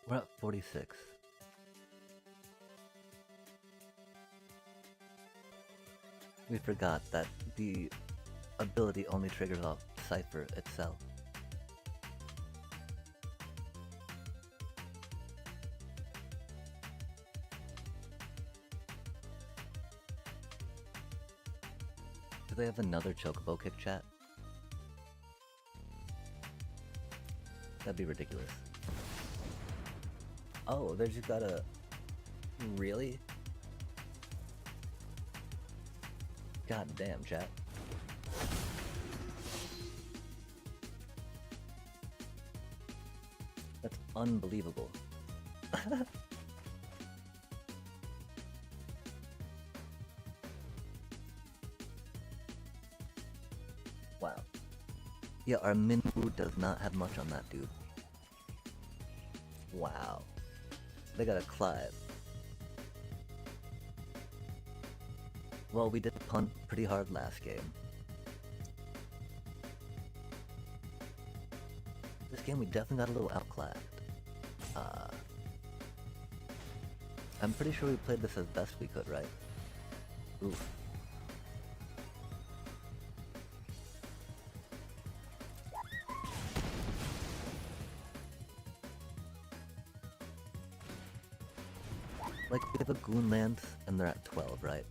We're at 46. We forgot that the ability only triggers off Cypher itself. they have another chocobo kick, chat? That'd be ridiculous. Oh, they just gotta... Really? God damn, chat. That's unbelievable. Wow. Yeah, our Minwoo does not have much on that dude. Wow. They got a Clive. Well, we did punt pretty hard last game. This game we definitely got a little outclassed. I'm pretty sure we played this as best we could, right? Oof. Like, we have a Goon Lance, and they're at 12, right?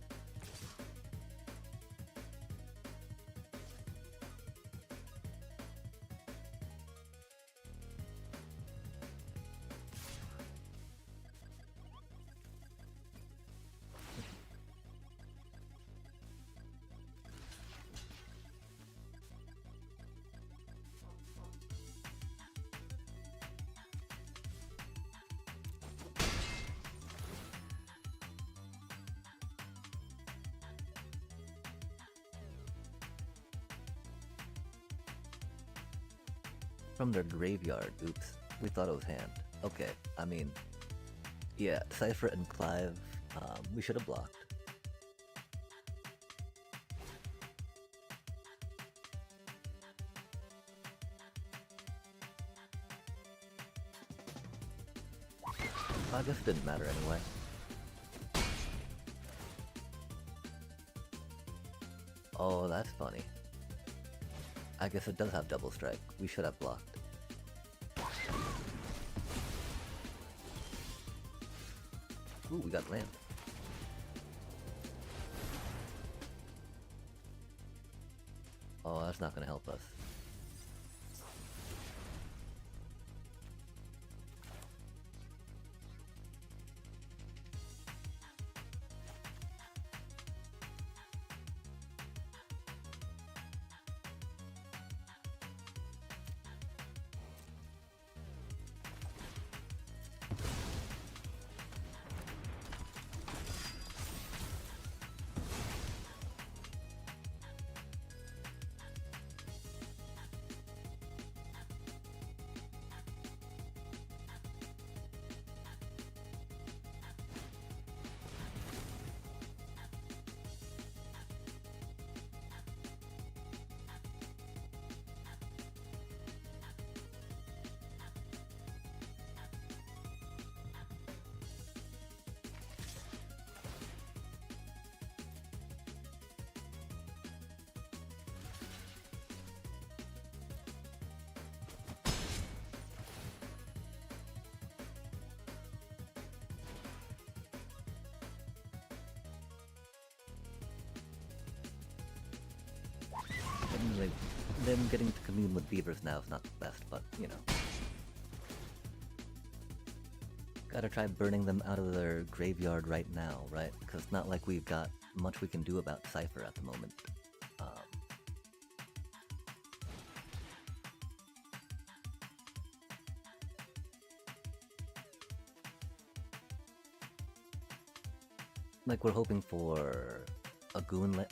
From their graveyard. Oops. We thought it was hand. Okay, I mean... Yeah, Cypher and Clive, we should have blocked. I guess it didn't matter anyway. Oh, that's funny. I guess it does have double strike. We should have blocked. Ooh, we got land. Oh, that's not gonna help us. Like, them getting to commune with beavers now is not the best, but, you know. Gotta try burning them out of their graveyard right now, right? Because it's not like we've got much we can do about Cypher at the moment. Like, we're hoping for a Goon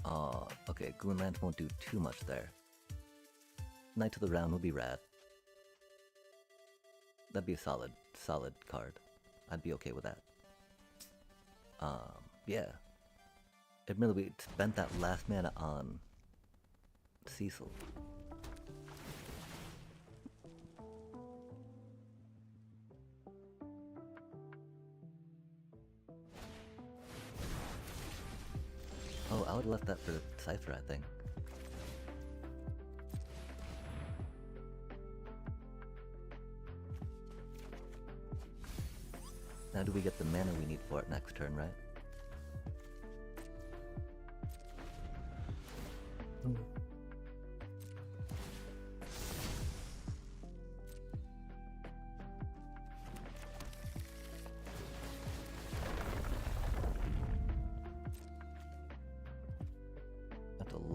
okay, Goon Lance won't do too much there. Knight to the Round would be rad. That'd be a solid card. I'd be okay with that. Yeah. Admittedly, we spent that last mana on Cecil. Oh, I would've left that for Cypher, I think. Now do we get the mana we need for it next turn, right?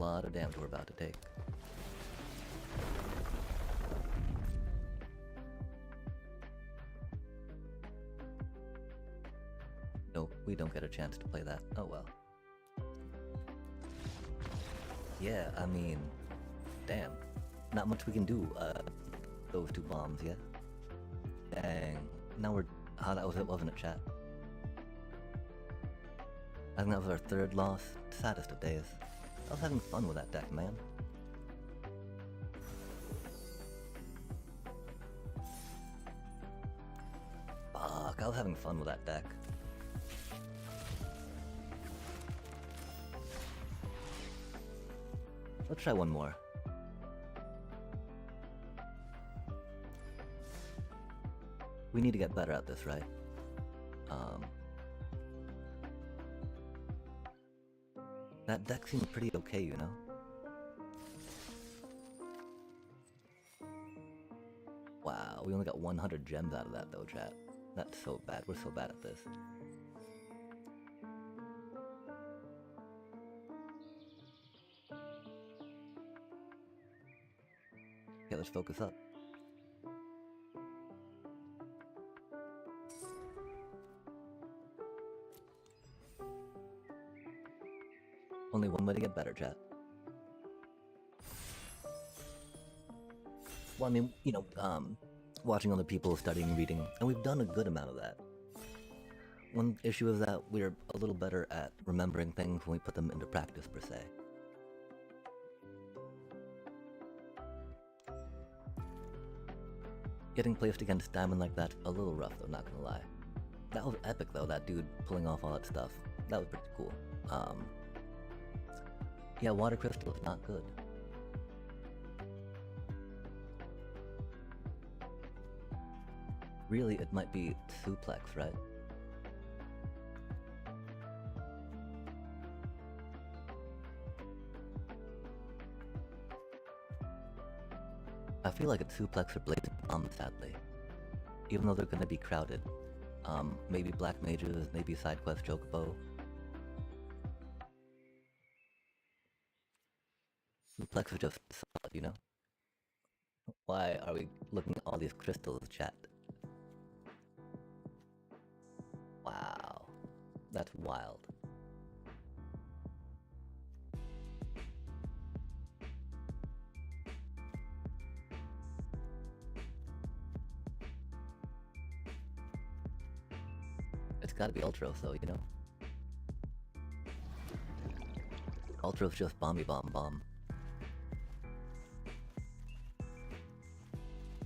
lot of damage we're about to take. Nope, we don't get a chance to play that. Oh well. Yeah, I mean, damn. Not much we can do, those two bombs yet. Dang. Now we're... Oh, that was it, wasn't it, chat? I think that was our third loss. Saddest of days. I was having fun with that deck, man. Fuck, I was having fun with that deck. Let's try one more. We need to get better at this, right? That deck seemed pretty okay, you know? Wow, we only got 100 gems out of that though, chat. That's so bad. We're so bad at this. Okay, let's focus up. Only one way to get better, chat. Well, I mean, you know, watching other people studying, reading, and we've done a good amount of that. One issue is that we're a little better at remembering things when we put them into practice, per se. Getting placed against Diamond like that's a little rough, though, not gonna lie. That was epic, though, that dude pulling off all that stuff. That was pretty cool. Yeah, Water Crystal is not good. Really, it might be Suplex, right? I feel like it's Suplex or Blazing Bomb, sadly. Even though they're gonna be crowded. Maybe Black Mages, maybe Side Quest Chocobo. Suplex is just solid, you know? Why are we looking at all these crystals, chat? Wow. That's wild. It's gotta be Ultros though, you know? Ultros just bomby bomb bomb.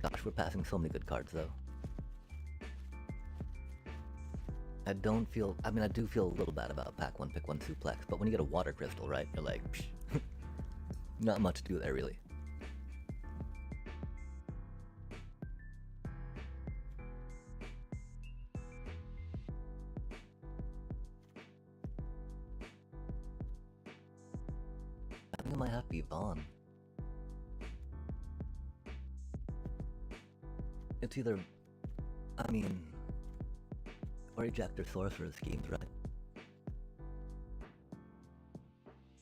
Gosh, we're passing so many good cards though. I don't feel, I mean I do feel a little bad about pack 1 pick 1 Suplex, but when you get a Water Crystal, right, you're like, psh, not much to do there really. I think it might have to be Vaughn. It's either, I mean, or Ejector Sorcerer schemes, right?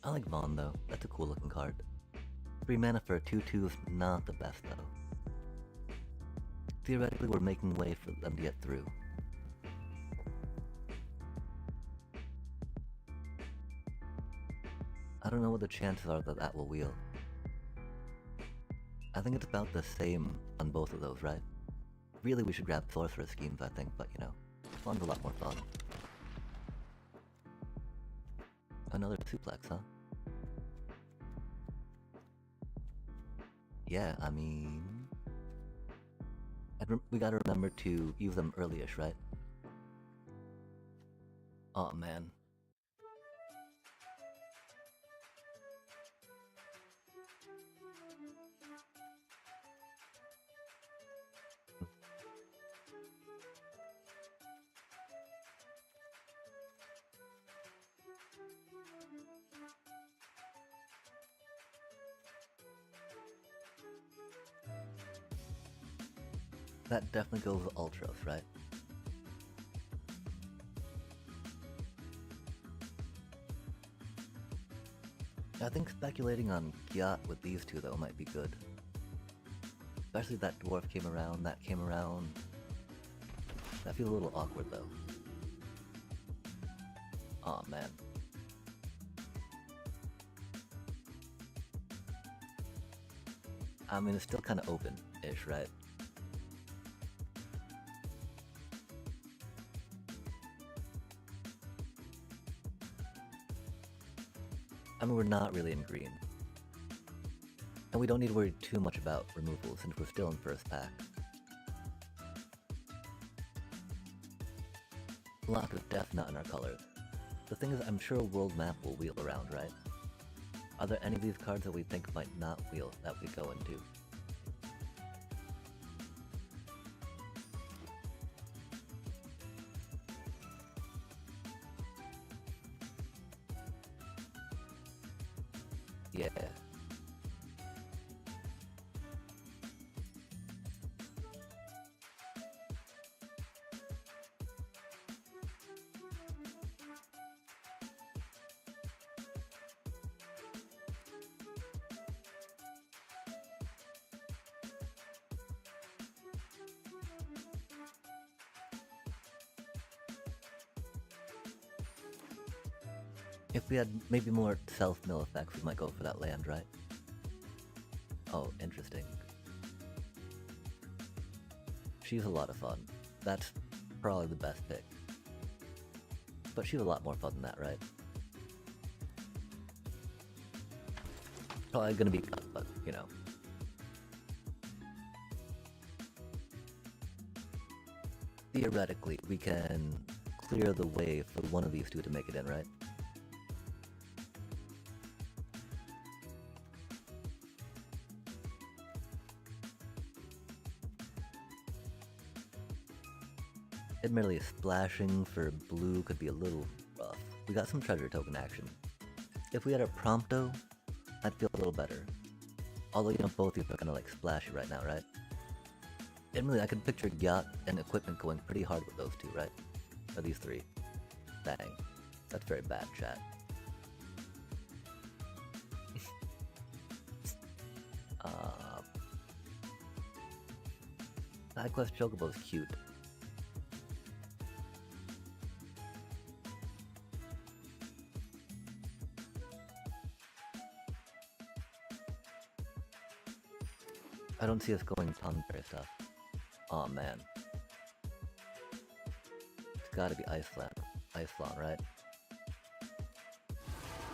I like Vaughn though, that's a cool looking card. 3 mana for a 2/2 is not the best though. Theoretically we're making way for them to get through. I don't know what the chances are that that will wheel. I think it's about the same on both of those, right? Really we should grab Sorcerer schemes, I think, but you know, one's a lot more fun. Another Suplex, huh? Yeah, I mean... we gotta remember to use them early-ish, right? Oh man. That definitely goes with Ultros, right? I think speculating on Gyat with these two though might be good. Especially that dwarf came around, that came around. That feels a little awkward though. Aw, man. I mean, it's still kind of open-ish, right? I mean, we're not really in green. And we don't need to worry too much about removal since we're still in first pack. Lock of Death not in our colors. The thing is, I'm sure a world map will wheel around, right? Are there any of these cards that we think might not wheel that we go into? Yeah. If we had maybe more self-mill effects, we might go for that land, right? Oh, interesting. She's a lot of fun. That's probably the best pick. But she's a lot more fun than that, right? Probably gonna be cut, but, you know. Theoretically, we can clear the way for one of these two to make it in, right? Admittedly, splashing for blue could be a little rough. We got some treasure token action. If we had a Prompto, I'd feel a little better. Although, you know, both of you are kind of like splashy right now, right? Admittedly, I could picture Yacht and equipment going pretty hard with those two, right? Or these three. Dang. That's very bad, chat. Side quest Chocobo is cute. I don't see us going Tonberry stuff. Aw, man. It's gotta be Ice-Flan, right?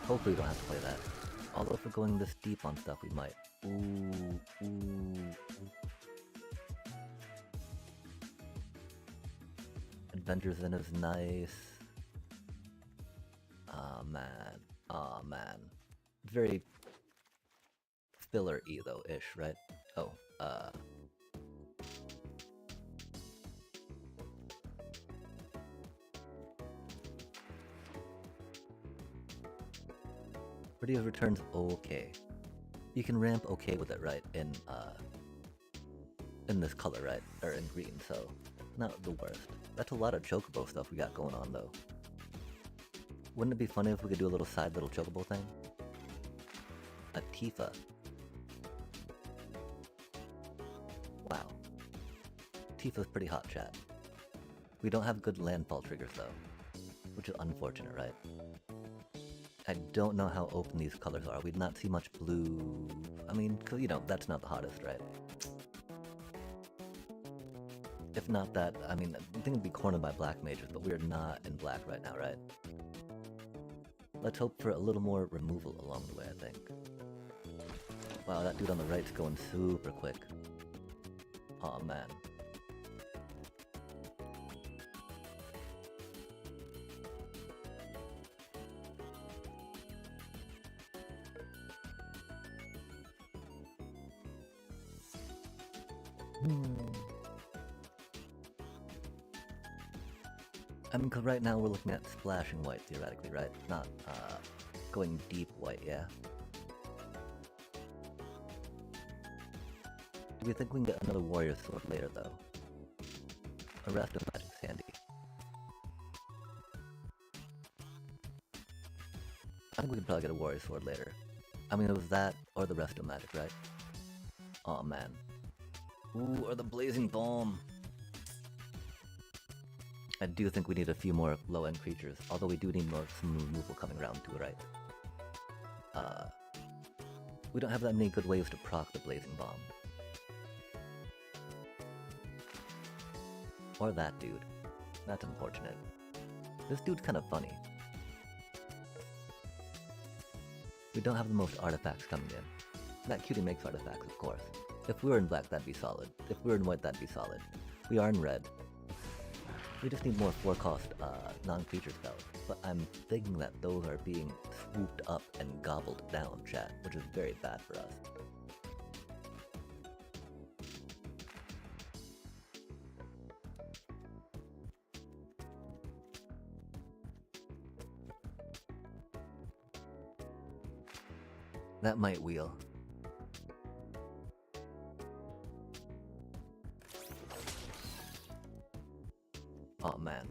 Hopefully we don't have to play that. Although if we're going this deep on stuff, we might. Ooh. Adventures in is nice. Aw, man. Very filler-y though-ish, right? Oh, Pretty returns okay. You can ramp okay with it, right? In this color, right? Or in green, so not the worst. That's a lot of Chocobo stuff we got going on though. Wouldn't it be funny if we could do a little Chocobo thing? A Tifa. Wow. Tifa's pretty hot, chat. We don't have good landfall triggers though, which is unfortunate, right? I don't know how open these colors are. We'd not see much blue. I mean, you know, that's not the hottest, right? If not that, I mean, I think it'd be cornered by black mages, but we're not in black right now, right? Let's hope for a little more removal along the way, I think. Wow, that dude on the right's going super quick. Aw, man. I mean, cause right now we're looking at splashing white, theoretically, right? Not, going deep white, yeah? Do we think we can get another warrior sword later, though? A rest of magic's handy. I think we could probably get a warrior sword later. I mean, it was that or the resto magic, right? Oh man. Ooh, or the blazing bomb. I do think we need a few more low-end creatures, although we do need more some removal coming around too, right? We don't have that many good ways to proc the blazing bomb. Or that dude. That's unfortunate. This dude's kind of funny. We don't have the most artifacts coming in. That cutie makes artifacts, of course. If we were in black, that'd be solid. If we were in white, that'd be solid. We are in red. We just need more 4-cost non-creature spells. But I'm thinking that those are being swooped up and gobbled down, chat, which is very bad for us. That might wheel. Oh man.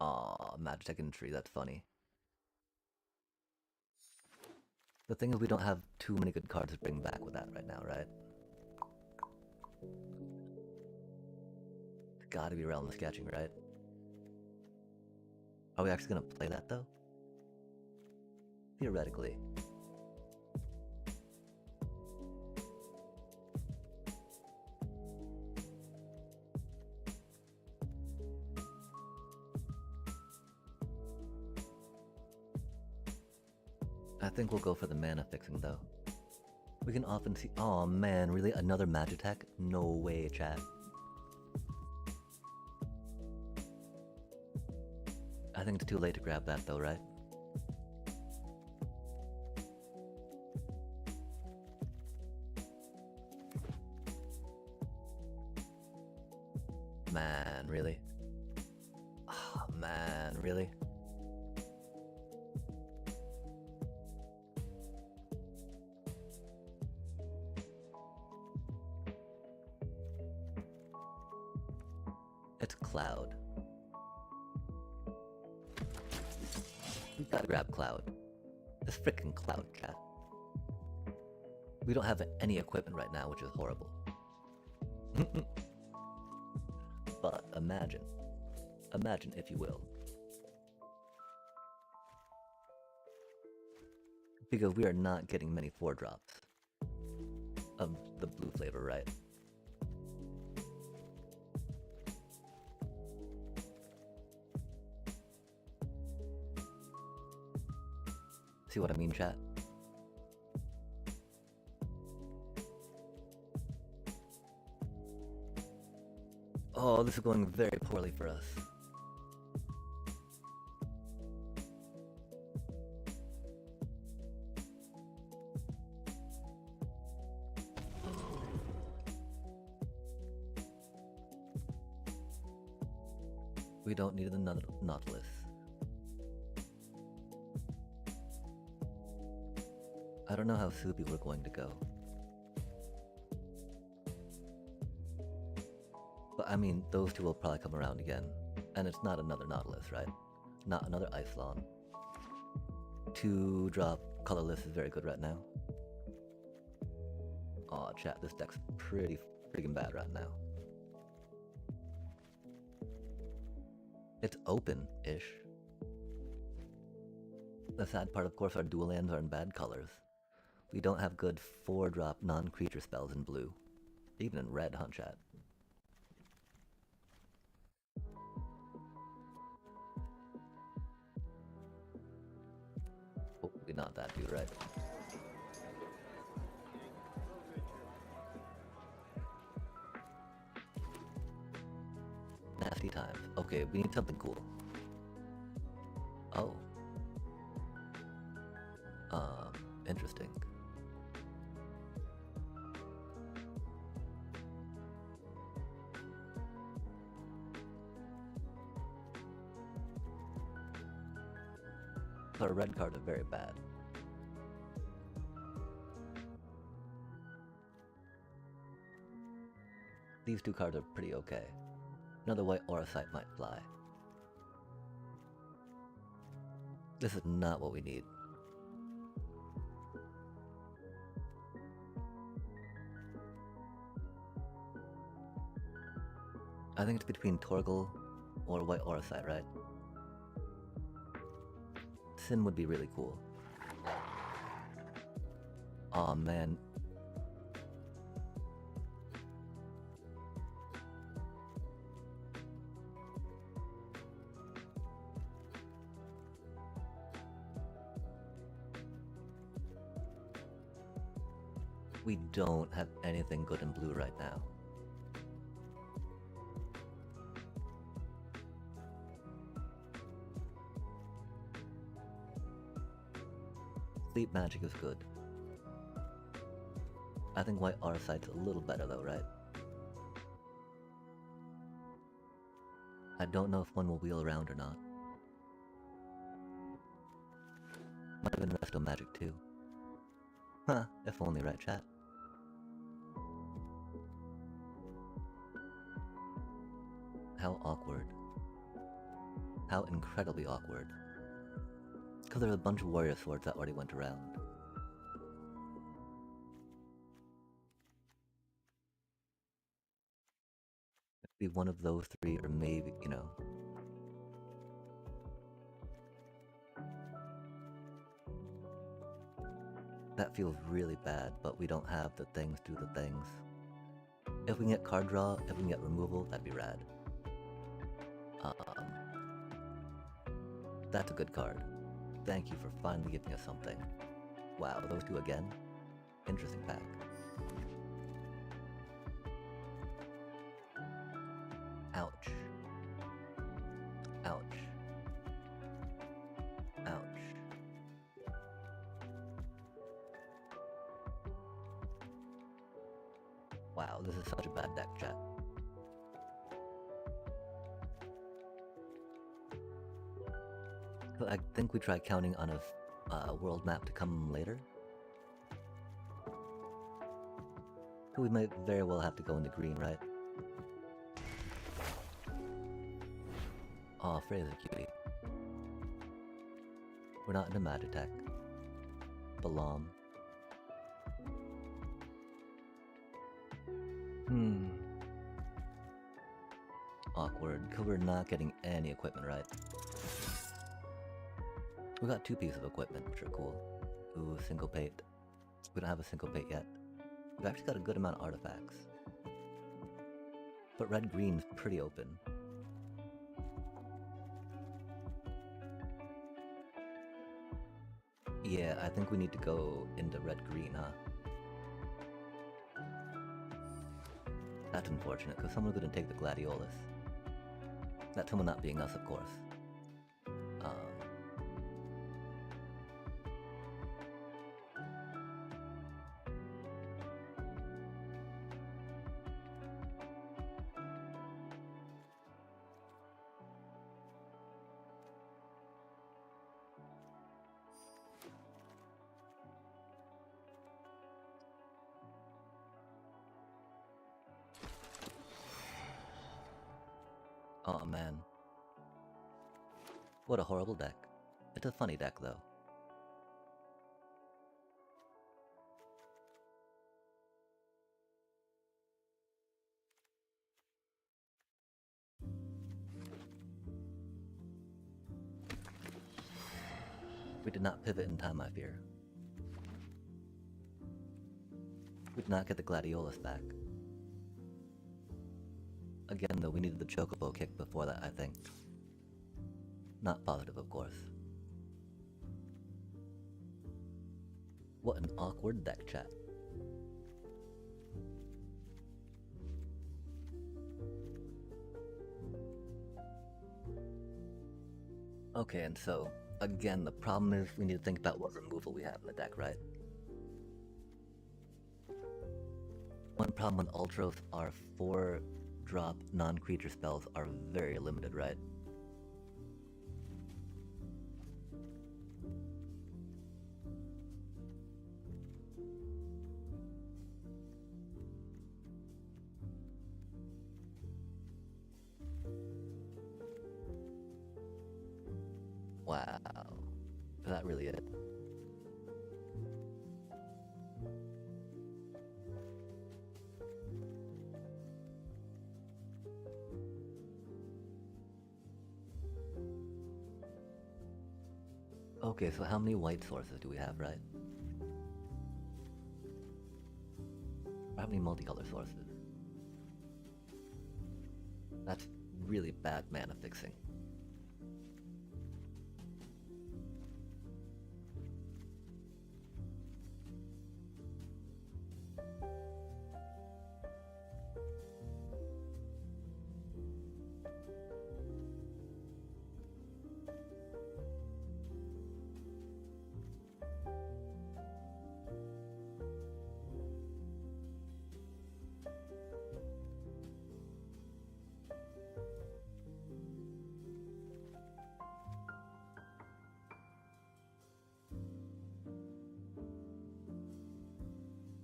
Aw, Magitech Entry, that's funny. The thing is we don't have too many good cards to bring back with that right now, right? It's gotta be Realm of Sketching, right? Are we actually gonna play that though? Theoretically. I think we'll go for the mana fixing though. We can often see— oh man, really? Another Magitech? No way, chat. I think it's too late to grab that though, right? Man, really? Oh man, really? It's Cloud. We gotta grab Cloud. This frickin' Cloud, chat. We don't have any equipment right now, which is horrible. But imagine. Imagine, if you will. Because we are not getting many 4-drops of the blue flavor, right? See what I mean, chat? Oh, this is going very poorly for us. We don't need another Nautilus. I don't know how soupy we're going to go. But I mean, those two will probably come around again. And it's not another Nautilus, right? Not another Icelon. 2-drop colorless is very good right now. Aw, chat, this deck's pretty freaking bad right now. It's open-ish. The sad part, of course, our dual lands are in bad colors. We don't have good 4-drop non-creature spells in blue. Even in red, huh, chat? Hopefully not that dude, right? Nasty times. Okay, we need something cool. Oh. Interesting. Our red cards are very bad. These two cards are pretty okay. Another white Aura Sight might fly. This is not what we need. I think it's between Torgal or White Orosite, right? Sin would be really cool. Aw, man. We don't have anything good in blue right now. Sleep magic is good. I think White Arsite's a little better though, right? I don't know if one will wheel around or not. Might have been Resto Magic too. Huh, if only, right, chat? How awkward. How incredibly awkward. Because there's a bunch of warrior swords that already went around. It'd be one of those three, or maybe, you know. That feels really bad, but we don't have the things do the things. If we can get card draw, if we can get removal, that'd be rad. That's a good card. Thank you for finally giving us something. Wow, those two again? Interesting pack. Ouch. Ouch. Ouch. Wow, this is such a bad deck, chat. I think we try counting on a world map to come later. We might very well have to go into green, right? Aw, Frey's a cutie. We're not into Magitech. Balam. Awkward, because we're not getting any equipment right. We got 2 pieces of equipment, which are cool. Ooh, Syncopate. We don't have a Syncopate yet. We've actually got a good amount of artifacts. But red-green's pretty open. Yeah, I think we need to go into red-green, huh? That's unfortunate, because someone's gonna take the Gladiolus. That someone not being us, of course. Oh man. What a horrible deck. It's a funny deck though. We did not pivot in time, I fear. We did not get the Gladiolus back. Again though, we needed the Chocobo kick before that, I think. Not positive, of course. What an awkward deck, chat. Okay, and so, again, the problem is we need to think about what removal we have in the deck, right? One problem with Ultros are 4-drop non-creature spells are very limited, right? Wow. Is that really it? Okay, so how many white sources do we have, right? Or how many multicolor sources? That's really bad mana fixing.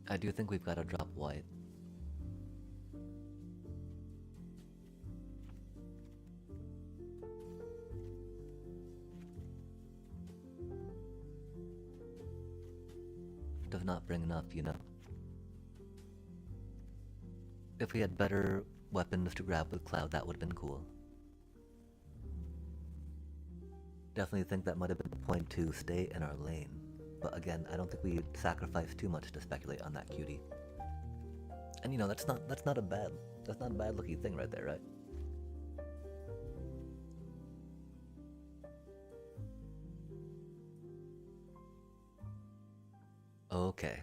I do think we've got to drop white. Does not bring enough, you know. If we had better weapons to grab with Cloud, that would have been cool. Definitely think that might have been the point to stay in our lane. But again, I don't think we sacrificed too much to speculate on that cutie. And you know, that's not a bad looking thing right there, right? Okay.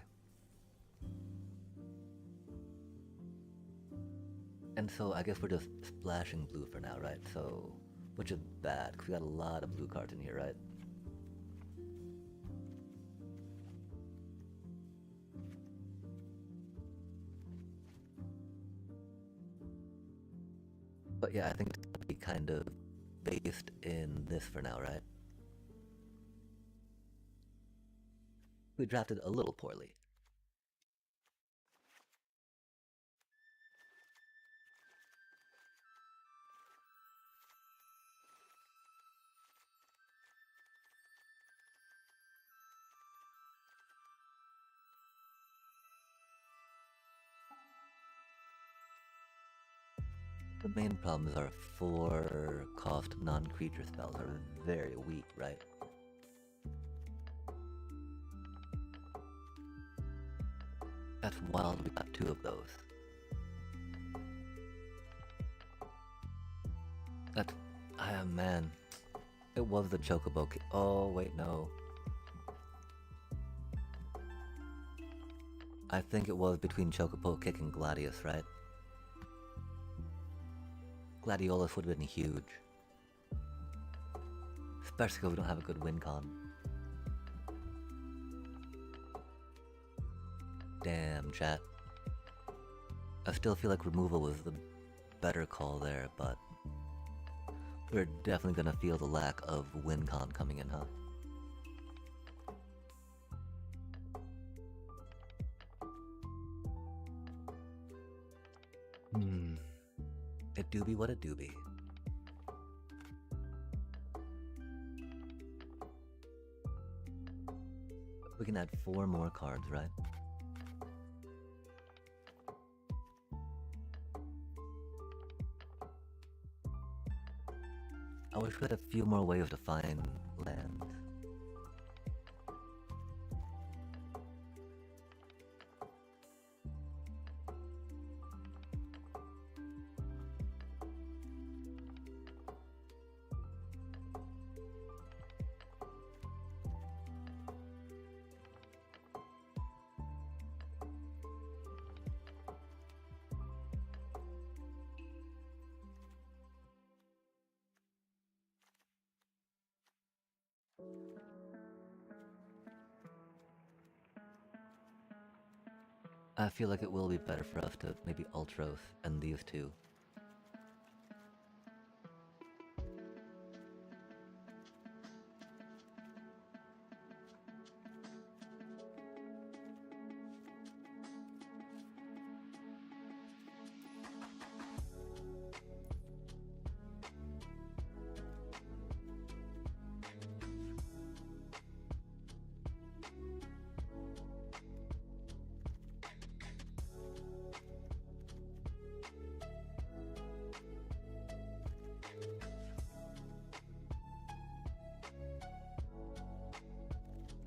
And so I guess we're just splashing blue for now, right? So, which is bad, because we got a lot of blue cards in here, right? But yeah, I think it's gonna be kind of based in this for now, right? We drafted a little poorly. The main problem is our 4-cost non-creature spells are very weak, right? That's wild, we got 2 of those. That's... ah, man. It was the Chocobo oh, wait, no. I think it was between Chocobo Kick and Gladius, right? Gladiolus would have been huge. Especially because we don't have a good win con. Damn, chat. I still feel like removal was the better call there, but we're definitely gonna feel the lack of win con coming in, huh? It do be what it do be. We can add 4 more cards, right? I wish we had a few more ways to find lands. I feel like it will be better for us to maybe Ultros and these 2.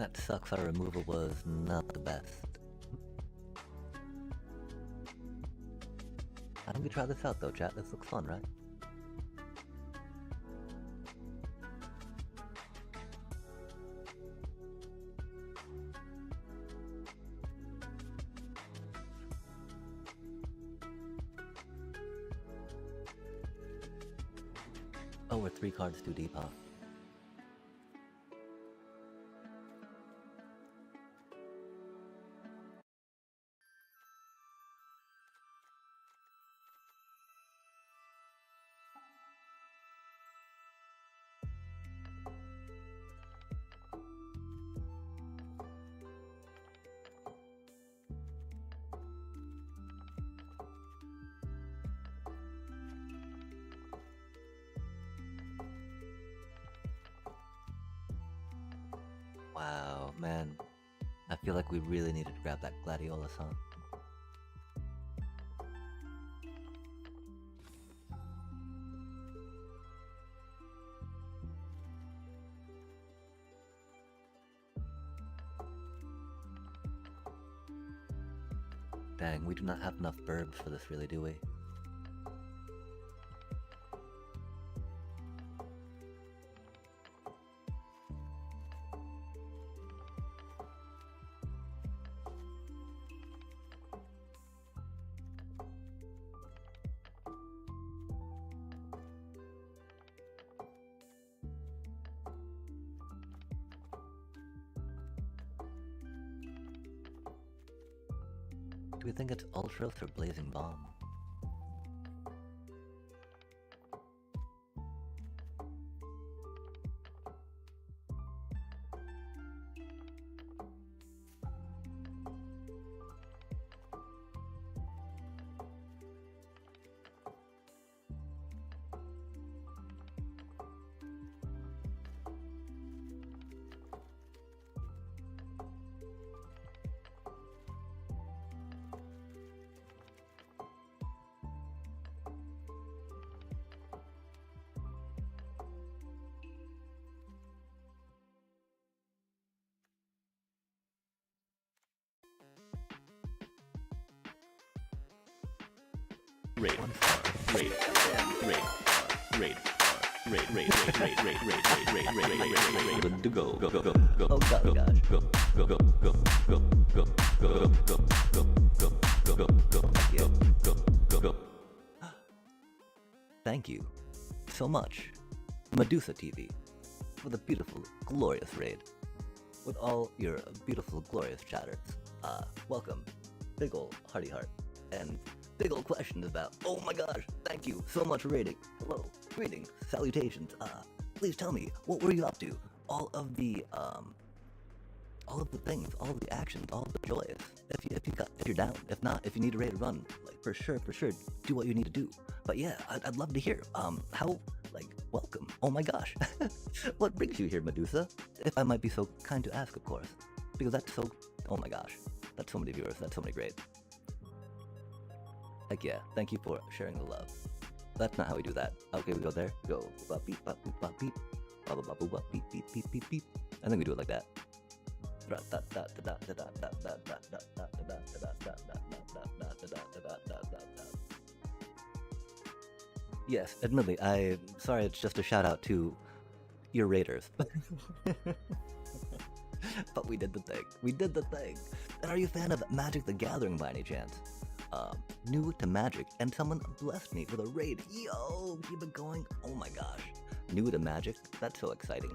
That sucks, our removal was not the best. How do we try this out though, chat? This looks fun, right? Oh, we're 3 cards too deep, huh? Wow, man. I feel like we really needed to grab that Gladiolus, huh? Dang, we do not have enough burbs for this, really, do we? Do we think it's Ultros or Blazing Bomb? Good to go. Go. Oh gosh. Go. Thank you so much, Medusa TV, for the beautiful, glorious raid. With all your beautiful, glorious chatters. Welcome, big ol' hearty heart, and big ol' questions about, oh my gosh, thank you so much for raiding. Hello, greetings, salutations. Please tell me, what were you up to? All of the things, all of the actions, all of the joys. If you're down, if not, if you need a raid to run, like for sure, do what you need to do. But yeah, I'd love to hear. Welcome. Oh my gosh, what brings you here, Medusa? If I might be so kind to ask, of course, because that's so. Oh my gosh, that's so many viewers. That's so many great. Heck yeah, thank you for sharing the love. That's not how we do that. Okay, we go there. Go. Bop beep, bop boop, bop beep. Bop bop boop, bop beep, beep, beep, beep, beep. I think we do it like that. Yes, admittedly, I'm sorry, it's just a shout out to your raiders. But we did the thing. And are you a fan of Magic the Gathering by any chance? New to Magic, and someone blessed me with a raid. Yo, keep it going. Oh my gosh. New to Magic? That's so exciting.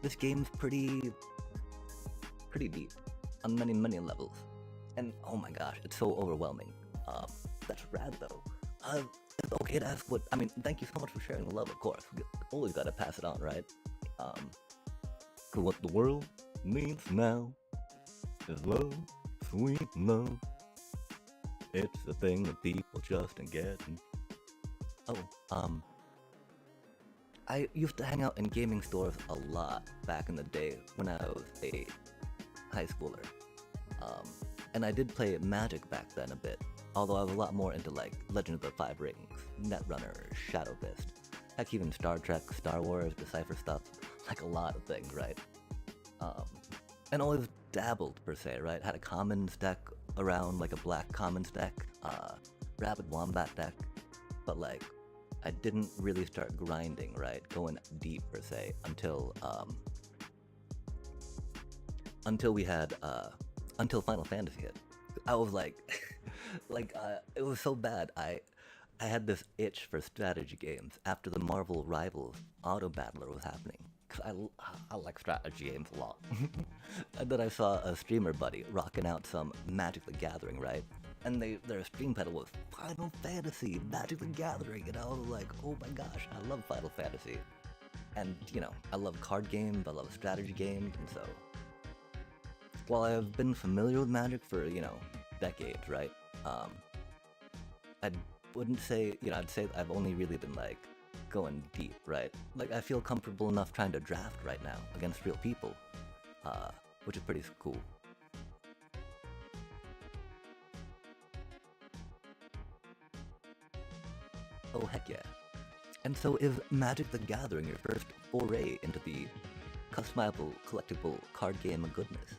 This game's pretty deep on many levels. And oh my gosh, it's so overwhelming. That's rad though. It's okay to ask what, thank you so much for sharing the love, of course. We always gotta pass it on, right? Cause what the world needs now is love, sweet love. It's the thing that people just ain't getting. I used to hang out in gaming stores a lot back in the day when I was a high schooler. And I did play Magic back then a bit, although I was a lot more into like Legend of the Five Rings, Netrunner, Shadow Fist, heck even Star Trek, Star Wars, Decipher stuff, like a lot of things, right? and always dabbled per se, right? Had a commons deck around, like a black commons deck, rabid wombat deck, but like I didn't really start grinding, right? Going deep per se until we had until Final Fantasy hit. I was like, it was so bad. I had this itch for strategy games after the Marvel Rivals Auto Battler was happening. Cause I like strategy games a lot. And then I saw a streamer buddy rocking out some Magic the Gathering, right? And their stream title was Final Fantasy Magic the Gathering, and I was like, oh my gosh, I love Final Fantasy. And you know, I love card games, I love strategy games, and so while I've been familiar with Magic for, you know, decades, right? I wouldn't say, you know, I'd say I've only really been like going deep, right? Like I feel comfortable enough trying to draft right now against real people, which is pretty cool. Oh heck yeah. And so is Magic the Gathering your first foray into the customizable, collectible card game of goodness?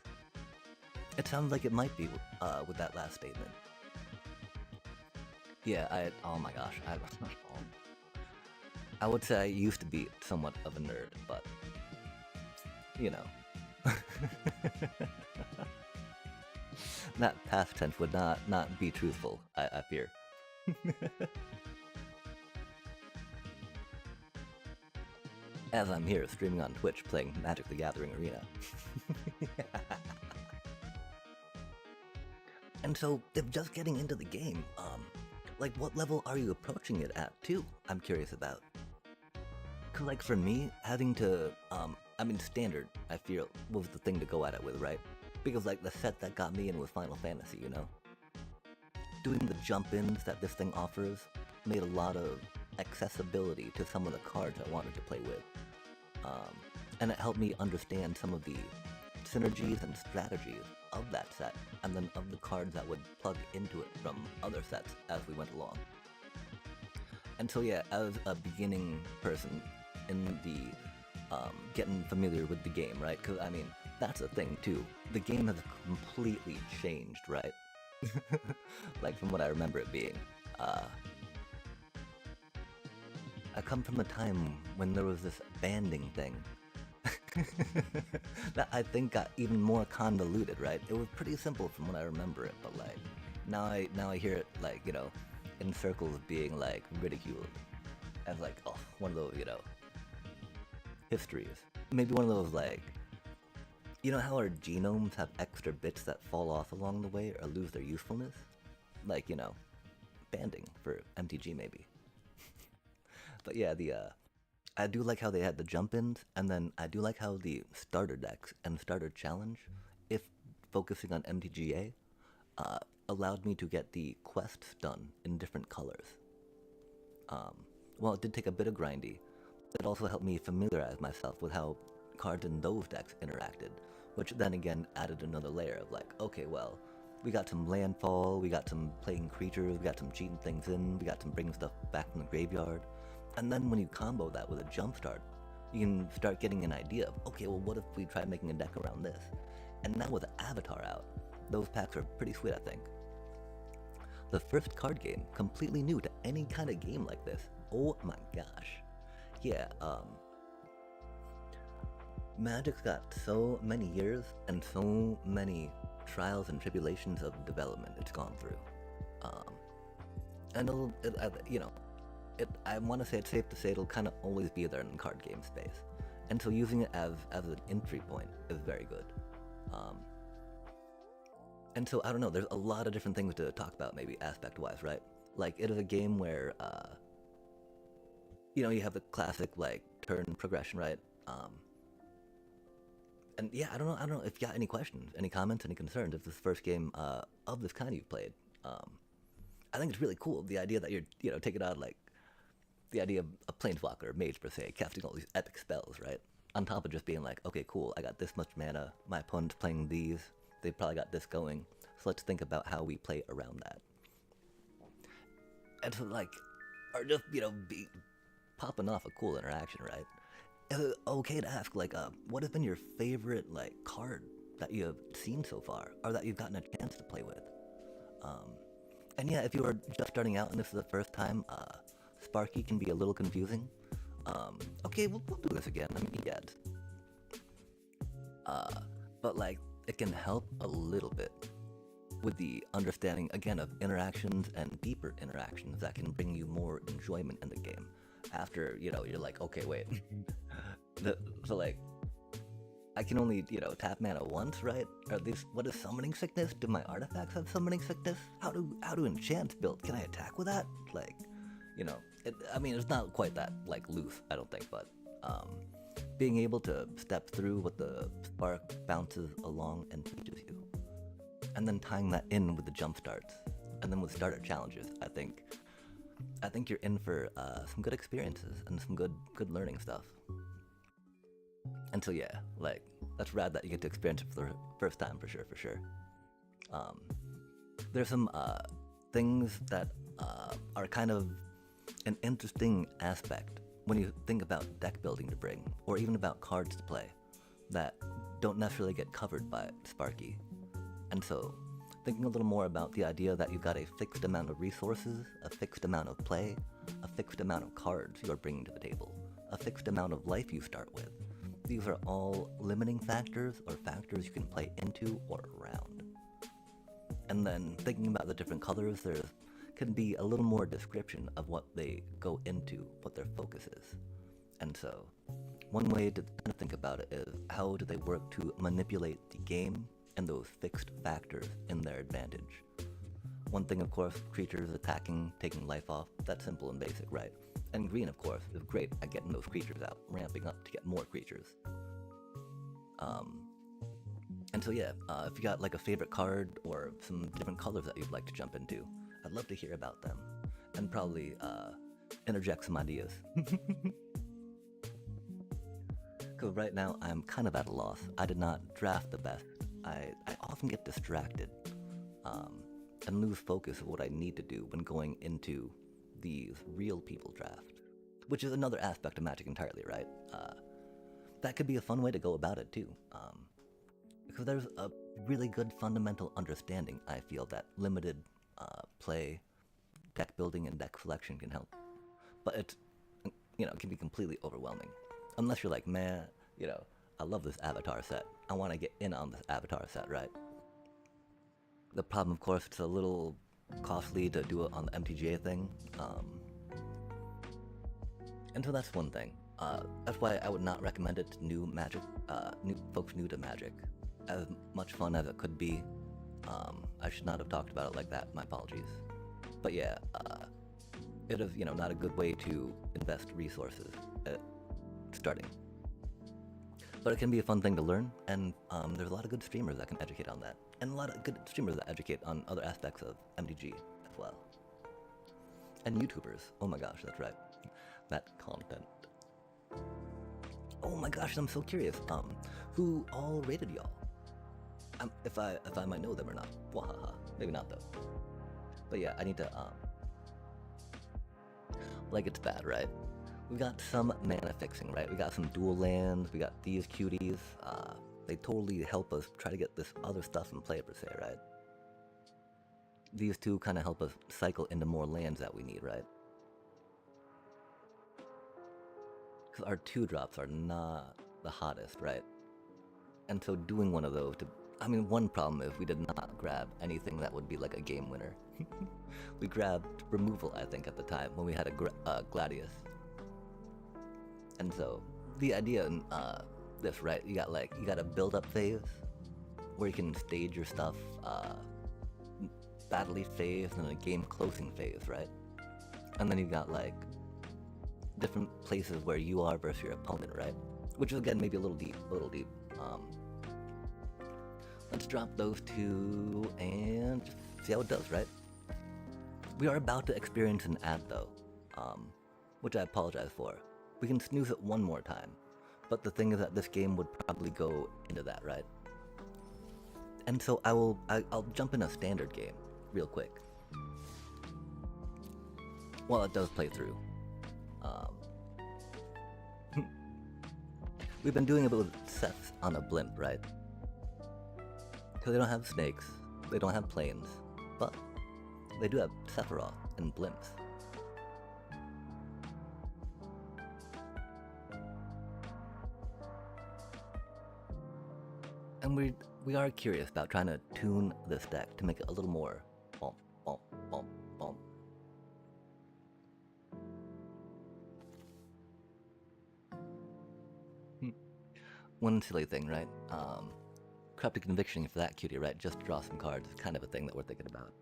It sounds like it might be with that last statement. Yeah, oh my gosh, I would say I used to be somewhat of a nerd, but, you know. That past tense would not be truthful, I fear. As I'm here streaming on Twitch playing Magic the Gathering Arena. And so, if just getting into the game, like what level are you approaching it at too? I'm curious about. Cause like for me, having to, I mean standard, I feel, was the thing to go at it with, right? Because like the set that got me in was Final Fantasy, you know? Doing the jump-ins that this thing offers made a lot of accessibility to some of the cards I wanted to play with. And it helped me understand some of the synergies and strategies of that set, and then of the cards that would plug into it from other sets as we went along. And so yeah, as a beginning person in the getting familiar with the game, right? Because I mean, that's the thing too. The game has completely changed, right? Like from what I remember it being. I come from a time when there was this banding thing that I think got even more convoluted, right? It was pretty simple from what I remember it, but like now I hear it like, you know, in circles being like ridiculed as like, oh, one of those, you know, histories. Maybe one of those like, you know how our genomes have extra bits that fall off along the way or lose their usefulness? Like, you know, banding for MTG maybe. But yeah, I do like how they had the jump-ins, and then I do like how the starter decks and starter challenge, if focusing on MTGA, allowed me to get the quests done in different colors. While it did take a bit of grindy, it also helped me familiarize myself with how cards in those decks interacted, which then again added another layer of like, okay, well, we got some landfall, we got some playing creatures, we got some cheating things in, we got some bringing stuff back from the graveyard. And then when you combo that with a jumpstart, you can start getting an idea of, okay, well, what if we try making a deck around this? And now with Avatar out, those packs are pretty sweet, I think. The first card game, completely new to any kind of game like this. Oh my gosh. Yeah, Magic's got so many years and so many trials and tribulations of development it's gone through. And you know, I want to say it's safe to say it'll kind of always be there in the card game space. And so using it as an entry point is very good. And so, I don't know, there's a lot of different things to talk about, maybe aspect-wise, right? Like, it is a game where, you know, you have the classic, like, turn progression, right? And yeah, I don't know if you got any questions, any comments, any concerns, if this is the first game of this kind you've played. I think it's really cool, the idea that you're, you know, taking on, like, the idea of a planeswalker, mage per se, casting all these epic spells, right? On top of just being like, okay, cool, I got this much mana, my opponent's playing these, they probably got this going, so let's think about how we play around that. And so, like, or just, you know, popping off a cool interaction, right? Is it okay to ask, like, what has been your favorite, like, card that you have seen so far, or that you've gotten a chance to play with. And yeah, if you are just starting out and this is the first time, Sparky can be a little confusing. Okay, we'll do this again. I mean, yeah. But like, it can help a little bit with the understanding, again, of interactions and deeper interactions that can bring you more enjoyment in the game. After, you're like, okay, wait. So like, I can only, tap mana once, right? Or at least, what is summoning sickness? Do my artifacts have summoning sickness? How do enchants build? Can I attack with that? Like, it's not quite that, like, loose, I don't think, but, being able to step through what the spark bounces along and teaches you, and then tying that in with the jump starts, and then with starter challenges, I think you're in for some good experiences and some good learning stuff. And so yeah, like, that's rad that you get to experience it for the first time, for sure. There's some things that are kind of an interesting aspect when you think about deck building to bring, or even about cards to play, that don't necessarily get covered by Sparky. And so, thinking a little more about the idea that you've got a fixed amount of resources, a fixed amount of play, a fixed amount of cards you're bringing to the table, a fixed amount of life you start with. These are all limiting factors or factors you can play into or around. And then thinking about the different colors, there can be a little more description of what they go into, what their focus is. And so, one way to kind of think about it is, how do they work to manipulate the game and those fixed factors in their advantage? One thing, of course, creatures attacking, taking life off, that's simple and basic, right? And green, of course, is great at getting those creatures out, ramping up to get more creatures. And so yeah, if you got like a favorite card or some different colors that you'd like to jump into, I'd love to hear about them, and probably interject some ideas. Because right now I'm kind of at a loss. I did not draft the best. I often get distracted and lose focus of what I need to do when going into these real people drafts, which is another aspect of Magic entirely, right? That could be a fun way to go about it too, because there's a really good fundamental understanding, I feel, that limited play, deck building, and deck selection can help. But it can be completely overwhelming. Unless you're like, man, I love this avatar set. I want to get in on this avatar set, right? The problem, of course, it's a little costly to do it on the MTGA thing. And so that's one thing. That's why I would not recommend it to new folks new to Magic. As much fun as it could be, I should not have talked about it like that, my apologies. But yeah, it is, not a good way to invest resources at starting. But it can be a fun thing to learn, and there's a lot of good streamers that can educate on that. And a lot of good streamers that educate on other aspects of MTG as well. And YouTubers, oh my gosh, that's right. That content. Oh my gosh, I'm so curious, who all rated y'all? If I might know them or not. Wahaha. Maybe not though. But yeah, I need to like, it's bad, right? We got some mana fixing, right? We got some dual lands, we got these cuties. They totally help us try to get this other stuff in play per se, right? These two kind of help us cycle into more lands that we need, right? Because our 2-drops are not the hottest, right? And so doing one of those one problem is we did not grab anything that would be like a game winner. We grabbed removal, I think, at the time when we had a Gladius. And so the idea in this, right? You got a build-up phase where you can stage your stuff, battle phase, and then a game closing phase, right? And then you got like different places where you are versus your opponent, right? Which is, again, maybe a little deep. Let's drop those two and just see how it does, right? We are about to experience an ad though, which I apologize for. We can snooze it one more time, but the thing is that this game would probably go into that, right? And so I'll jump in a standard game real quick while it does play through. We've been doing a bit with Seth on a blimp, right? So they don't have snakes, they don't have planes, but they do have Sephiroth and blimps. And we are curious about trying to tune this deck to make it a little more bump, bump, bump, bump. One silly thing, right? Corrupted Conviction for that cutie, right? Just draw some cards is kind of a thing that we're thinking about.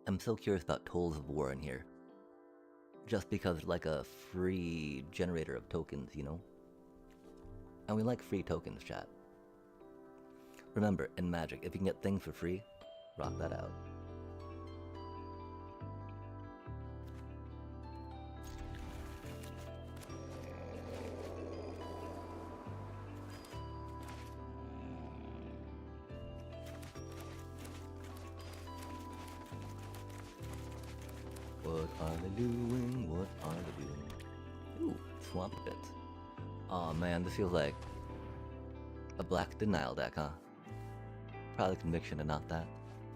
I'm so curious about Tolls of War in here. Just because it's like a free generator of tokens, you know? And we like free tokens, chat. Remember, in Magic, if you can get things for free, rock that out. What are they doing? What are they doing? Ooh, Swamp Pit. Aw man, this feels like a Black Denial deck, huh? Probably Conviction and not that.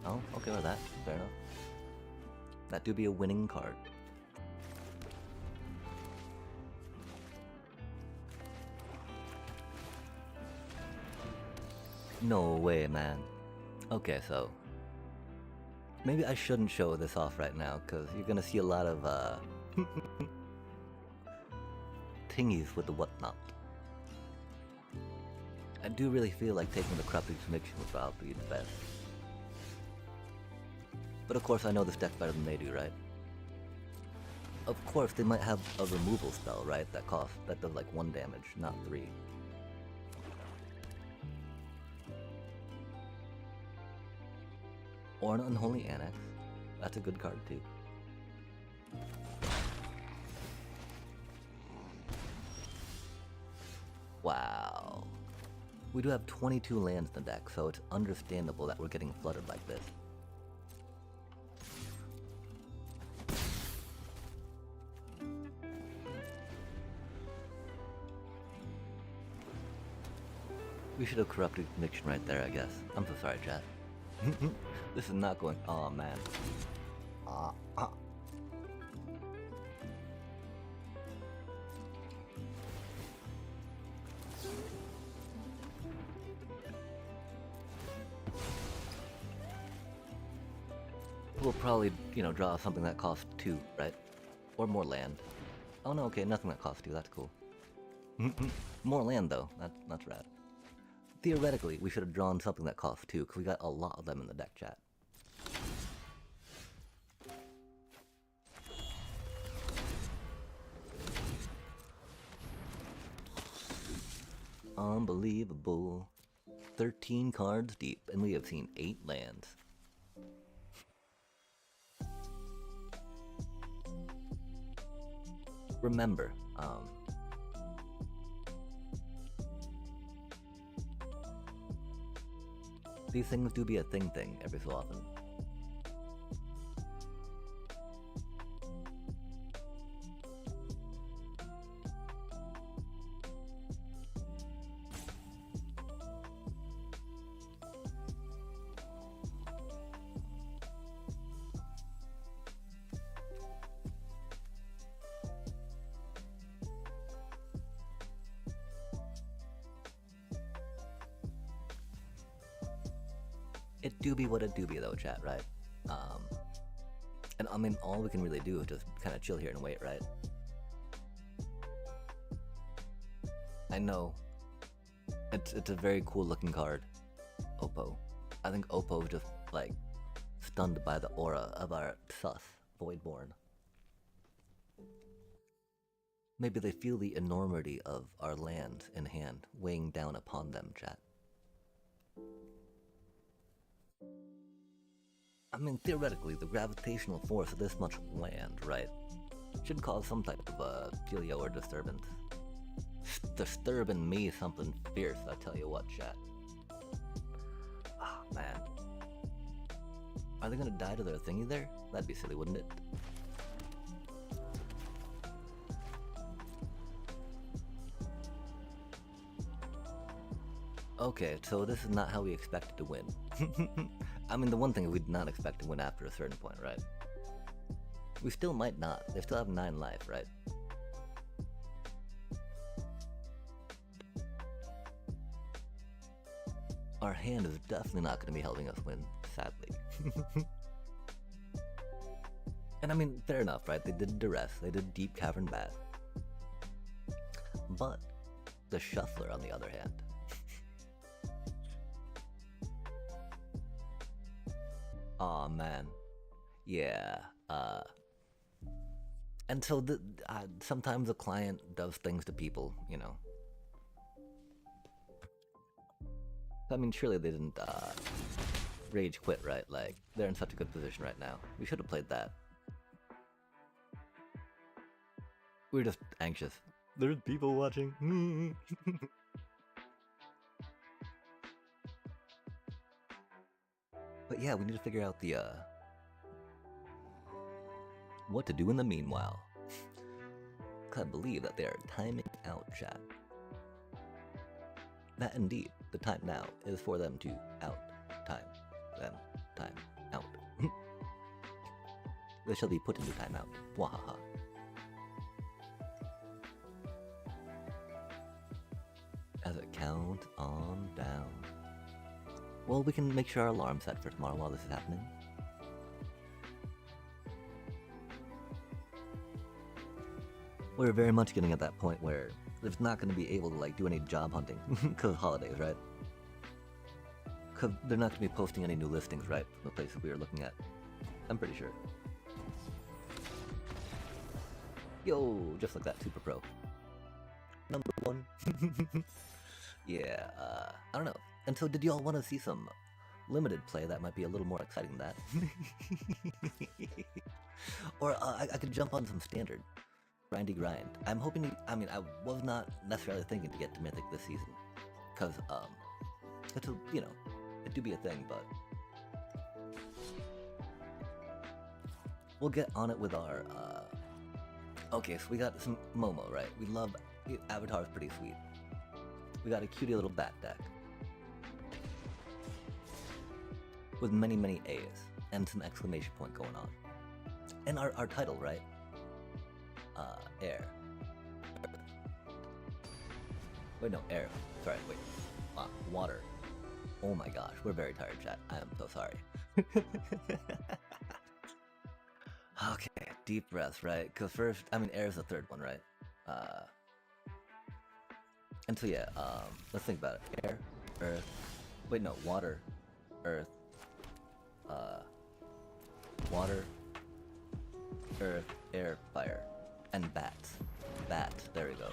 Oh, okay with that. Fair enough. That do be a winning card. No way, man. Okay, so maybe I shouldn't show this off right now, because you're gonna see a lot of tingies with the whatnot. I do really feel like taking the Corrupted Conviction would probably be the best. But of course I know this deck better than they do, right? Of course they might have a removal spell, right? That does like 1 damage, not 3. Or an Unholy Annex. That's a good card too. Wow. We do have 22 lands in the deck, so it's understandable that we're getting flooded like this. We should have Corrupted Conviction right there, I guess. I'm so sorry, chat. This is not going. Oh man. We'll probably, draw something that costs 2, right? Or more land. Oh no, okay, nothing that costs 2. That's cool. More land though. That's rad. Theoretically, we should have drawn something that costs 2, because we got a lot of them in the deck, chat. Unbelievable. 13 cards deep, and we have seen 8 lands. Remember, these things do be a thing every so often. It do be what it do be though, chat, right? And I mean, all we can really do is just kind of chill here and wait, right? I know. It's a very cool looking card, Oppo. I think Oppo is just, like, stunned by the aura of our sus, Voidborn. Maybe they feel the enormity of our land in hand, weighing down upon them, chat. I mean, theoretically, the gravitational force of this much land, right, should cause some type of filio or disturbance. Disturbing me something fierce, I tell you what, chat. Ah, man. Are they gonna die to their thingy there? That'd be silly, wouldn't it? Okay, so this is not how we expected to win. I mean, the one thing we did not expect to win after a certain point, right? We still might not. They still have 9 life, right? Our hand is definitely not going to be helping us win, sadly. And I mean, fair enough, right? They did Duress, they did Deep Cavern Bat. But the Shuffler, on the other hand. Aw, man. Yeah, and so sometimes the client does things to people, you know. I mean, surely they didn't rage quit, right? Like, they're in such a good position right now. We should have played that. We were just anxious. There's people watching. But yeah, we need to figure out the what to do in the meanwhile. I believe that they are timing out, chat. That indeed, the time now is for them to out time them time out. They shall be put into timeout. Wahaha. As it counts on down. Well, we can make sure our alarm's set for tomorrow while this is happening. We're very much getting at that point where it's not going to be able to like do any job hunting because of holidays, right? Because they're not going to be posting any new listings, right, from the places we were looking at. I'm pretty sure. Yo, just like that, Super Pro. Number 1. Yeah, I don't know. And so did y'all want to see some limited play that might be a little more exciting than that? Or I could jump on some standard. Grindy grind. I'm hoping to, I mean, I was not necessarily thinking to get to Mythic this season. Because, it's a, you know, it do be a thing, but we'll get on it with our, okay, so we got some Momo, right? We love, Avatar's pretty sweet. We got a cutie little bat deck. With many, many A's. And some exclamation point going on. And our title, right? Air. Wait, no, air. Sorry, wait. Water. Oh my gosh, we're very tired, chat. I am so sorry. Okay, deep breaths, right? Because first, I mean, air is the third one, right? And so yeah, let's think about it. Air, earth, wait, no, water, earth, water, earth, air, fire, and bats. Bats, there we go.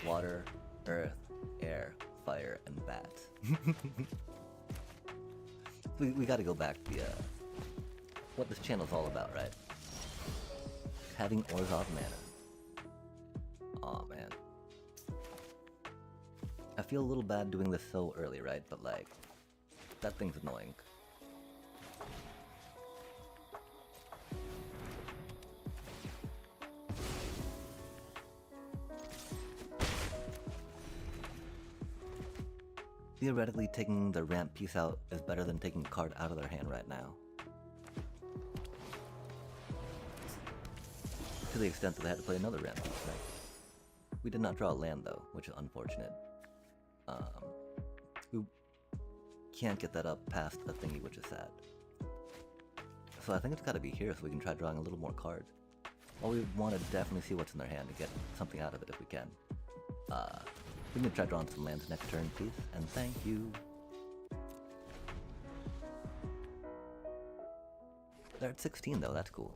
Water, earth, air, fire, and bats. we gotta go back to the, what this channel's all about, right? Having Orzhov mana. Aw, man. I feel a little bad doing this so early, right? But like, that thing's annoying. Theoretically, taking the ramp piece out is better than taking a card out of their hand right now. To the extent that they had to play another ramp piece, right? We did not draw a land though, which is unfortunate. We can't get that up past the thingy, which is sad. So I think it's gotta be here so we can try drawing a little more cards. Well, we want to definitely see what's in their hand and get something out of it if we can. We can try drawing some lands next turn, please, and thank you. They're at 16 though, that's cool.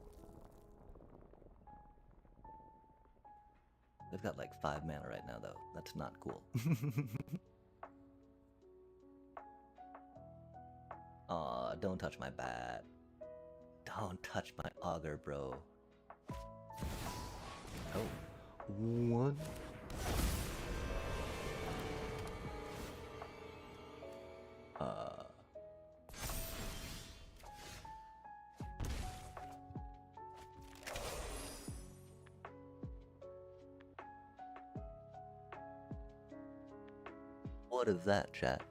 They've got like 5 mana right now though, that's not cool. Aw, don't touch my bat. Don't touch my auger, bro. Oh, 1. What is that, chat?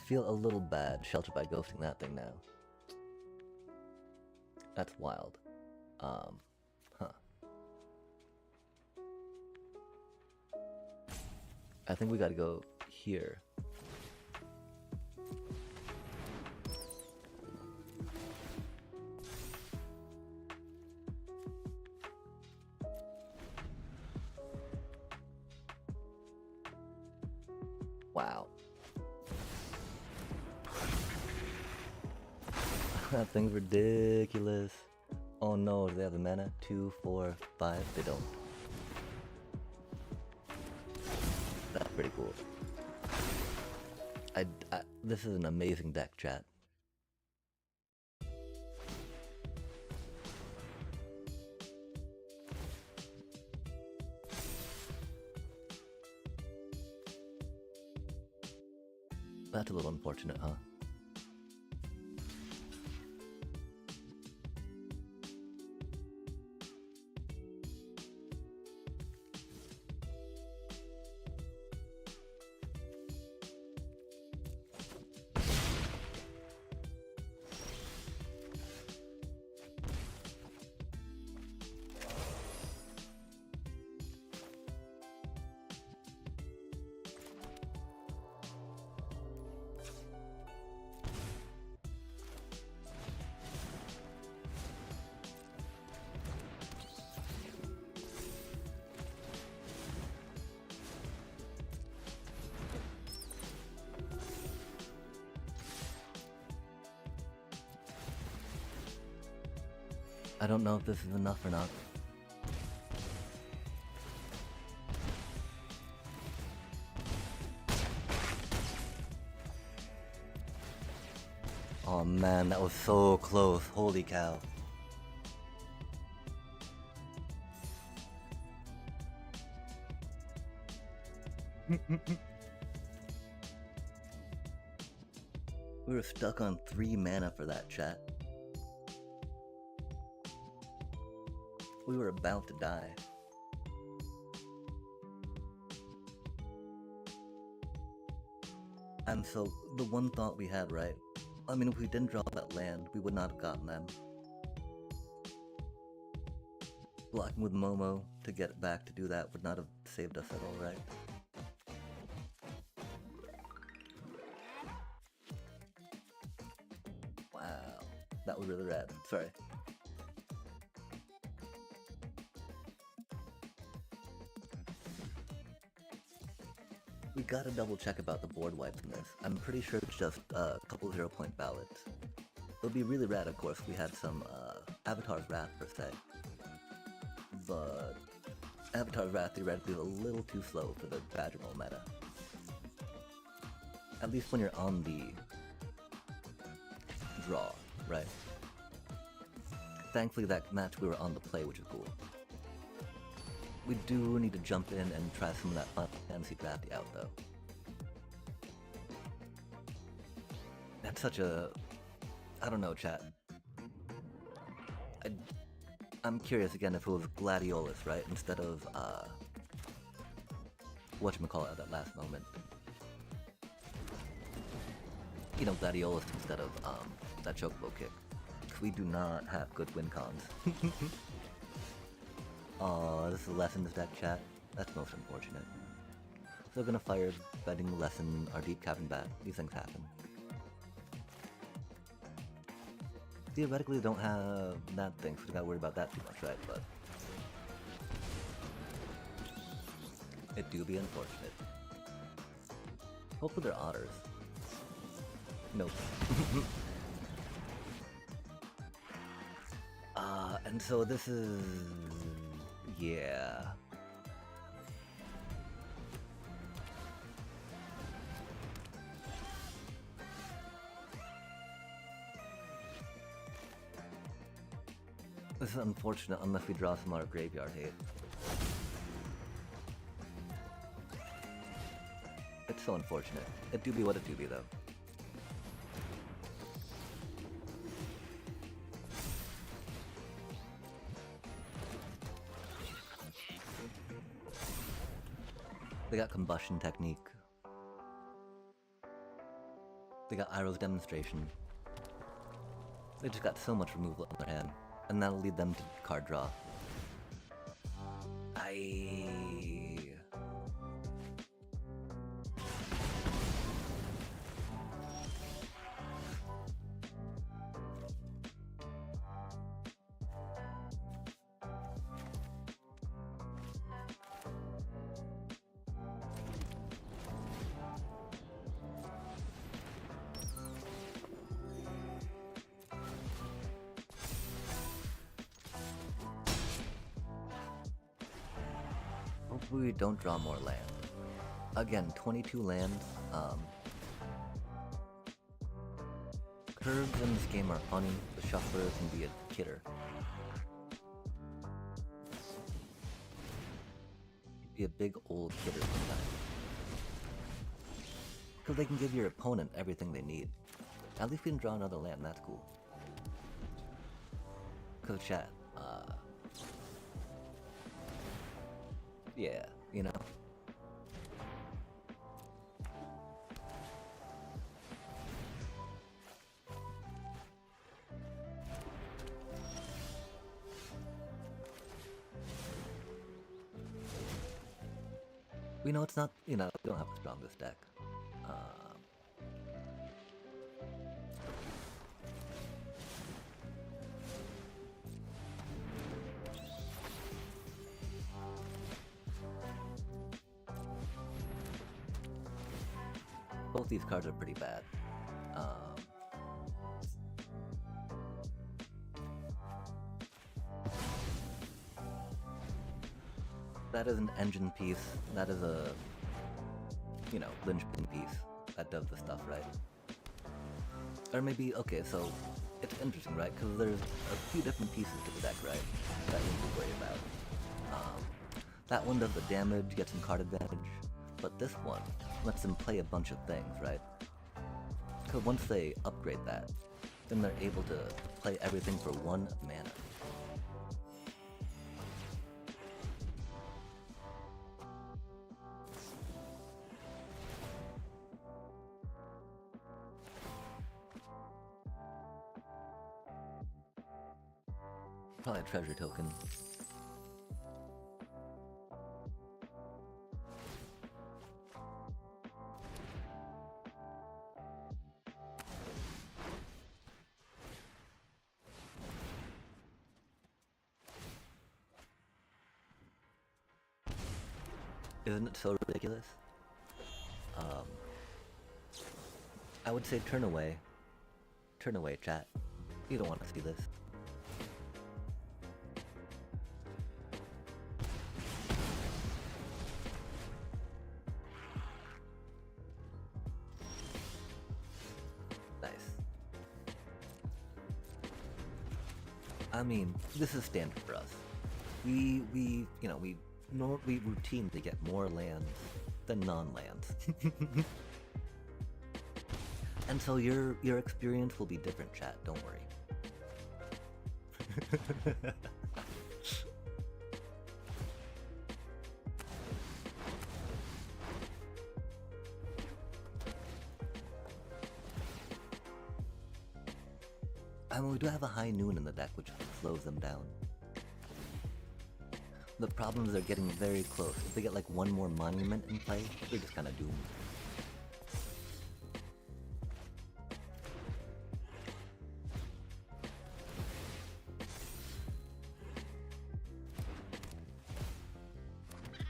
feel a little bad sheltered by ghosting that thing now. That's wild. Huh. I think we gotta go here. Wow. That thing's ridiculous. Oh no, do they have the mana? 2, 4, 5? They don't. That's pretty cool. This is an amazing deck, chat. That's a little unfortunate, huh? I don't know if this is enough or not. Oh man, that was so close. Holy cow. We were stuck on 3 mana for that, chat. We were about to die. And so, the one thought we had, right? I mean, if we didn't draw that land, we would not have gotten them. Blocking with Momo to get it back to do that would not have saved us at all, right? Wow, that was really rad. Sorry. We gotta double check about the board wipes in this. I'm pretty sure it's just a couple 0-point ballots. It would be really rad, of course, if we had some Avatar's Wrath per se. But Avatar's Wrath theoretically is a little too slow for the Badger Mole meta. At least when you're on the draw, right? Thankfully that match we were on the play, which is cool. We do need to jump in and try some of that Final Fantasy Drafty out, though. That's such a... I don't know, chat. I'm curious again if it was Gladiolus, right? Instead of, whatchamacallit at that last moment. You know, Gladiolus instead of, that Chocobo kick. Because we do not have good win cons. Aw, this is a lesson this deck, chat. That's most unfortunate. Still gonna fire, betting lesson, our deep cavern bat. These things happen. Theoretically, we don't have that thing, so we gotta worry about that too much, right? But it do be unfortunate. Hopefully they're otters. Nope. And so this is... yeah. This is unfortunate unless we draw some out of graveyard hate. It's so unfortunate. It do be what it do be though. They got combustion technique. They got Iroh's Demonstration. They just got so much removal on their hand, and that'll lead them to card draw. Hopefully we don't draw more land. Again, 22 lands. Curves in this game are funny. The shuffler can be a kidder. Be a big old kidder sometimes. Because they can give your opponent everything they need. At least we can draw another land, that's cool. Because chat, yeah, you know. We know it's not, you know, we don't have the strongest deck. Both these cards are pretty bad. That is an engine piece. That is a, you know, linchpin piece that does the stuff, right? Or maybe, okay, so it's interesting, right? Because there's a few different pieces to the deck, right? That we need to worry about. That one does the damage, gets some card advantage, but this one lets them play a bunch of things, right? Because once they upgrade that, then they're able to play everything for 1 mana. Probably a treasure token. Isn't it so ridiculous? I would say turn away. Turn away, chat. You don't want to see this. Nice. I mean, this is standard for us. We routinely get more lands than non-lands. And so your experience will be different, chat, don't worry. I mean, we do have a high noon in the deck, which slows them down. The problem is they're getting very close. If they get like one more monument in play, they're just kind of doomed.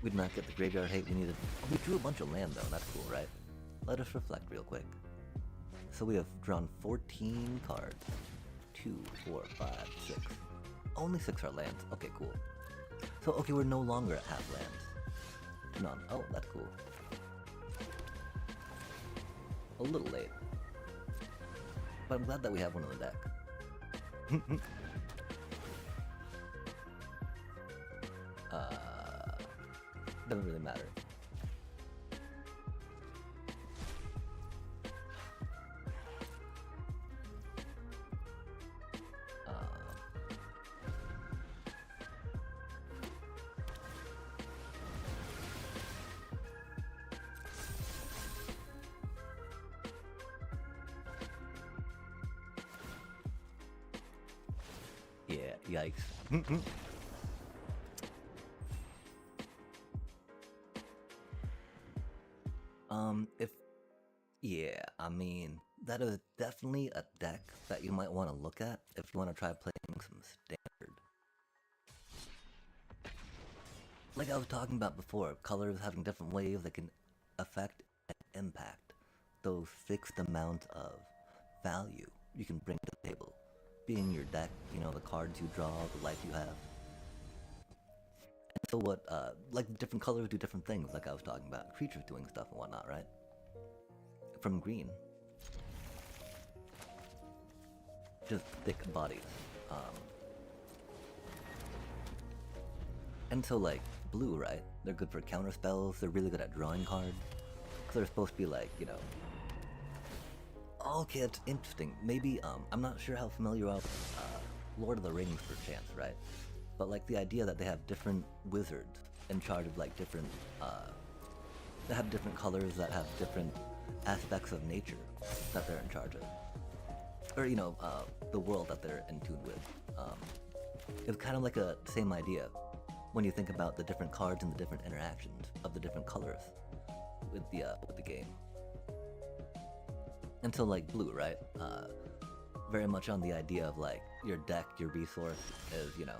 We did not get the graveyard hate we needed. Oh, we drew a bunch of land though, that's cool, right? Let us reflect real quick. So we have drawn 14 cards. 2, 4, 5, 6. Only 6 are lands. Okay, cool. So, okay, we're no longer at half lands. None. Oh, that's cool. A little late. But I'm glad that we have one in the deck. Doesn't really matter. Yeah, yikes. If yeah, I mean, that is definitely a deck that you might want to look at if you want to try playing some standard. Like I was talking about before, colors having different ways that can affect and impact those fixed amounts of value you can bring to the table. Being your deck, you know, the cards you draw, the life you have. And so what, like different colors do different things, like I was talking about. Creatures doing stuff and whatnot, right? From green. Just thick bodies. And so like, blue, right? They're good for counter spells, they're really good at drawing cards. Because they're supposed to be like, you know... Okay, that's interesting. Maybe, I'm not sure how familiar you are with Lord of the Rings, for chance, right? But like the idea that they have different wizards in charge of like different, they have different colors that have different aspects of nature that they're in charge of. Or, you know, the world that they're in tune with. It's kind of like a same idea when you think about the different cards and the different interactions of the different colors with the game. And so like blue, right? Very much on the idea of like your deck, your resource is, you know,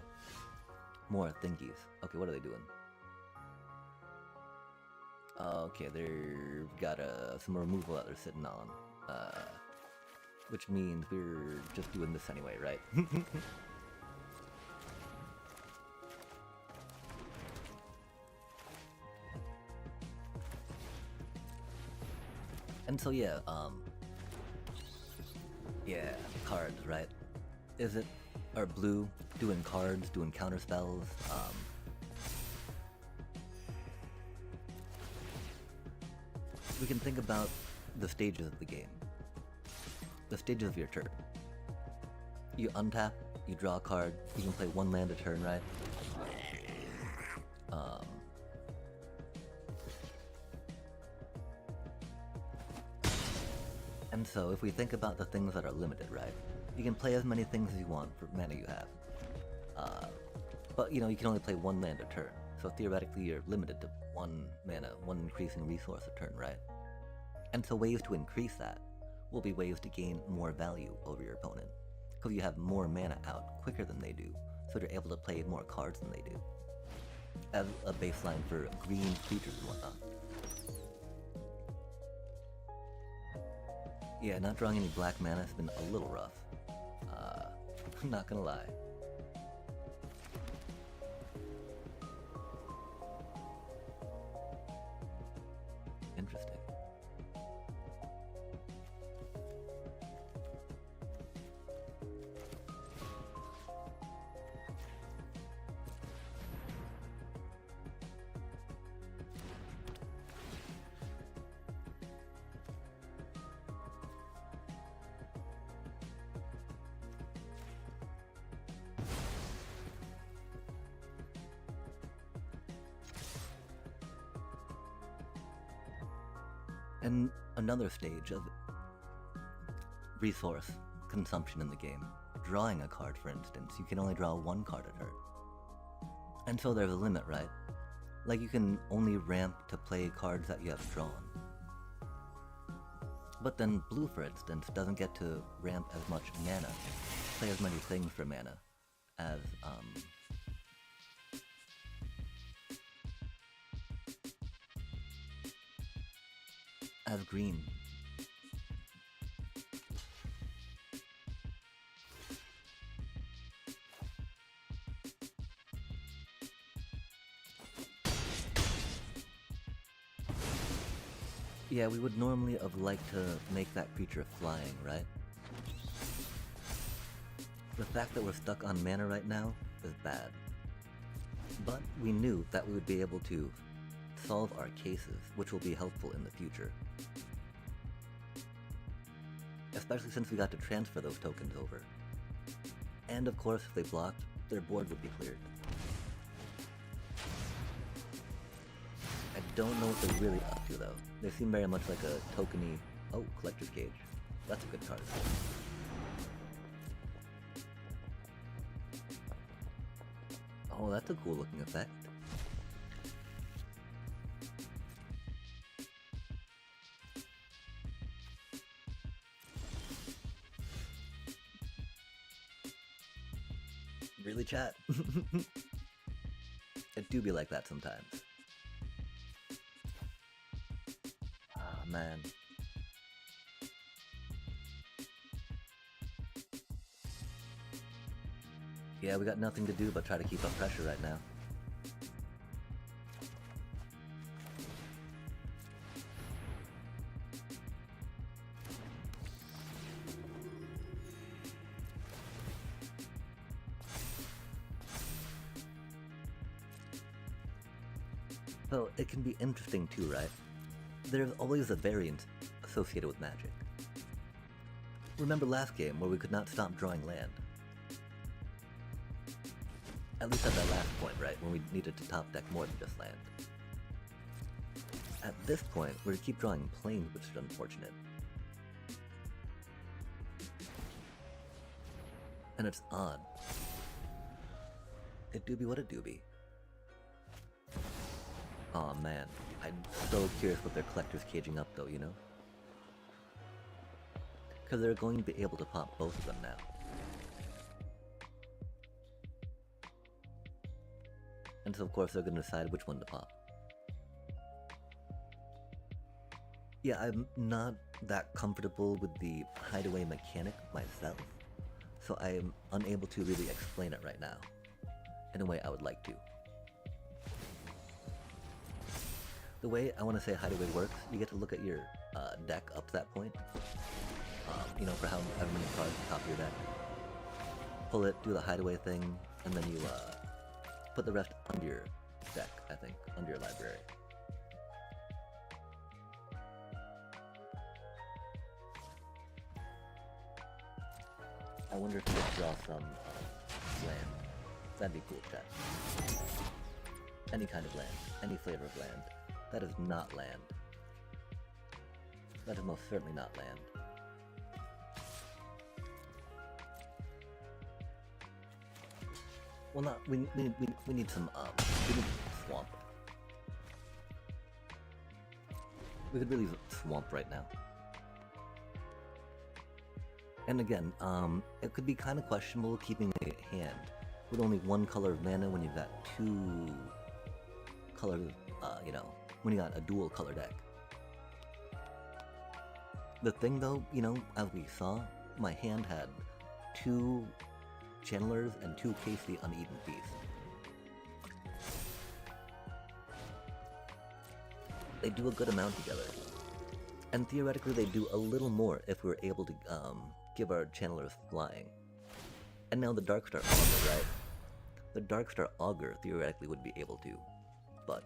more thingies. Okay, what are they doing? Okay, they've got some removal that they're sitting on. Which means we're just doing this anyway, right? And so yeah, yeah, cards, right? Is it, or blue, doing cards, doing counter spells, we can think about the stages of the game. The stages of your turn. You untap, you draw a card, you can play one land a turn, right? And so if we think about the things that are limited, right? You can play as many things as you want for mana you have. But you know, you can only play one land a turn. So theoretically you're limited to one mana, one increasing resource a turn, right? And so ways to increase that will be ways to gain more value over your opponent. Because you have more mana out quicker than they do, so they're able to play more cards than they do. As a baseline for green creatures and whatnot. Yeah, not drawing any black mana has been a little rough. I'm not gonna lie. Interesting. And another stage of resource consumption in the game. Drawing a card, for instance, you can only draw one card a turn. And so there's a limit, right? Like you can only ramp to play cards that you have drawn. But then blue, for instance, doesn't get to ramp as much mana, play as many things for mana as, as green. Yeah, we would normally have liked to make that creature flying, right? The fact that we're stuck on mana right now is bad. But we knew that we would be able to solve our cases, which will be helpful in the future. Especially since we got to transfer those tokens over. And of course, if they blocked, their board would be cleared. I don't know what they're really up to though. They seem very much like a tokeny... Oh, Collector's Cage. That's a good card. Oh, that's a cool looking effect. Really, chat? It do be like that sometimes. Ah, man. Yeah, we got nothing to do but try to keep up pressure right now. So it can be interesting too, right? There's always a variance associated with magic. Remember last game where we could not stop drawing land? At least at that last point, right? When we needed to top deck more than just land. At this point, we're to keep drawing planes, which is unfortunate. And it's odd. It do be what it do be. Aw, man. I'm so curious what their collector's caging up though, you know? Because they're going to be able to pop both of them now. And so of course they're going to decide which one to pop. Yeah, I'm not that comfortable with the hideaway mechanic myself, so I am unable to really explain it right now, in a way I would like to. The way I want to say hideaway works, you get to look at your deck up to that point, you know, for however many cards at the top of your deck. Pull it, do the hideaway thing, and then you put the rest under your deck, I think, under your library. I wonder if we could draw some land. That'd be cool, chat. Any kind of land, any flavor of land. That is not land. That is most certainly not land. Well, not we need some we need swamp. We could really swamp right now. And again, it could be kind of questionable keeping a hand with only one color of mana when you've got two colors, you know, when you got a dual color deck. The thing though, you know, as we saw, my hand had two channelers and two Case the Uneaten Feast. They do a good amount together. And theoretically they do a little more if we were able to give our channelers flying. And now the Darkstar Augur, right? The Darkstar Augur theoretically would be able to, but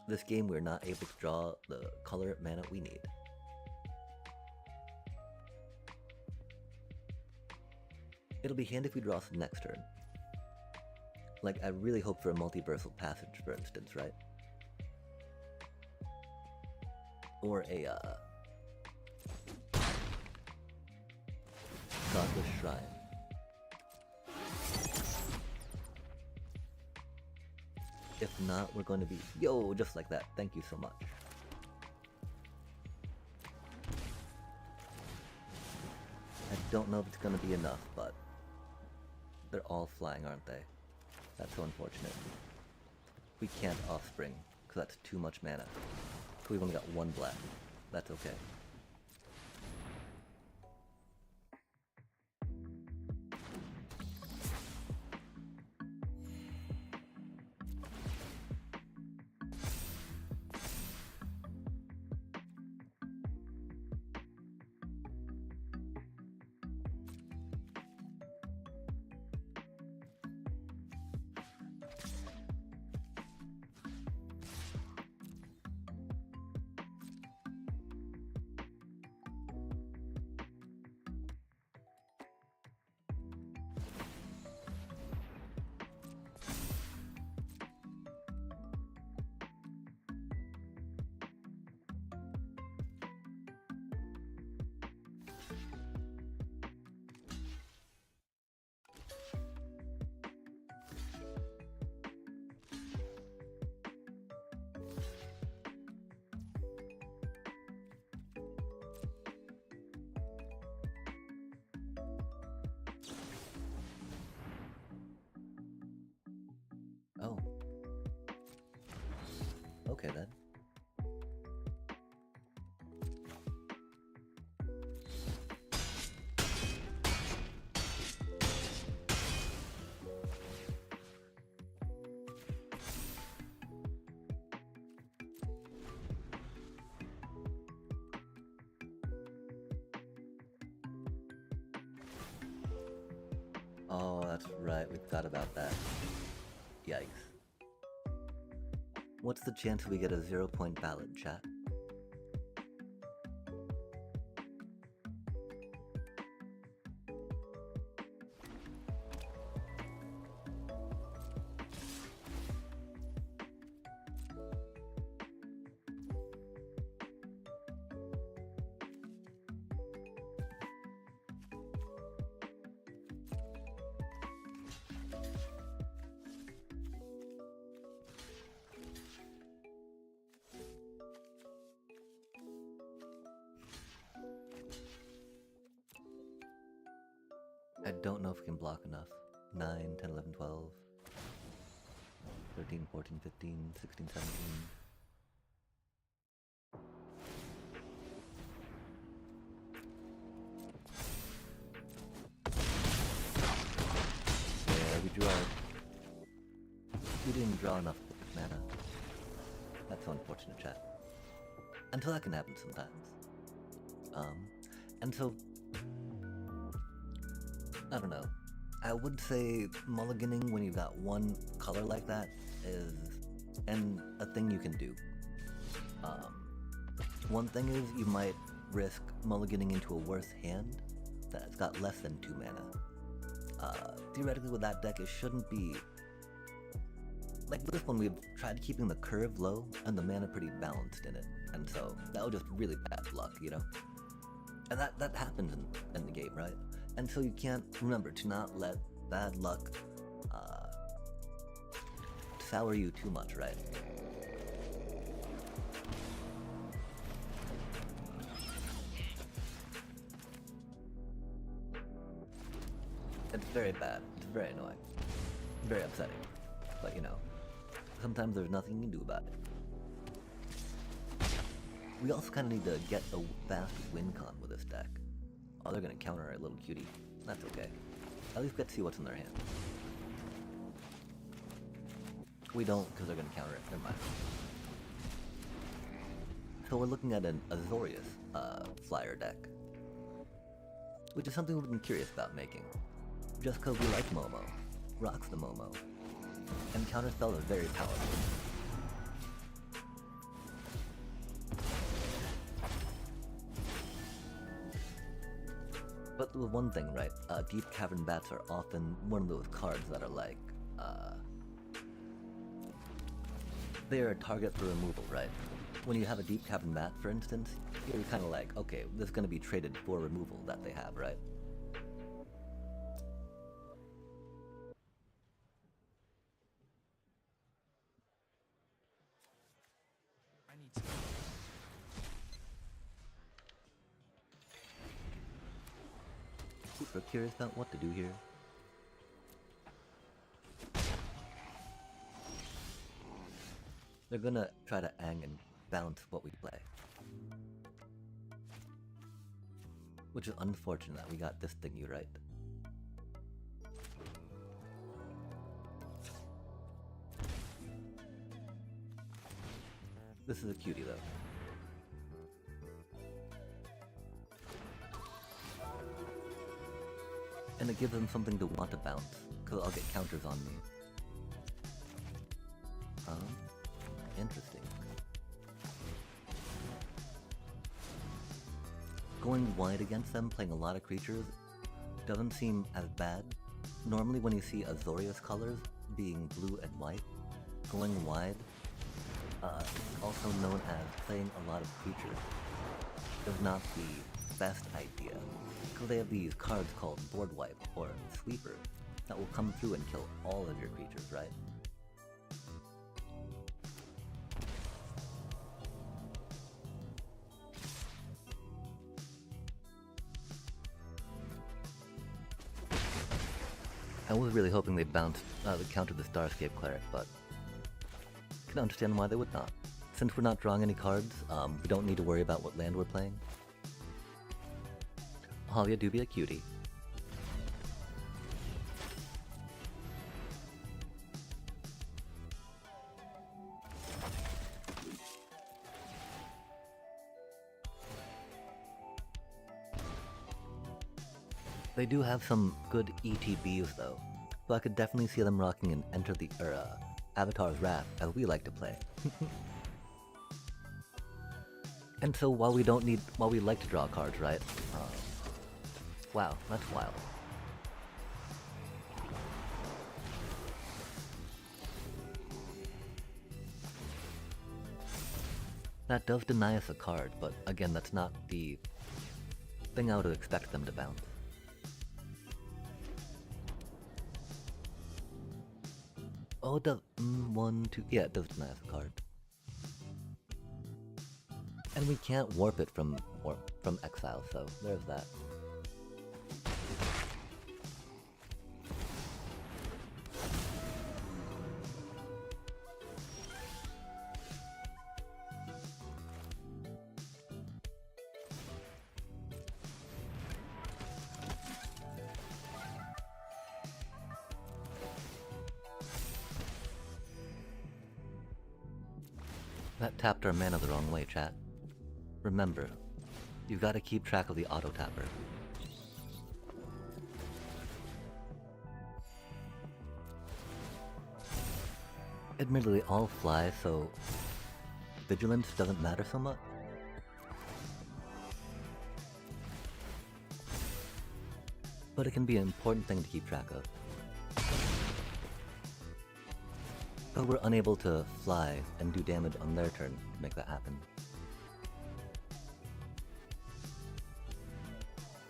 this game we're not able to draw the color mana we need. It'll be handy if we draw some next turn. Like, I really hope for a multiversal passage, for instance, right? Or a, Godless Shrine. If not, we're going to be, yo, just like that. Thank you so much. I don't know if it's going to be enough, but they're all flying, aren't they? That's so unfortunate. We can't Offspring, because that's too much mana. We've only got one black. That's okay. Oh, that's right, we forgot about that. Yikes. What's the chance we get a 0-point ballad, chat? I don't know if we can block enough. 9, 10, 11, 12, 13, 14, 15, 16, 17. Yeah, we drew our... We didn't draw enough mana. That's so unfortunate, chat. Until that can happen sometimes. And so... I don't know. I would say mulliganing when you've got one color like that is a thing you can do. One thing is you might risk mulliganing into a worse hand that's got less than 2 mana. Theoretically with that deck it shouldn't be... Like with this one we've tried keeping the curve low and the mana pretty balanced in it, and so that was just really bad luck, you know? And that happens in the game, right? And so you can't, remember to not let bad luck sour you too much, right? It's very bad, it's very annoying, very upsetting, but you know, sometimes there's nothing you can do about it. We also kind of need to get a fast win con with this deck. Oh, they're gonna counter our little cutie. That's okay. At least get to see what's in their hand. We don't, because they're gonna counter it. Never mind. So we're looking at an Azorius flyer deck, which is something we've been curious about making. Just because we like Momo, rocks the Momo, and counterspell is very powerful. But the one thing, right, Deep Cavern Bats are often one of those cards that are like, they're a target for removal, right? When you have a Deep Cavern Bat, for instance, you're kind of like, okay, this is going to be traded for removal that they have, right? Super curious about what to do here. They're gonna try to ang and bounce what we play. Which is unfortunate that we got this thing you right. This is a cutie though. And it gives them something to want to bounce, because I'll get counters on me. Interesting. Going wide against them, playing a lot of creatures, doesn't seem as bad. Normally when you see Azorius colors being blue and white, going wide, also known as playing a lot of creatures, is not the best idea. Because they have these cards called Board Wipe or Sweeper that will come through and kill all of your creatures, right? I was really hoping they bounced the counter the Starscape Cleric, but I can understand why they would not. Since we're not drawing any cards, we don't need to worry about what land we're playing. Halia do be a cutie. They do have some good ETBs though, so I could definitely see them rocking an Enter the Avatar's Wrath as we like to play. And so while we like to draw cards, right? Wow, that's wild. That does deny us a card, but again, that's not the thing I would expect them to bounce. Oh, it does. 1, 2. Yeah, it does deny us a card. And we can't warp it from exile, so there's that. That tapped our mana the wrong way, chat. Remember, you've got to keep track of the auto-tapper. Admittedly, all fly, so vigilance doesn't matter so much. But it can be an important thing to keep track of. But we're unable to fly and do damage on their turn to make that happen.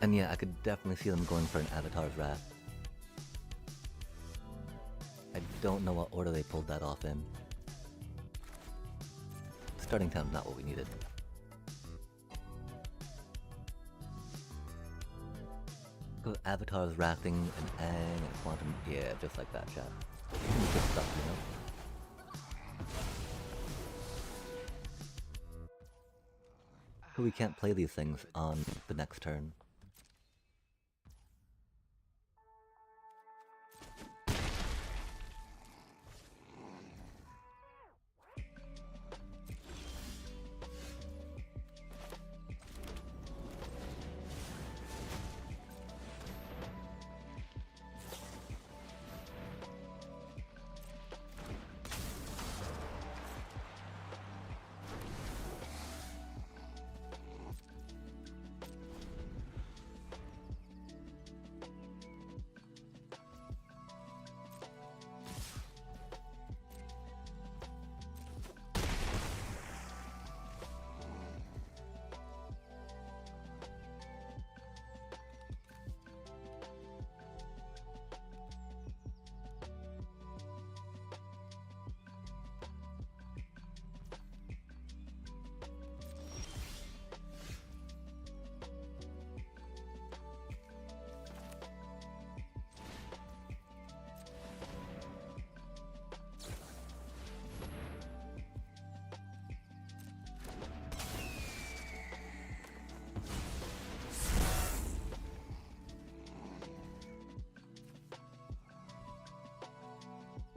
And yeah, I could definitely see them going for an Avatar's Wrath. I don't know what order they pulled that off in. Starting town's not what we needed. Go Avatar's Wrathing and Aang and Quantum. Yeah, just like that, chat. Good stuff, you know? But we can't play these things on the next turn.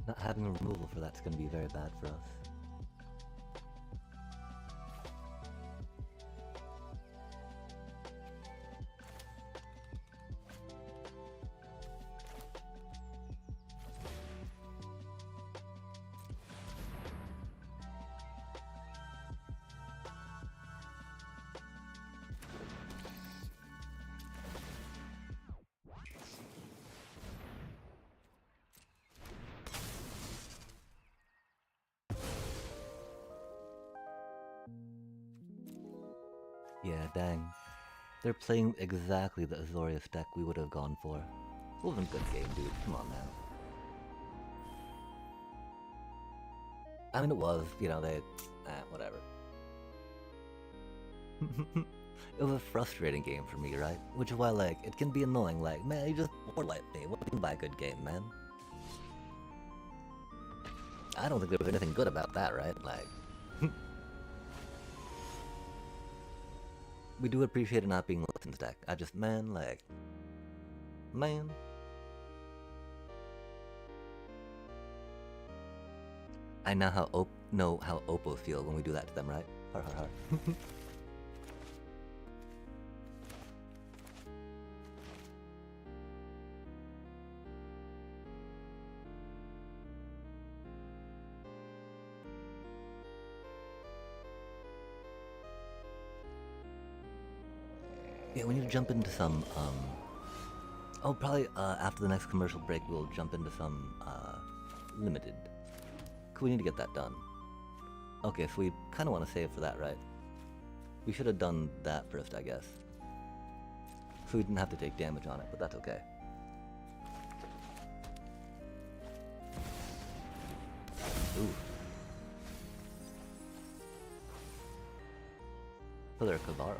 Not having a removal for that's going to be very bad for us. Yeah, dang. They're playing exactly the Azorius deck we would have gone for. It wasn't a good game, dude. Come on now. I mean, it was, you know, whatever. It was a frustrating game for me, right? Which is why, like, it can be annoying, like, man, you just warlight me. What do you mean by a good game, man? I don't think there was anything good about that, right? Like... We do appreciate it not being Listen's deck. I just, man, like... Man... I know how Oppo feel when we do that to them, right? Har har har. Yeah, we need to jump into some, oh, probably after the next commercial break, we'll jump into some limited. We need to get that done. Okay, so we kind of want to save for that, right? We should have done that first, I guess. So we didn't have to take damage on it, but that's okay. Ooh. Pillar Cavaro.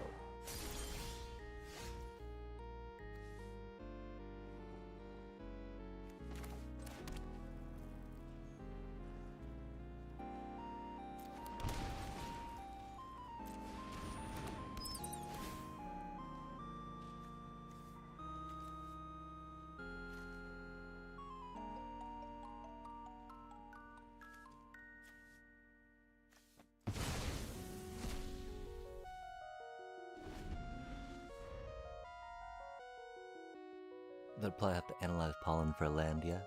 They'll probably have to analyze pollen for land, yeah?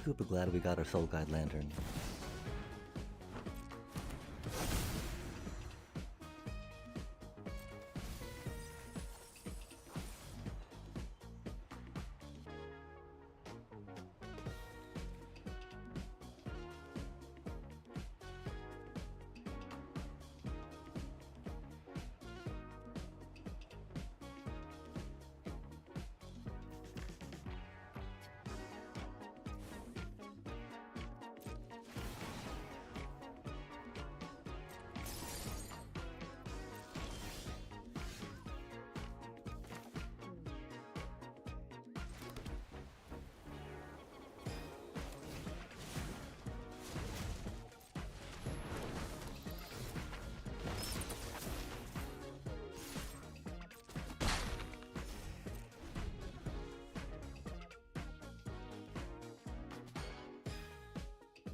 Super glad we got our Soul Guide Lantern.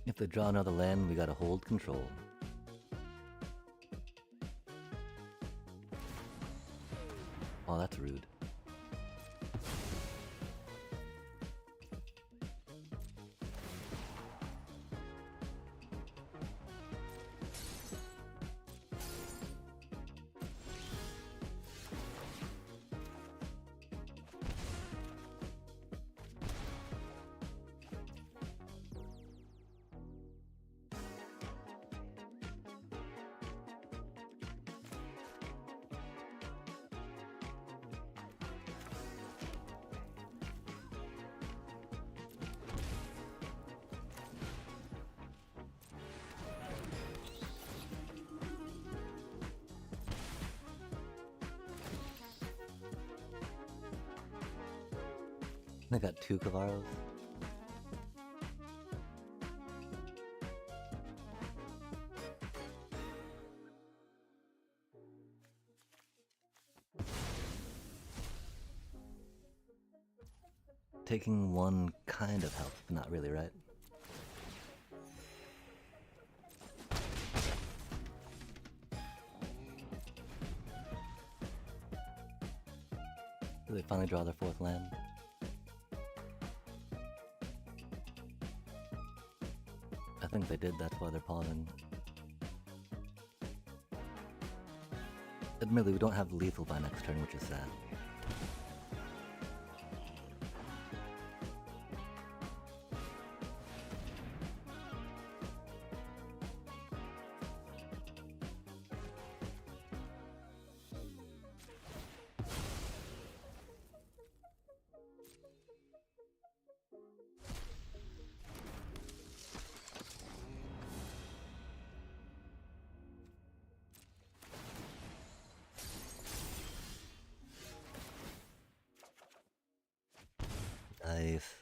If they draw another land, we gotta hold control. Oh, that's rude. I got 2 Cavaros. Taking one kind of helps, but not really, right? Do they finally draw their 4th land? I think they did, that's why they're pausing. Admittedly, we don't have lethal by next turn, which is sad. Nice.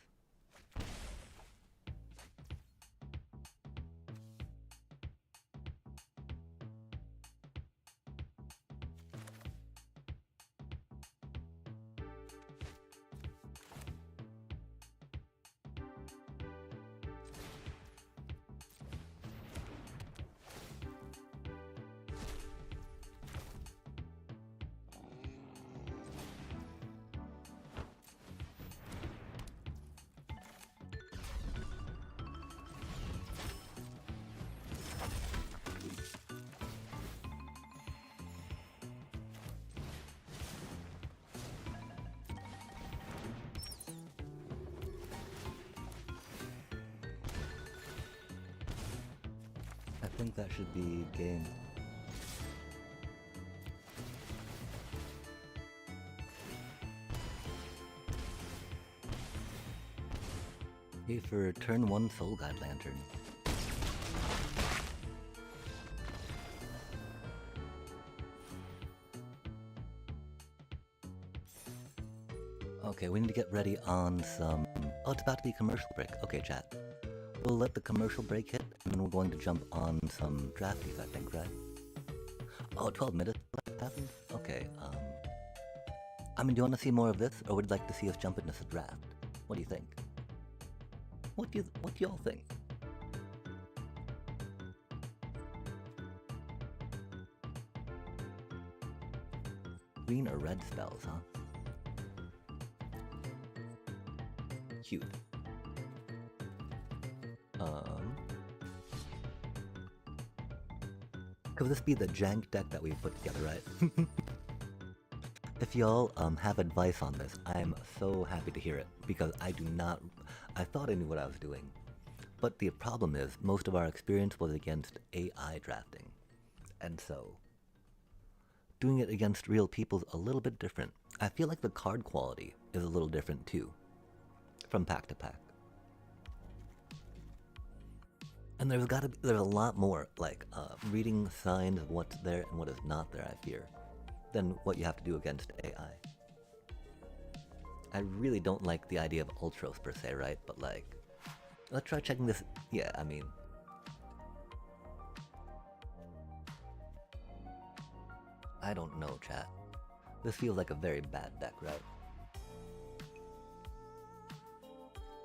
I think that should be game. Okay, for turn 1 Soul Guide Lantern. Okay, we need to get ready on some... Oh, it's about to be commercial break. Okay, chat. We'll let the commercial break hit, and then we're going to jump on some drafties, I think, right? Oh, 12 minutes happened? Okay, I mean, do you want to see more of this, or would you like to see us jump into the draft? What do you think? What do y'all think? Green or red spells, huh? Cute. Could this be the jank deck that we put together, right? If y'all have advice on this, I'm so happy to hear it, because I thought I knew what I was doing. But the problem is, most of our experience was against AI drafting. And so, doing it against real people's a little bit different. I feel like the card quality is a little different too, from pack to pack. And there's a lot more, like, reading signs of what's there and what is not there, I fear, than what you have to do against AI. I really don't like the idea of Ultros per se, right? But like, let's try checking this. Yeah, I mean, I don't know, chat. This feels like a very bad deck, right?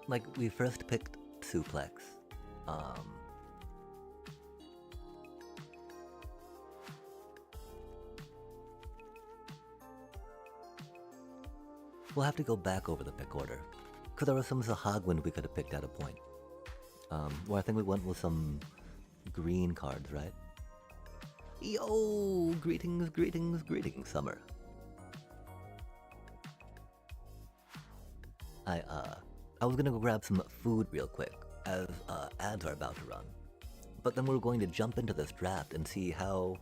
Like, we first picked Suplex. We'll have to go back over the pick order, because there was some Zahagwind we could have picked at a point. Where I think we went with some green cards, right? Yo! Greetings, greetings, greetings, Summer. I was gonna go grab some food real quick, as ads are about to run. But then we're going to jump into this draft and see how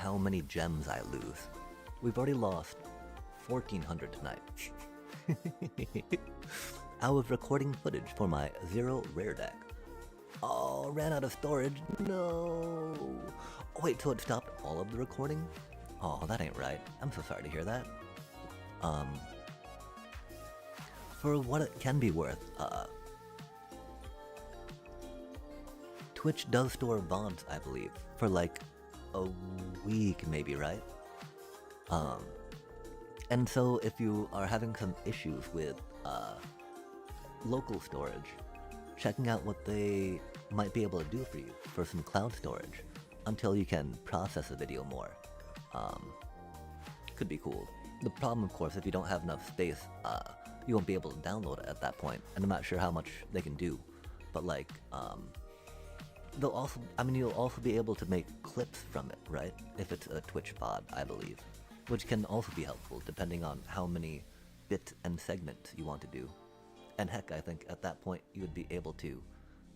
many gems I lose. We've already lost 1,400 tonight. I was recording footage for my 0 rare deck. Oh, ran out of storage. No. Oh, wait, so it stopped all of the recording? Oh, that ain't right. I'm so sorry to hear that. For what it can be worth, Twitch does store VODs, I believe, for like a week maybe, right? And so if you are having some issues with local storage, checking out what they might be able to do for you for some cloud storage until you can process a video more could be cool. The problem, of course, if you don't have enough space, you won't be able to download it at that point, and I'm not sure how much they can do, but like, they'll also, I mean, you'll also be able to make clips from it, right? If it's a Twitch VOD, I believe, which can also be helpful depending on how many bits and segments you want to do. And heck, I think at that point you would be able to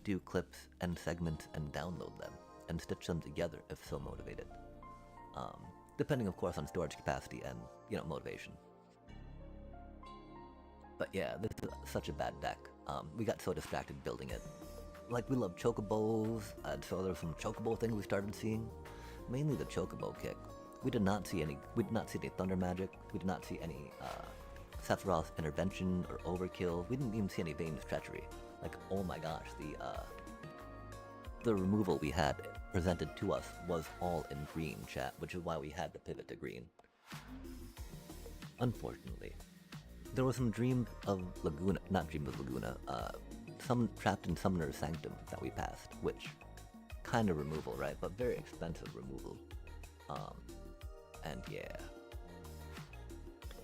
do clips and segments and download them and stitch them together if so motivated. Depending, of course, on storage capacity and, you know, motivation. But yeah, this is such a bad deck. We got so distracted building it. Like, we love chocobos, so there were some chocobo things we started seeing. Mainly the chocobo kick. We did not see any Thunder Magic. We did not see any Sephiroth's intervention or overkill. We didn't even see any Vane's treachery. Like, oh my gosh, the removal we had presented to us was all in green, chat, which is why we had to pivot to green. Unfortunately. There were some Dreams of Laguna, not Dreams of Laguna, some trapped in Summoner's Sanctum that we passed, which kind of removal, right? But very expensive removal. And yeah.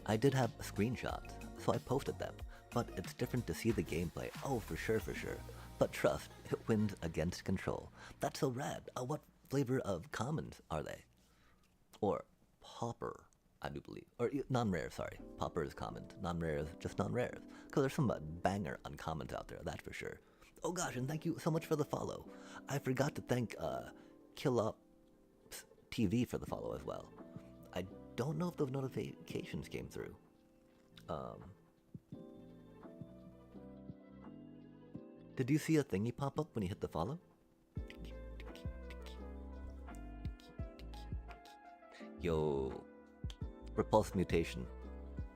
I did have screenshots, so I posted them, but it's different to see the gameplay. Oh, for sure, for sure. But trust, it wins against control. That's so rad. What flavor of commons are they? Or pauper, I do believe. Or non-rare, sorry. Pauper is commons. Non-rare is just non-rares. Because there's some banger uncommons out there, that's for sure. Oh gosh, and thank you so much for the follow. I forgot to thank KillUp TV for the follow as well. I don't know if those notifications came through. Did you see a thingy pop up when you hit the follow? Yo, Repulse Mutation,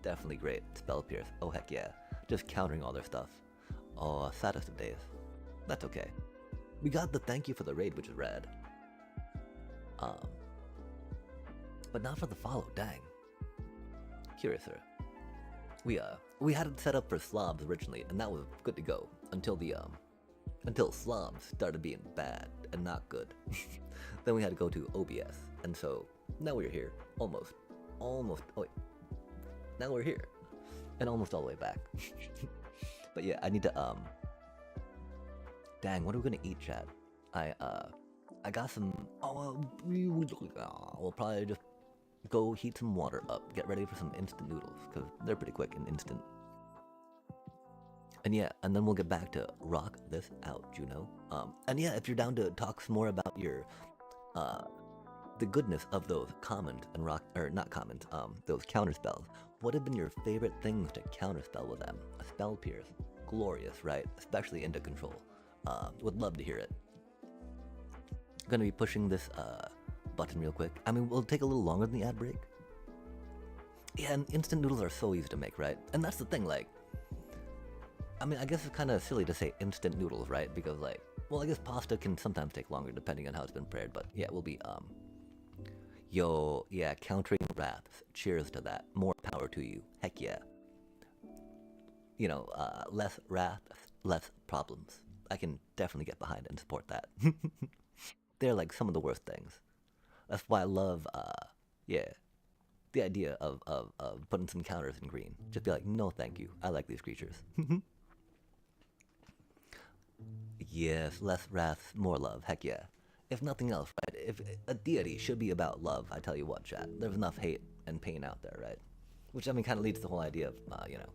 definitely great. Spell Pierce, oh heck yeah. Just countering all their stuff. Oh, saddest of days. That's okay. We got the thank you for the raid, which is rad. But not for the follow, dang. Curiouser. We had it set up for slobs originally, and that was good to go until until slobs started being bad and not good. Then we had to go to OBS, and so now we're here, almost. Oh wait, now we're here, and almost all the way back. But yeah, I need to dang, what are we gonna eat, chat? I got some. We'll probably just go heat some water up, get ready for some instant noodles, because they're pretty quick and instant. And yeah, and then we'll get back to rock this out, Juno. And yeah, if you're down to talk some more about your, the goodness of those commons and rock, or not commons, those counter spells. What have been your favorite things to counterspell with them? A spell pierce, glorious, right? Especially into control. Would love to hear it. Gonna be pushing this, button real quick. I mean, we'll take a little longer than the ad break. Yeah, and instant noodles are so easy to make, right? And that's the thing, like, I mean, I guess it's kind of silly to say instant noodles, right? Because, like, well, I guess pasta can sometimes take longer depending on how it's been prepared, but yeah, we'll be, yo, yeah, countering wraths. Cheers to that. More power to you. Heck yeah. You know, less wrath, less problems. I can definitely get behind it and support that. They're, like, some of the worst things. That's why I love, yeah, the idea of putting some counters in green. Just be like, no thank you, I like these creatures. Yes, less wrath, more love, heck yeah. If nothing else, right, if a deity should be about love, I tell you what, chat, there's enough hate and pain out there, right? Which, I mean, kind of leads to the whole idea of, you know,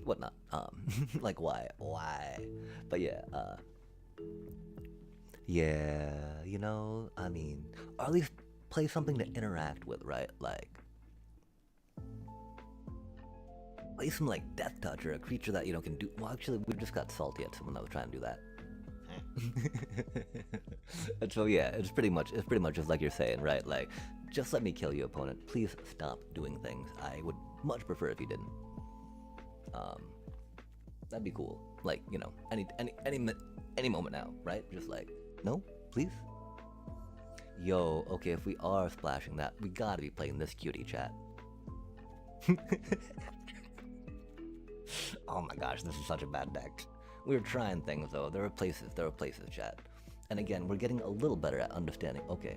whatnot, like why? But yeah, yeah, you know, I mean, or at least play something to interact with, right? Like, play some, like, Death Touch or a creature that, you know, can do. Well, actually, we just got salty at someone that was trying to do that. And so, yeah, it's pretty much just like you're saying, right? Like, just let me kill you, opponent. Please stop doing things. I would much prefer if you didn't. That'd be cool. Like, you know, any moment now, right? Just like, no, please. Yo, okay, if we are splashing that, we gotta be playing this cutie, chat. Oh my gosh, this is such a bad deck. We were trying things though. There were places, chat. And again, we're getting a little better at understanding, okay,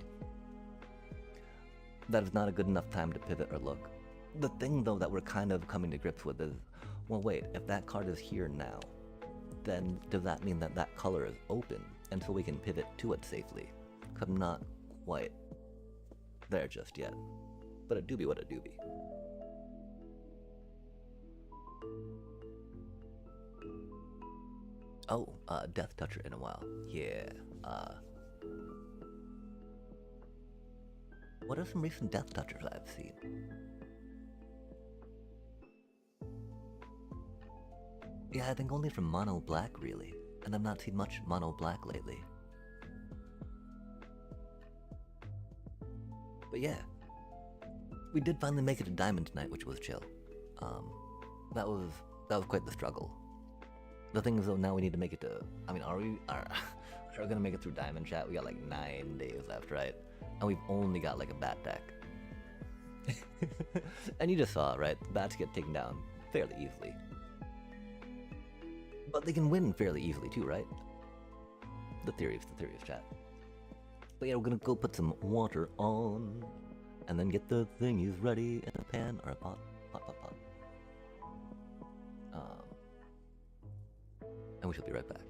that is not a good enough time to pivot or look. The thing though that we're kind of coming to grips with is, well wait, if that card is here now, then does that mean that that color is open and so we can pivot to it safely? Because I'm not quite there just yet. But a doobie what a doobie. Oh, Death Toucher in a while. Yeah, what are some recent Death Touchers I've seen? Yeah, I think only from Mono Black, really. And I've not seen much Mono Black lately. But yeah, we did finally make it to Diamond tonight, which was chill. Um, that was quite the struggle. The thing is, though, now we need to make it to. I mean, are we gonna make it through Diamond Chat? We got like 9 days left, right? And we've only got like a bat deck. And you just saw, right? Bats get taken down fairly easily. But they can win fairly easily too, right? The theory of chat. But yeah, we're gonna go put some water on, and then get the thingies ready in a pan or a pot. Pot. And we shall be right back.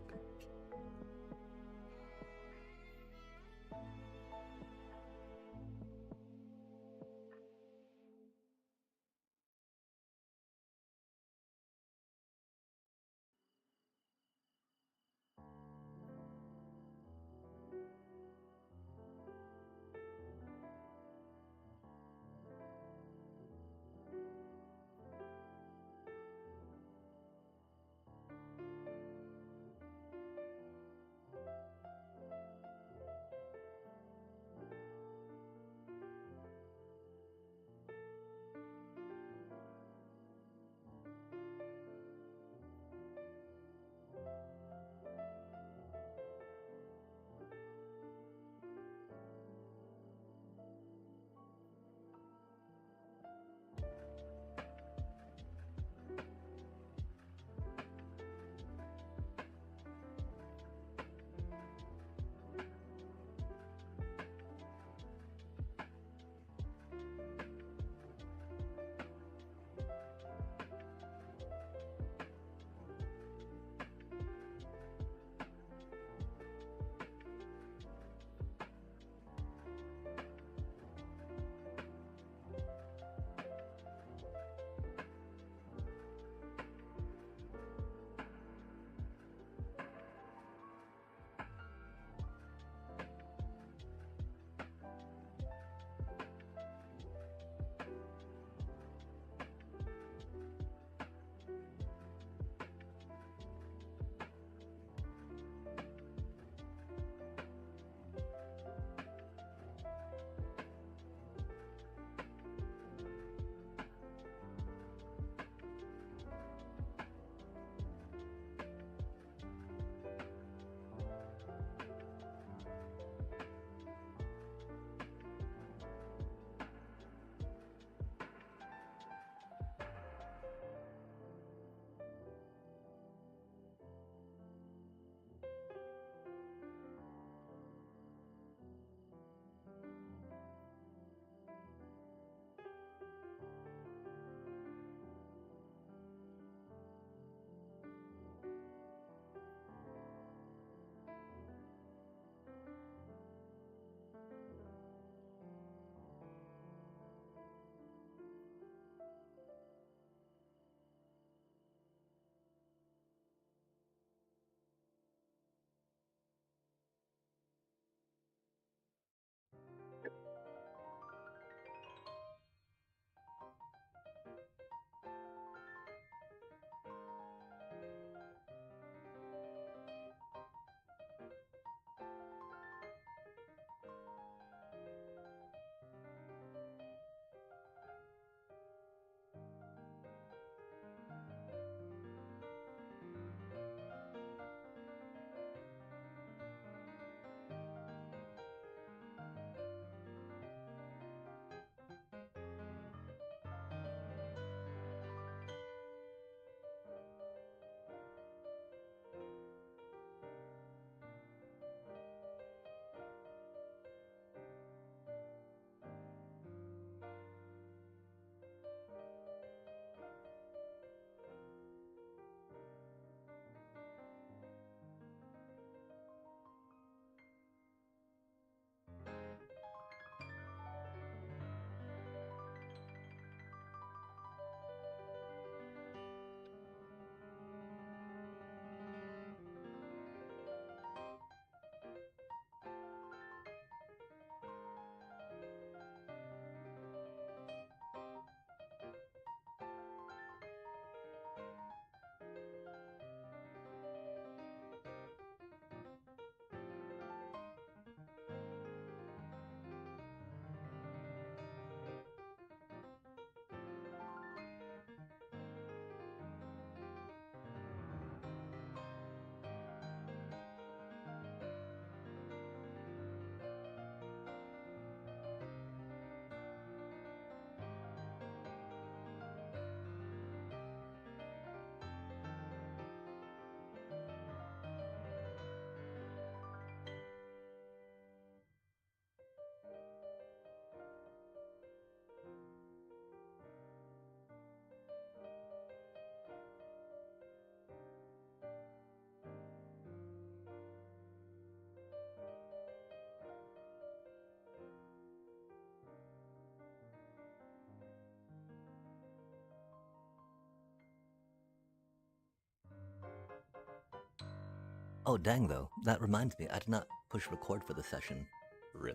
Oh, dang though. That reminds me, I did not push record for the session. Rip.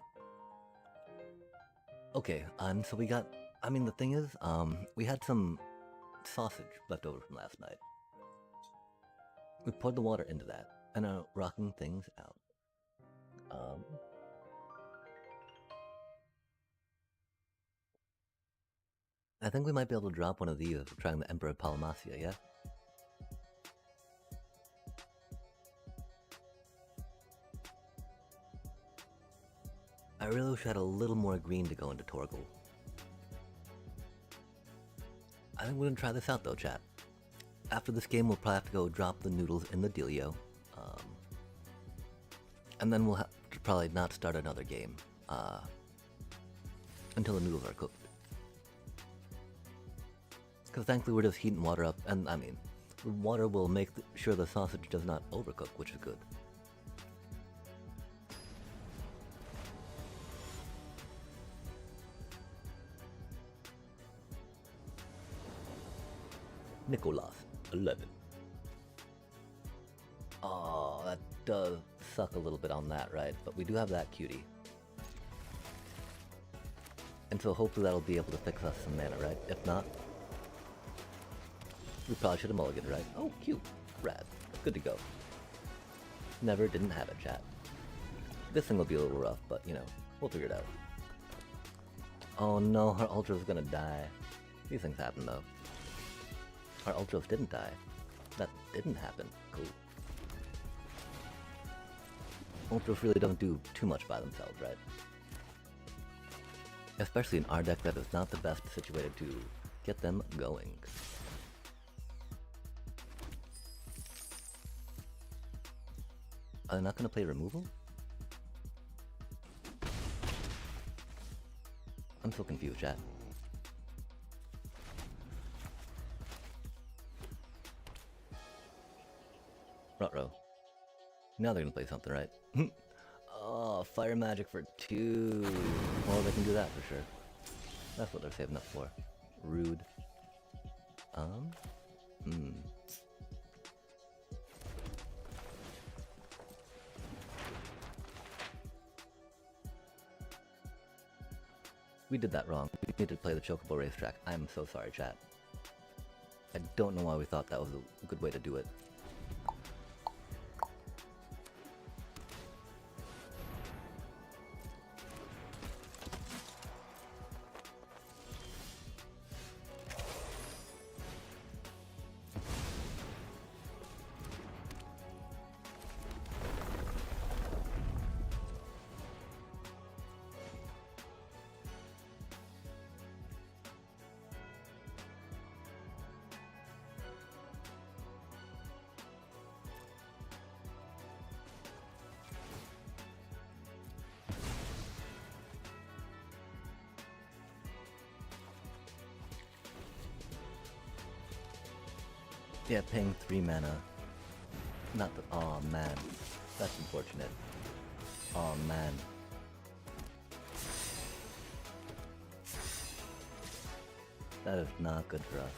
Okay, so we got... I mean, the thing is, we had some sausage left over from last night. We poured the water into that, and are rocking things out. I think we might be able to drop one of these if we're trying the Emperor Palmacia, yeah? I really wish I had a little more green to go into Torgal. I think we're gonna try this out though, chat. After this game, we'll probably have to go drop the noodles in the dealio. And then we'll have to probably not start another game until the noodles are cooked. Because thankfully we're just heating water up, and I mean, the water will make sure the sausage does not overcook, which is good. Nicholas, 11. Oh, that does suck a little bit on that, right? But we do have that cutie. And so hopefully that'll be able to fix us some mana, right? If not, we probably should have mulliganed, right? Oh, cute. Rad. Good to go. Never didn't have it, chat. This thing will be a little rough, but, you know, we'll figure it out. Oh no, our Ultra's gonna die. These things happen, though. Our Ultras didn't die. That didn't happen. Cool. Ultras really don't do too much by themselves, right? Especially in our deck that is not the best situated to get them going. Are they not going to play removal? I'm so confused, chat. Ruh-roh. Now they're going to play something, right? Oh, fire magic for 2. Well, they can do that for sure. That's what they're saving up for. Rude. We did that wrong. We need to play the Chocobo racetrack. I'm so sorry, chat. I don't know why we thought that was a good way to do it. Yeah, paying 3 mana. Not the. Aw, man. That's unfortunate. Aw, man. That is not good for us.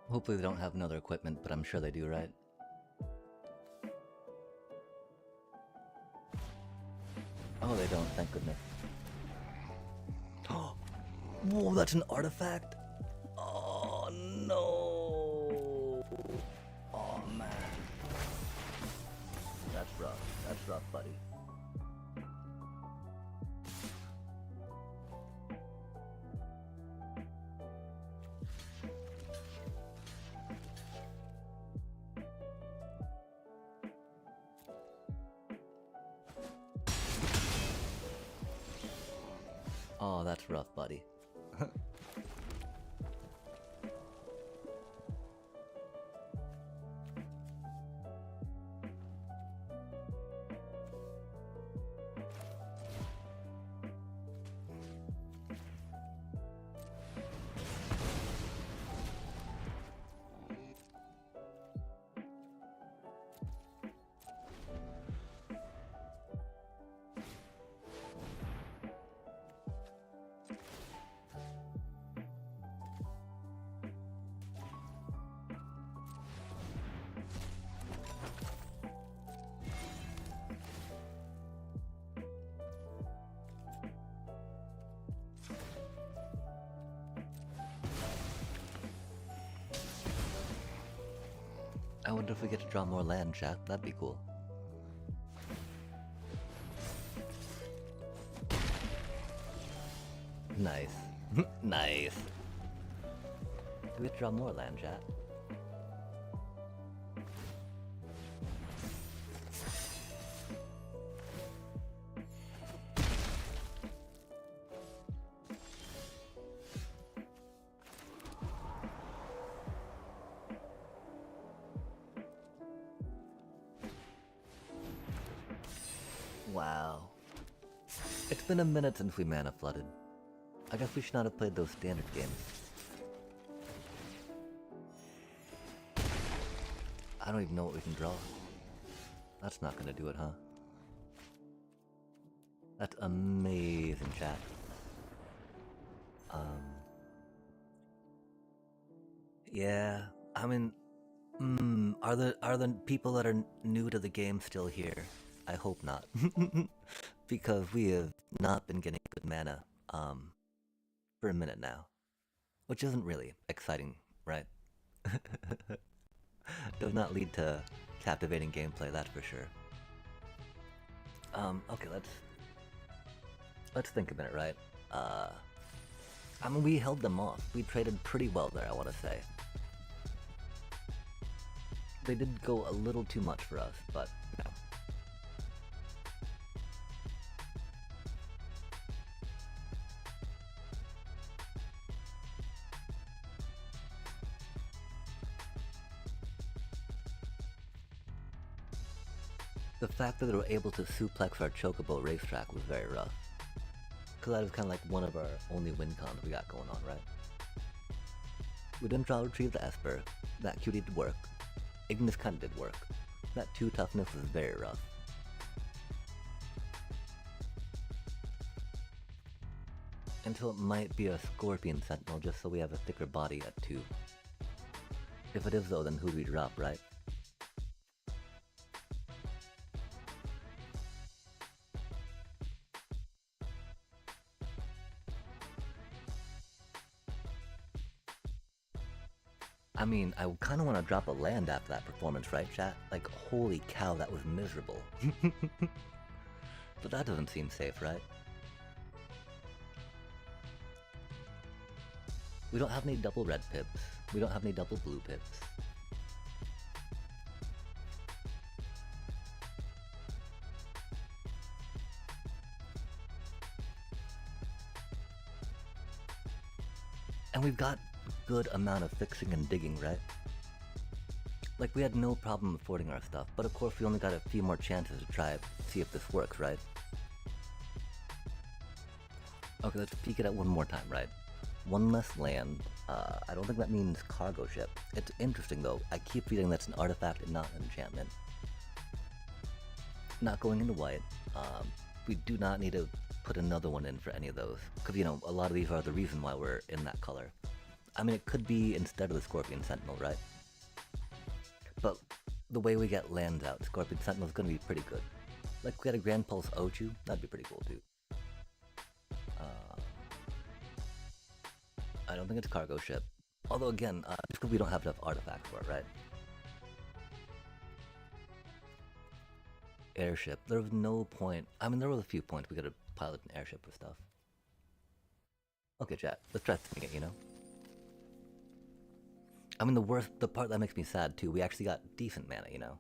Hopefully they don't have another equipment, but I'm sure they do, right? Oh, they don't, thank goodness. Whoa, that's an artifact? Oh, no. Oh, man. That's rough, buddy. Oh, that's rough, buddy. I wonder if we get to draw more land, chat. That'd be cool. Nice. Nice. We get to draw more land, chat. Wow. It's been a minute since we mana flooded. I guess we should not have played those standard games. I don't even know what we can draw. That's not gonna do it, huh? That's amazing, chat. Yeah, I mean, are the people that are new to the game still here? I hope not, because we have not been getting good mana, for a minute now, which isn't really exciting, right? Does not lead to captivating gameplay, that's for sure. Okay, let's think a minute, right? I mean, we held them off. We traded pretty well there, I want to say. They did go a little too much for us, but, you know. The fact that they were able to suplex our Chocobo racetrack was very rough. Because that was kind of like one of our only win cons we got going on, right? We didn't draw retrieve the Esper. That cutie did work. Ignis kind of did work. That 2 toughness was very rough. Until it might be a Scorpion Sentinel just so we have a thicker body at 2. If it is though, then who do we drop, right? I mean, I kind of want to drop a land after that performance, right, chat? Like, holy cow, that was miserable. But that doesn't seem safe, right? We don't have any double red pips. We don't have any double blue pips. And we've got good amount of fixing and digging, right? Like, we had no problem affording our stuff, but of course we only got a few more chances to try see if this works, right? Okay, let's peek it out one more time, right? One less land. I don't think that means cargo ship. It's interesting though. I keep reading that's an artifact and not an enchantment. Not going into white. We do not need to put another one in for any of those, because, you know, a lot of these are the reason why we're in that color. I mean, it could be instead of the Scorpion Sentinel, right? But the way we get lands out, Scorpion Sentinel is going to be pretty good. Like, we had a Grand Pulse Ochu, that'd be pretty cool too. Uh, I don't think it's a cargo ship. Although again, just because we don't have enough artifacts for it, right? Airship. There was no point. I mean, there was a few points we could have piloted an airship with stuff. Okay, chat. Let's try thinking it, you know? I mean, the part that makes me sad too, we actually got decent mana, you know?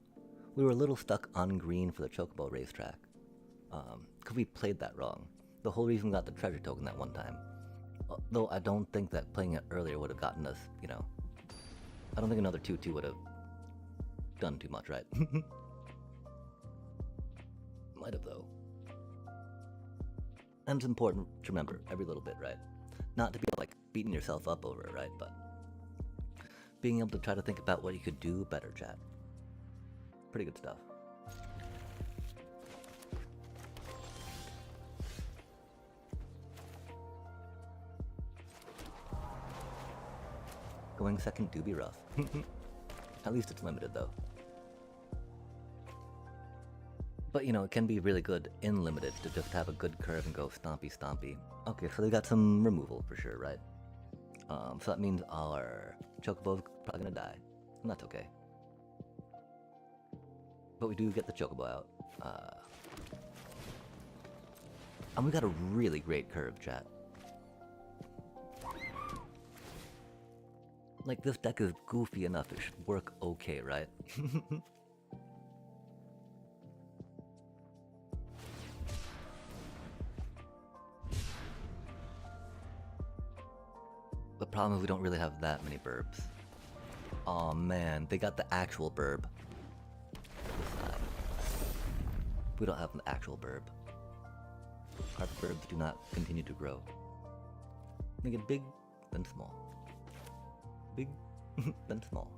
We were a little stuck on green for the Chocobo racetrack. Because we played that wrong. The whole reason we got the treasure token that one time. Though I don't think that playing it earlier would have gotten us, you know... I don't think another 2-2 would have done too much, right? Might have, though. And it's important to remember every little bit, right? Not to be, like, beating yourself up over it, right? But being able to try to think about what you could do better, chat. Pretty good stuff. Going second do be rough. At least it's limited, though. But, you know, it can be really good in limited to just have a good curve and go stompy stompy. Okay, so they got some removal for sure, right? So that means our Chocobo's probably gonna die. And that's okay. But we do get the Chocobo out. And we got a really great curve, chat. Like, this deck is goofy enough, it should work okay, right? The problem is we don't really have that many burbs. Aw, man, they got the actual burb. This side. We don't have an actual burb. Our burbs do not continue to grow. They get big, then small. Big, then small.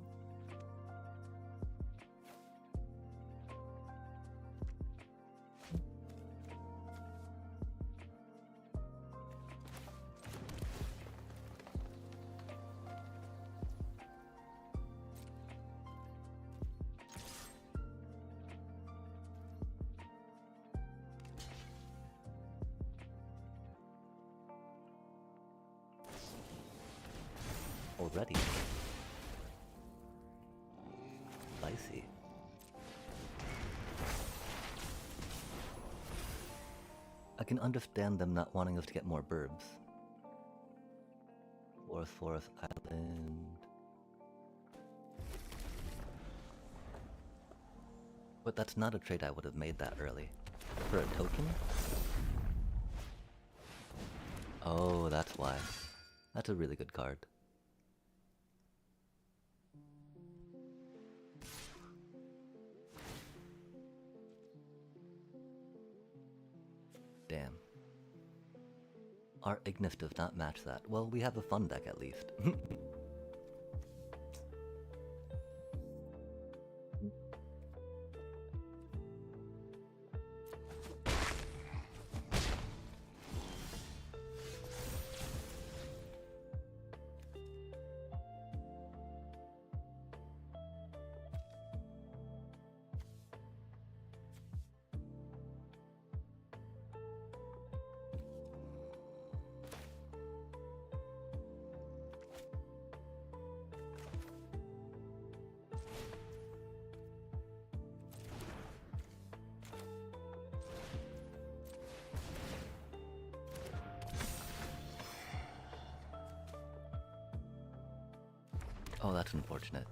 Already. Spicy. I can understand them not wanting us to get more burbs. Forest Island. But that's not a trade I would have made that early. For a token? Oh, that's why. That's a really good card. Damn. Our Ignis does not match that. Well, we have a fun deck at least. Oh, that's unfortunate.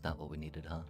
not what we needed, huh?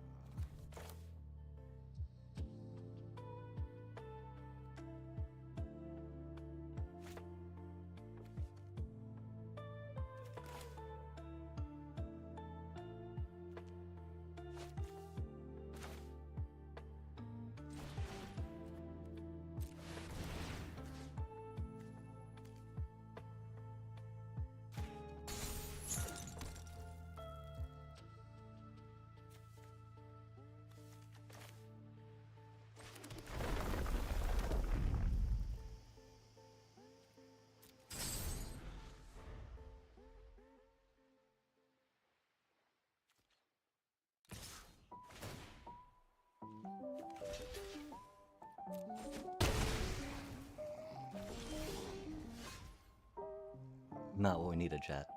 Not what we needed, chat.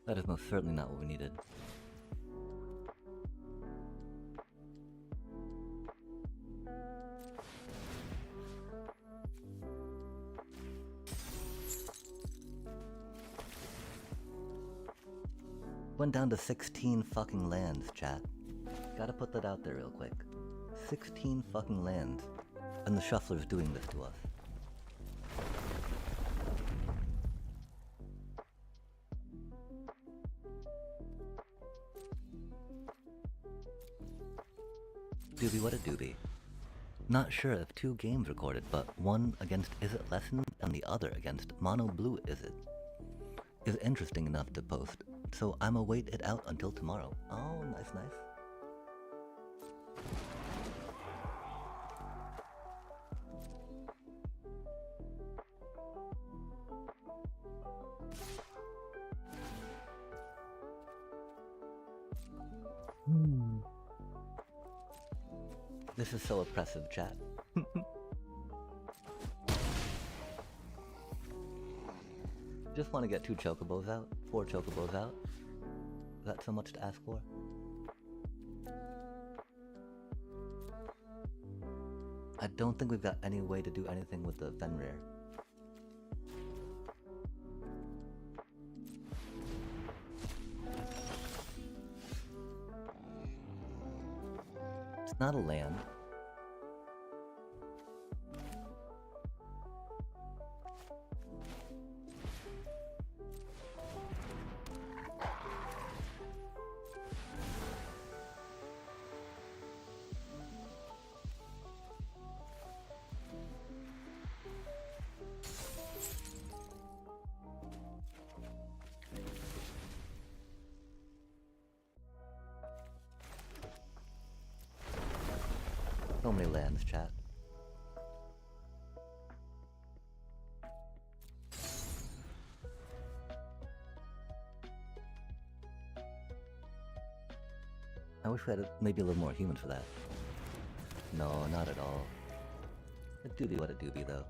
That is most certainly not what we needed. Went down to 16 fucking lands, chat. Gotta put that out there real quick. 16 fucking lands. And the shuffler's doing this to us. Doobie what a doobie. Not sure if 2 games recorded, but one against Is It Lesson and the other against Mono Blue Is It is interesting enough to post, so I'ma wait it out until tomorrow. Oh, nice, nice. This is so oppressive, chat. Just want to get 2 chocobos out, 4 chocobos out. Is that so much to ask for? I don't think we've got any way to do anything with the Fenrir. It's not a land. So many lands, chat. I wish we had maybe a little more humans for that. No, not at all. A doobie what a doobie, though.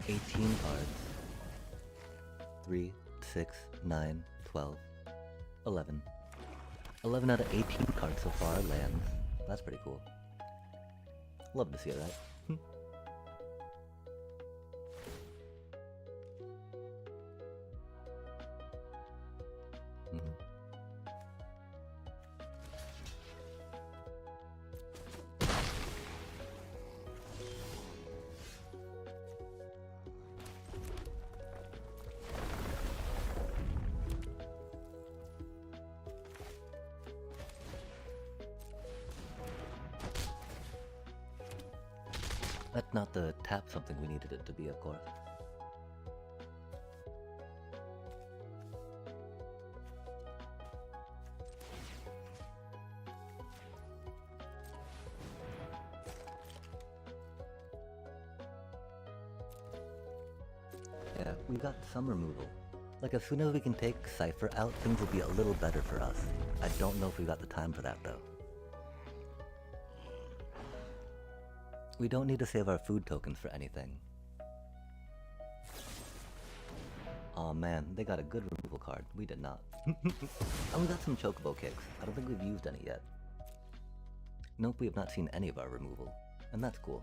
18 cards. 3, 6, 9, 12, 11. 11 out of 18 cards so far, lands. That's pretty cool. Love to see it, right? That's not the tap something we needed it to be, of course. Yeah, we got some removal. Like, as soon as we can take Cypher out, things will be a little better for us. I don't know if we got the time for that, though. We don't need to save our food tokens for anything. Aw man, they got a good removal card. We did not. And we got some chocobo kicks. I don't think we've used any yet. Nope, we have not seen any of our removal. And that's cool.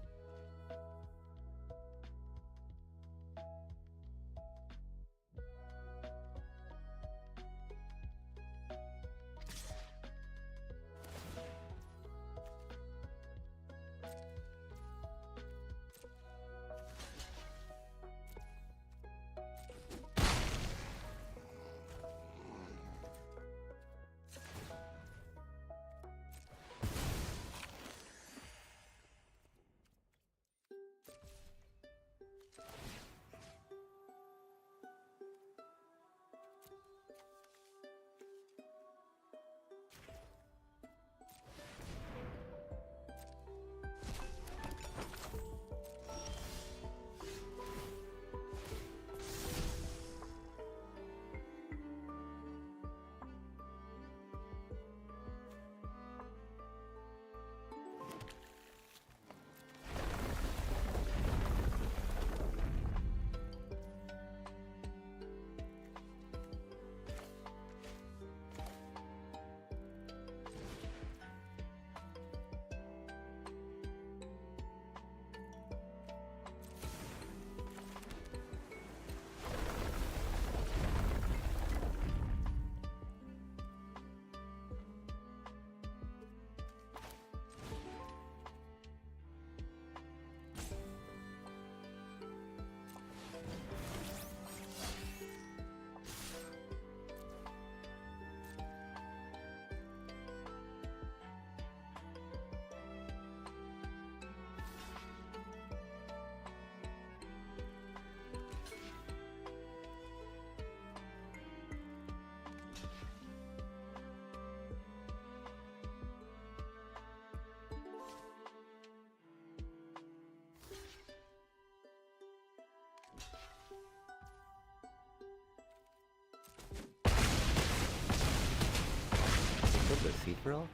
free-for-all?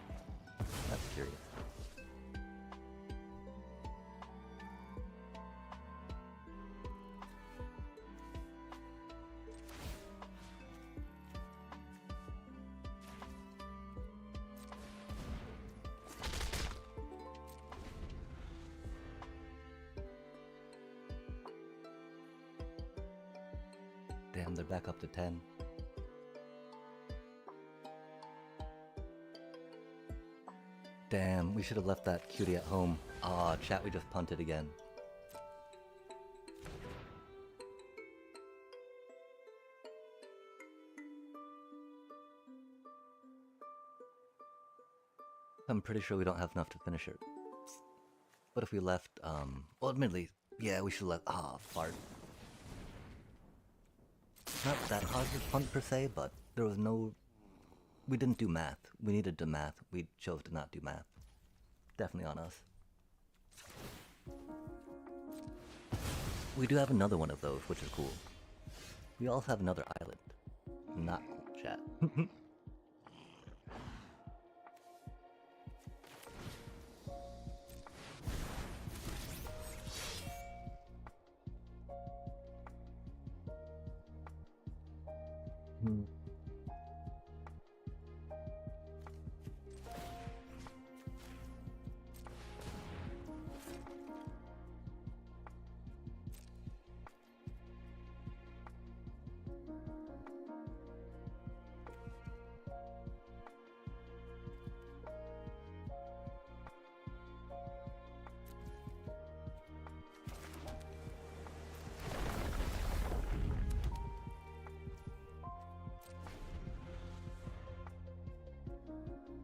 That's curious. Damn, they're back up to 10. Damn, we should have left that cutie at home. Aw, chat, we just punted again. I'm pretty sure we don't have enough to finish it. But if we left, well, admittedly, yeah, we should let, fart. Not that hard to punt per se, but there was no, we didn't do math. We needed to math. We chose to not do math. Definitely on us. We do have another one of those, which is cool. We also have another island. Not cool, chat.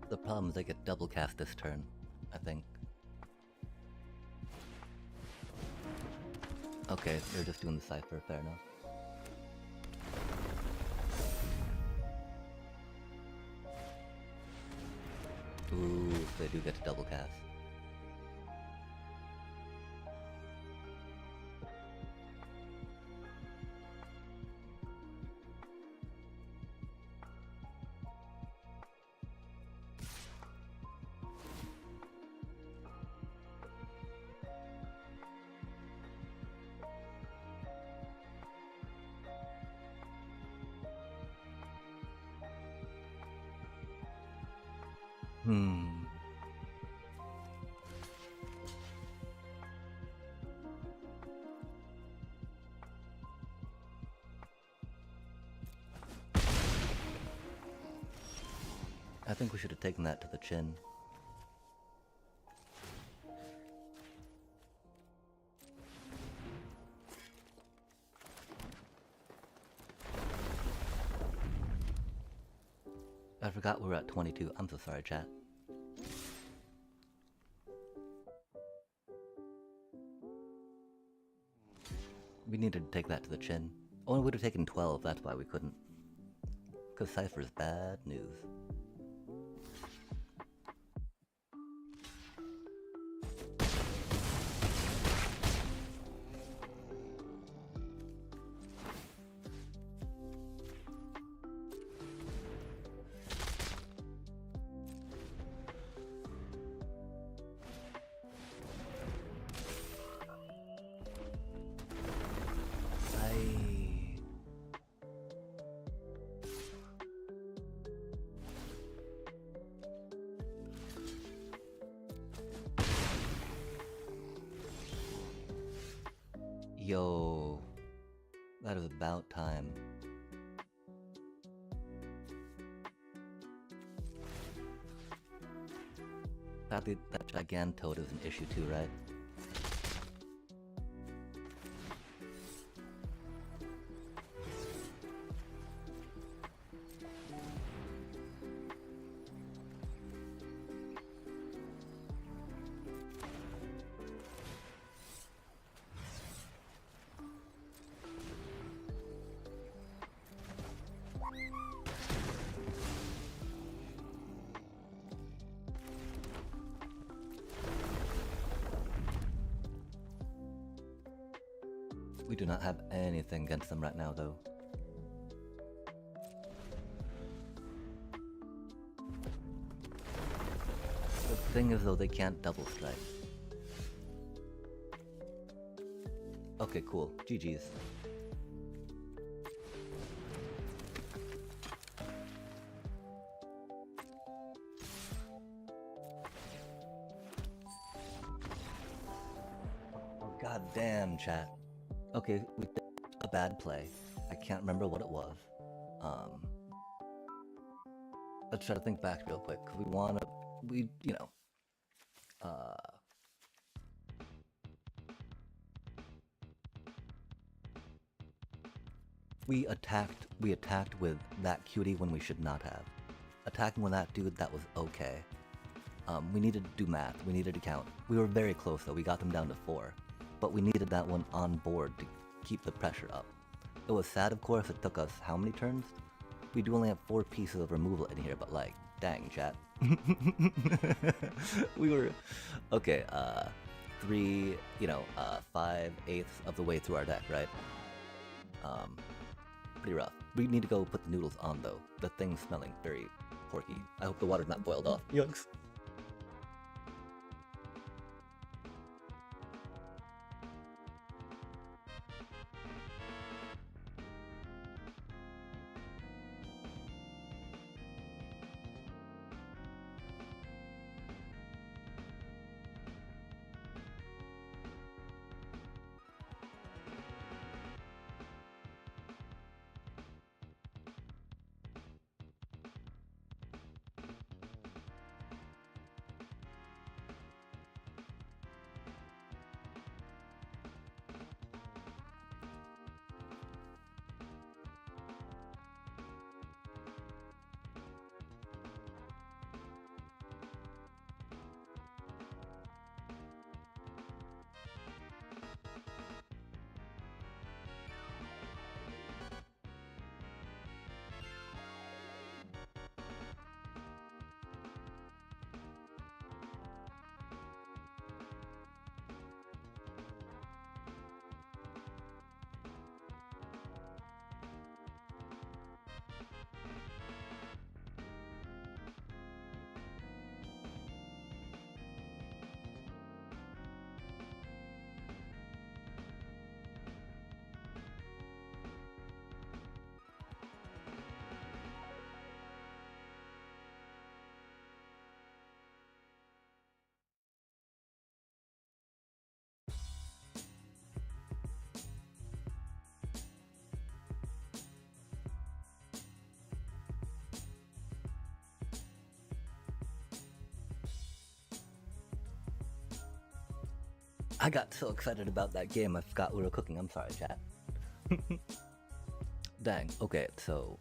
The problem is they get double cast this turn, I think. Okay, they're just doing the cipher, fair enough. Ooh, they do get to double cast. I think we should have taken that to the chin. I forgot we were at 22. I'm so sorry, chat. We needed to take that to the chin. Oh, we would have taken 12, that's why we couldn't. Because Cypher's bad news. Yo, that is about time. Sadly, that Gigantoad is an issue too, right? We do not have anything against them right now, though. thing is though, they can't double strike. Okay, cool. GG's. Oh, god damn, chat. Okay, we did a bad play. I can't remember what it was. Let's try to think back real quick. We attacked with that cutie when we should not have. Attacking with that dude, that was okay. We needed to do math, we needed to count. We were very close though, we got them down to 4. But we needed that one on board to keep the pressure up. It was sad, of course, it took us how many turns? We do only have 4 pieces of removal in here, but like, dang, chat. We were, okay, 5/8 of the way through our deck, right? Pretty rough. We need to go put the noodles on though. The thing's smelling very porky. I hope the water's not boiled off. Yucks. I got so excited about that game, I forgot we were cooking. I'm sorry, chat. Dang. Okay, so,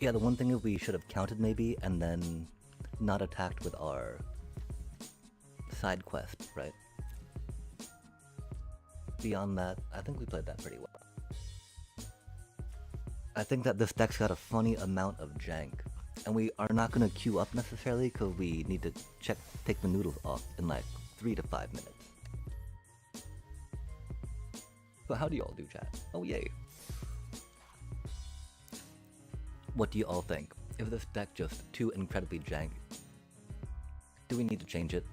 yeah, the one thing is we should have counted maybe, and then not attacked with our side quest, right? Beyond that, I think we played that pretty well. I think that this deck's got a funny amount of jank, and we are not going to queue up necessarily because we need to take the noodles off in like 3 to 5 minutes. So how do you all do, chat? Oh yay! What do you all think? Is this deck just too incredibly jank? Do we need to change it?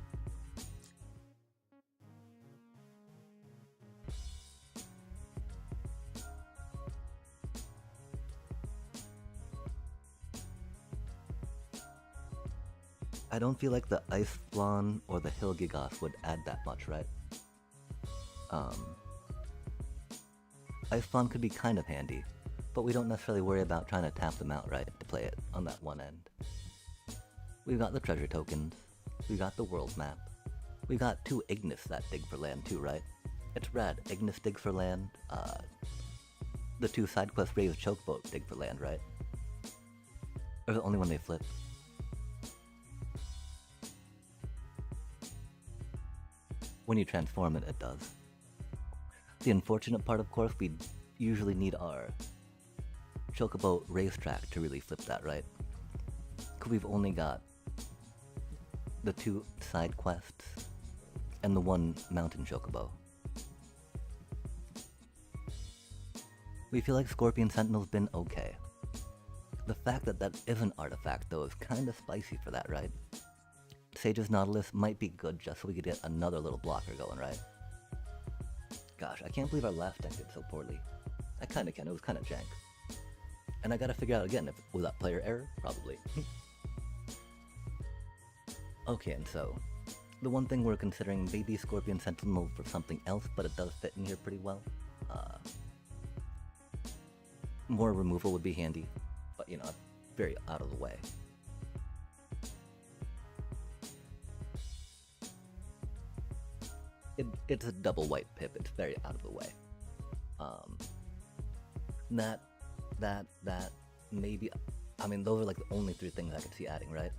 I don't feel like the Ice Flan or the Hill Gigas would add that much, right? Ice Flan could be kind of handy, but we don't necessarily worry about trying to tap them out, right, to play it on that one end. We've got the treasure tokens, we got the world map, we got 2 Ignis that dig for land too, right? It's rad, Ignis dig for land, the 2 side quest Raised Chokeboat dig for land, right? Or is it only when they flip? When you transform it, it does. The unfortunate part, of course, we usually need our Chocobo racetrack to really flip that, right? Because we've only got the 2 side quests and the 1 mountain Chocobo. We feel like Scorpion Sentinel's been okay. The fact that that is an artifact, though, is kind of spicy for that, right? Sage's Nautilus might be good just so we could get another little blocker going, right? Gosh, I can't believe our last deck did so poorly. I kinda can, it was kinda jank. And I gotta figure out again, if was that player error? Probably. Okay, and so, the one thing we're considering maybe Scorpion Sentinel for something else, but it does fit in here pretty well. More removal would be handy, but you know, very out of the way. It's a double white pip, it's very out of the way. That, maybe, I mean, those are like the only three things I could see adding, right?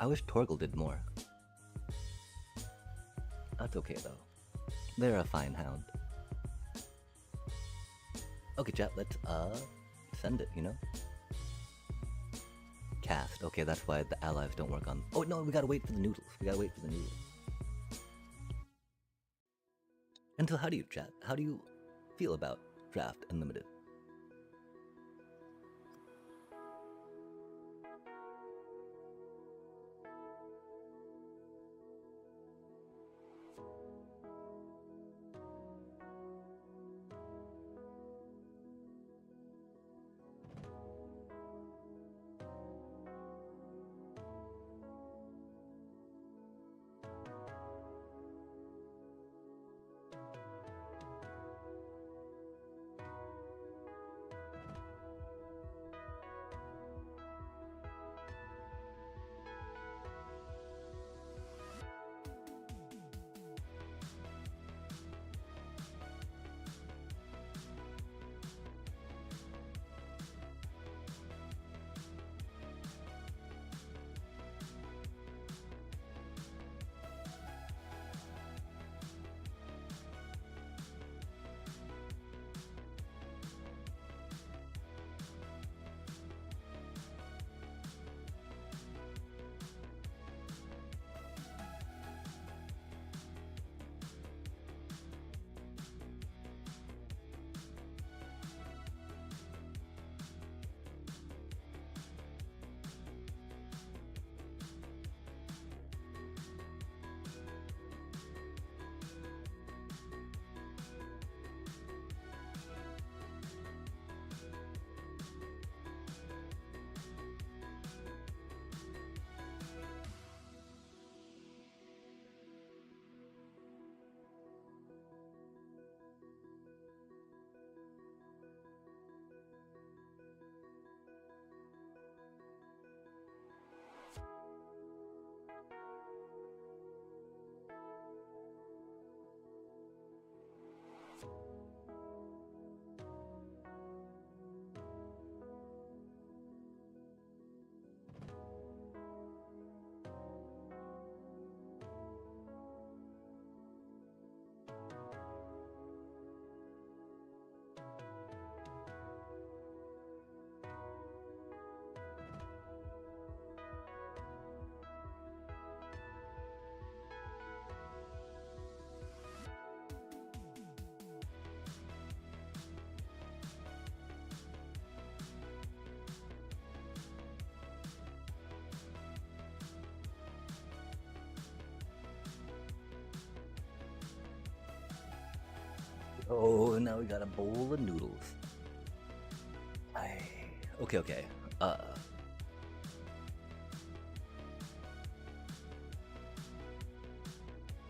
I wish Torgal did more. That's okay though. They're a fine hound. Okay, chat, let's send it, you know? Cast. Okay, that's why the allies don't work on. Oh no, we gotta wait for the noodles. We gotta wait for the noodles. And so how do you chat? How do you feel about Draft Unlimited? Oh, now we got a bowl of noodles. Okay.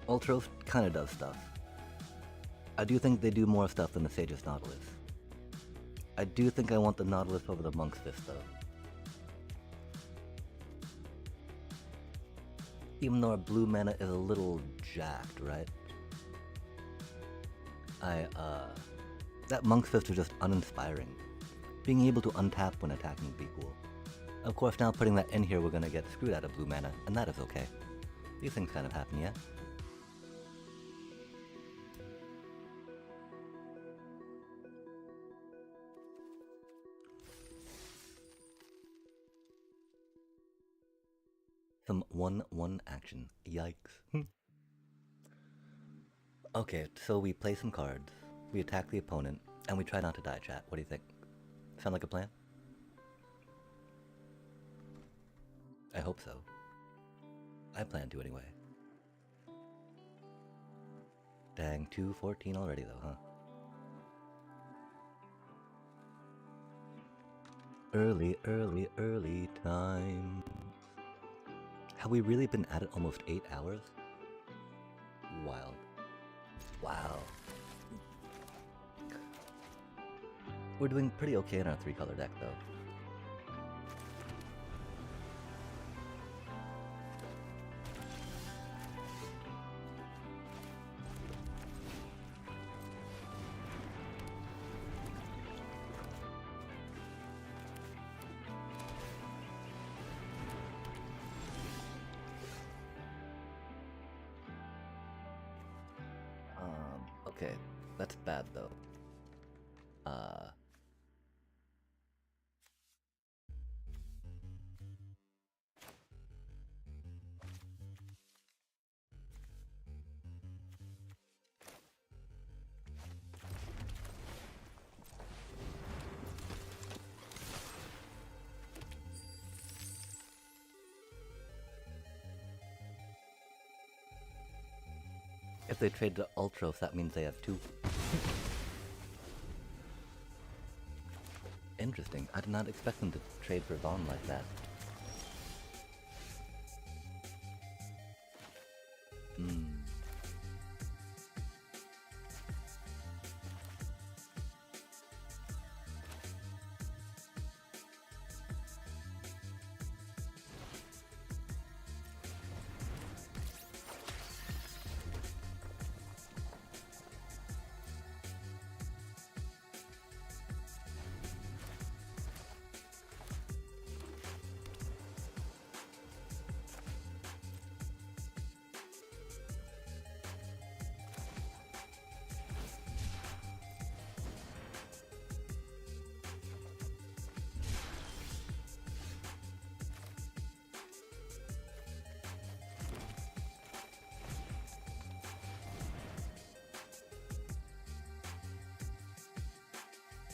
Ultros kinda does stuff. I do think they do more stuff than the Sage's Nautilus. I do think I want the Nautilus over the Monk's Fist though. Even though our blue mana is a little jacked, right? That Monk's Fist is just uninspiring. Being able to untap when attacking would be cool. Of course, now putting that in here, we're gonna get screwed out of blue mana, and that is okay. These things kind of happen, yeah? Some 1/1 action. Yikes. Okay, so we play some cards, we attack the opponent, And we try not to die, chat. What do you think? Sound like a plan? I hope so. I plan to anyway. Dang, 2:14 already though, huh? Early time. Have we really been at it almost 8 hours? Wild. Wow. We're doing pretty okay in our 3-color deck though. Okay, that's bad though. If they trade to Ultros, that means they have 2. Interesting. I did not expect them to trade for Vaughn like that.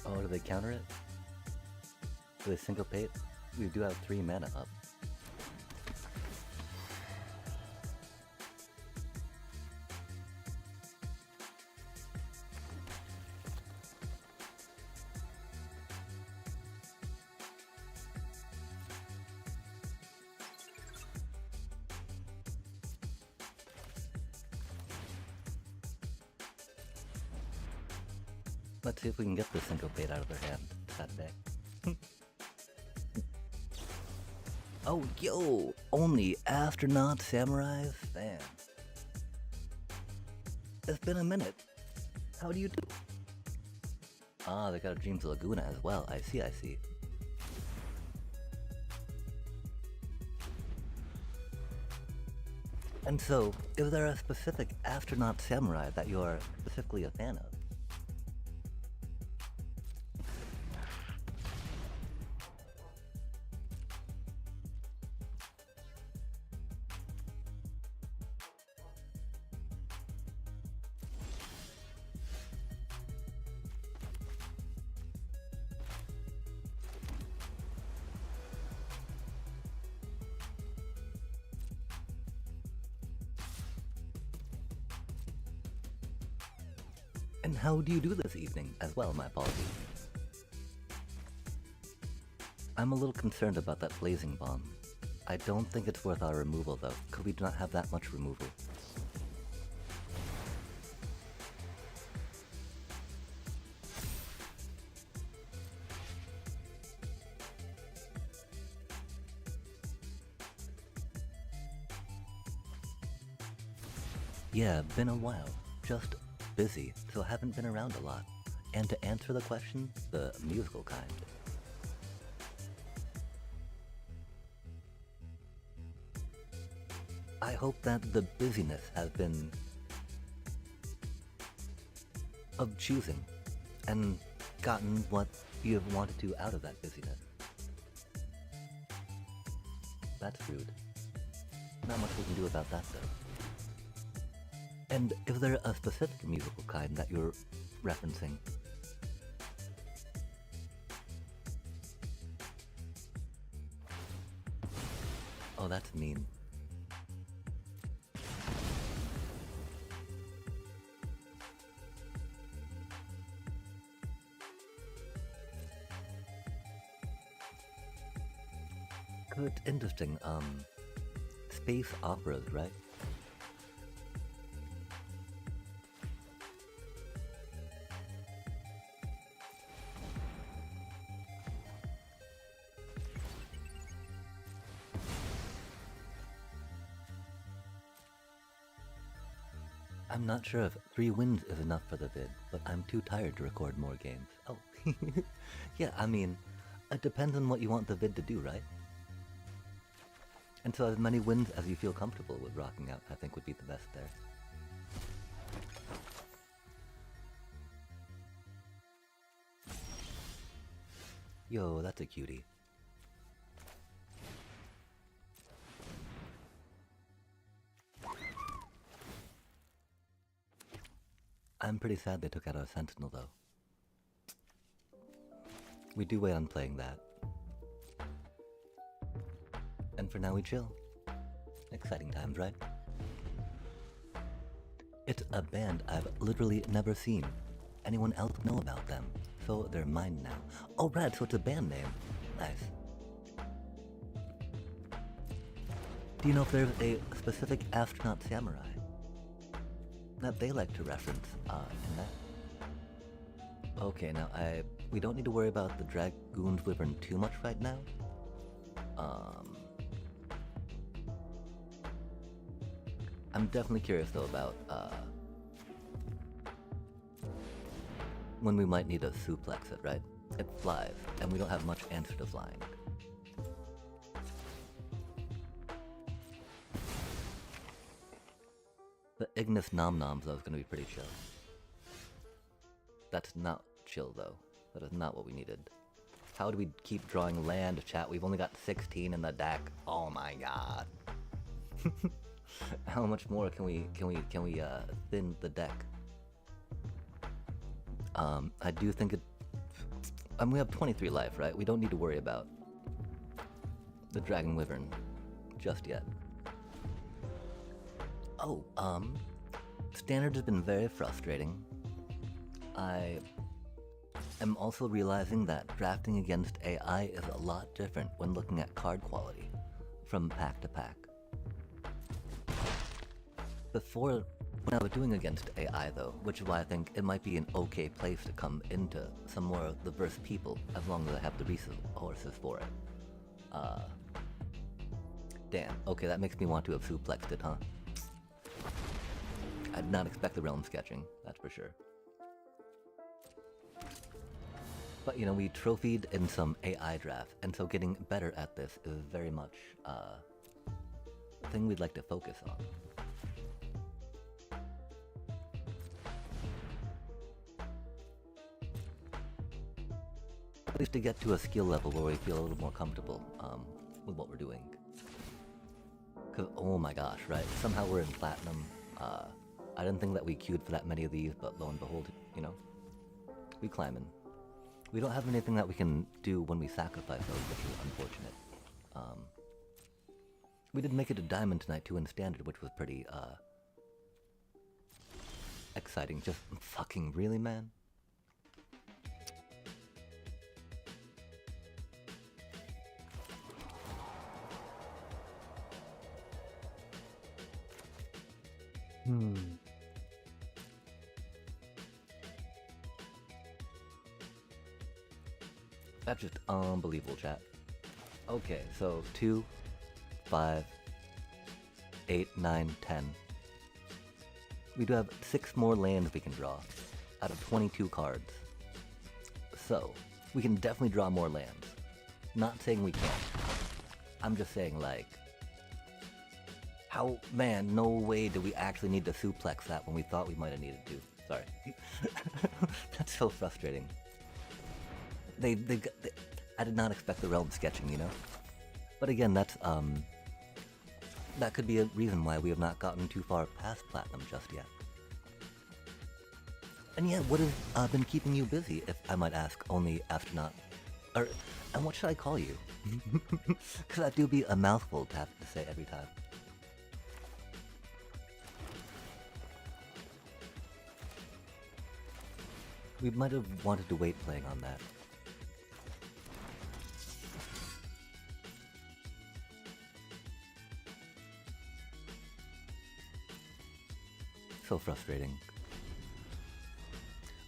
Oh, do they counter it? Do they syncopate? We do have 3 mana up. Let's see if we can get the syncopate out of their hand that day. Oh, yo! Only astronaut samurais? Damn. It's been a minute. How do you do? Ah, they got a Dreams Laguna as well. I see, I see. And so, is there a specific astronaut samurai that you're specifically a fan of? And how do you do this evening as well, my apologies. I'm a little concerned about that blazing bomb. I don't think it's worth our removal though, because we do not have that much removal. Yeah, been a while. Just busy, so haven't been around a lot. And to answer the question, the musical kind. I hope that the busyness has been of choosing and gotten what you have wanted to out of that busyness. That's rude. Not much we can do about that though. And is there a specific musical kind that you're referencing? Oh, that's mean. Good, interesting. Space operas, right? I'm not sure if 3 wins is enough for the vid, but I'm too tired to record more games. Oh, yeah, I mean, it depends on what you want the vid to do, right? And so as many wins as you feel comfortable with rocking out, I think would be the best there. Yo, that's a cutie. I'm pretty sad they took out our Sentinel, though. We do wait on playing that. And for now we chill. Exciting times, right? It's a band I've literally never seen. Anyone else know about them? So they're mine now. Oh, rad, so it's a band name. Nice. Do you know if there's a specific astronaut samurai that they like to reference in that? Okay, now we don't need to worry about the Dragoon's Wyvern too much right now. I'm definitely curious though about when we might need to suplex it, right? It flies, and we don't have much answer to flying. The Ignis Nom Noms though is gonna be pretty chill. That's not chill though. That is not what we needed. How do we keep drawing land, chat? We've only got 16 in the deck. Oh my god. How much more can we thin the deck? I do think it. We have 23 life, right? We don't need to worry about the Dragon Wyvern just yet. Oh, Standard has been very frustrating. I am also realizing that drafting against AI is a lot different when looking at card quality from pack to pack. Before, when I was doing against AI though, which is why I think it might be an okay place to come into some more of the verse people, as long as I have the resources for it. Damn, okay, that makes me want to have suplexed it, huh? I did not expect the realm sketching, that's for sure. But you know, we trophied in some AI draft, and so getting better at this is very much a thing we'd like to focus on. At least to get to a skill level where we feel a little more comfortable with what we're doing. Cause oh my gosh, right? Somehow we're in platinum. I didn't think that we queued for that many of these, but lo and behold, you know, we climbing. We don't have anything that we can do when we sacrifice those, which is unfortunate. We did make it a diamond tonight too in standard, which was pretty exciting. Just fucking really, man. That's just unbelievable, chat. Okay, so 2, 5, 8, 9, 10. We do have 6 more lands we can draw out of 22 cards. So, we can definitely draw more lands. Not saying we can't. I'm just saying, like, how, man, no way do we actually need to suplex that when we thought we might have needed to. Sorry. That's so frustrating. I did not expect the realm sketching, you know? But again, that's, that could be a reason why we have not gotten too far past platinum just yet. And yeah, what has been keeping you busy, if I might ask, only astronaut Or, and what should I call you? Because that do be a mouthful to have to say every time. We might have wanted to wait playing on that. So frustrating.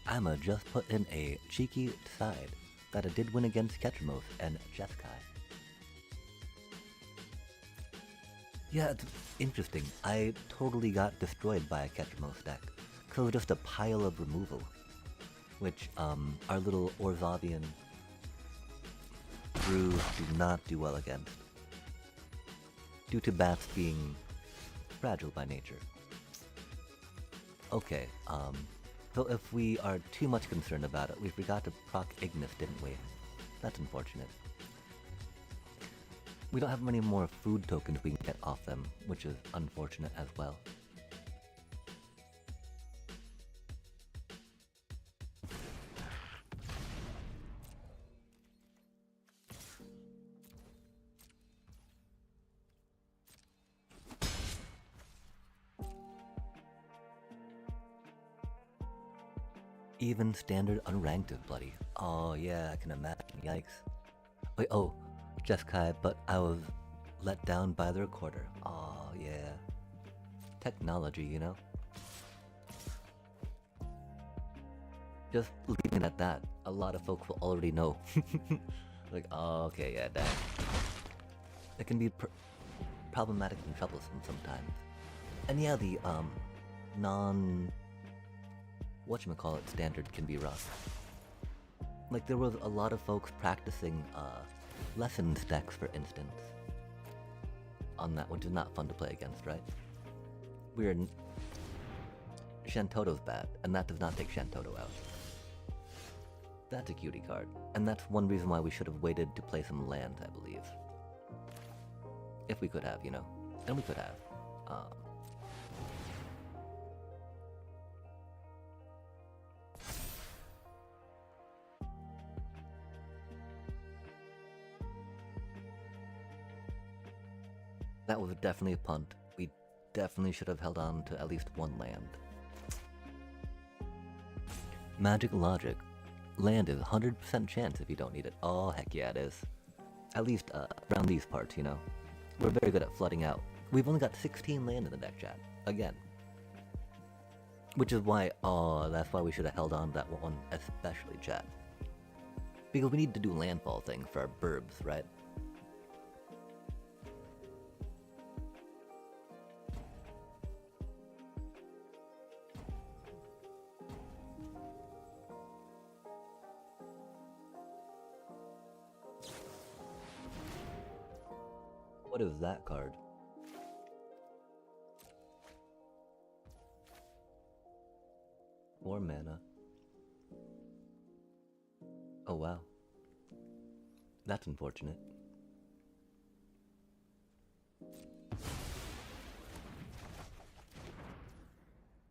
I'ma just put in a cheeky side that I did win against Ketchamos and Jeskai. Yeah, it's interesting. I totally got destroyed by a Ketchamos deck. Because it was just a pile of removal. Which, our little Orzavian brews do not do well against. Due to bats being fragile by nature. Okay, so if we are too much concerned about it, we forgot to proc Ignis, didn't we? That's unfortunate. We don't have many more food tokens we can get off them, which is unfortunate as well. Even standard unranked is bloody. Oh yeah, I can imagine, yikes. Wait, oh, Jeskai, but I was let down by the recorder. Oh yeah. Technology, you know? Just leaving it at that, a lot of folks will already know. Like, oh, okay, yeah, dang. It can be problematic and troublesome sometimes. And yeah, the, whatchamacallit standard can be rough. Like, there was a lot of folks practicing, lesson stacks, for instance. On that, which is not fun to play against, right? Weird. Shantoto's bad, and that does not take Shantoto out. That's a cutie card, and that's one reason why we should have waited to play some lands, I believe. If we could have, you know. And we could have. That was definitely a punt. We definitely should have held on to at least one land. Magic logic. Land is 100% chance if you don't need it. Oh, heck yeah, it is. At least around these parts, you know. We're very good at flooding out. We've only got 16 land in the deck, chat. Again. Which is why, oh, that's why we should have held on to that one, especially, chat. Because we need to do landfall things for our burbs, right? What is that card? More mana. Oh wow. That's unfortunate.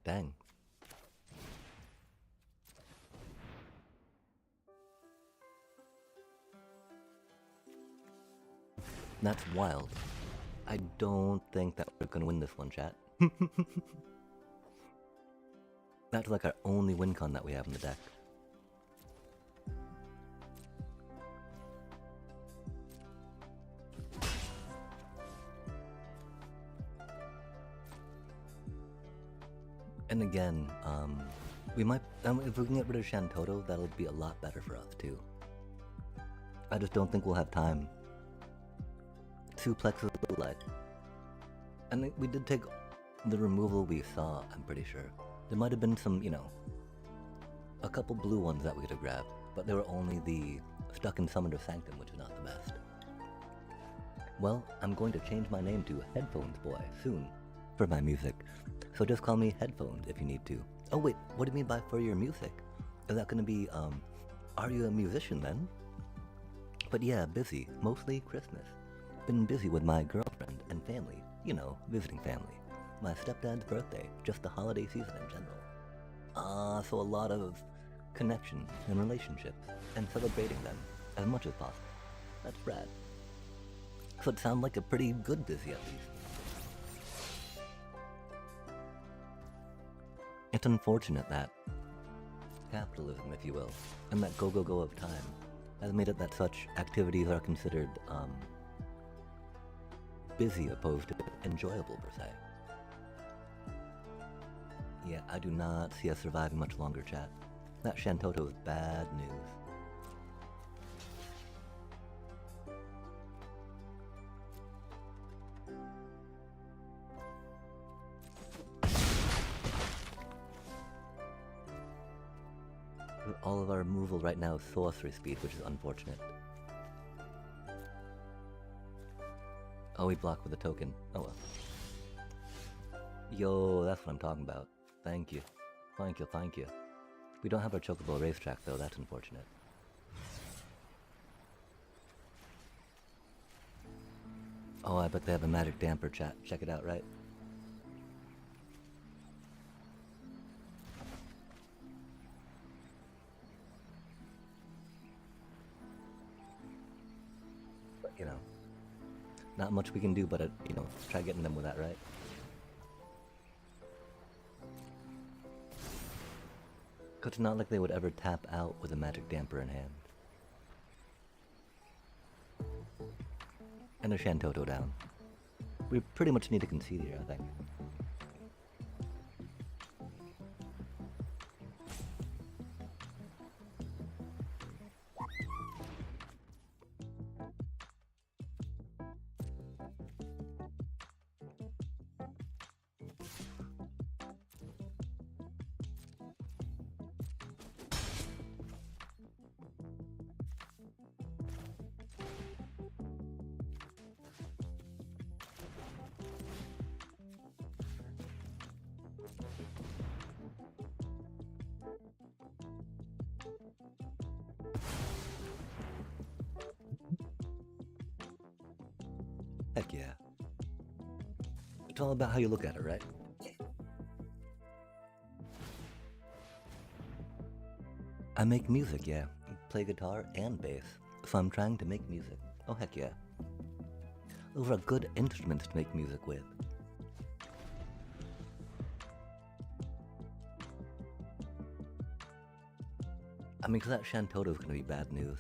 Dang. That's wild. I don't think that we're gonna win this one, chat. That's like our only win con that we have in the deck. And again, we might, if we can get rid of Shantoto, that'll be a lot better for us too. I just don't think we'll have time. Suplex is a little light. And we did take the removal we saw, I'm pretty sure. There might have been some, you know, a couple blue ones that we could have grabbed, but they were only the Stuck in Summoner's Sanctum, which is not the best. Well, I'm going to change my name to Headphones Boy soon for my music. So just call me Headphones if you need to. Oh wait, what do you mean by for your music? Is that gonna be, are you a musician then? But yeah, busy, mostly Christmas. Been busy with my girlfriend and family, you know, visiting family. My stepdad's birthday, just the holiday season in general. So a lot of connection and relationships, and celebrating them. as much as possible. That's rad. So it sounds like a pretty good busy at least. It's unfortunate that capitalism, if you will, and that go of time has made it that such activities are considered busy opposed to enjoyable per se. Yeah, I do not see us surviving much longer, chat. That Shantoto is bad news. All of our removal right now is sorcery speed, which is unfortunate. Oh, we blocked with a token. Oh well. Yo, that's what I'm talking about. Thank you. Thank you, thank you. We don't have our chocobo racetrack though, that's unfortunate. Oh, I bet they have a magic damper, chat. Check it out, right? But, you know, not much we can do but, you know, try getting them with that, right? Cause it's not like they would ever tap out with a magic damper in hand. And a Shantoto down. We pretty much need to concede here, I think. Heck yeah. It's all about how you look at it, right? I make music, yeah. Play guitar and bass. So I'm trying to make music. Oh heck yeah. Those are good instruments to make music with. I mean, cause that Shantoto's gonna be bad news.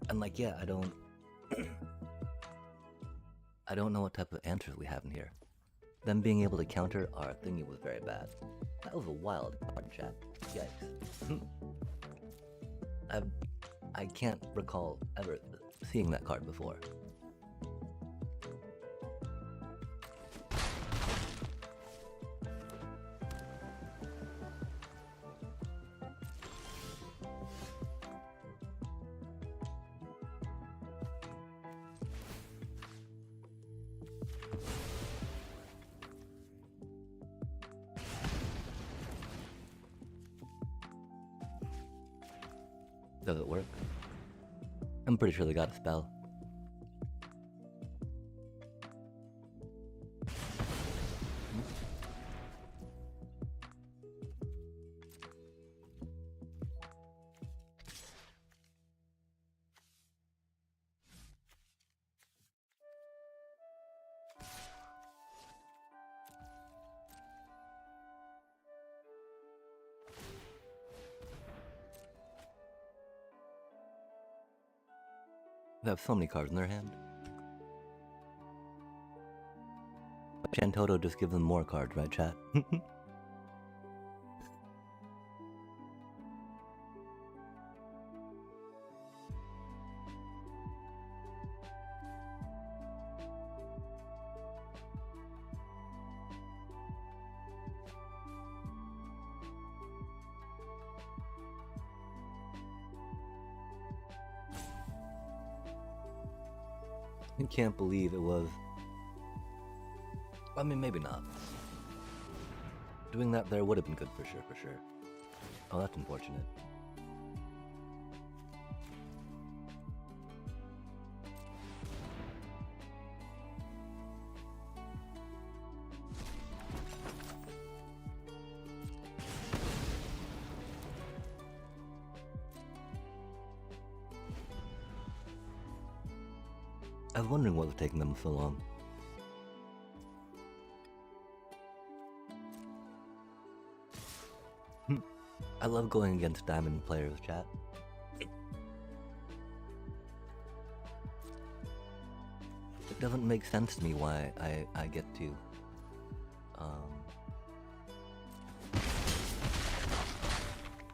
And like, yeah, I don't know what type of answers we have in here. Them being able to counter our thingy was very bad. That was a wild card, chat. Yikes. I can't recall ever seeing that card before. Does it work? I'm pretty sure they got a spell. They have so many cards in their hand. Shantoto just gives them more cards, right, chat? I can't believe it was... I mean, maybe not. Doing that there would have been good for sure, for sure. Oh, that's unfortunate. I was wondering what was taking them so long. I love going against diamond players, chat. It doesn't make sense to me why I get to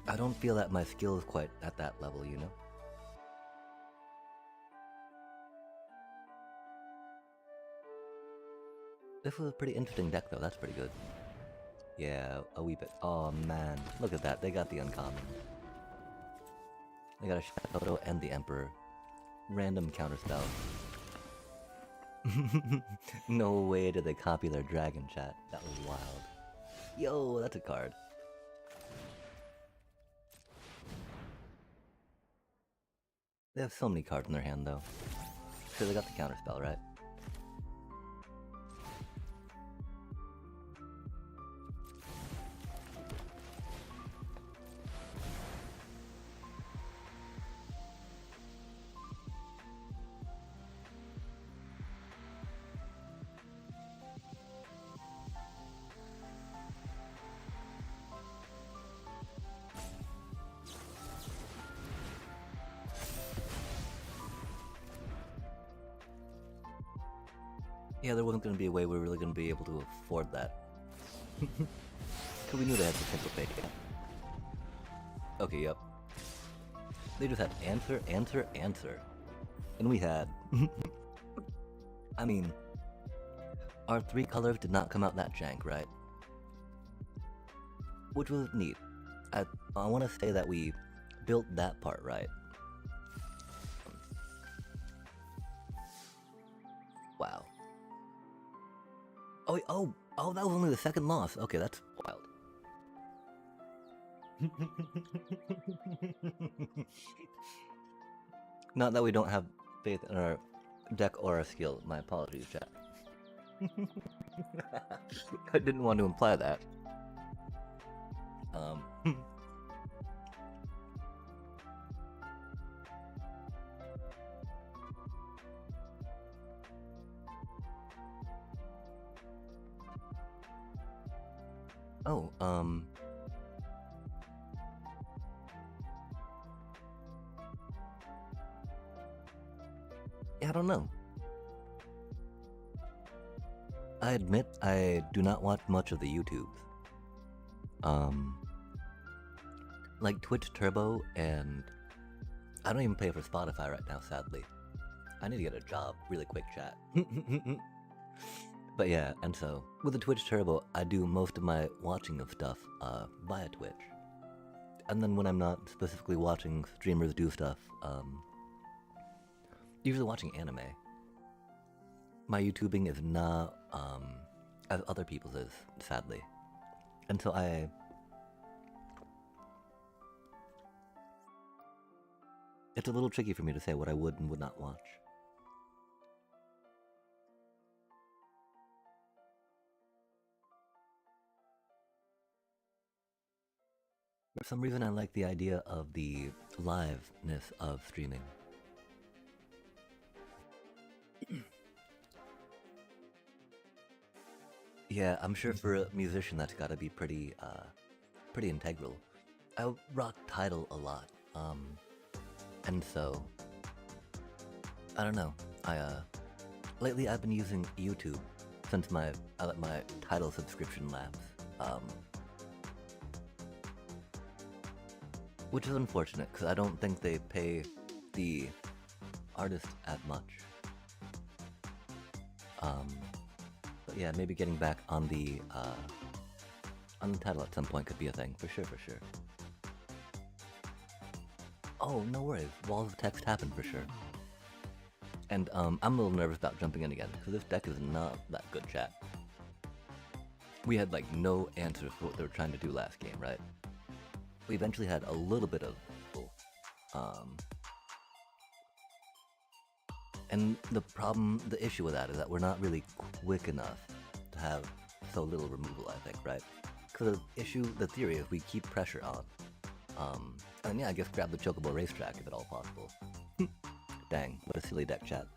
I don't feel that my skill is quite at that level, you know? This was a pretty interesting deck though, that's pretty good. Yeah, a wee bit. Oh man, look at that, they got the uncommon. They got a Shadow and the Emperor. Random counterspell. No way did they copy their dragon, chat. That was wild. Yo, that's a card. They have so many cards in their hand though. So they got the counterspell, right? Yeah, there wasn't going to be a way we were really going to be able to afford that. Because we knew they had potential fate, yeah. Okay, yep. They just had answer, answer, answer. And we had... I mean... Our 3 colors did not come out that jank, right? Which was neat. I want to say that we built that part right. Wow. Oh, that was only the second loss. Okay, that's wild. Not that we don't have faith in our deck or our skill. My apologies, chat. I didn't want to imply that. Oh, yeah, I don't know. I admit I do not watch much of the YouTubes. Like Twitch Turbo, and I don't even pay for Spotify right now, sadly. I need to get a job really quick, chat. But yeah, and so, with the Twitch Turbo, I do most of my watching of stuff via Twitch. And then when I'm not specifically watching streamers do stuff, usually watching anime. My YouTubing is not as other people's is, sadly. And so it's a little tricky for me to say what I would and would not watch. For some reason I like the idea of the liveness of streaming. Yeah, I'm sure for a musician that's gotta be pretty integral. I rock Tidal a lot, and so, I don't know, lately I've been using YouTube since I let my Tidal subscription lapse, which is unfortunate, because I don't think they pay the artist as much. But yeah, maybe getting back on the Tidal at some point could be a thing, for sure, for sure. Oh, no worries, walls of text happen for sure. And I'm a little nervous about jumping in again, because this deck is not that good, chat. We had like no answers for what they were trying to do last game, right? We eventually had a little bit of and the issue with that is that we're not really quick enough to have so little removal, I think, right? Because the theory is we keep pressure on. And yeah, I guess grab the Chocobo racetrack if at all possible. Dang, what a silly deck, chat.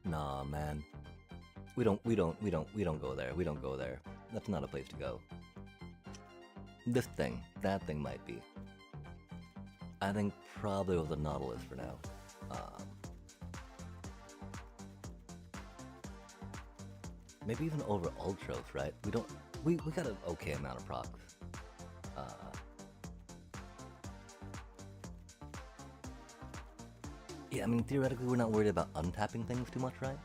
Nah, man. We don't go there. We don't go there. That's not a place to go. This thing, that thing might be. I think probably with the Nautilus for now. Maybe even over Ultros, right? We got an okay amount of procs. Yeah, I mean, theoretically, we're not worried about untapping things too much, right?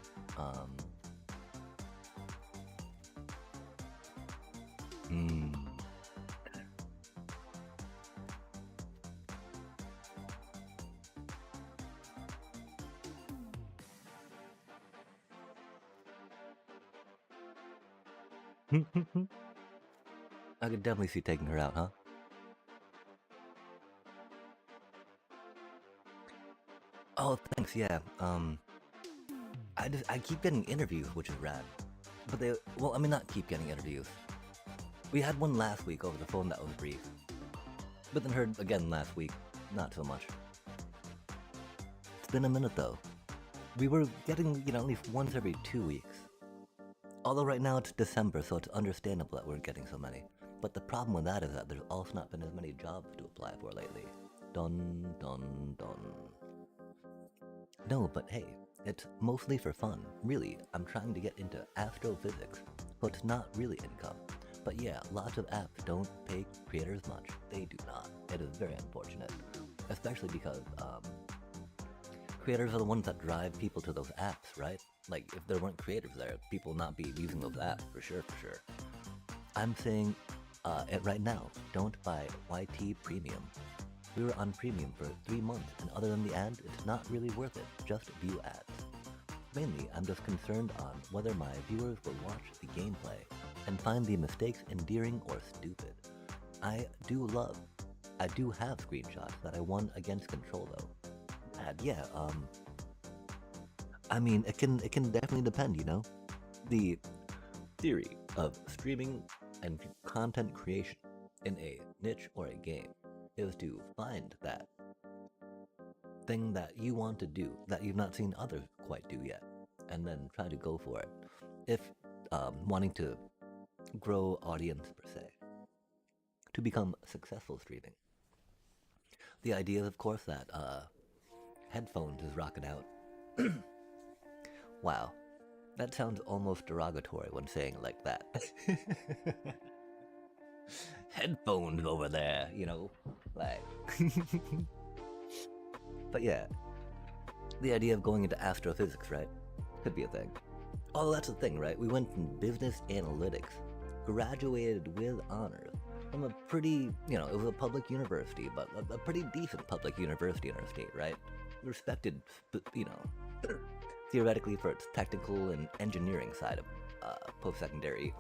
Hmm. I could definitely see taking her out, huh? Oh, thanks. Yeah. I keep getting interviews, which is rad. But well, I mean, not keep getting interviews. We had one last week over the phone that was brief, but then heard again last week, not so much. It's been a minute though. We were getting, at least once every 2 weeks. Although right now it's December, so it's understandable that we're getting so many. But the problem with that is that there's also not been as many jobs to apply for lately. Dun dun dun. No, but hey, it's mostly for fun. Really, I'm trying to get into astrophysics, so it's not really income. But yeah, lots of apps don't pay creators much. They do not. It is very unfortunate. Especially because creators are the ones that drive people to those apps, right? Like, if there weren't creators there, people would not be using those apps, for sure, for sure. I'm saying it right now, don't buy YT Premium. We were on Premium for 3 months, and other than the ads, it's not really worth it. Just view ads. Mainly, I'm just concerned on whether my viewers will watch the gameplay and find the mistakes endearing or stupid. I do have screenshots that I won against Control though. And yeah, I mean, it can definitely depend, The theory of streaming and content creation in a niche or a game is to find that thing that you want to do that you've not seen others quite do yet, and then try to go for it. If wanting to grow audience per se, to become successful streaming. The idea is, of course, that headphones is rocking out. Wow, that sounds almost derogatory when saying it like that. Headphones over there, like. But yeah, the idea of going into astrophysics, right? Could be a thing. Oh, that's the thing, right? We went from business analytics, graduated with honors from a pretty, it was a public university, but a pretty decent public university in our state, right? Respected, theoretically for its technical and engineering side of post-secondary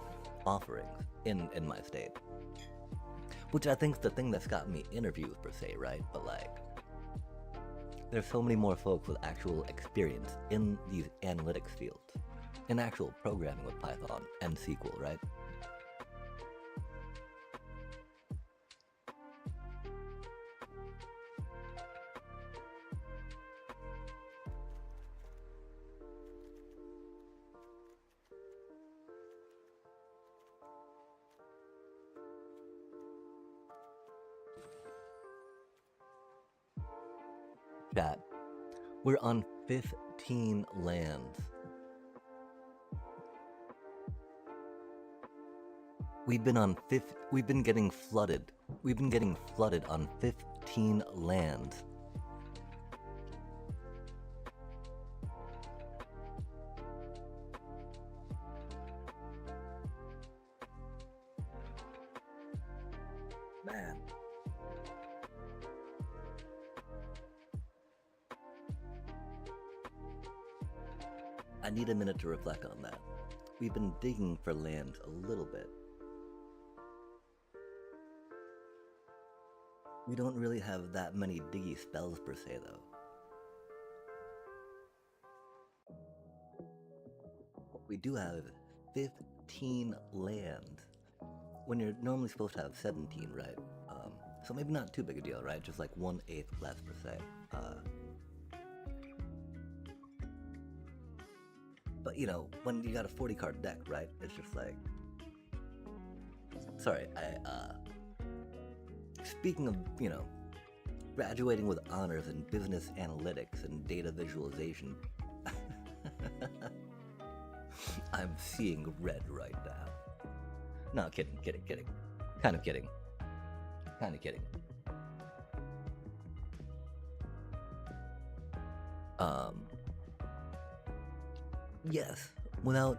offerings in my state. Which I think is the thing that's got me interviews per se, right? But like, there's so many more folks with actual experience in these analytics fields, in actual programming with Python and SQL, right? Chat. We're on 15 lands. We've been getting flooded. We've been getting flooded on 15 lands. Man. I need a minute to reflect on that. We've been digging for lands a little bit. We don't really have that many diggy spells per se though. We do have 15 lands when you're normally supposed to have 17, right? So maybe not too big a deal, right? Just like 1/8 less per se. But you know, when you got a 40 card deck, right? It's just like. Sorry, speaking of, you know, graduating with honors in business analytics and data visualization, I'm seeing red right now. No, kidding. Kind of kidding. Yes, without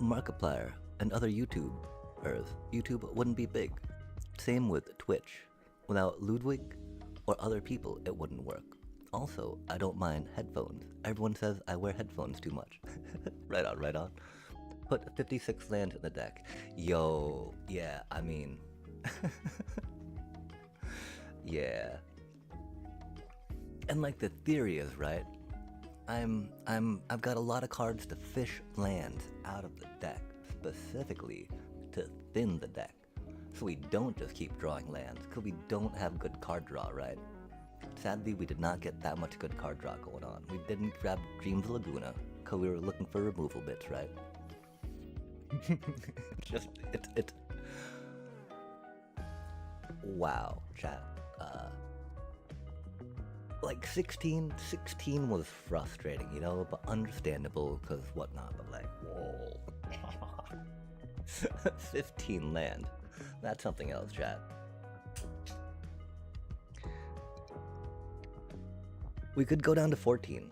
Markiplier and other YouTubers, YouTube wouldn't be big. Same with Twitch. Without Ludwig or other people, it wouldn't work. Also, I don't mind headphones. Everyone says I wear headphones too much. Right on. Put 56 land in the deck. Yo, yeah, I mean... yeah. And like the theory is, right? I've got a lot of cards to fish lands out of the deck, specifically to thin the deck. So we don't just keep drawing lands, because we don't have good card draw, right? Sadly, we did not get that much good card draw going on. We didn't grab Dreams Laguna, because we were looking for removal bits, right? It's... Wow, chat. Like 16 was frustrating, you know, but understandable, because whatnot, but like, whoa. 15 land. That's something else, chat. We could go down to 14.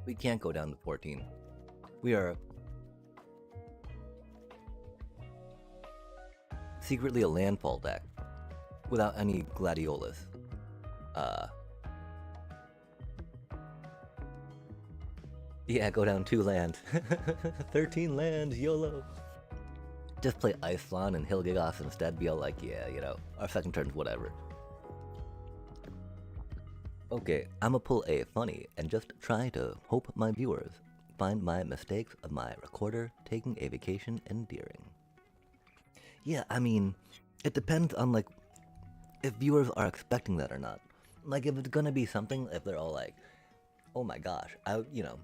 We can't go down to 14. We are secretly a landfall deck without any Gladiolas. Yeah, go down 2 lands. 13 lands, YOLO. Just play Icelon and Hilgigos instead, be all like, yeah, you know, our second turn's whatever. Okay, I'ma pull a funny and just try to hope my viewers find my mistakes of my recorder taking a vacation endearing. Yeah, I mean, it depends on, like, if viewers are expecting that or not. Like, if it's gonna be something, if they're all like, oh my gosh, you know,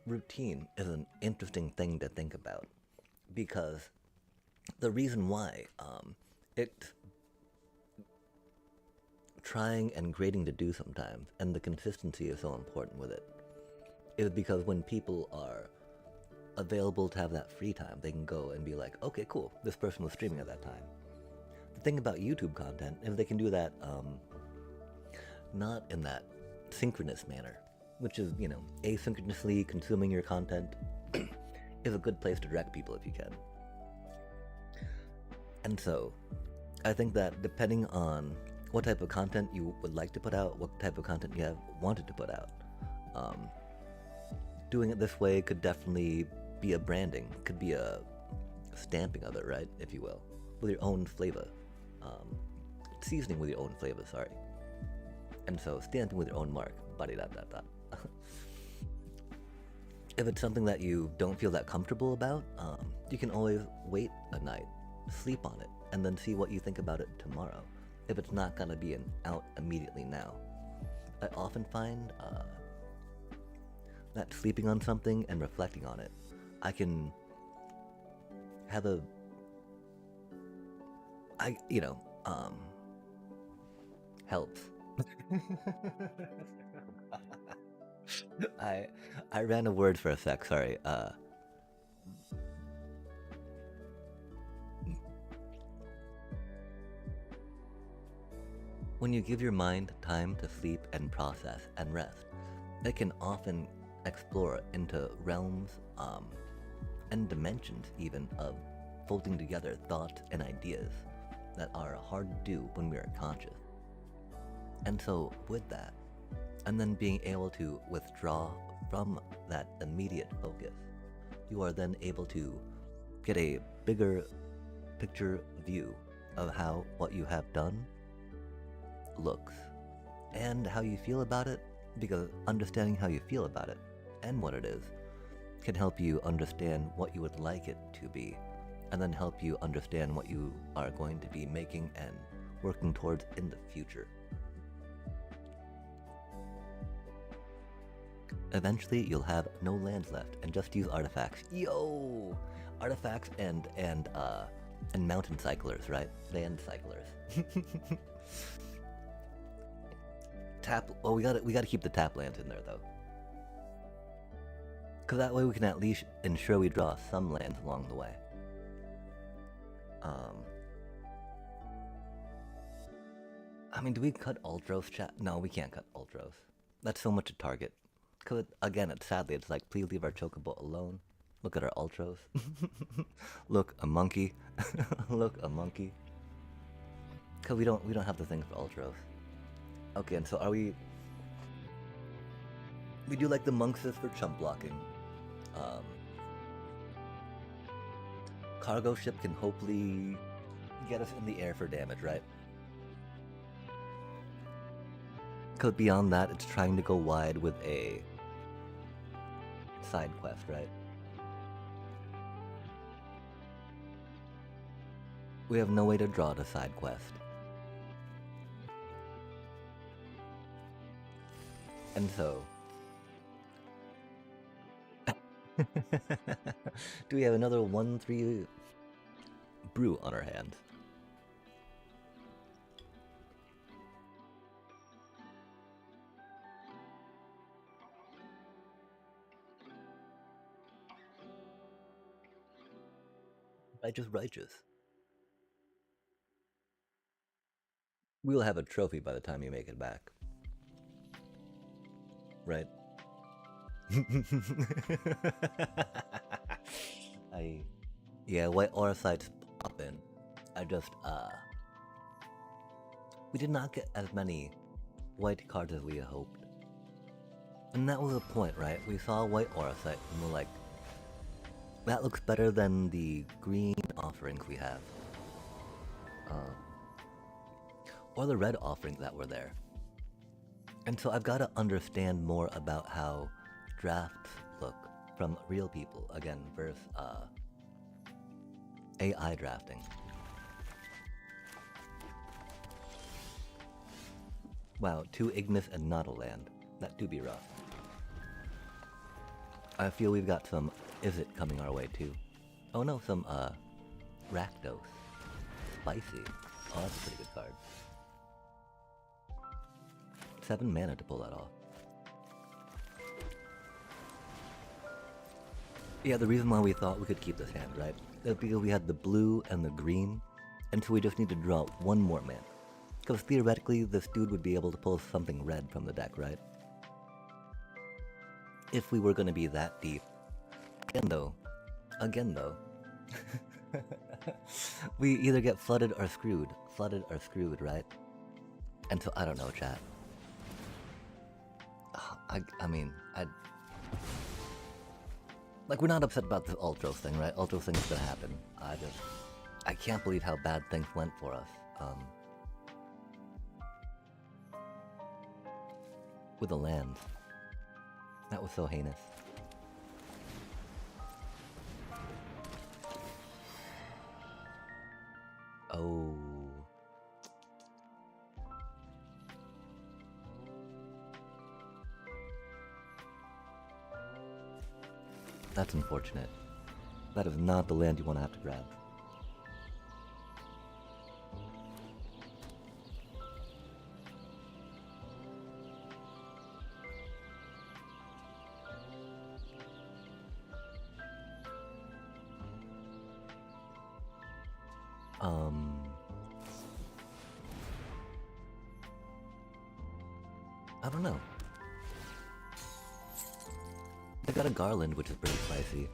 routine is an interesting thing to think about. Because the reason why, it's trying and grading to do sometimes, and the consistency is so important with it, is because when people are available to have that free time, they can go and be like, okay, cool, this person was streaming at that time. The thing about YouTube content is they can do that not in that synchronous manner, which is, you know, asynchronously consuming your content is a good place to direct people if you can. And so, I think that depending on what type of content you would like to put out, what type of content you have wanted to put out, doing it this way could definitely be a branding, could be a stamping of it, right, if you will, with your own flavor. Seasoning with your own flavor, sorry. And so, stamping with your own mark, ba-de-da-da-da. If it's something that you don't feel that comfortable about, you can always wait a night, sleep on it, and then see what you think about it tomorrow, if it's not gonna be out immediately now. I often find that sleeping on something and reflecting on it, I can have helps. I ran a word for a sec, sorry. When you give your mind time to sleep and process and rest, it can often explore into realms and dimensions even of folding together thoughts and ideas that are hard to do when we are conscious. And so with that, and then being able to withdraw from that immediate focus, you are then able to get a bigger picture view of how what you have done looks and how you feel about it, because understanding how you feel about it and what it is can help you understand what you would like it to be, and then help you understand what you are going to be making and working towards in the future. Eventually, you'll have no lands left and just use artifacts. Yo! Artifacts and mountain cyclers, right? Land cyclers. Tap. Oh, we gotta keep the tap lands in there though, because that way we can at least ensure we draw some lands along the way. I mean, do we cut Ultros, chat? No, we can't cut Ultros. That's so much to target. Cause again, sadly, it's like, please leave our Chocobo alone. Look at our Ultros. Look, a monkey. Look, a monkey. Cause we don't have the thing for Ultros. Okay, and so are we? We do like the monks for chump blocking. Cargo ship can hopefully get us in the air for damage, right? Because beyond that, it's trying to go wide with a side quest, right? We have no way to draw the side quest. And so... do we have another 1-3 brew on our hands? Righteous. We'll have a trophy by the time you make it back. Right? Yeah, white aura sites pop in. We did not get as many white cards as we had hoped. And that was the point, right? We saw a white aura site and we're like, that looks better than the green offerings we have. Or the red offerings that were there. And so I've got to understand more about how drafts look from real people, again, versus AI drafting. Wow, 2 Ignis and not a land. That do be rough. I feel we've got some Is It coming our way too. Oh no, some Rakdos. Spicy. Oh, that's a pretty good card. 7 mana to pull that off. Yeah, the reason why we thought we could keep this hand, right? Is because we had the blue and the green, and so we just need to draw 1 more mana. Because theoretically, this dude would be able to pull something red from the deck, right? If we were going to be that deep. Again though, we either get flooded or screwed, right? And so I don't know, chat. I mean, like, we're not upset about this Ultros thing, right? Ultros thing is gonna happen. I can't believe how bad things went for us. With the lands. That was so heinous. Oh. That's unfortunate. That is not the land you want to have to grab. I don't know. They got a Garland, which is pretty spicy.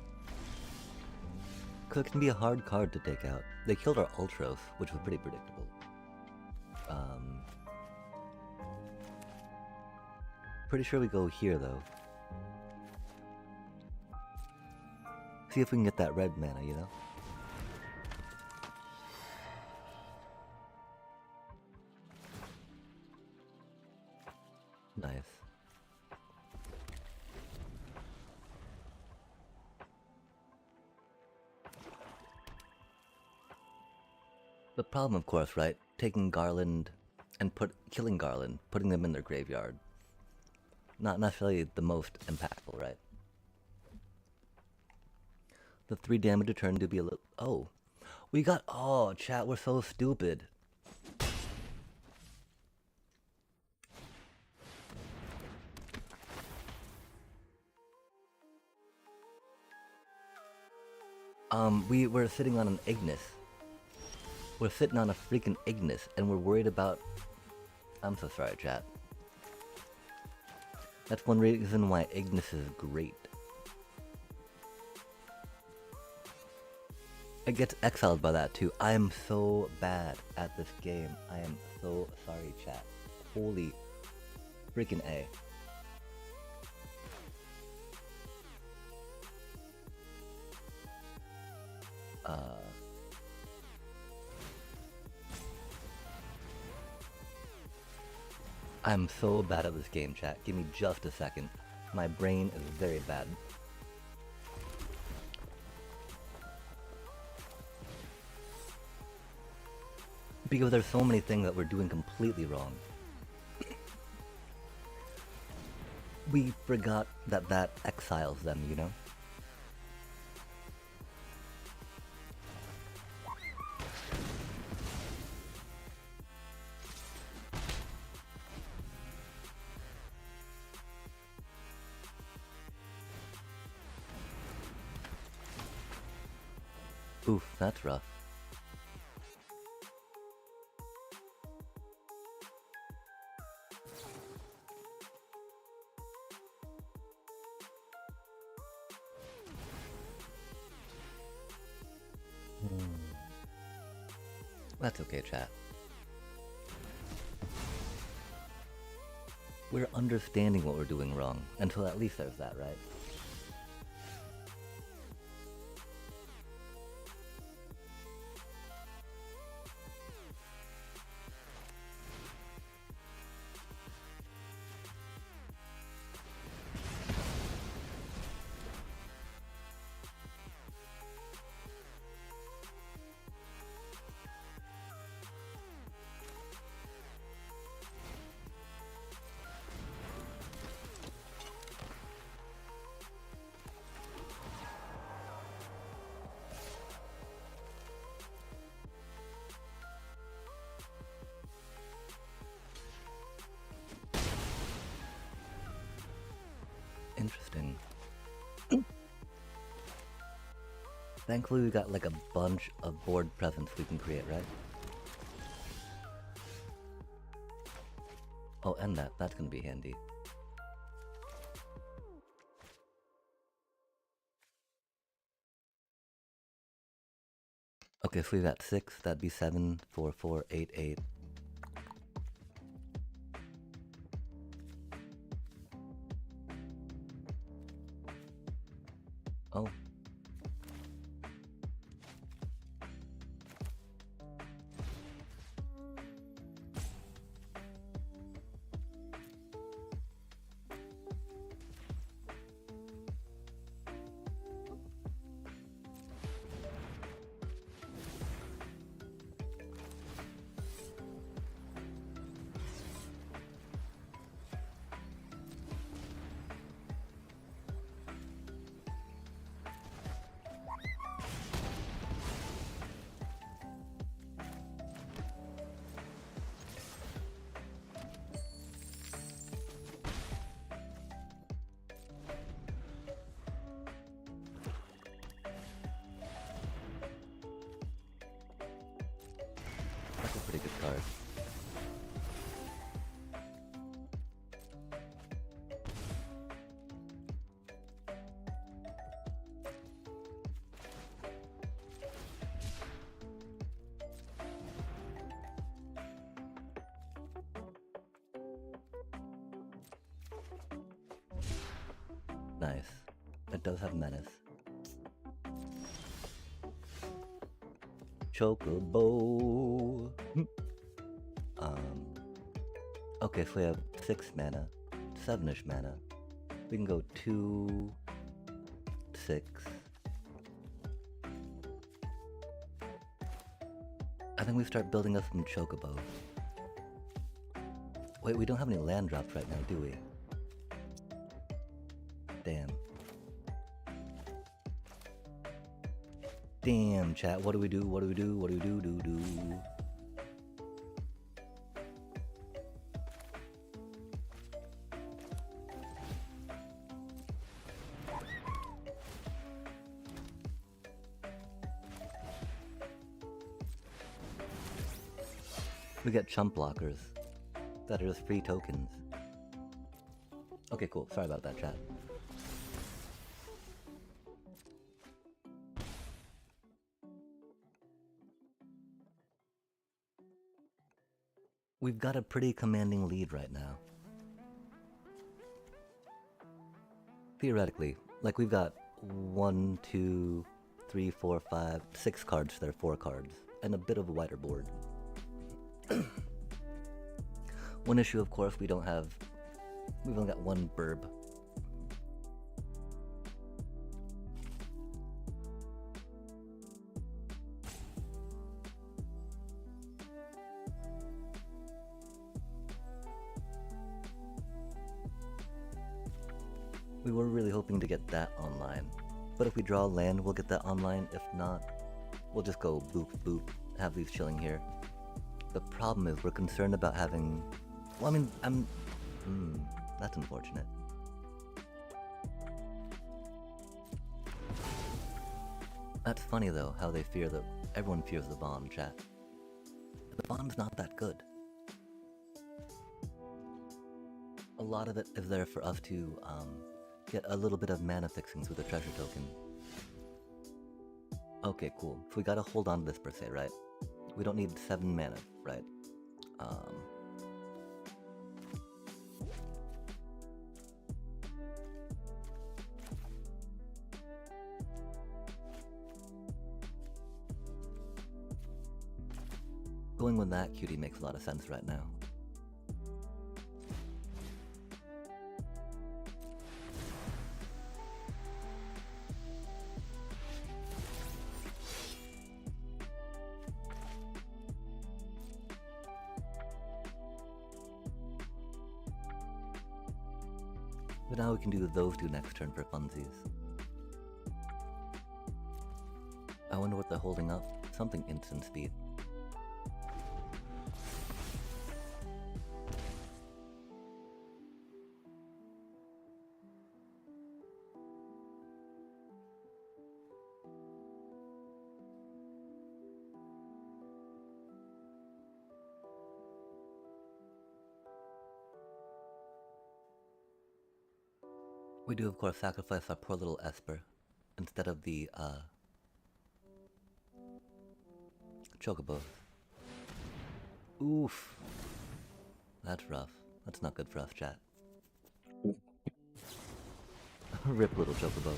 Cause it can be a hard card to take out. They killed our Ultros, which was pretty predictable. Pretty sure we go here, though. See if we can get that red mana, you know? The problem, of course, right? Taking Garland and killing Garland, putting them in their graveyard. Not necessarily the most impactful, right? The 3 damage a turn to be a little... Oh. We got... Oh, chat, we're so stupid. We were sitting on an Ignis. We're sitting on a freaking Ignis, and we're worried about... I'm so sorry, chat. That's one reason why Ignis is great. It gets exiled by that too. I am so bad at this game. I am so sorry, chat. Holy freaking A. I'm so bad at this game, chat. Give me just a second. My brain is very bad. Because there's so many things that we're doing completely wrong. We forgot that that exiles them, you know? Oof, that's rough. That's okay, chat. We're understanding what we're doing wrong, until at least there's that, right? Interesting. Thankfully we got like a bunch of board presence we can create, right? Oh, and that's gonna be handy. Okay, so we got 6, that'd be 7, 4, 4, 8, 8. Oh. That's a pretty good card. Nice. It does have menace. Chocobo. Okay, so we have 6 mana, 7-ish mana. We can go 2, 6. think we start building us some chocobos. Wait, we don't have any land drops right now, do we? Damn. Damn, chat. What do we do? What do we do? What do we do? We get chump blockers that are just free tokens. Okay, cool. Sorry about that, chat. We've got a pretty commanding lead right now. Theoretically, like we've got 1, 2, 3, 4, 5, 6 cards. There are 4 cards, and a bit of a wider board. One issue, of course, we've only got 1 burb. We were really hoping to get that online, but if we draw land, we'll get that online. If not, we'll just go boop boop, have these chilling here. The problem is we're concerned about having... Well, I mean, that's unfortunate. That's funny though, how they fear that... Everyone fears the bomb, chat. The bomb's not that good. A lot of it is there for us to get a little bit of mana fixings with a treasure token. Okay, cool. So we gotta hold on to this per se, right? We don't need 7 mana, right? Going with that cutie makes a lot of sense right now. But now we can do those 2 next turn for funsies. I wonder what they're holding up. Something instant speed. We do, of course, sacrifice our poor little Esper instead of the, Chocobo. Oof. That's rough. That's not good for us, chat. Rip, little Chocobo.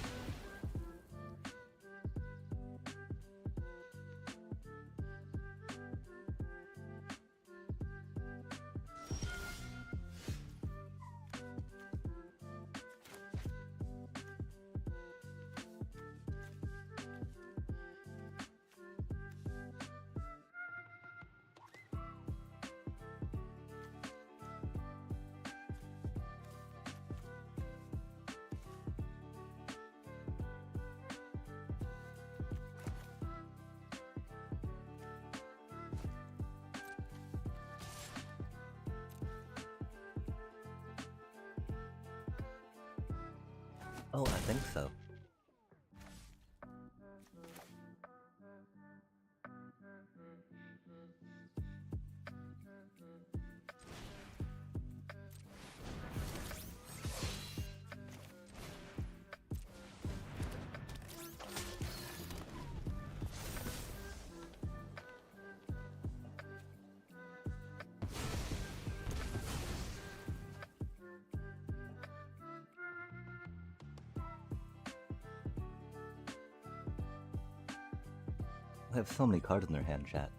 Oh, I think so. They have so many cards in their hand, chat.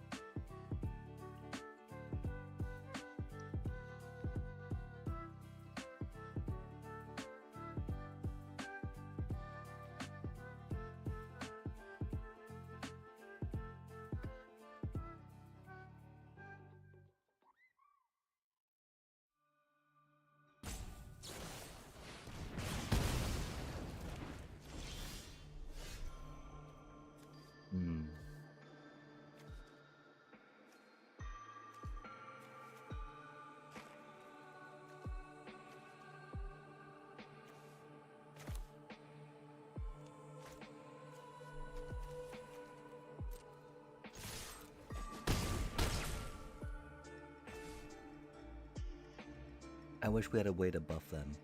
I wish we had a way to buff them.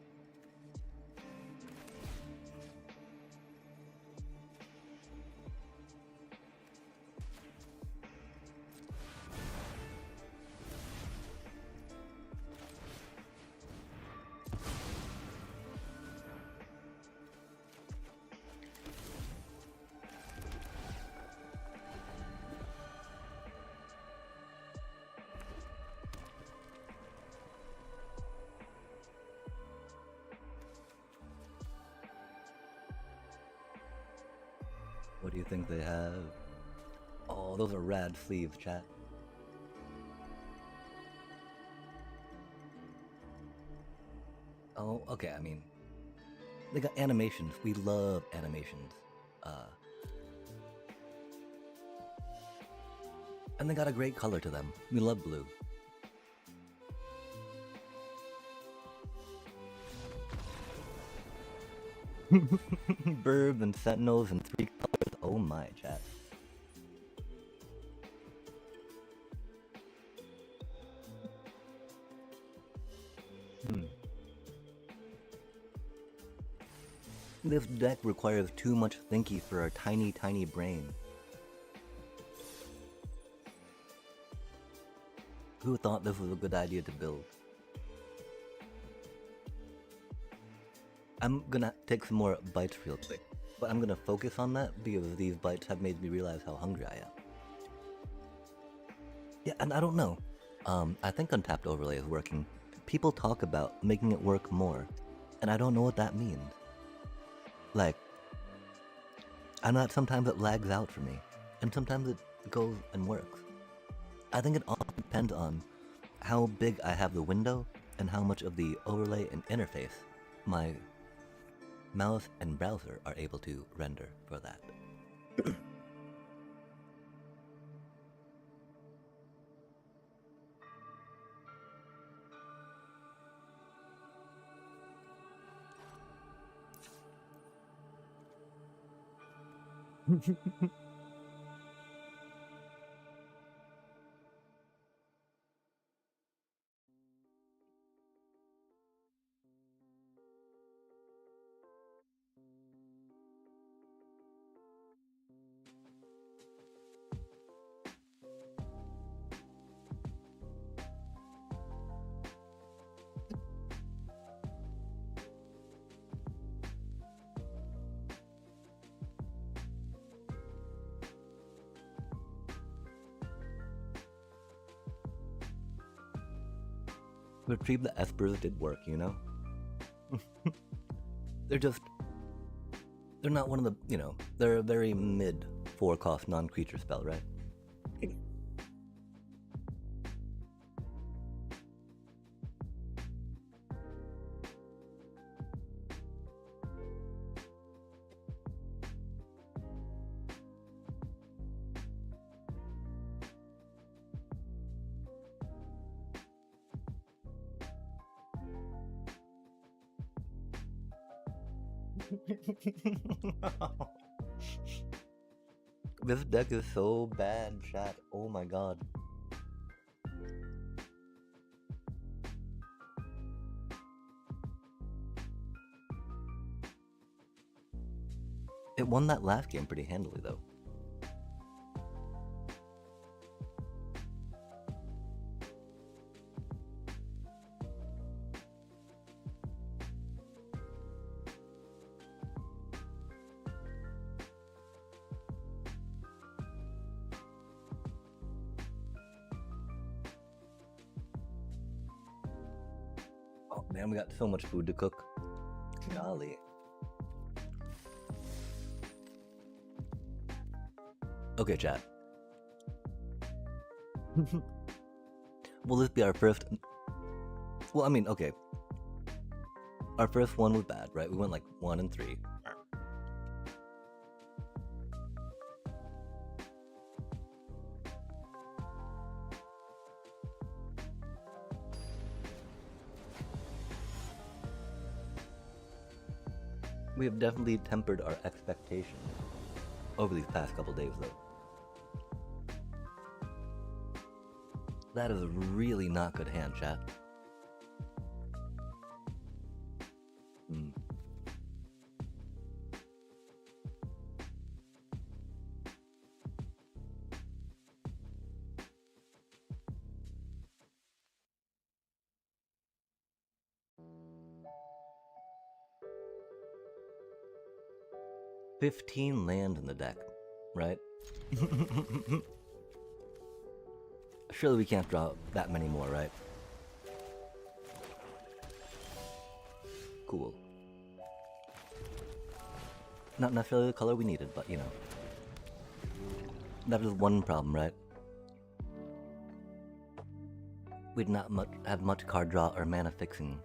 What do you think they have? Oh, those are rad sleeves, chat. Oh, okay, I mean, they got animations. We love animations. And they got a great color to them. We love blue. Burbs and sentinels and 3 colors. Oh my, chat. This deck requires too much thinking for our tiny, tiny brain. Who thought this was a good idea to build? I'm gonna take some more bites real quick, but I'm gonna focus on that because these bites have made me realize how hungry I am. Yeah, and I don't know. I think Untapped Overlay is working. People talk about making it work more, and I don't know what that means. Like, I know that sometimes it lags out for me, and sometimes it goes and works. I think it all depends on how big I have the window and how much of the overlay and interface my mouse and browser are able to render for that. Retrieve the Espers did work, you know? They're not one of the, you know, they're a very mid 4-cost non-creature spell, right? This deck is so bad, chat. Oh my god. It won that last game pretty handily, though. Oh man, we got so much food to cook. Golly. Okay, chat. Will this be our first... Well, I mean, okay. Our first one was bad, right? We went like 1 and 3. We have definitely tempered our expectations over these past couple days, though. That is a really not good hand, chat. 15 land in the deck, right? Surely we can't draw that many more, right? Cool. Not necessarily the color we needed, but you know. That is one problem, right? We did not have much card draw or mana fixing.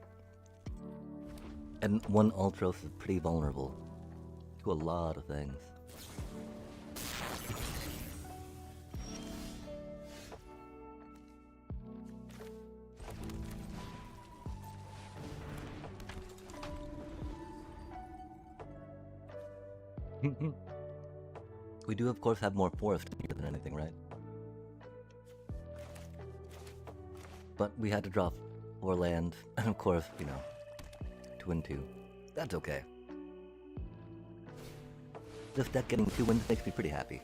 And one Ultros is pretty vulnerable to a lot of things. We do, of course, have more forest here than anything, right? But we had to draw 4 land, and of course, you know, 2 and 2. That's okay. This deck getting 2 wins makes me pretty happy.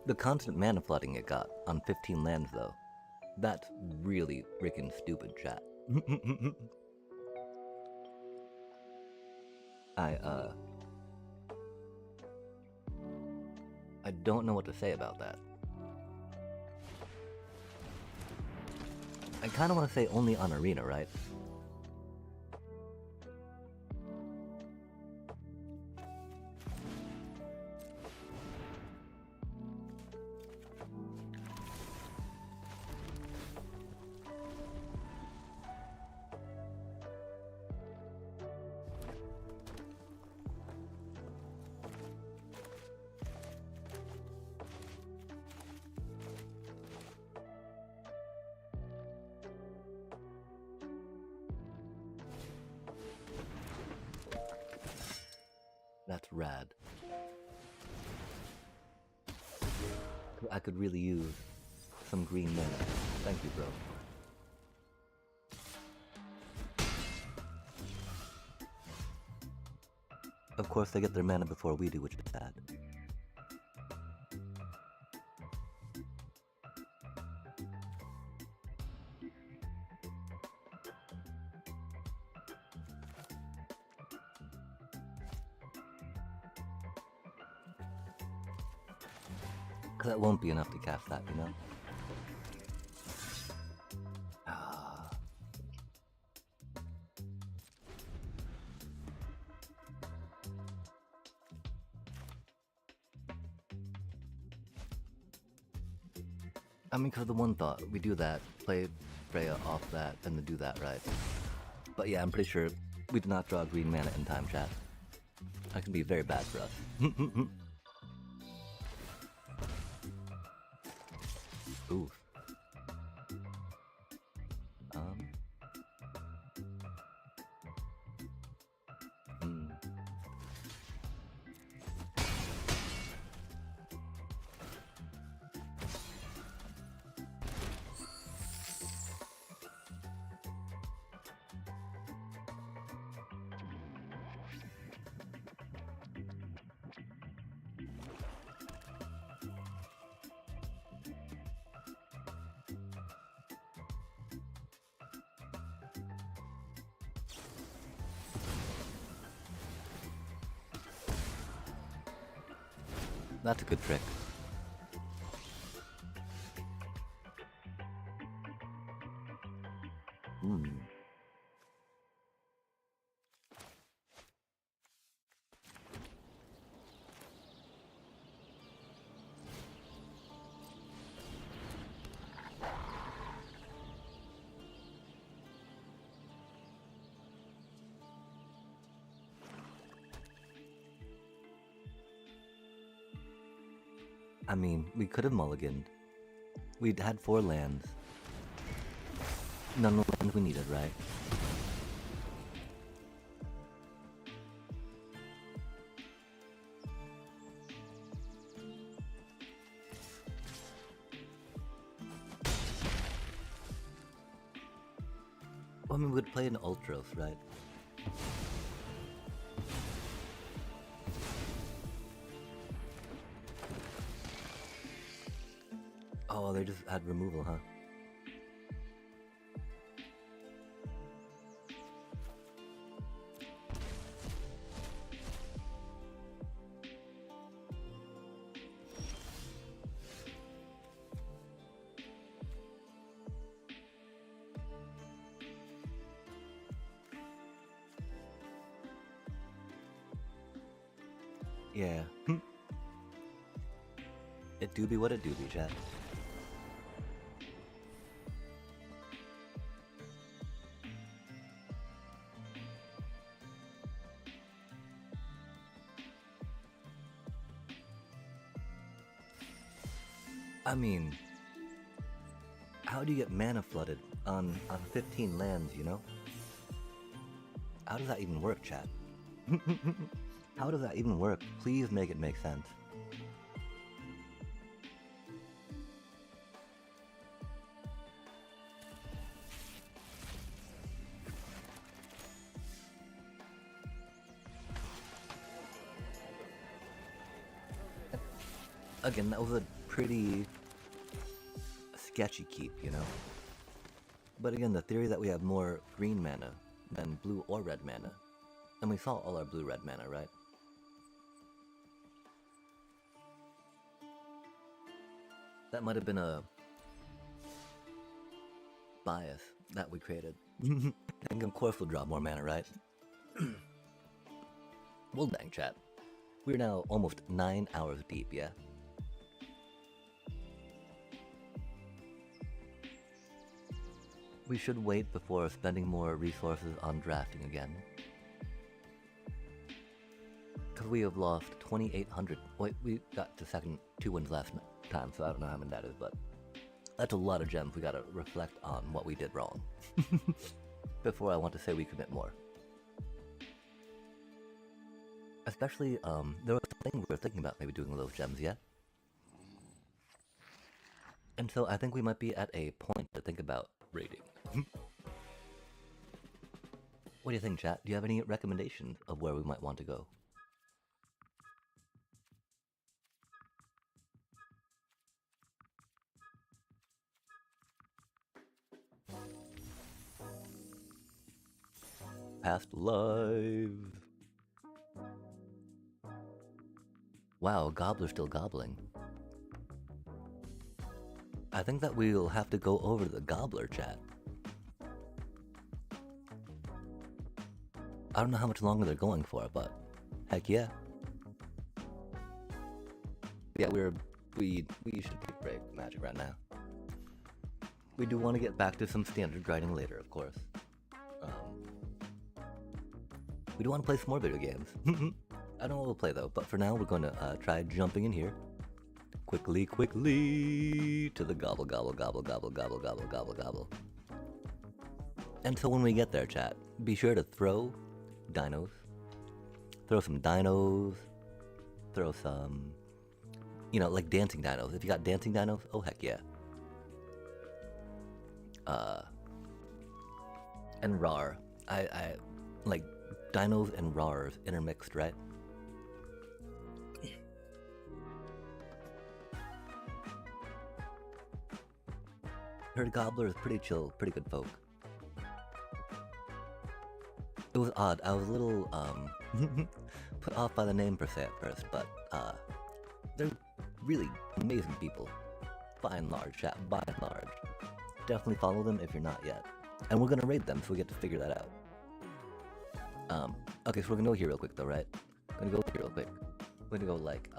The constant mana flooding it got on 15 lands, though. That's really freaking stupid, chat. I don't know what to say about that. I kinda wanna say only on Arena, right? That's rad. I could really use some green mana. Thank you, bro. Of course, they get their mana before we do, which is sad. That won't be enough to cast that, you know? Ah. I mean, because the one thought, we do that, play Freya off that, and then do that, right? But yeah, I'm pretty sure we did not draw green mana in time, chat. That can be very bad for us. Oof. That's a good trick. I mean, we could have mulliganed. We'd had 4 lands. None of the lands we needed, right? Well, I mean, we'd play an Ultros, right? Oh, they just had removal, huh? Yeah. It do be what it do be, chat. I mean, how do you get mana flooded on 15 lands, you know? How does that even work, chat? How does that even work? Please make it make sense. Again, that was a pretty sketchy keep, you know? But again, the theory that we have more green mana than blue or red mana, and we saw all our blue-red mana, right? That might have been a bias that we created. And of course we'll draw more mana, right? Well dang, chat. We're now almost 9 hours deep, yeah? We should wait before spending more resources on drafting again. Because we have lost 2,800. Wait, we got to second 2 wins last time, so I don't know how many that is, but that's a lot of gems. We gotta reflect on what we did wrong before I want to say we commit more. Especially, there was something we were thinking about maybe doing with those gems, yeah? And so I think we might be at a point to think about raiding. What do you think, chat? Do you have any recommendations of where we might want to go? Past lives. Wow, Gobbler's still gobbling. I think that we'll have to go over the Gobbler, chat. I don't know how much longer they're going for, but heck yeah. Yeah, we should take a break from Magic right now. We do want to get back to some standard grinding later, of course. We do want to play some more video games. I don't know what we'll play though, but for now we're going to try jumping in here. Quickly to the gobble, gobble, gobble, gobble, gobble, gobble, gobble, gobble. And so when we get there, chat, be sure to throw dinos. Throw some dinos. Throw some, you know, like dancing dinos. If you got dancing dinos, oh heck yeah. And rar. I like dinos and rars intermixed, right? Heard Gobbler is pretty chill, pretty good folk. It was odd. I was a little put off by the name per se at first, but they're really amazing people. By and large, chat. By and large, definitely follow them if you're not yet. And we're gonna raid them, so we get to figure that out. Okay, so we're gonna go here real quick, though, right? Gonna go here real quick. We're gonna go like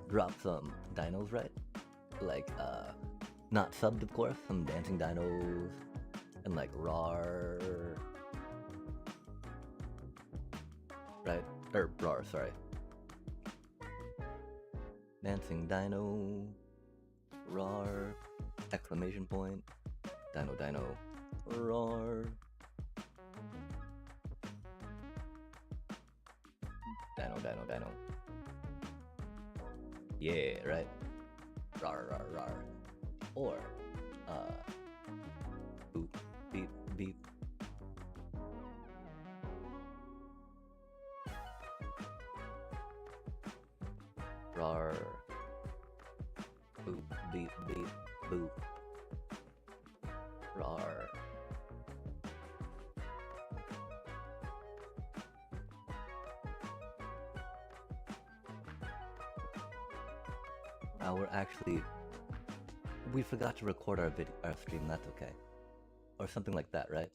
drop some dinos, right? Like not subbed, of course. Some dancing dinos and like rar. Right? Or rar, sorry. Dancing dino, rar, exclamation point, dino, dino, rar. Dino, dino, dino. Yeah, right? Rar, rar, rar. Or, boop, beep, beep. Rar. Boop, beep, beep, boop. Rawr. We're actually... We forgot to record our stream, that's okay. Or something like that, right?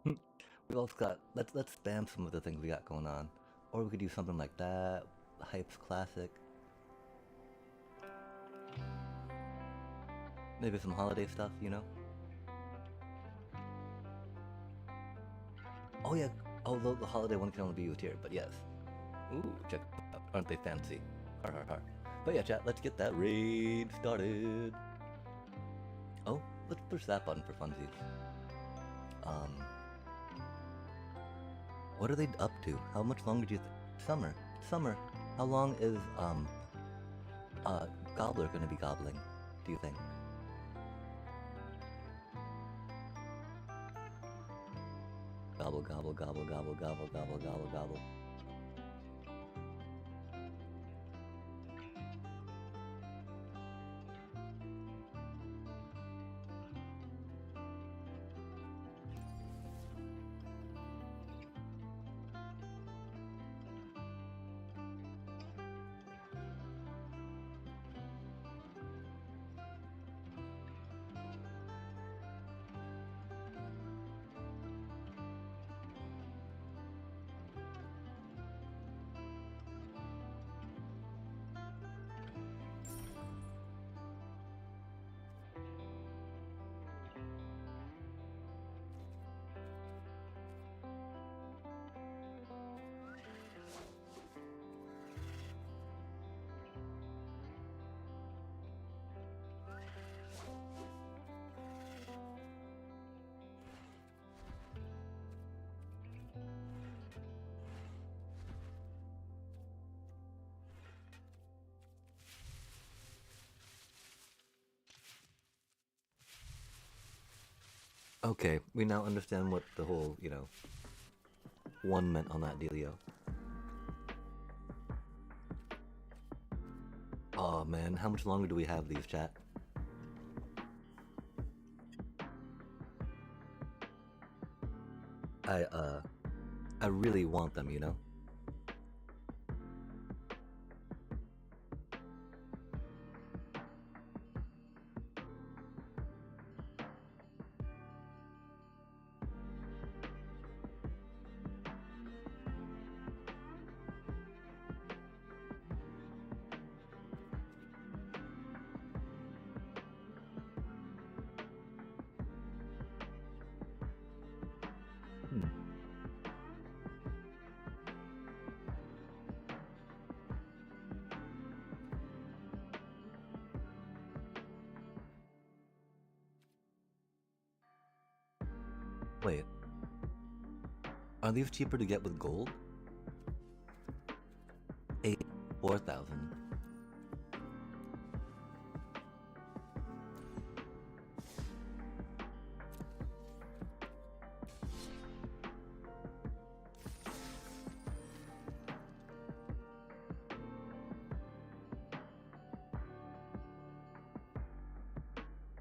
We've also got... Let's spam some of the things we got going on. Or we could do something like that. Hype's Classic. Maybe some holiday stuff, you know? Oh yeah, oh the holiday one can only be used here, but yes. Ooh, check them out. Aren't they fancy? Har har har. But yeah, chat, let's get that raid started. Oh, let's push that button for funsies. What are they up to? How much longer do you Summer. Summer. How long is, Gobbler gonna be gobbling, do you think? Gobble, gobble, gobble, gobble, gobble, gobble, gobble, gobble. Okay, we now understand what the whole, you know, one meant on that dealio. Oh man, how much longer do we have these, chat? I really want them, you know? Wait. Are these cheaper to get with gold? 4,000.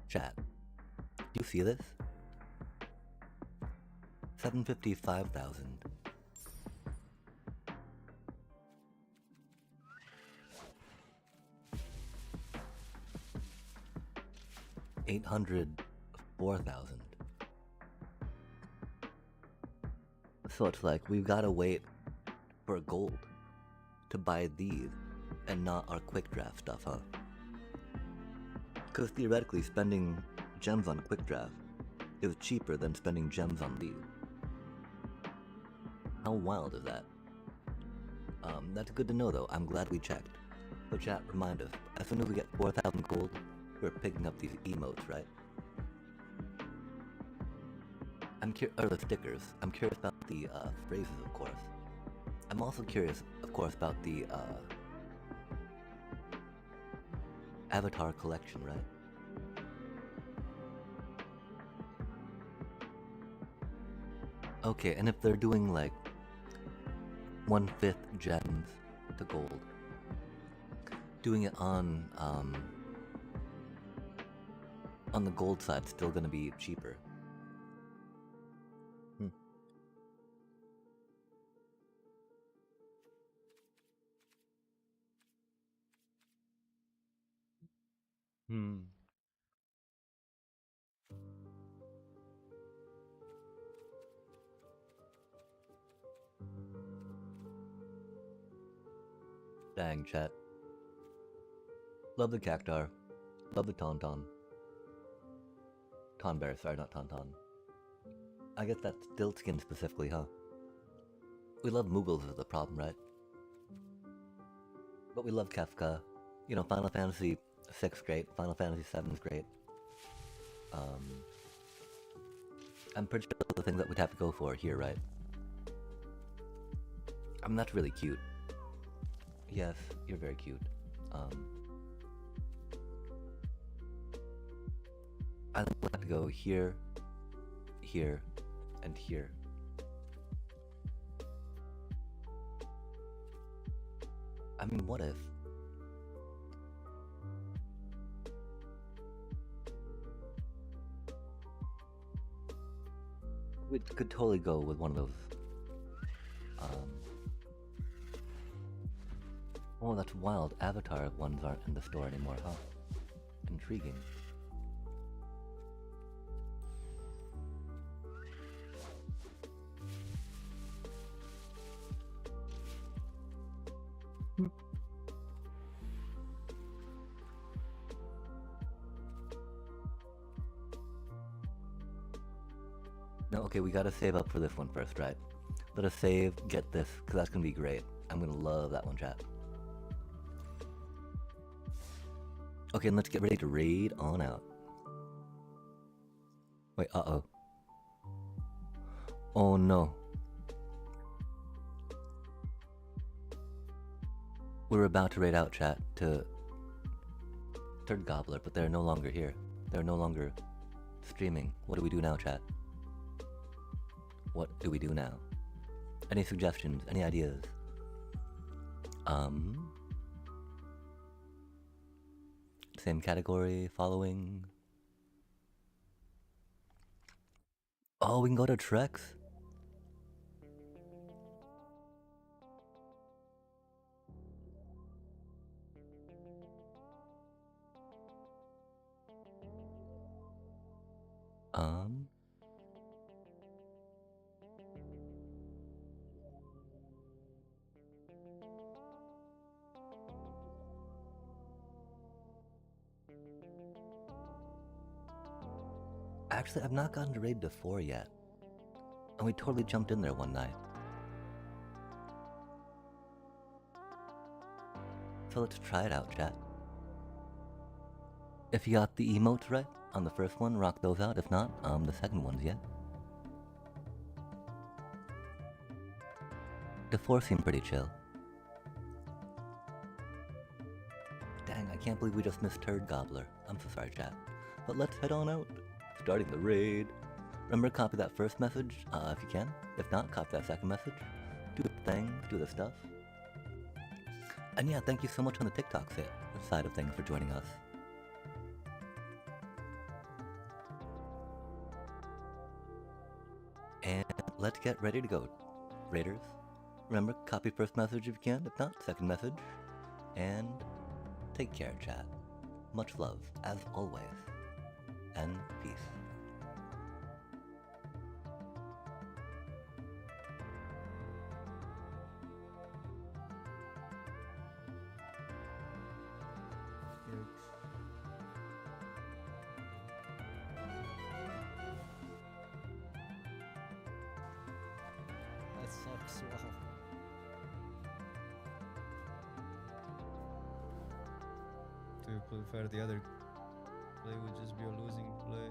Chat. Do you see this? 755,000. $804,000. So it's like we've got to wait for gold to buy these and not our quick draft stuff, huh? Because theoretically, spending gems on quick draft is cheaper than spending gems on these. How wild is that? That's good to know though. I'm glad we checked. So chat, remind us, as soon as we get 4,000 gold, we're picking up these emotes, right? Or the stickers. I'm curious about the phrases, of course. I'm also curious, of course, about the avatar collection, right? Okay, and if they're doing like 1/5 gems to gold. Doing it on the gold side still gonna be cheaper. Dang, chat. Love the cactar. Love the tauntaun. Tonberry, sorry, not tauntaun. I guess that's Stiltskin specifically, huh? We love Moogles is the problem, right? But we love Kefka. You know, Final Fantasy VI's great. Final Fantasy VII's great. I'm pretty sure the things that we'd have to go for here, right? I mean, that's really cute. Yes, you're very cute. I think we'll have to go here, here, and here. I mean, what if? We could totally go with one of those. Oh, that's wild. Avatar ones aren't in the store anymore, huh? Intriguing. No, okay, we gotta save up for this one first, right? Let us save, get this, because that's gonna be great. I'm gonna love that one, chat. Okay, and let's get ready to raid on out. Wait, uh-oh. Oh no. We're about to raid out, chat, to Third Gobbler, but they're no longer here. They're no longer streaming. What do we do now, chat? What do we do now? Any suggestions? Any ideas? Same category, following. Oh, we can go to Trex? Actually, I've not gotten to raid to 4 yet. And we totally jumped in there one night. So let's try it out, chat. If you got the emotes right on the first one, rock those out. If not, the second ones, yeah. The 4 seemed pretty chill. Dang, I can't believe we just missed Turd Gobbler. I'm so sorry, chat. But let's head on out. Starting the raid. Remember, copy that first message, if you can. If not, copy that second message. Do the thing, do the stuff. And yeah, thank you so much on the TikTok side of things for joining us. And let's get ready to go, raiders. Remember, copy first message if you can. If not, second message. And take care, chat. Much love, as always. And peace. That sucks, wow. To prefer the other play would just be a losing play.